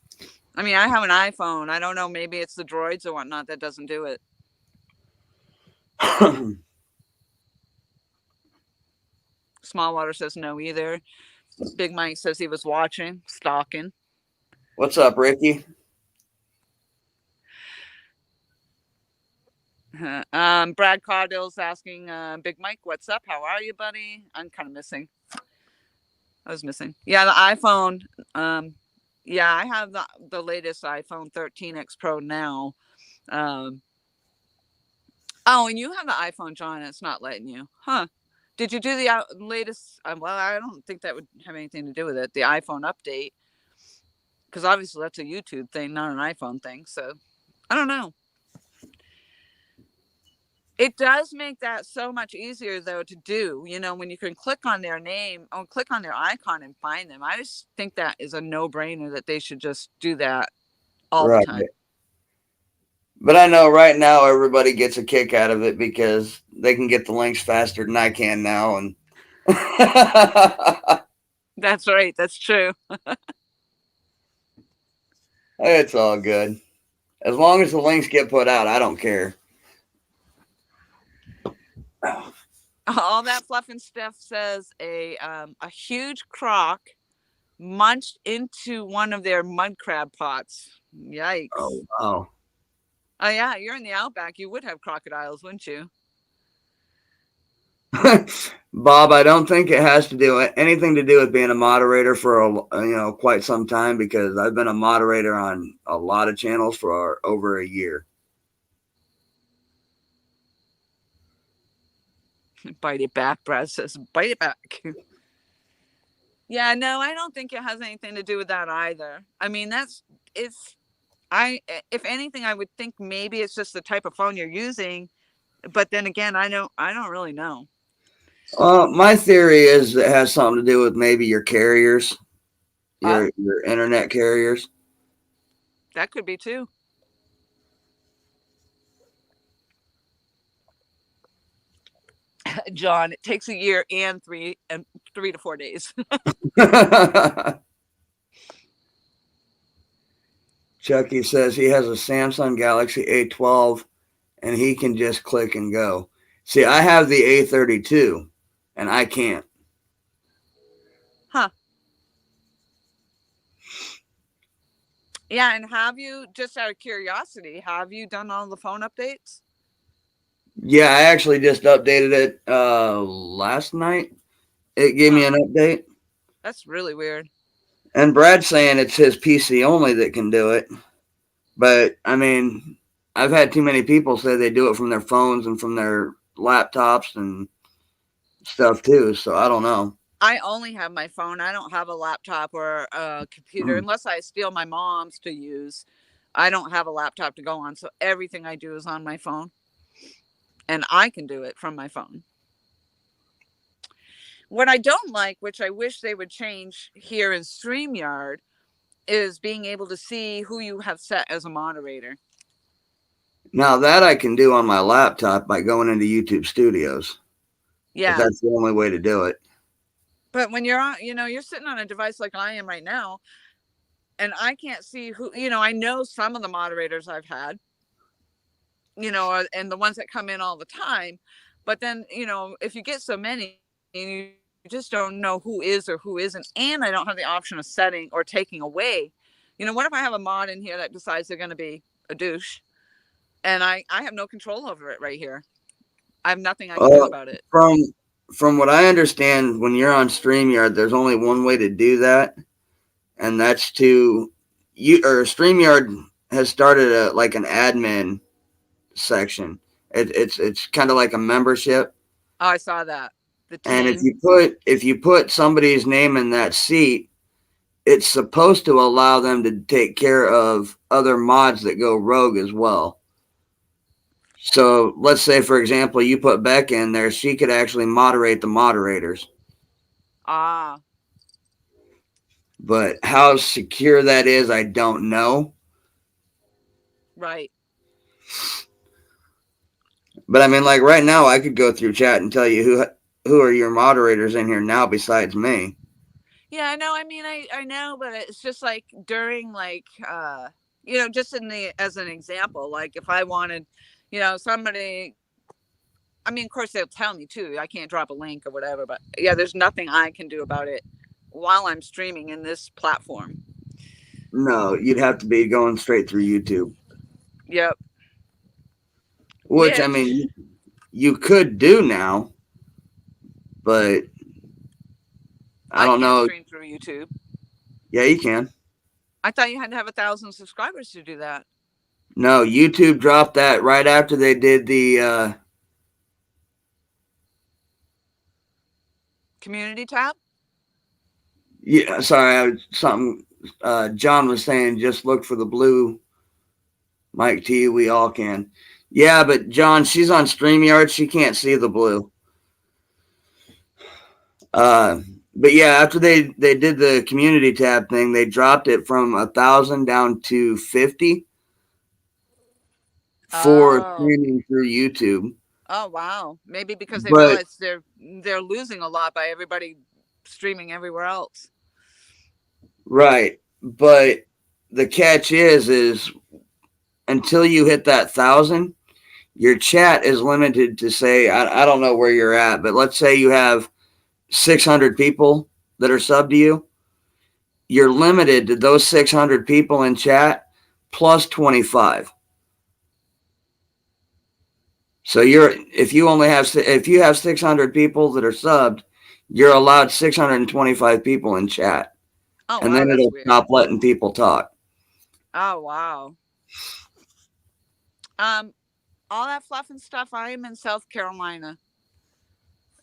I mean, I have an iPhone. I don't know. Maybe it's the droids or whatnot that doesn't do it. Smallwater says no either. Big Mike says he was watching, stalking. What's up, Ricky? Brad Caudill's asking Big Mike, what's up? How are you, buddy? I'm kind of missing. I was missing. Yeah, the iPhone. Yeah, I have the latest iPhone 13X Pro now. Oh, and you have the iPhone, John. It's not letting you. Huh. Did you do the latest? Well, I don't think that would have anything to do with it. The iPhone update. Because obviously that's a YouTube thing, not an iPhone thing. So, I don't know. It does make that so much easier, though, to do, when you can click on their name or click on their icon and find them. I just think that is a no-brainer that they should just do that all the time. But I know right now everybody gets a kick out of it because they can get the links faster than I can now. And That's right. That's true. It's all good. As long as the links get put out, I don't care. All that fluff and stuff says a huge croc munched into one of their mud crab pots. Yikes. Oh, wow. Oh, yeah. You're in the outback. You would have crocodiles, wouldn't you? Bob, I don't think it has to do anything to do with being a moderator for quite some time, because I've been a moderator on a lot of channels for over a year. Bite it back, Brad says. Bite it back. Yeah, no, I don't think it has anything to do with that either. I mean, if anything, I would think maybe it's just the type of phone you're using. But then again, I don't really know. My theory is it has something to do with maybe your carriers, your internet carriers. That could be too. John, it takes a year and 3 to 4 days. Chucky says he has a Samsung Galaxy A12 and he can just click and go. See, I have the A32 and I can't. Huh. Yeah, and have you, just out of curiosity, have you done all the phone updates? Yeah, I actually just updated it last night. It gave me an update. That's really weird. And Brad's saying it's his PC only that can do it. But, I mean, I've had too many people say they do it from their phones and from their laptops and stuff too. So, I don't know. I only have my phone. I don't have a laptop or a computer unless I steal my mom's to use. I don't have a laptop to go on. So, everything I do is on my phone. And I can do it from my phone. What I don't like, which I wish they would change here in StreamYard, is being able to see who you have set as a moderator. Now that I can do on my laptop by going into YouTube Studios. Yeah. That's the only way to do it. But when you're on, you're sitting on a device like I am right now, and I can't see who, I know some of the moderators I've had, and the ones that come in all the time. But then, if you get so many, you just don't know who is or who isn't. And I don't have the option of setting or taking away. What if I have a mod in here that decides they're going to be a douche? And I have no control over it right here. I have nothing I can do about it. From what I understand, when you're on StreamYard, there's only one way to do that. And that's StreamYard has started an admin section. It's kind of like a membership. Oh, I saw that. And if you put somebody's name in that seat, it's supposed to allow them to take care of other mods that go rogue as well. So let's say, for example, you put Beck in there, she could actually moderate the moderators. Ah, But how secure that is, I don't know. Right. But I mean, like right now, I could go through chat and tell you who are your moderators in here now besides me. Yeah, I know. I mean, I know, but it's just like during like just as an example, like if I wanted, somebody, I mean, of course they'll tell me too. I can't drop a link or whatever, but yeah, there's nothing I can do about it while I'm streaming in this platform. No, you'd have to be going straight through YouTube. Yep. Which I mean, you could do now, but I don't know. Stream through YouTube. Yeah, you can. I thought you had to have 1,000 subscribers to do that. No, YouTube dropped that right after they did the community tab. Yeah, sorry, John was saying just look for the blue mic T. We all can. Yeah, but John, she's on StreamYard. She can't see the blue. But yeah, after they did the community tab thing, they dropped it from 1,000 down to 50 for streaming through YouTube. Oh wow! Maybe because they realize they're losing a lot by everybody streaming everywhere else. Right, but the catch is until you hit that 1,000, your chat is limited to say I don't know where you're at, but let's say you have 600 people that are subbed to you. You're limited to those 600 people in chat plus 25. So if you have 600 people that are subbed, you're allowed 625 people in chat. Oh, and then it'll stop letting people talk. Oh wow. All that fluff and stuff. I am in South Carolina.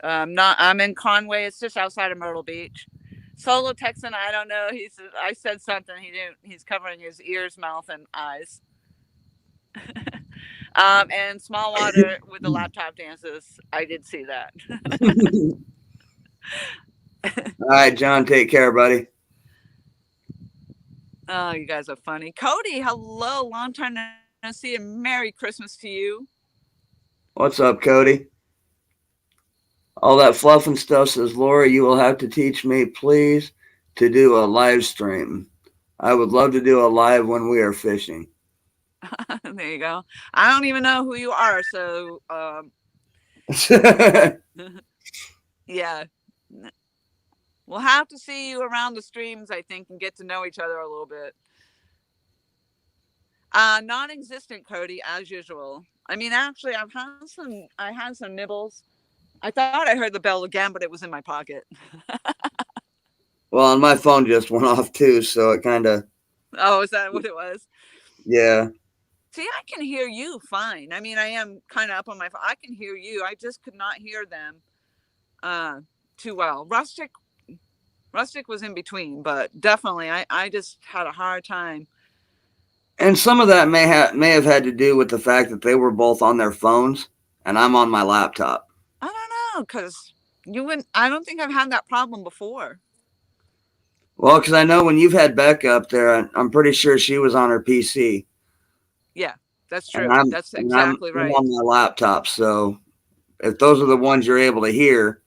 I'm in Conway. It's just outside of Myrtle Beach. Solo Texan, I don't know. I said something. He's covering his ears, mouth, and eyes. And small water with the laptop dances. I did see that. All right, John, take care, buddy. Oh, you guys are funny. Cody, hello. Long time no see, and Merry Christmas to you. What's up, Cody? All that fluff and stuff, says Laura, you will have to teach me, please, to do a live stream. I would love to do a live when we are fishing. There you go. I don't even know who you are, so yeah. We'll have to see you around the streams, I think, and get to know each other a little bit. Non-existent, Cody, as usual. I mean, actually, I had some nibbles. I thought I heard the bell again, but it was in my pocket. Well, and my phone just went off too, so it kind of. Oh, is that what it was? Yeah. See, I can hear you fine. I mean, I am kind of up on my phone. I can hear you. I just could not hear them too well. Rustic was in between, but definitely I just had a hard time. And some of that may have had to do with the fact that they were both on their phones and I'm on my laptop. I don't know, because I don't think I've had that problem before. Well, because I know when you've had Becca up there, I'm pretty sure she was on her PC. Yeah, that's true. That's exactly right. I'm on my laptop, so if those are the ones you're able to hear.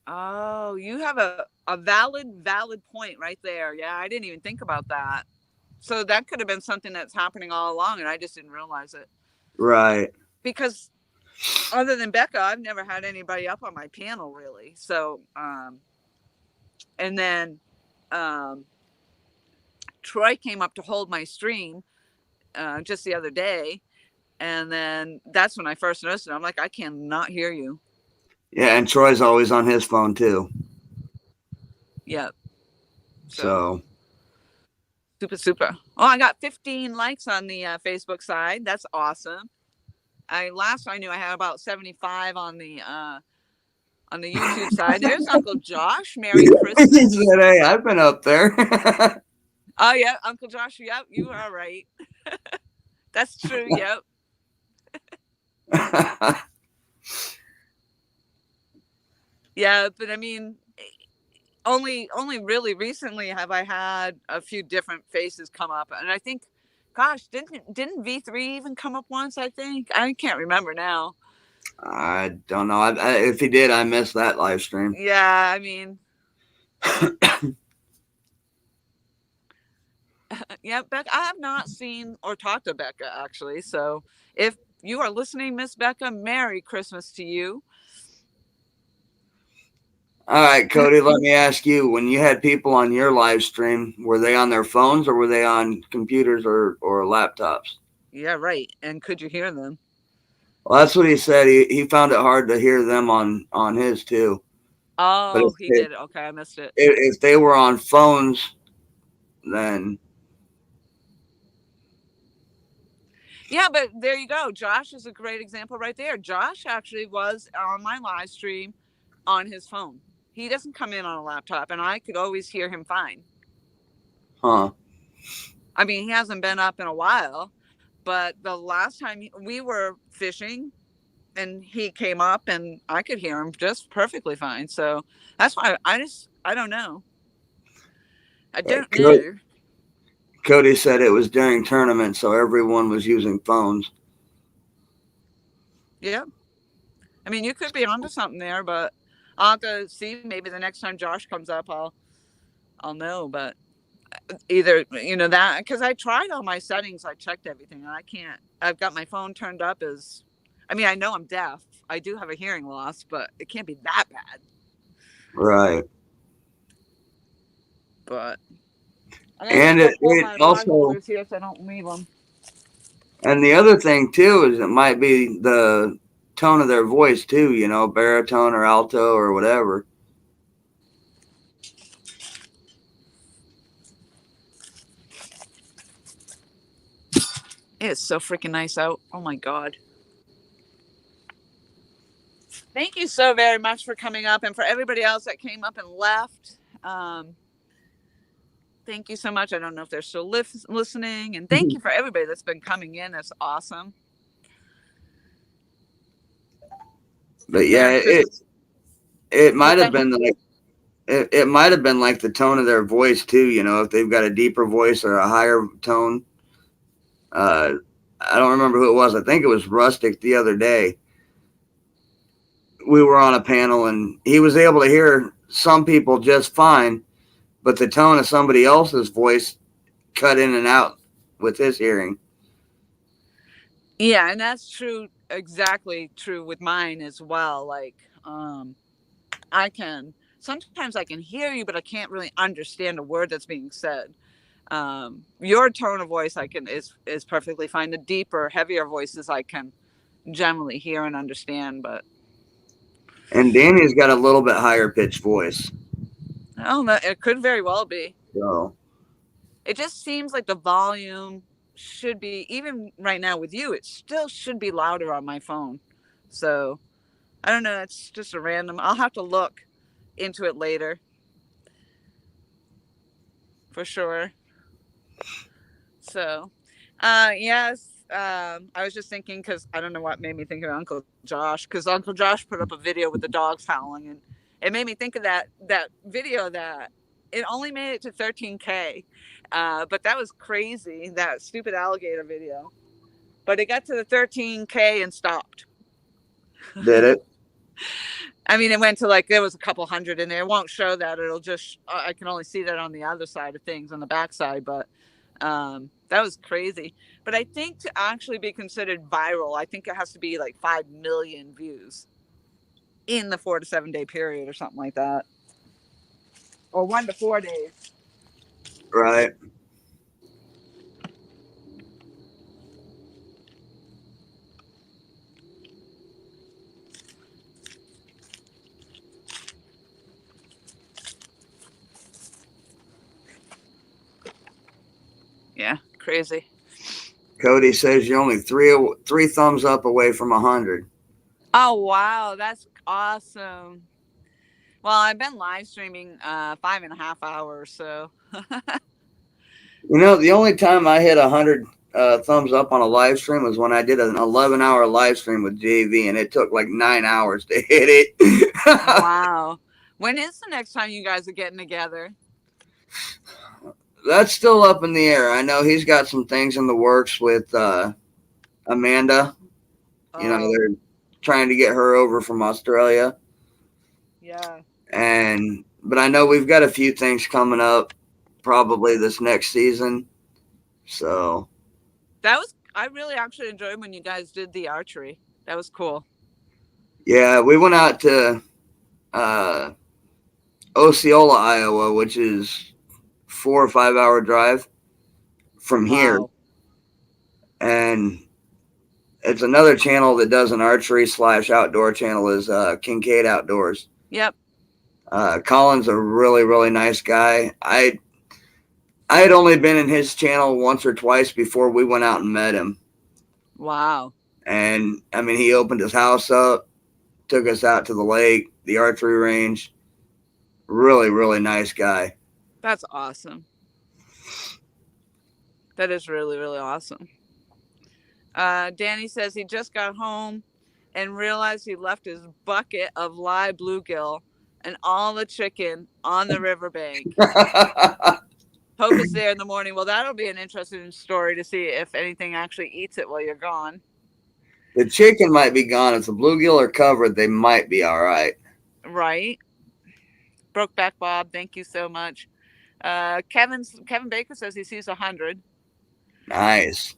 Oh, you have a valid point right there. Yeah, I didn't even think about that. So that could have been something that's happening all along, and I just didn't realize it. Right. Because other than Becca, I've never had anybody up on my panel really. So, and then Troy came up to hold my stream just the other day, and then that's when I first noticed it. I'm like, I cannot hear you. Yeah, and Troy's always on his phone too. Yep. So super. Oh, I got 15 likes on the Facebook side. That's awesome. Last I knew I had about 75 on the YouTube side. There's Uncle Josh. Merry Christmas. He said, hey, I've been up there. Oh yeah, Uncle Josh. Yep, you are right. That's true. Yep. Yeah, but I mean, only really recently have I had a few different faces come up, and I think, gosh, didn't V3 even come up once? I think I can't remember now. I don't know. If he did, I missed that live stream. Yeah, I mean, yeah, Becca, I have not seen or talked to Becca actually. So if you are listening, Miss Becca, Merry Christmas to you. All right, Cody, let me ask you, when you had people on your live stream, were they on their phones or were they on computers or laptops? Yeah, right. And could you hear them? Well, that's what he said. He found it hard to hear them on his too. But Oh, he did. Okay, I missed it. If they were on phones, then yeah, but there you go. Josh is a great example right there. Josh actually was on my live stream on his phone. He doesn't come in on a laptop, and I could always hear him fine. Huh. I mean, he hasn't been up in a while, but the last time we were fishing and he came up and I could hear him just perfectly fine. So that's why I don't know. I don't know. Cody said it was during tournament, so everyone was using phones. Yeah. I mean, you could be onto something there, but I'll have to see. Maybe the next time Josh comes up, I'll know. But either, that, because I tried all my settings, I checked everything, and I can't. I've got my phone turned up as, I mean, I know I'm deaf. I do have a hearing loss, but it can't be that bad. Right. But and it also here so I don't leave them. And the other thing too is it might be the tone of their voice too, baritone or alto or whatever. It's so freaking nice out. Oh my God. Thank you so very much for coming up, and for everybody else that came up and left. Thank you so much. I don't know if they're still listening, and thank you for everybody that's been coming in. That's awesome. But yeah, it might have been like it might have been like the tone of their voice too. If they've got a deeper voice or a higher tone. I don't remember who it was. I think it was Rustic the other day. We were on a panel and he was able to hear some people just fine, but the tone of somebody else's voice cut in and out with his hearing. Yeah, and that's true. Exactly true with mine as well. Like, sometimes I can hear you, but I can't really understand a word that's being said. Your tone of voice is perfectly fine. The deeper, heavier voices I can generally hear and understand, but. And Danny's got a little bit higher pitched voice. Oh, it could very well be. So it just seems like the volume should be, even right now with you, it still should be louder on my phone. So I don't know. It's just a random. I'll have to look into it later. For sure. So, yes. I was just thinking, because I don't know what made me think of Uncle Josh, because Uncle Josh put up a video with the dogs howling, and it made me think of that video that it only made it to 13K. But that was crazy, that stupid alligator video. But it got to the 13K and stopped. Did it? I mean, it went to there was a couple hundred in there. It won't show that. It'll just, I can only see that on the other side of things, on the back side. But that was crazy. But I think to actually be considered viral, I think it has to be 5 million views in the 4 to 7 day period or something like that. Or 1 to 4 days. Right. Yeah, crazy. Cody says you're only three thumbs up away from 100. Oh, wow. That's awesome. Well, I've been live streaming 5.5 hours, so. The only time I hit 100 thumbs up on a live stream was when I did an 11-hour live stream with JV, and it took 9 hours to hit it. Wow. When is the next time you guys are getting together? That's still up in the air. I know he's got some things in the works with Amanda. You know, they're trying to get her over from Australia. Yeah. But I know we've got a few things coming up probably this next season. So I really actually enjoyed when you guys did the archery. That was cool. yeah, we went out to Osceola, Iowa, which is 4 or 5 hour drive from here. And it's another channel that does an archery / outdoor channel is Kincaid Outdoors. Yep. Colin's a really, really nice guy. I had only been in his channel once or twice before we went out and met him. Wow. And I mean, he opened his house up, took us out to the lake, the archery range. Really, really nice guy. That's awesome. That is really, really awesome. Danny says he just got home and realized he left his bucket of live bluegill and all the chicken on the riverbank. Hope it's there in the morning. Well, that'll be an interesting story to see if anything actually eats it while you're gone. The chicken might be gone. If the bluegill are covered, they might be all right. Right. Brokeback Bob, thank you so much. Kevin Baker says he sees 100. Nice.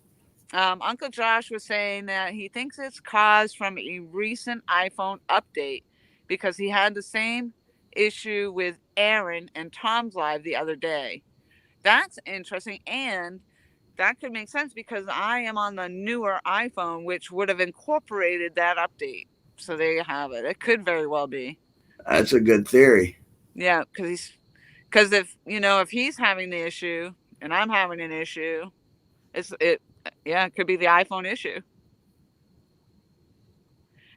Uncle Josh was saying that he thinks it's caused from a recent iPhone update because he had the same issue with Aaron and Tom's live the other day. That's interesting, and that could make sense because I am on the newer iPhone, which would have incorporated that update. So there you have it. It could very well be. That's a good theory. Yeah, because if he's having the issue and I'm having an issue, it could be the iPhone issue.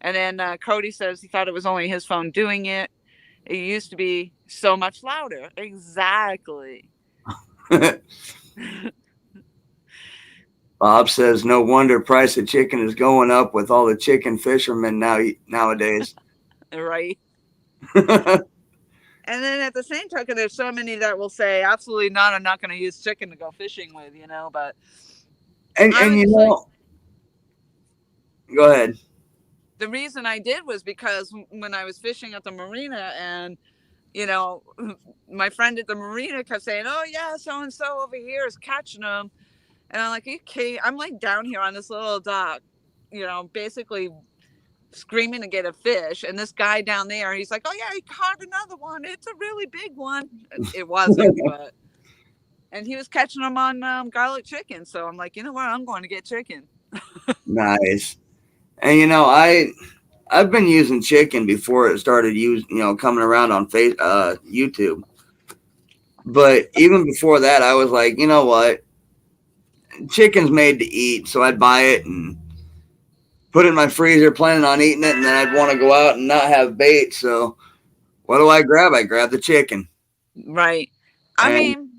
And then Cody says he thought it was only his phone doing it. It used to be so much louder. Exactly. Bob says, no wonder price of chicken is going up with all the chicken fishermen nowadays. Right. And then at the same token, there's so many that will say, absolutely not, I'm not going to use chicken to go fishing with, but. And go ahead. The reason I did was because when I was fishing at the marina and, my friend at the marina kept saying, oh yeah, so-and-so over here is catching them. And I'm like, okay, I'm like down here on this little dock, basically screaming to get a fish. And this guy down there, he's like, oh yeah, he caught another one. It's a really big one. It wasn't, and he was catching them on garlic chicken. So I'm like, you know what? I'm going to get chicken. Nice. And I've been using chicken before it started coming around on YouTube. But even before that, I was like, you know what? Chicken's made to eat, so I'd buy it and put it in my freezer, planning on eating it, and then I'd want to go out and not have bait. So what do I grab? I grab the chicken. Right. I mean,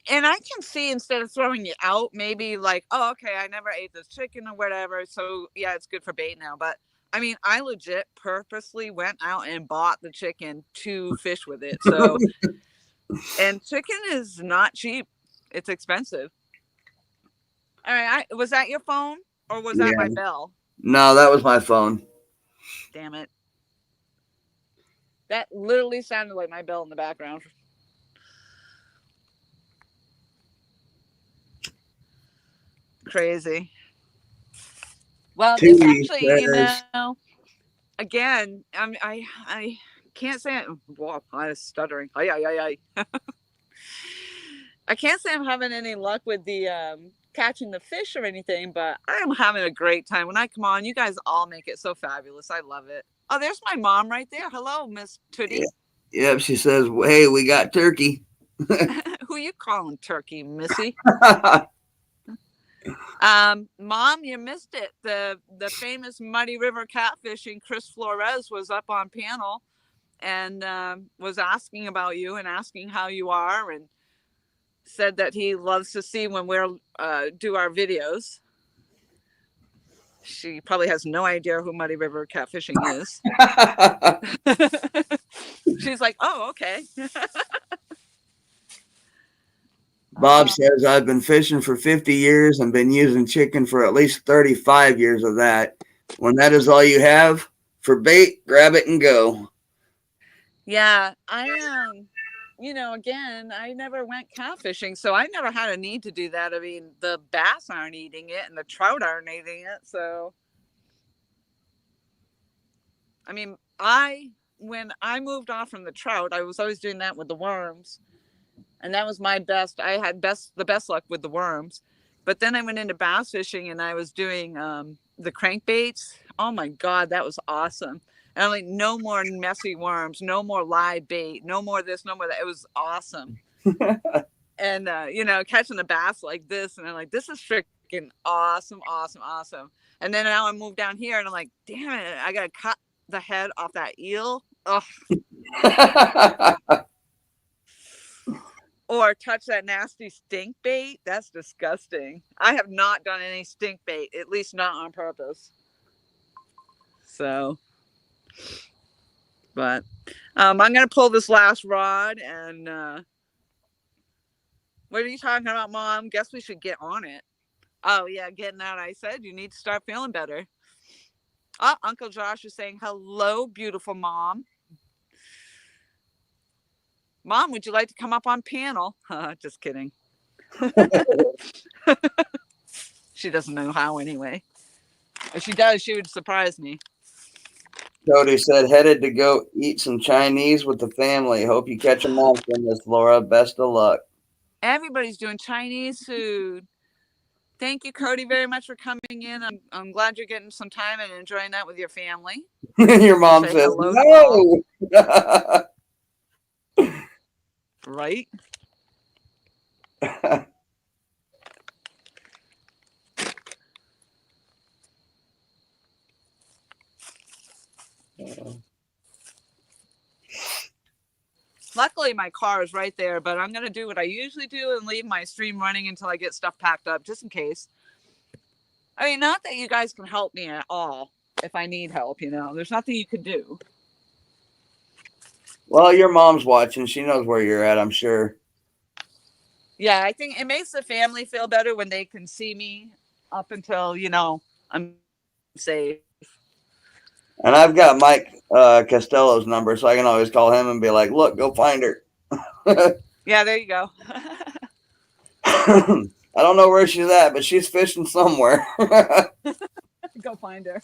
and I can see instead of throwing it out, maybe like, oh, okay, I never ate this chicken or whatever. So yeah, it's good for bait now. But I mean, I legit purposely went out and bought the chicken to fish with it. So, and chicken is not cheap. It's expensive. All right. Was that your phone or was that my bell? No, that was my phone. Damn it. That literally sounded like my bell in the background. Crazy. Well, this actually, again, I can't say I'm stuttering. I can't say I'm having any luck with the catching the fish or anything, but I'm having a great time. When I come on, you guys all make it so fabulous. I love it. Oh, there's my mom right there. Hello, Miss Tootie. Yep, she says, hey, we got turkey. Who you calling turkey, Missy? Mom, you missed it. The famous Muddy River catfishing, Chris Flores was up on panel and was asking about you and asking how you are and said that he loves to see when we're do our videos. She probably has no idea who Muddy River catfishing is. She's like, oh, okay. Bob says, I've been fishing for 50 years and been using chicken for at least 35 years of that. When that is all you have for bait, grab it and go. Yeah, I again, I never went catfishing, so I never had a need to do that. I mean, the bass aren't eating it and the trout aren't eating it. So, I mean, when I moved off from the trout, I was always doing that with the worms. And that was my best. I had the best luck with the worms. But then I went into bass fishing and I was doing the crankbaits. Oh my God, that was awesome. And I'm like, no more messy worms, no more live bait, no more this, no more that. It was awesome. And, catching the bass like this. And I'm like, this is freaking awesome, awesome, awesome. And then now I moved down here and I'm like, damn it, I got to cut the head off that eel. Oh. Or touch that nasty stink bait. That's disgusting. I have not done any stink bait, at least not on purpose. So, but I'm going to pull this last rod and what are you talking about, Mom? Guess we should get on it. Oh, yeah, getting out. I said you need to start feeling better. Oh, Uncle Josh is saying, hello, beautiful mom. Mom, would you like to come up on panel? Just kidding. She doesn't know how anyway. If she does, she would surprise me. Cody said, headed to go eat some Chinese with the family. Hope you catch a monster in this, Laura. Best of luck. Everybody's doing Chinese food. Thank you, Cody, very much for coming in. I'm glad you're getting some time and enjoying that with your family. Your mom says, no. Right? Luckily, my car is right there, but I'm going to do what I usually do and leave my stream running until I get stuff packed up, just in case. I mean, not that you guys can help me at all if I need help, There's nothing you can do. Well, your mom's watching. She knows where you're at, I'm sure. Yeah, I think it makes the family feel better when they can see me up until, I'm safe. And I've got Mike Costello's number, so I can always call him and be like, look, go find her. Yeah, there you go. I don't know where she's at, but she's fishing somewhere. Go find her.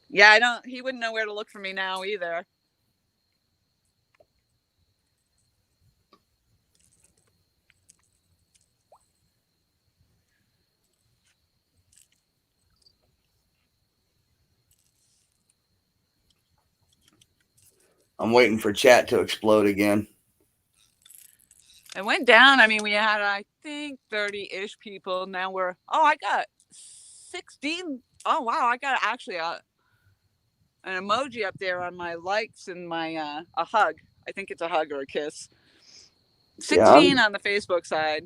Yeah, he wouldn't know where to look for me now either. I'm waiting for chat to explode again. It went down. I mean, we had, I think, 30-ish people. Now I got 16. Oh, wow. I got actually an emoji up there on my likes and my a hug. I think it's a hug or a kiss. 16 on the Facebook side.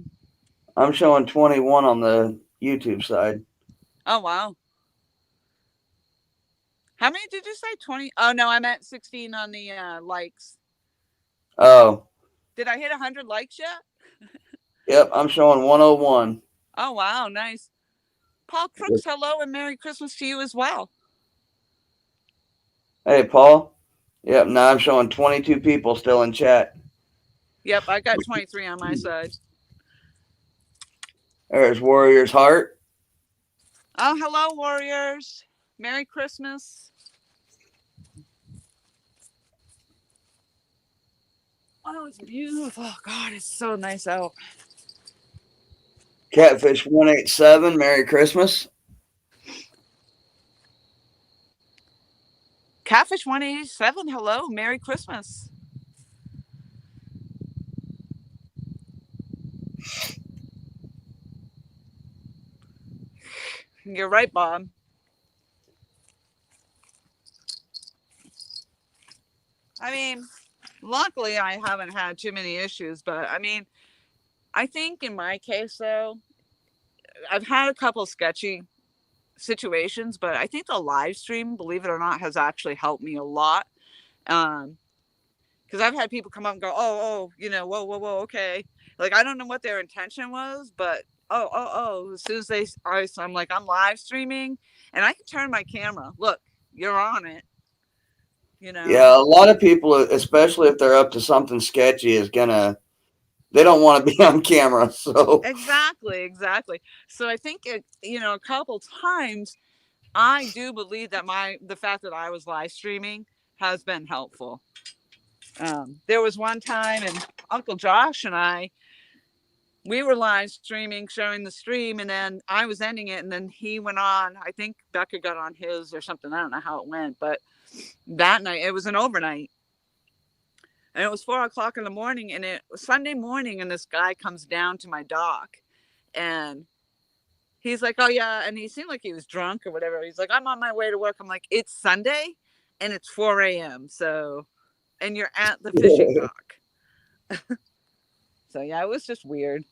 I'm showing 21 on the YouTube side. Oh, wow. How many did you say? 20? Oh, no, I'm at 16 on the likes. Oh. Did I hit 100 likes yet? Yep, I'm showing 101. Oh, wow, nice. Paul Crooks, hello and Merry Christmas to you as well. Hey, Paul. Yep, now I'm showing 22 people still in chat. Yep, I got 23 on my side. There's Warrior's Heart. Oh, hello, Warriors. Merry Christmas. Oh, it's beautiful. Oh, God, it's so nice out. Catfish 187, Merry Christmas. Catfish 187, hello, Merry Christmas. You're right, Bob. I mean, luckily I haven't had too many issues, but I mean, I think in my case though, I've had a couple sketchy situations, but I think the live stream, believe it or not, has actually helped me a lot. Because I've had people come up and go, oh, whoa, okay. Like, I don't know what their intention was, but as soon as so I'm like, I'm live streaming and I can turn my camera. Look, you're on it. Yeah, a lot of people, especially if they're up to something sketchy, they don't want to be on camera. So Exactly. So I think a couple times I do believe that the fact that I was live streaming has been helpful. There was one time, and Uncle Josh and we were live streaming, showing the stream, and then I was ending it, and then he went on. I think Becca got on his or something. I don't know how it went, but that night, it was an overnight. And it was 4:00 in the morning, and it was Sunday morning, and this guy comes down to my dock, and he's like, oh, yeah. And he seemed like he was drunk or whatever. He's like, I'm on my way to work. I'm like, it's Sunday, and it's 4 a.m., so... and you're at the fishing dock. So yeah, it was just weird.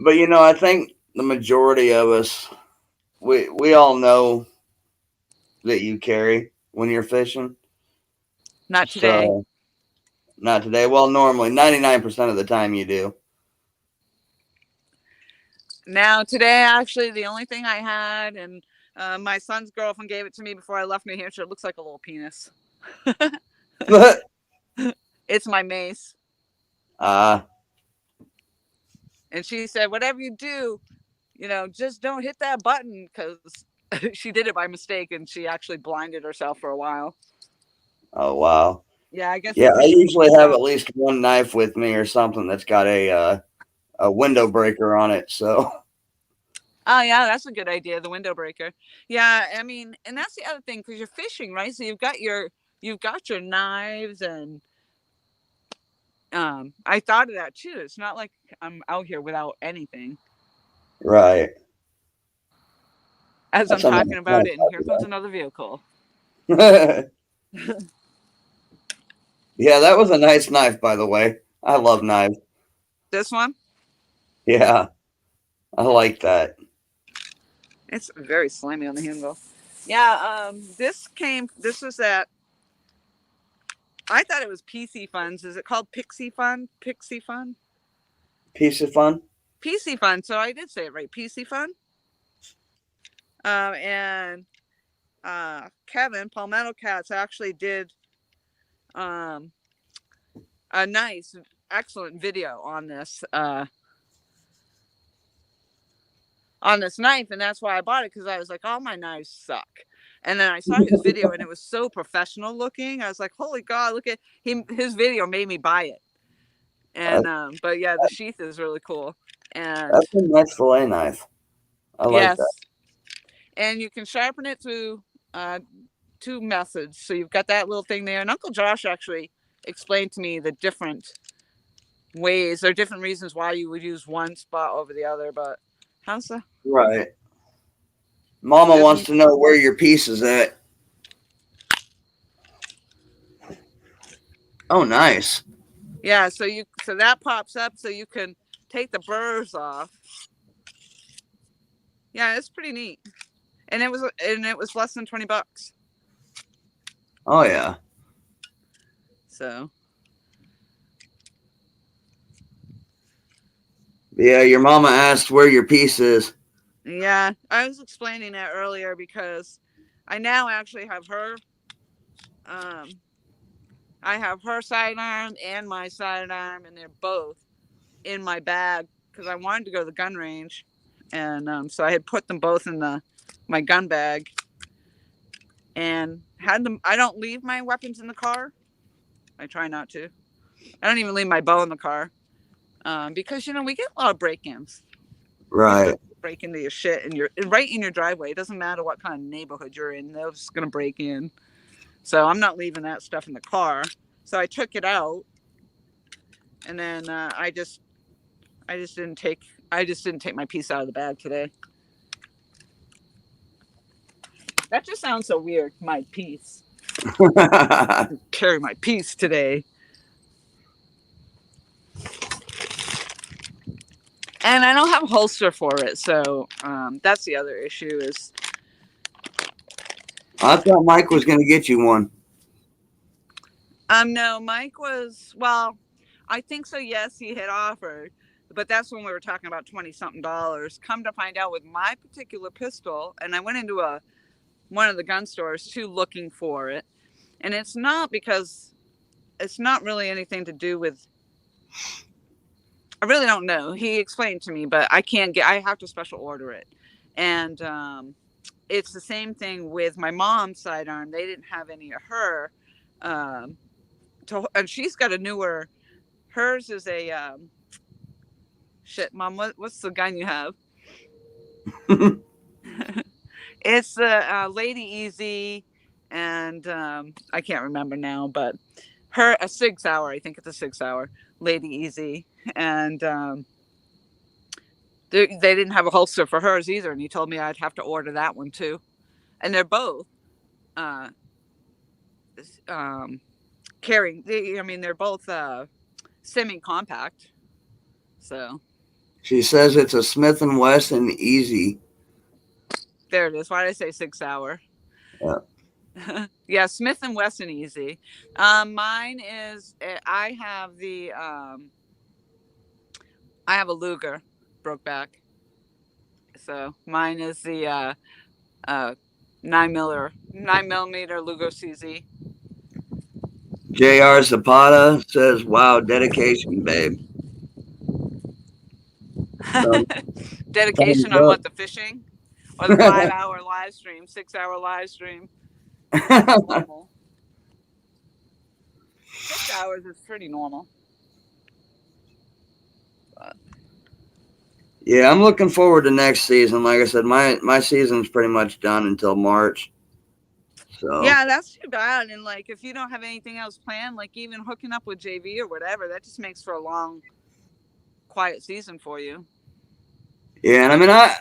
But I think the majority of us, we all know that you carry when you're fishing. Not today. So, not today. Well, normally 99% of the time you do. Now today, actually, the only thing I had, and my son's girlfriend gave it to me before I left New Hampshire. It looks like a little penis. It's my mace. And she said, whatever you do, just don't hit that button, because she did it by mistake and she actually blinded herself for a while. Oh, wow. Yeah, I guess. Yeah, I usually have at least one knife with me or something that's got a window breaker on it. So. Oh, yeah, that's a good idea. The window breaker. Yeah, I mean, and that's the other thing, because you're fishing, right? So you've got your knives, and I thought of that too. It's not like I'm out here without anything. Right. As That's I'm talking about it, and here comes another vehicle. Yeah, that was a nice knife, by the way. I love knives. This one? Yeah, I like that. It's very slimy on the handle. Yeah, this was at, I thought it was PC Funds. Is it called Pixie Fun? Pixie Fun? Piece of fun? PC Fun. So I did say it right. PC Fun. And Kevin, Palmetto Cats, actually did a nice, excellent video on this knife, and that's why I bought it, because I was like, all my knives suck. And then I saw his video, and it was so professional looking. I was like, holy God, look at him. His video made me buy it. And but yeah, the sheath is really cool. And that's a nice fillet knife. I like that. And you can sharpen it through 2 methods. So you've got that little thing there. And Uncle Josh actually explained to me the different ways or different reasons why you would use one spot over the other. But how's that? Right. Mama wants to know where your piece is at. Oh, nice. Yeah, so that pops up, so you can take the burrs off. Yeah, it's pretty neat. And it was less than $20. Oh yeah. So. Yeah, your mama asked where your piece is. Yeah, I was explaining that earlier, because I now actually have her. I have her sidearm and my sidearm, and they're both in my bag, because I wanted to go to the gun range, and so I had put them both in my gun bag, and had them. I don't leave my weapons in the car. I try not to. I don't even leave my bow in the car, because we get a lot of break-ins. Right. Break into your shit, and you're right in your driveway. It doesn't matter what kind of neighborhood you're in; they're just gonna break in. So I'm not leaving that stuff in the car. So I took it out, and then I just didn't take my piece out of the bag today. That just sounds so weird. My piece. Carry my piece today. And I don't have a holster for it, so that's the other issue is. I thought Mike was going to get you one. No, Mike was, well, I think so. Yes, he had offered, but that's when we were talking about 20 something dollars. Come to find out with my particular pistol, and I went into one of the gun stores too looking for it. And it's not because it's not really anything to do with, I really don't know. He explained to me, but I have to special order it. And it's the same thing with my mom's sidearm. They didn't have any of her. And she's got a newer, hers is a, shit, Mom, what's the gun you have? It's a Lady Easy, and I can't remember now, but a 6 hour, I think it's a 6 hour Lady Easy. And they didn't have a holster for hers either. And he told me I'd have to order that one too. And they're both carrying, they're both semi-compact. So. She says it's a Smith & Wesson Easy. There it is. Why did I say 6 hour? Yeah. Yeah, Smith & Wesson Easy. Mine is, I have a Luger Brokeback. So mine is the 9mm Luger CZ. JR Zapata says, wow, dedication, babe. Dedication on what, the fishing? Or the 5 hour live stream, 6 hour live stream? Normal. 6 hours is pretty normal. But. Yeah, I'm looking forward to next season. Like I said, my season's pretty much done until March. So yeah, that's too bad. And like, if you don't have anything else planned, like even hooking up with JV or whatever, that just makes for a long, quiet season for you. Yeah, and I mean, I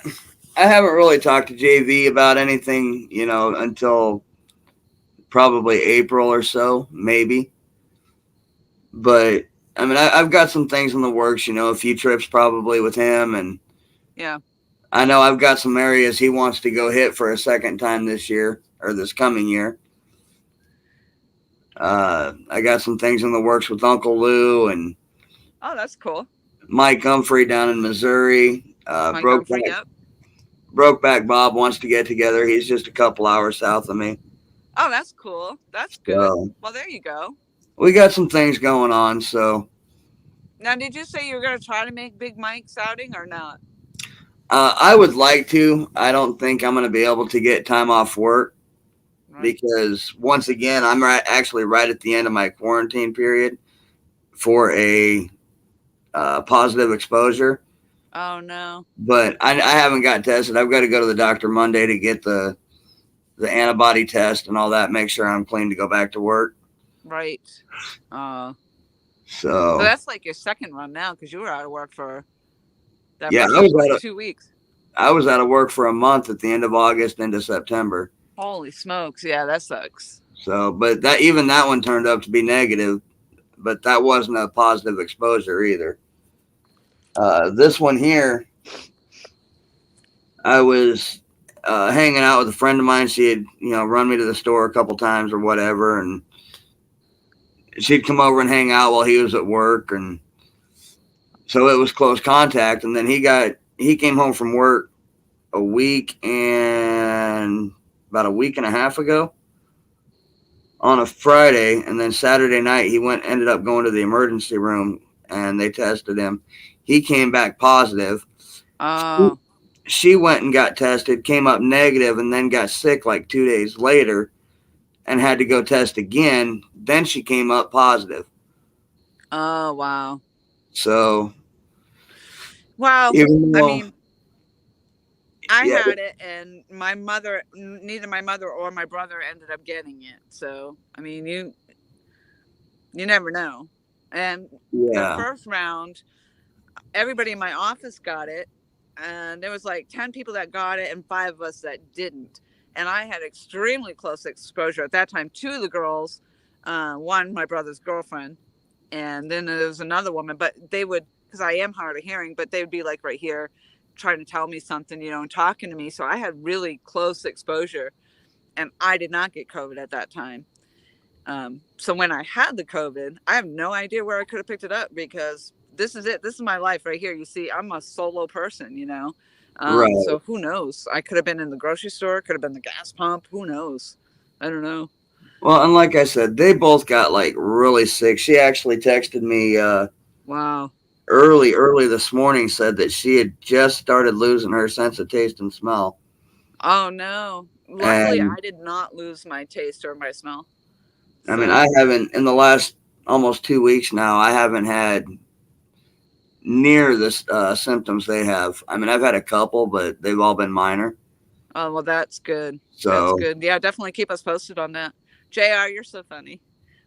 haven't really talked to JV about anything, until probably April or so, maybe. But I mean, I've got some things in the works, a few trips probably with him, and yeah, I know I've got some areas he wants to go hit for a second time this year or this coming year. I got some things in the works with Uncle Lou and oh, that's cool. Mike Humphrey down in Missouri. Brokeback Bob wants to get together. He's just a couple hours south of me. Oh, that's cool. That's good. So, well, there you go. We got some things going on. So now, did you say you were going to try to make Big Mike's outing or not? I would like to. I don't think I'm going to be able to get time off work because once again, I'm actually right at the end of my quarantine period for a positive exposure. Oh no! But I haven't got tested. I've got to go to the doctor Monday to get the antibody test and all that. Make sure I'm clean to go back to work. Right. So that's like your second run now because you were out of work for. I was out of 2 weeks. I was out of work for a month at the end of August into September. Holy smokes! Yeah, that sucks. So, but that one turned out to be negative, but that wasn't a positive exposure either. This one here, I was hanging out with a friend of mine. She had, run me to the store a couple times or whatever, and she'd come over and hang out while he was at work, and so it was close contact. And then he came home from work about a week and a half ago on a Friday, and then Saturday night he ended up going to the emergency room and they tested him. He came back positive. Oh. She went and got tested, came up negative, and then got sick like 2 days later and had to go test again. Then she came up positive. Oh, wow. So. Wow. I had it, and neither my mother or my brother ended up getting it. So, I mean, you never know. And the first round, everybody in my office got it, and there was like 10 people that got it and 5 of us that didn't. And I had extremely close exposure at that time. 2 of the girls, one, my brother's girlfriend, And then there was another woman, but they would, because I am hard of hearing, but they would be like right here trying to tell me something, and talking to me. So I had really close exposure, and I did not get COVID at that time. So when I had the COVID, I have no idea where I could have picked it up, because this is it. This is my life right here. You see, I'm a solo person, Right. So who knows? I could have been in the grocery store, could have been the gas pump. Who knows? I don't know. Well, and like I said, they both got like really sick. She actually texted me Wow. early this morning, said that she had just started losing her sense of taste and smell. Oh no. Luckily, And I did not lose my taste or my smell. I mean, I haven't, in the last almost 2 weeks now, I haven't had near the symptoms they have. I mean, I've had a couple, but they've all been minor. Oh, well, that's good. So That's good. Yeah, definitely keep us posted on that. JR, you're so funny.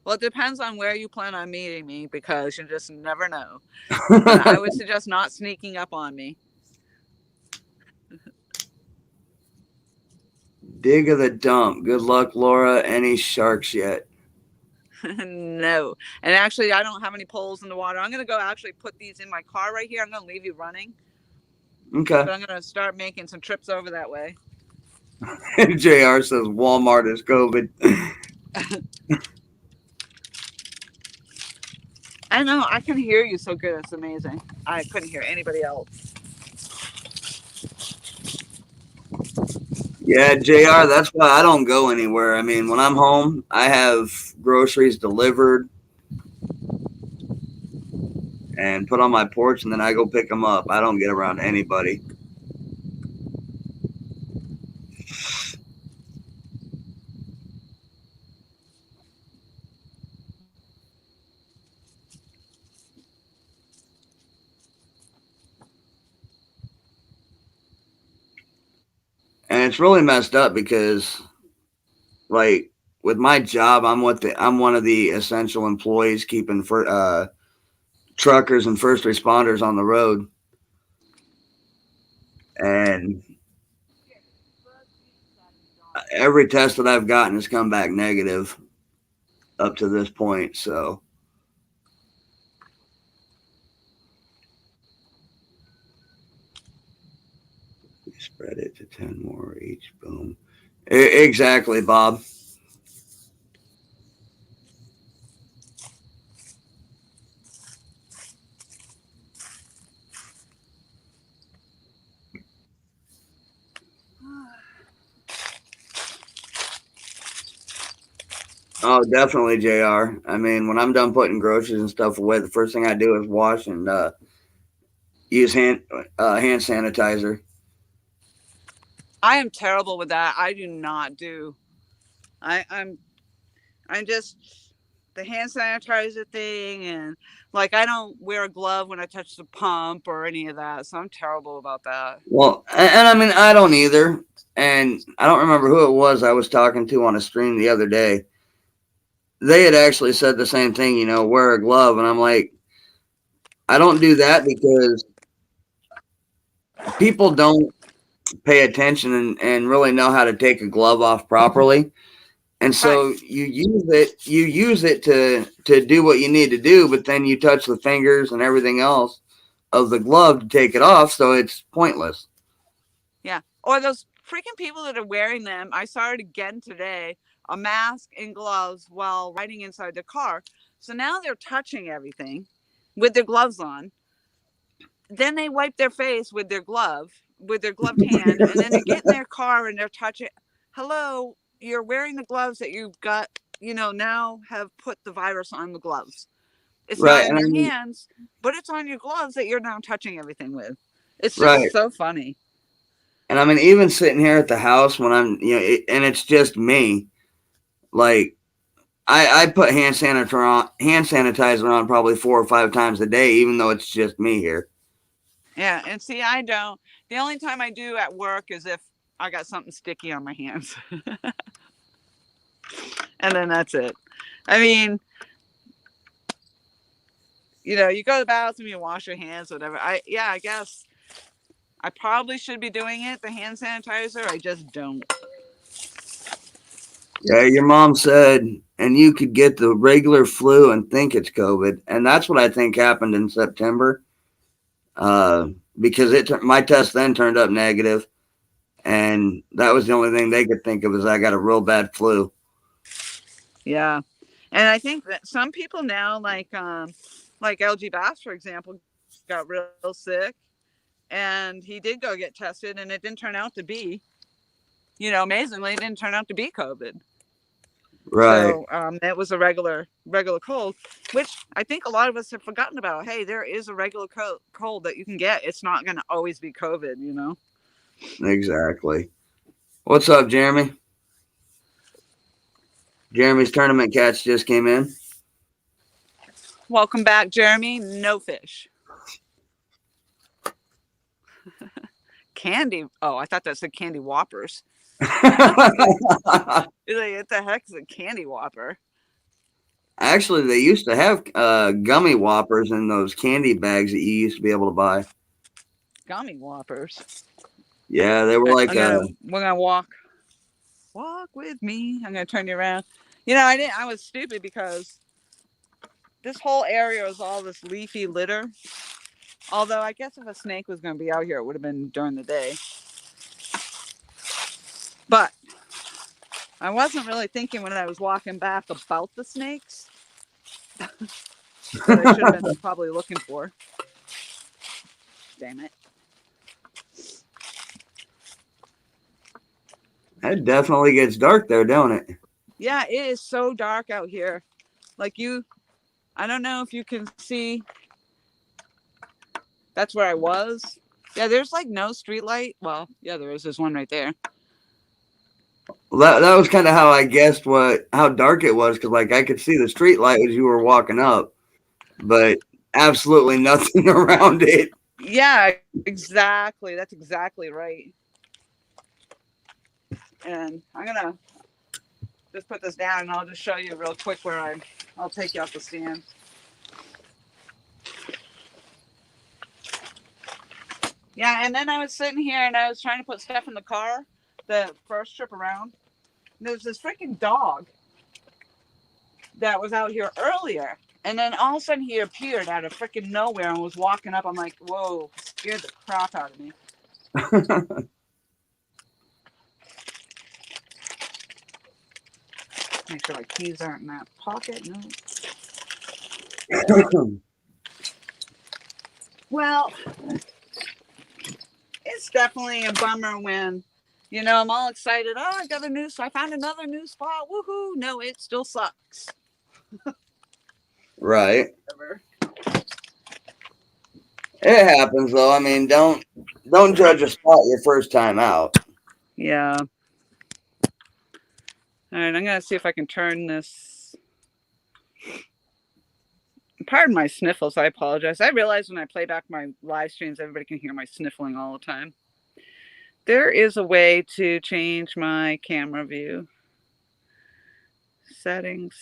Well, it depends on where you plan on meeting me, because you just never know. And I would suggest not sneaking up on me. Dig of the dump. Good luck, Laura. Any sharks yet? No. And actually, I don't have any poles in the water. I'm going to go actually put these in my car right here. I'm going to leave you running. Okay. But I'm going to start making some trips over that way. JR says Walmart is COVID. I know. I can hear you so good. It's amazing. I couldn't hear anybody else. Yeah, JR, that's why I don't go anywhere. I mean, when I'm home, I have groceries delivered and put on my porch, and then I go pick them up. I don't get around anybody. And it's really messed up because, like, with my job, I'm one of the essential employees keeping truckers and first responders on the road. And every test that I've gotten has come back negative up to this point. So spread it to 10 more each. Boom. Exactly, Bob. Oh, definitely, JR. I mean, when I'm done putting groceries and stuff away, the first thing I do is wash and use hand sanitizer. I am terrible with that. I do not do. I'm just the hand sanitizer thing, and like I don't wear a glove when I touch the pump or any of that. So I'm terrible about that. Well, and I mean, I don't either. And I don't remember who it was I was talking to on a stream the other day. They had actually said the same thing, wear a glove. And I'm like, I don't do that because people don't pay attention and really know how to take a glove off properly. And so you use it to do what you need to do, but then you touch the fingers and everything else of the glove to take it off. So it's pointless. Yeah. Or those freaking people that are wearing them. I saw it again today, a mask and gloves while riding inside the car. So now they're touching everything with their gloves on. Then they wipe their face with their gloved hand, and then they get in their car and they're touching. Hello, you're wearing the gloves that you've got, now have put the virus on the gloves. It's right, not on your hands, but it's on your gloves that you're now touching everything with. It's just right. so funny. And I mean, even sitting here at the house when I'm, and it's just me, like I put hand sanitizer on probably 4 or 5 times a day, even though it's just me here. Yeah, and see, I don't. The only time I do at work is if I got something sticky on my hands. And then that's it. I mean, you go to the bathroom, you wash your hands, whatever. I guess I probably should be doing it, the hand sanitizer. I just don't. Yeah, your mom said and you could get the regular flu and think it's COVID. And that's what I think happened in September. Because my test then turned up negative, and that was the only thing they could think of is I got a real bad flu. Yeah. And I think that some people now, like LG Bass, for example, got real sick, and he did go get tested, and it didn't turn out to be, amazingly, it didn't turn out to be COVID. Right. So it was a regular cold, which I think a lot of us have forgotten about. Hey, there is a regular cold that you can get. It's not going to always be COVID, Exactly. What's up, Jeremy? Jeremy's tournament catch just came in. Welcome back, Jeremy. No fish. Candy. Oh, I thought that said candy whoppers. What the heck is a candy whopper? Actually, they used to have gummy whoppers in those candy bags that you used to be able to buy. Gummy whoppers. Yeah, they were like we're gonna walk with me. I'm gonna turn you around. I was stupid because this whole area was all this leafy litter. Although I guess if a snake was gonna be out here, it would have been during the day. But I wasn't really thinking when I was walking back about the snakes that I should have been probably looking for. Damn it. It definitely gets dark there, don't it? Yeah, it is so dark out here. Like I don't know if you can see. That's where I was. Yeah, there's like no street light. Well, yeah, there is. There's one right there. Well, that was kind of how I guessed how dark it was, because like I could see the street light as you were walking up, but absolutely nothing around it. Yeah, exactly. That's exactly right. And I'm gonna just put this down, and I'll just show you real quick where I'll take you off the stand. Yeah, and then I was sitting here and I was trying to put stuff in the car the first trip around. There's this freaking dog that was out here earlier. And then all of a sudden he appeared out of freaking nowhere and was walking up. I'm like, whoa, scared the crap out of me. Make sure my keys aren't in that pocket. No. Well, it's definitely a bummer when, I'm all excited. Oh, I found another new spot. Woohoo. No, it still sucks. Right. It happens though. I mean, don't judge a spot your first time out. Yeah. All right, I'm gonna see if I can turn this. Pardon my sniffles. I apologize. I realize when I play back my live streams, everybody can hear my sniffling all the time. There is a way to change my camera view. Settings.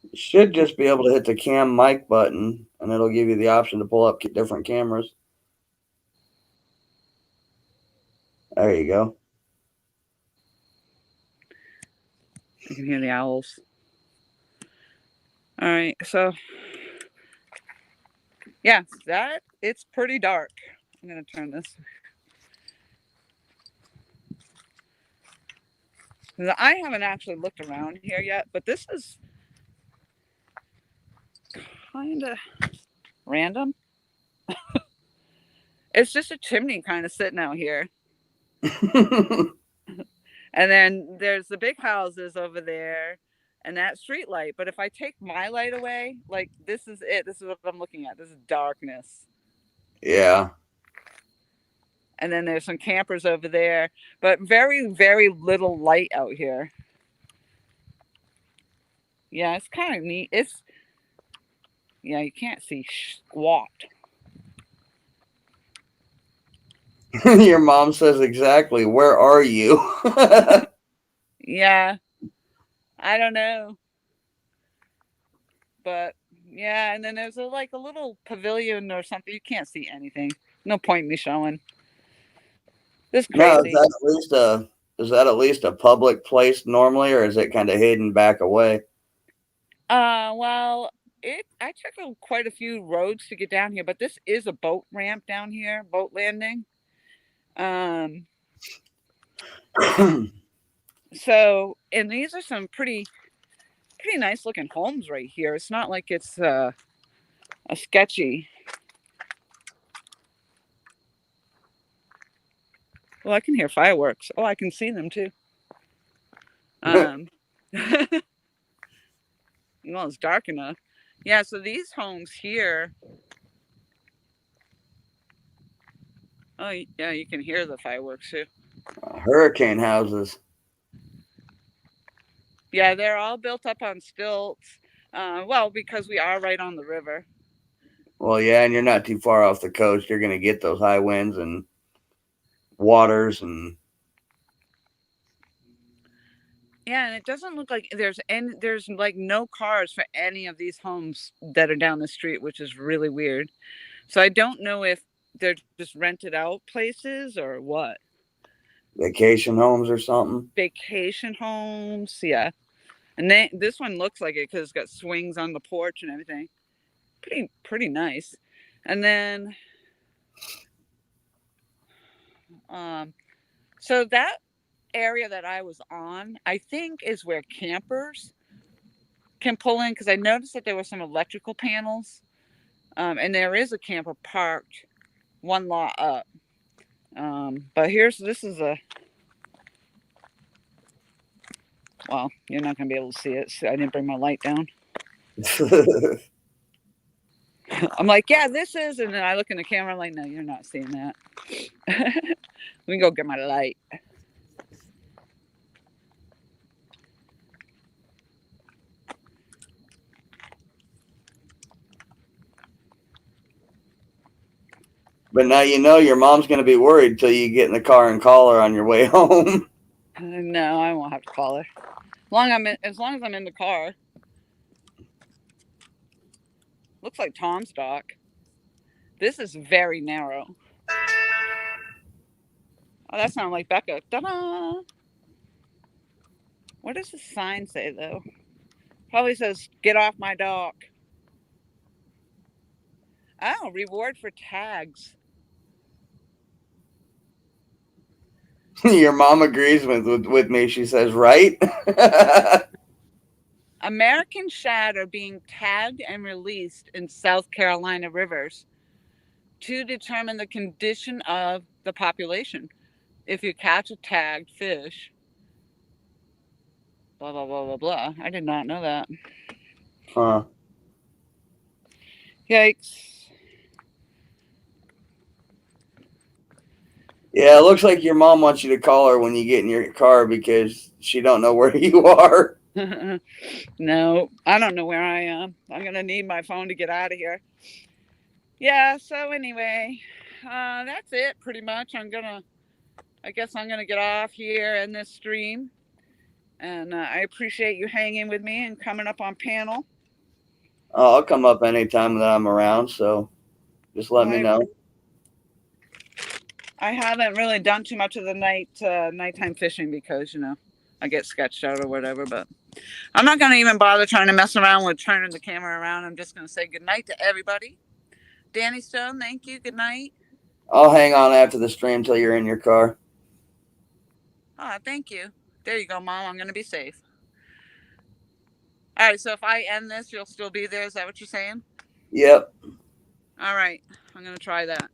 You should just be able to hit the cam mic button, and it'll give you the option to pull up different cameras. There you go. You can hear the owls. All right, so yeah, it's pretty dark. I'm gonna turn this. I haven't actually looked around here yet, but this is kind of random. It's just a chimney kind of sitting out here. And then there's the big houses over there and that street light. But if I take my light away, like this is it. This is what I'm looking at. This is darkness. Yeah. And then there's some campers over there, but very, very little light out here. Yeah, it's kind of neat. You can't see squat. Your mom says exactly, where are you? Yeah, I don't know. But yeah, and then there's a little pavilion or something. You can't see anything. No point in me showing. This is crazy. No, it's at least is that at least a public place normally, or is it kind of hidden back away? Well, I took quite a few roads to get down here, but this is a boat ramp down here, boat landing. So, and these are some pretty nice looking homes right here. It's not like it's a sketchy. Well, I can hear fireworks. Oh, I can see them too. Well, it's dark enough. Yeah, so these homes here. Oh, yeah, you can hear the fireworks too. Hurricane houses. Yeah, they're all built up on stilts. Well, because we are right on the river. Well, yeah, and you're not too far off the coast. You're going to get those high winds and waters and. Yeah, and it doesn't look like there's like no cars for any of these homes that are down the street, which is really weird. So I don't know if they're just rented out places or what. Vacation homes or something. Vacation homes, yeah. And this one looks like it because it's got swings on the porch and everything. Pretty nice. And then, so that area that I was on, I think is where campers can pull in, because I noticed that there were some electrical panels, and there is a camper parked one lot up. But this is a, well, you're not gonna be able to see it. So I didn't bring my light down. I'm like, yeah, this is, and then I look in the camera, I'm like, no, you're not seeing that. We can go get my light. But now you know your mom's going to be worried till you get in the car and call her on your way home. No, I won't have to call her. As long as I'm in the car. Looks like Tom's dock. This is very narrow. Oh, that sounded like Becca. Ta-da! What does the sign say, though? Probably says, get off my dock. Oh, reward for tags. Your mom agrees with me. She says, right? American shad are being tagged and released in South Carolina rivers to determine the condition of the population. If you catch a tagged fish, blah, blah, blah, blah, blah. I did not know that. Huh. Yikes. Yeah, it looks like your mom wants you to call her when you get in your car because she don't know where you are. No, I don't know where I am. I'm going to need my phone to get out of here. Yeah, so anyway, that's it pretty much. I guess I'm going to get off here in this stream. And I appreciate you hanging with me and coming up on panel. Oh, I'll come up anytime that I'm around, so just let me know. I haven't really done too much of the nighttime fishing because, I get sketched out or whatever, but I'm not going to even bother trying to mess around with turning the camera around. I'm just going to say good night to everybody. Danny Stone, thank you. Good night. I'll hang on after the stream till you're in your car. Oh, thank you. There you go, Mom. I'm going to be safe. All right, so if I end this, you'll still be there. Is that what you're saying? Yep. All right. I'm going to try that.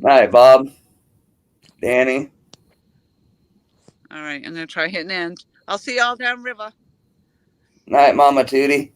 All right, Bob. Danny. All right. I'm going to try hitting end. I'll see y'all downriver. Night, Mama Tootie.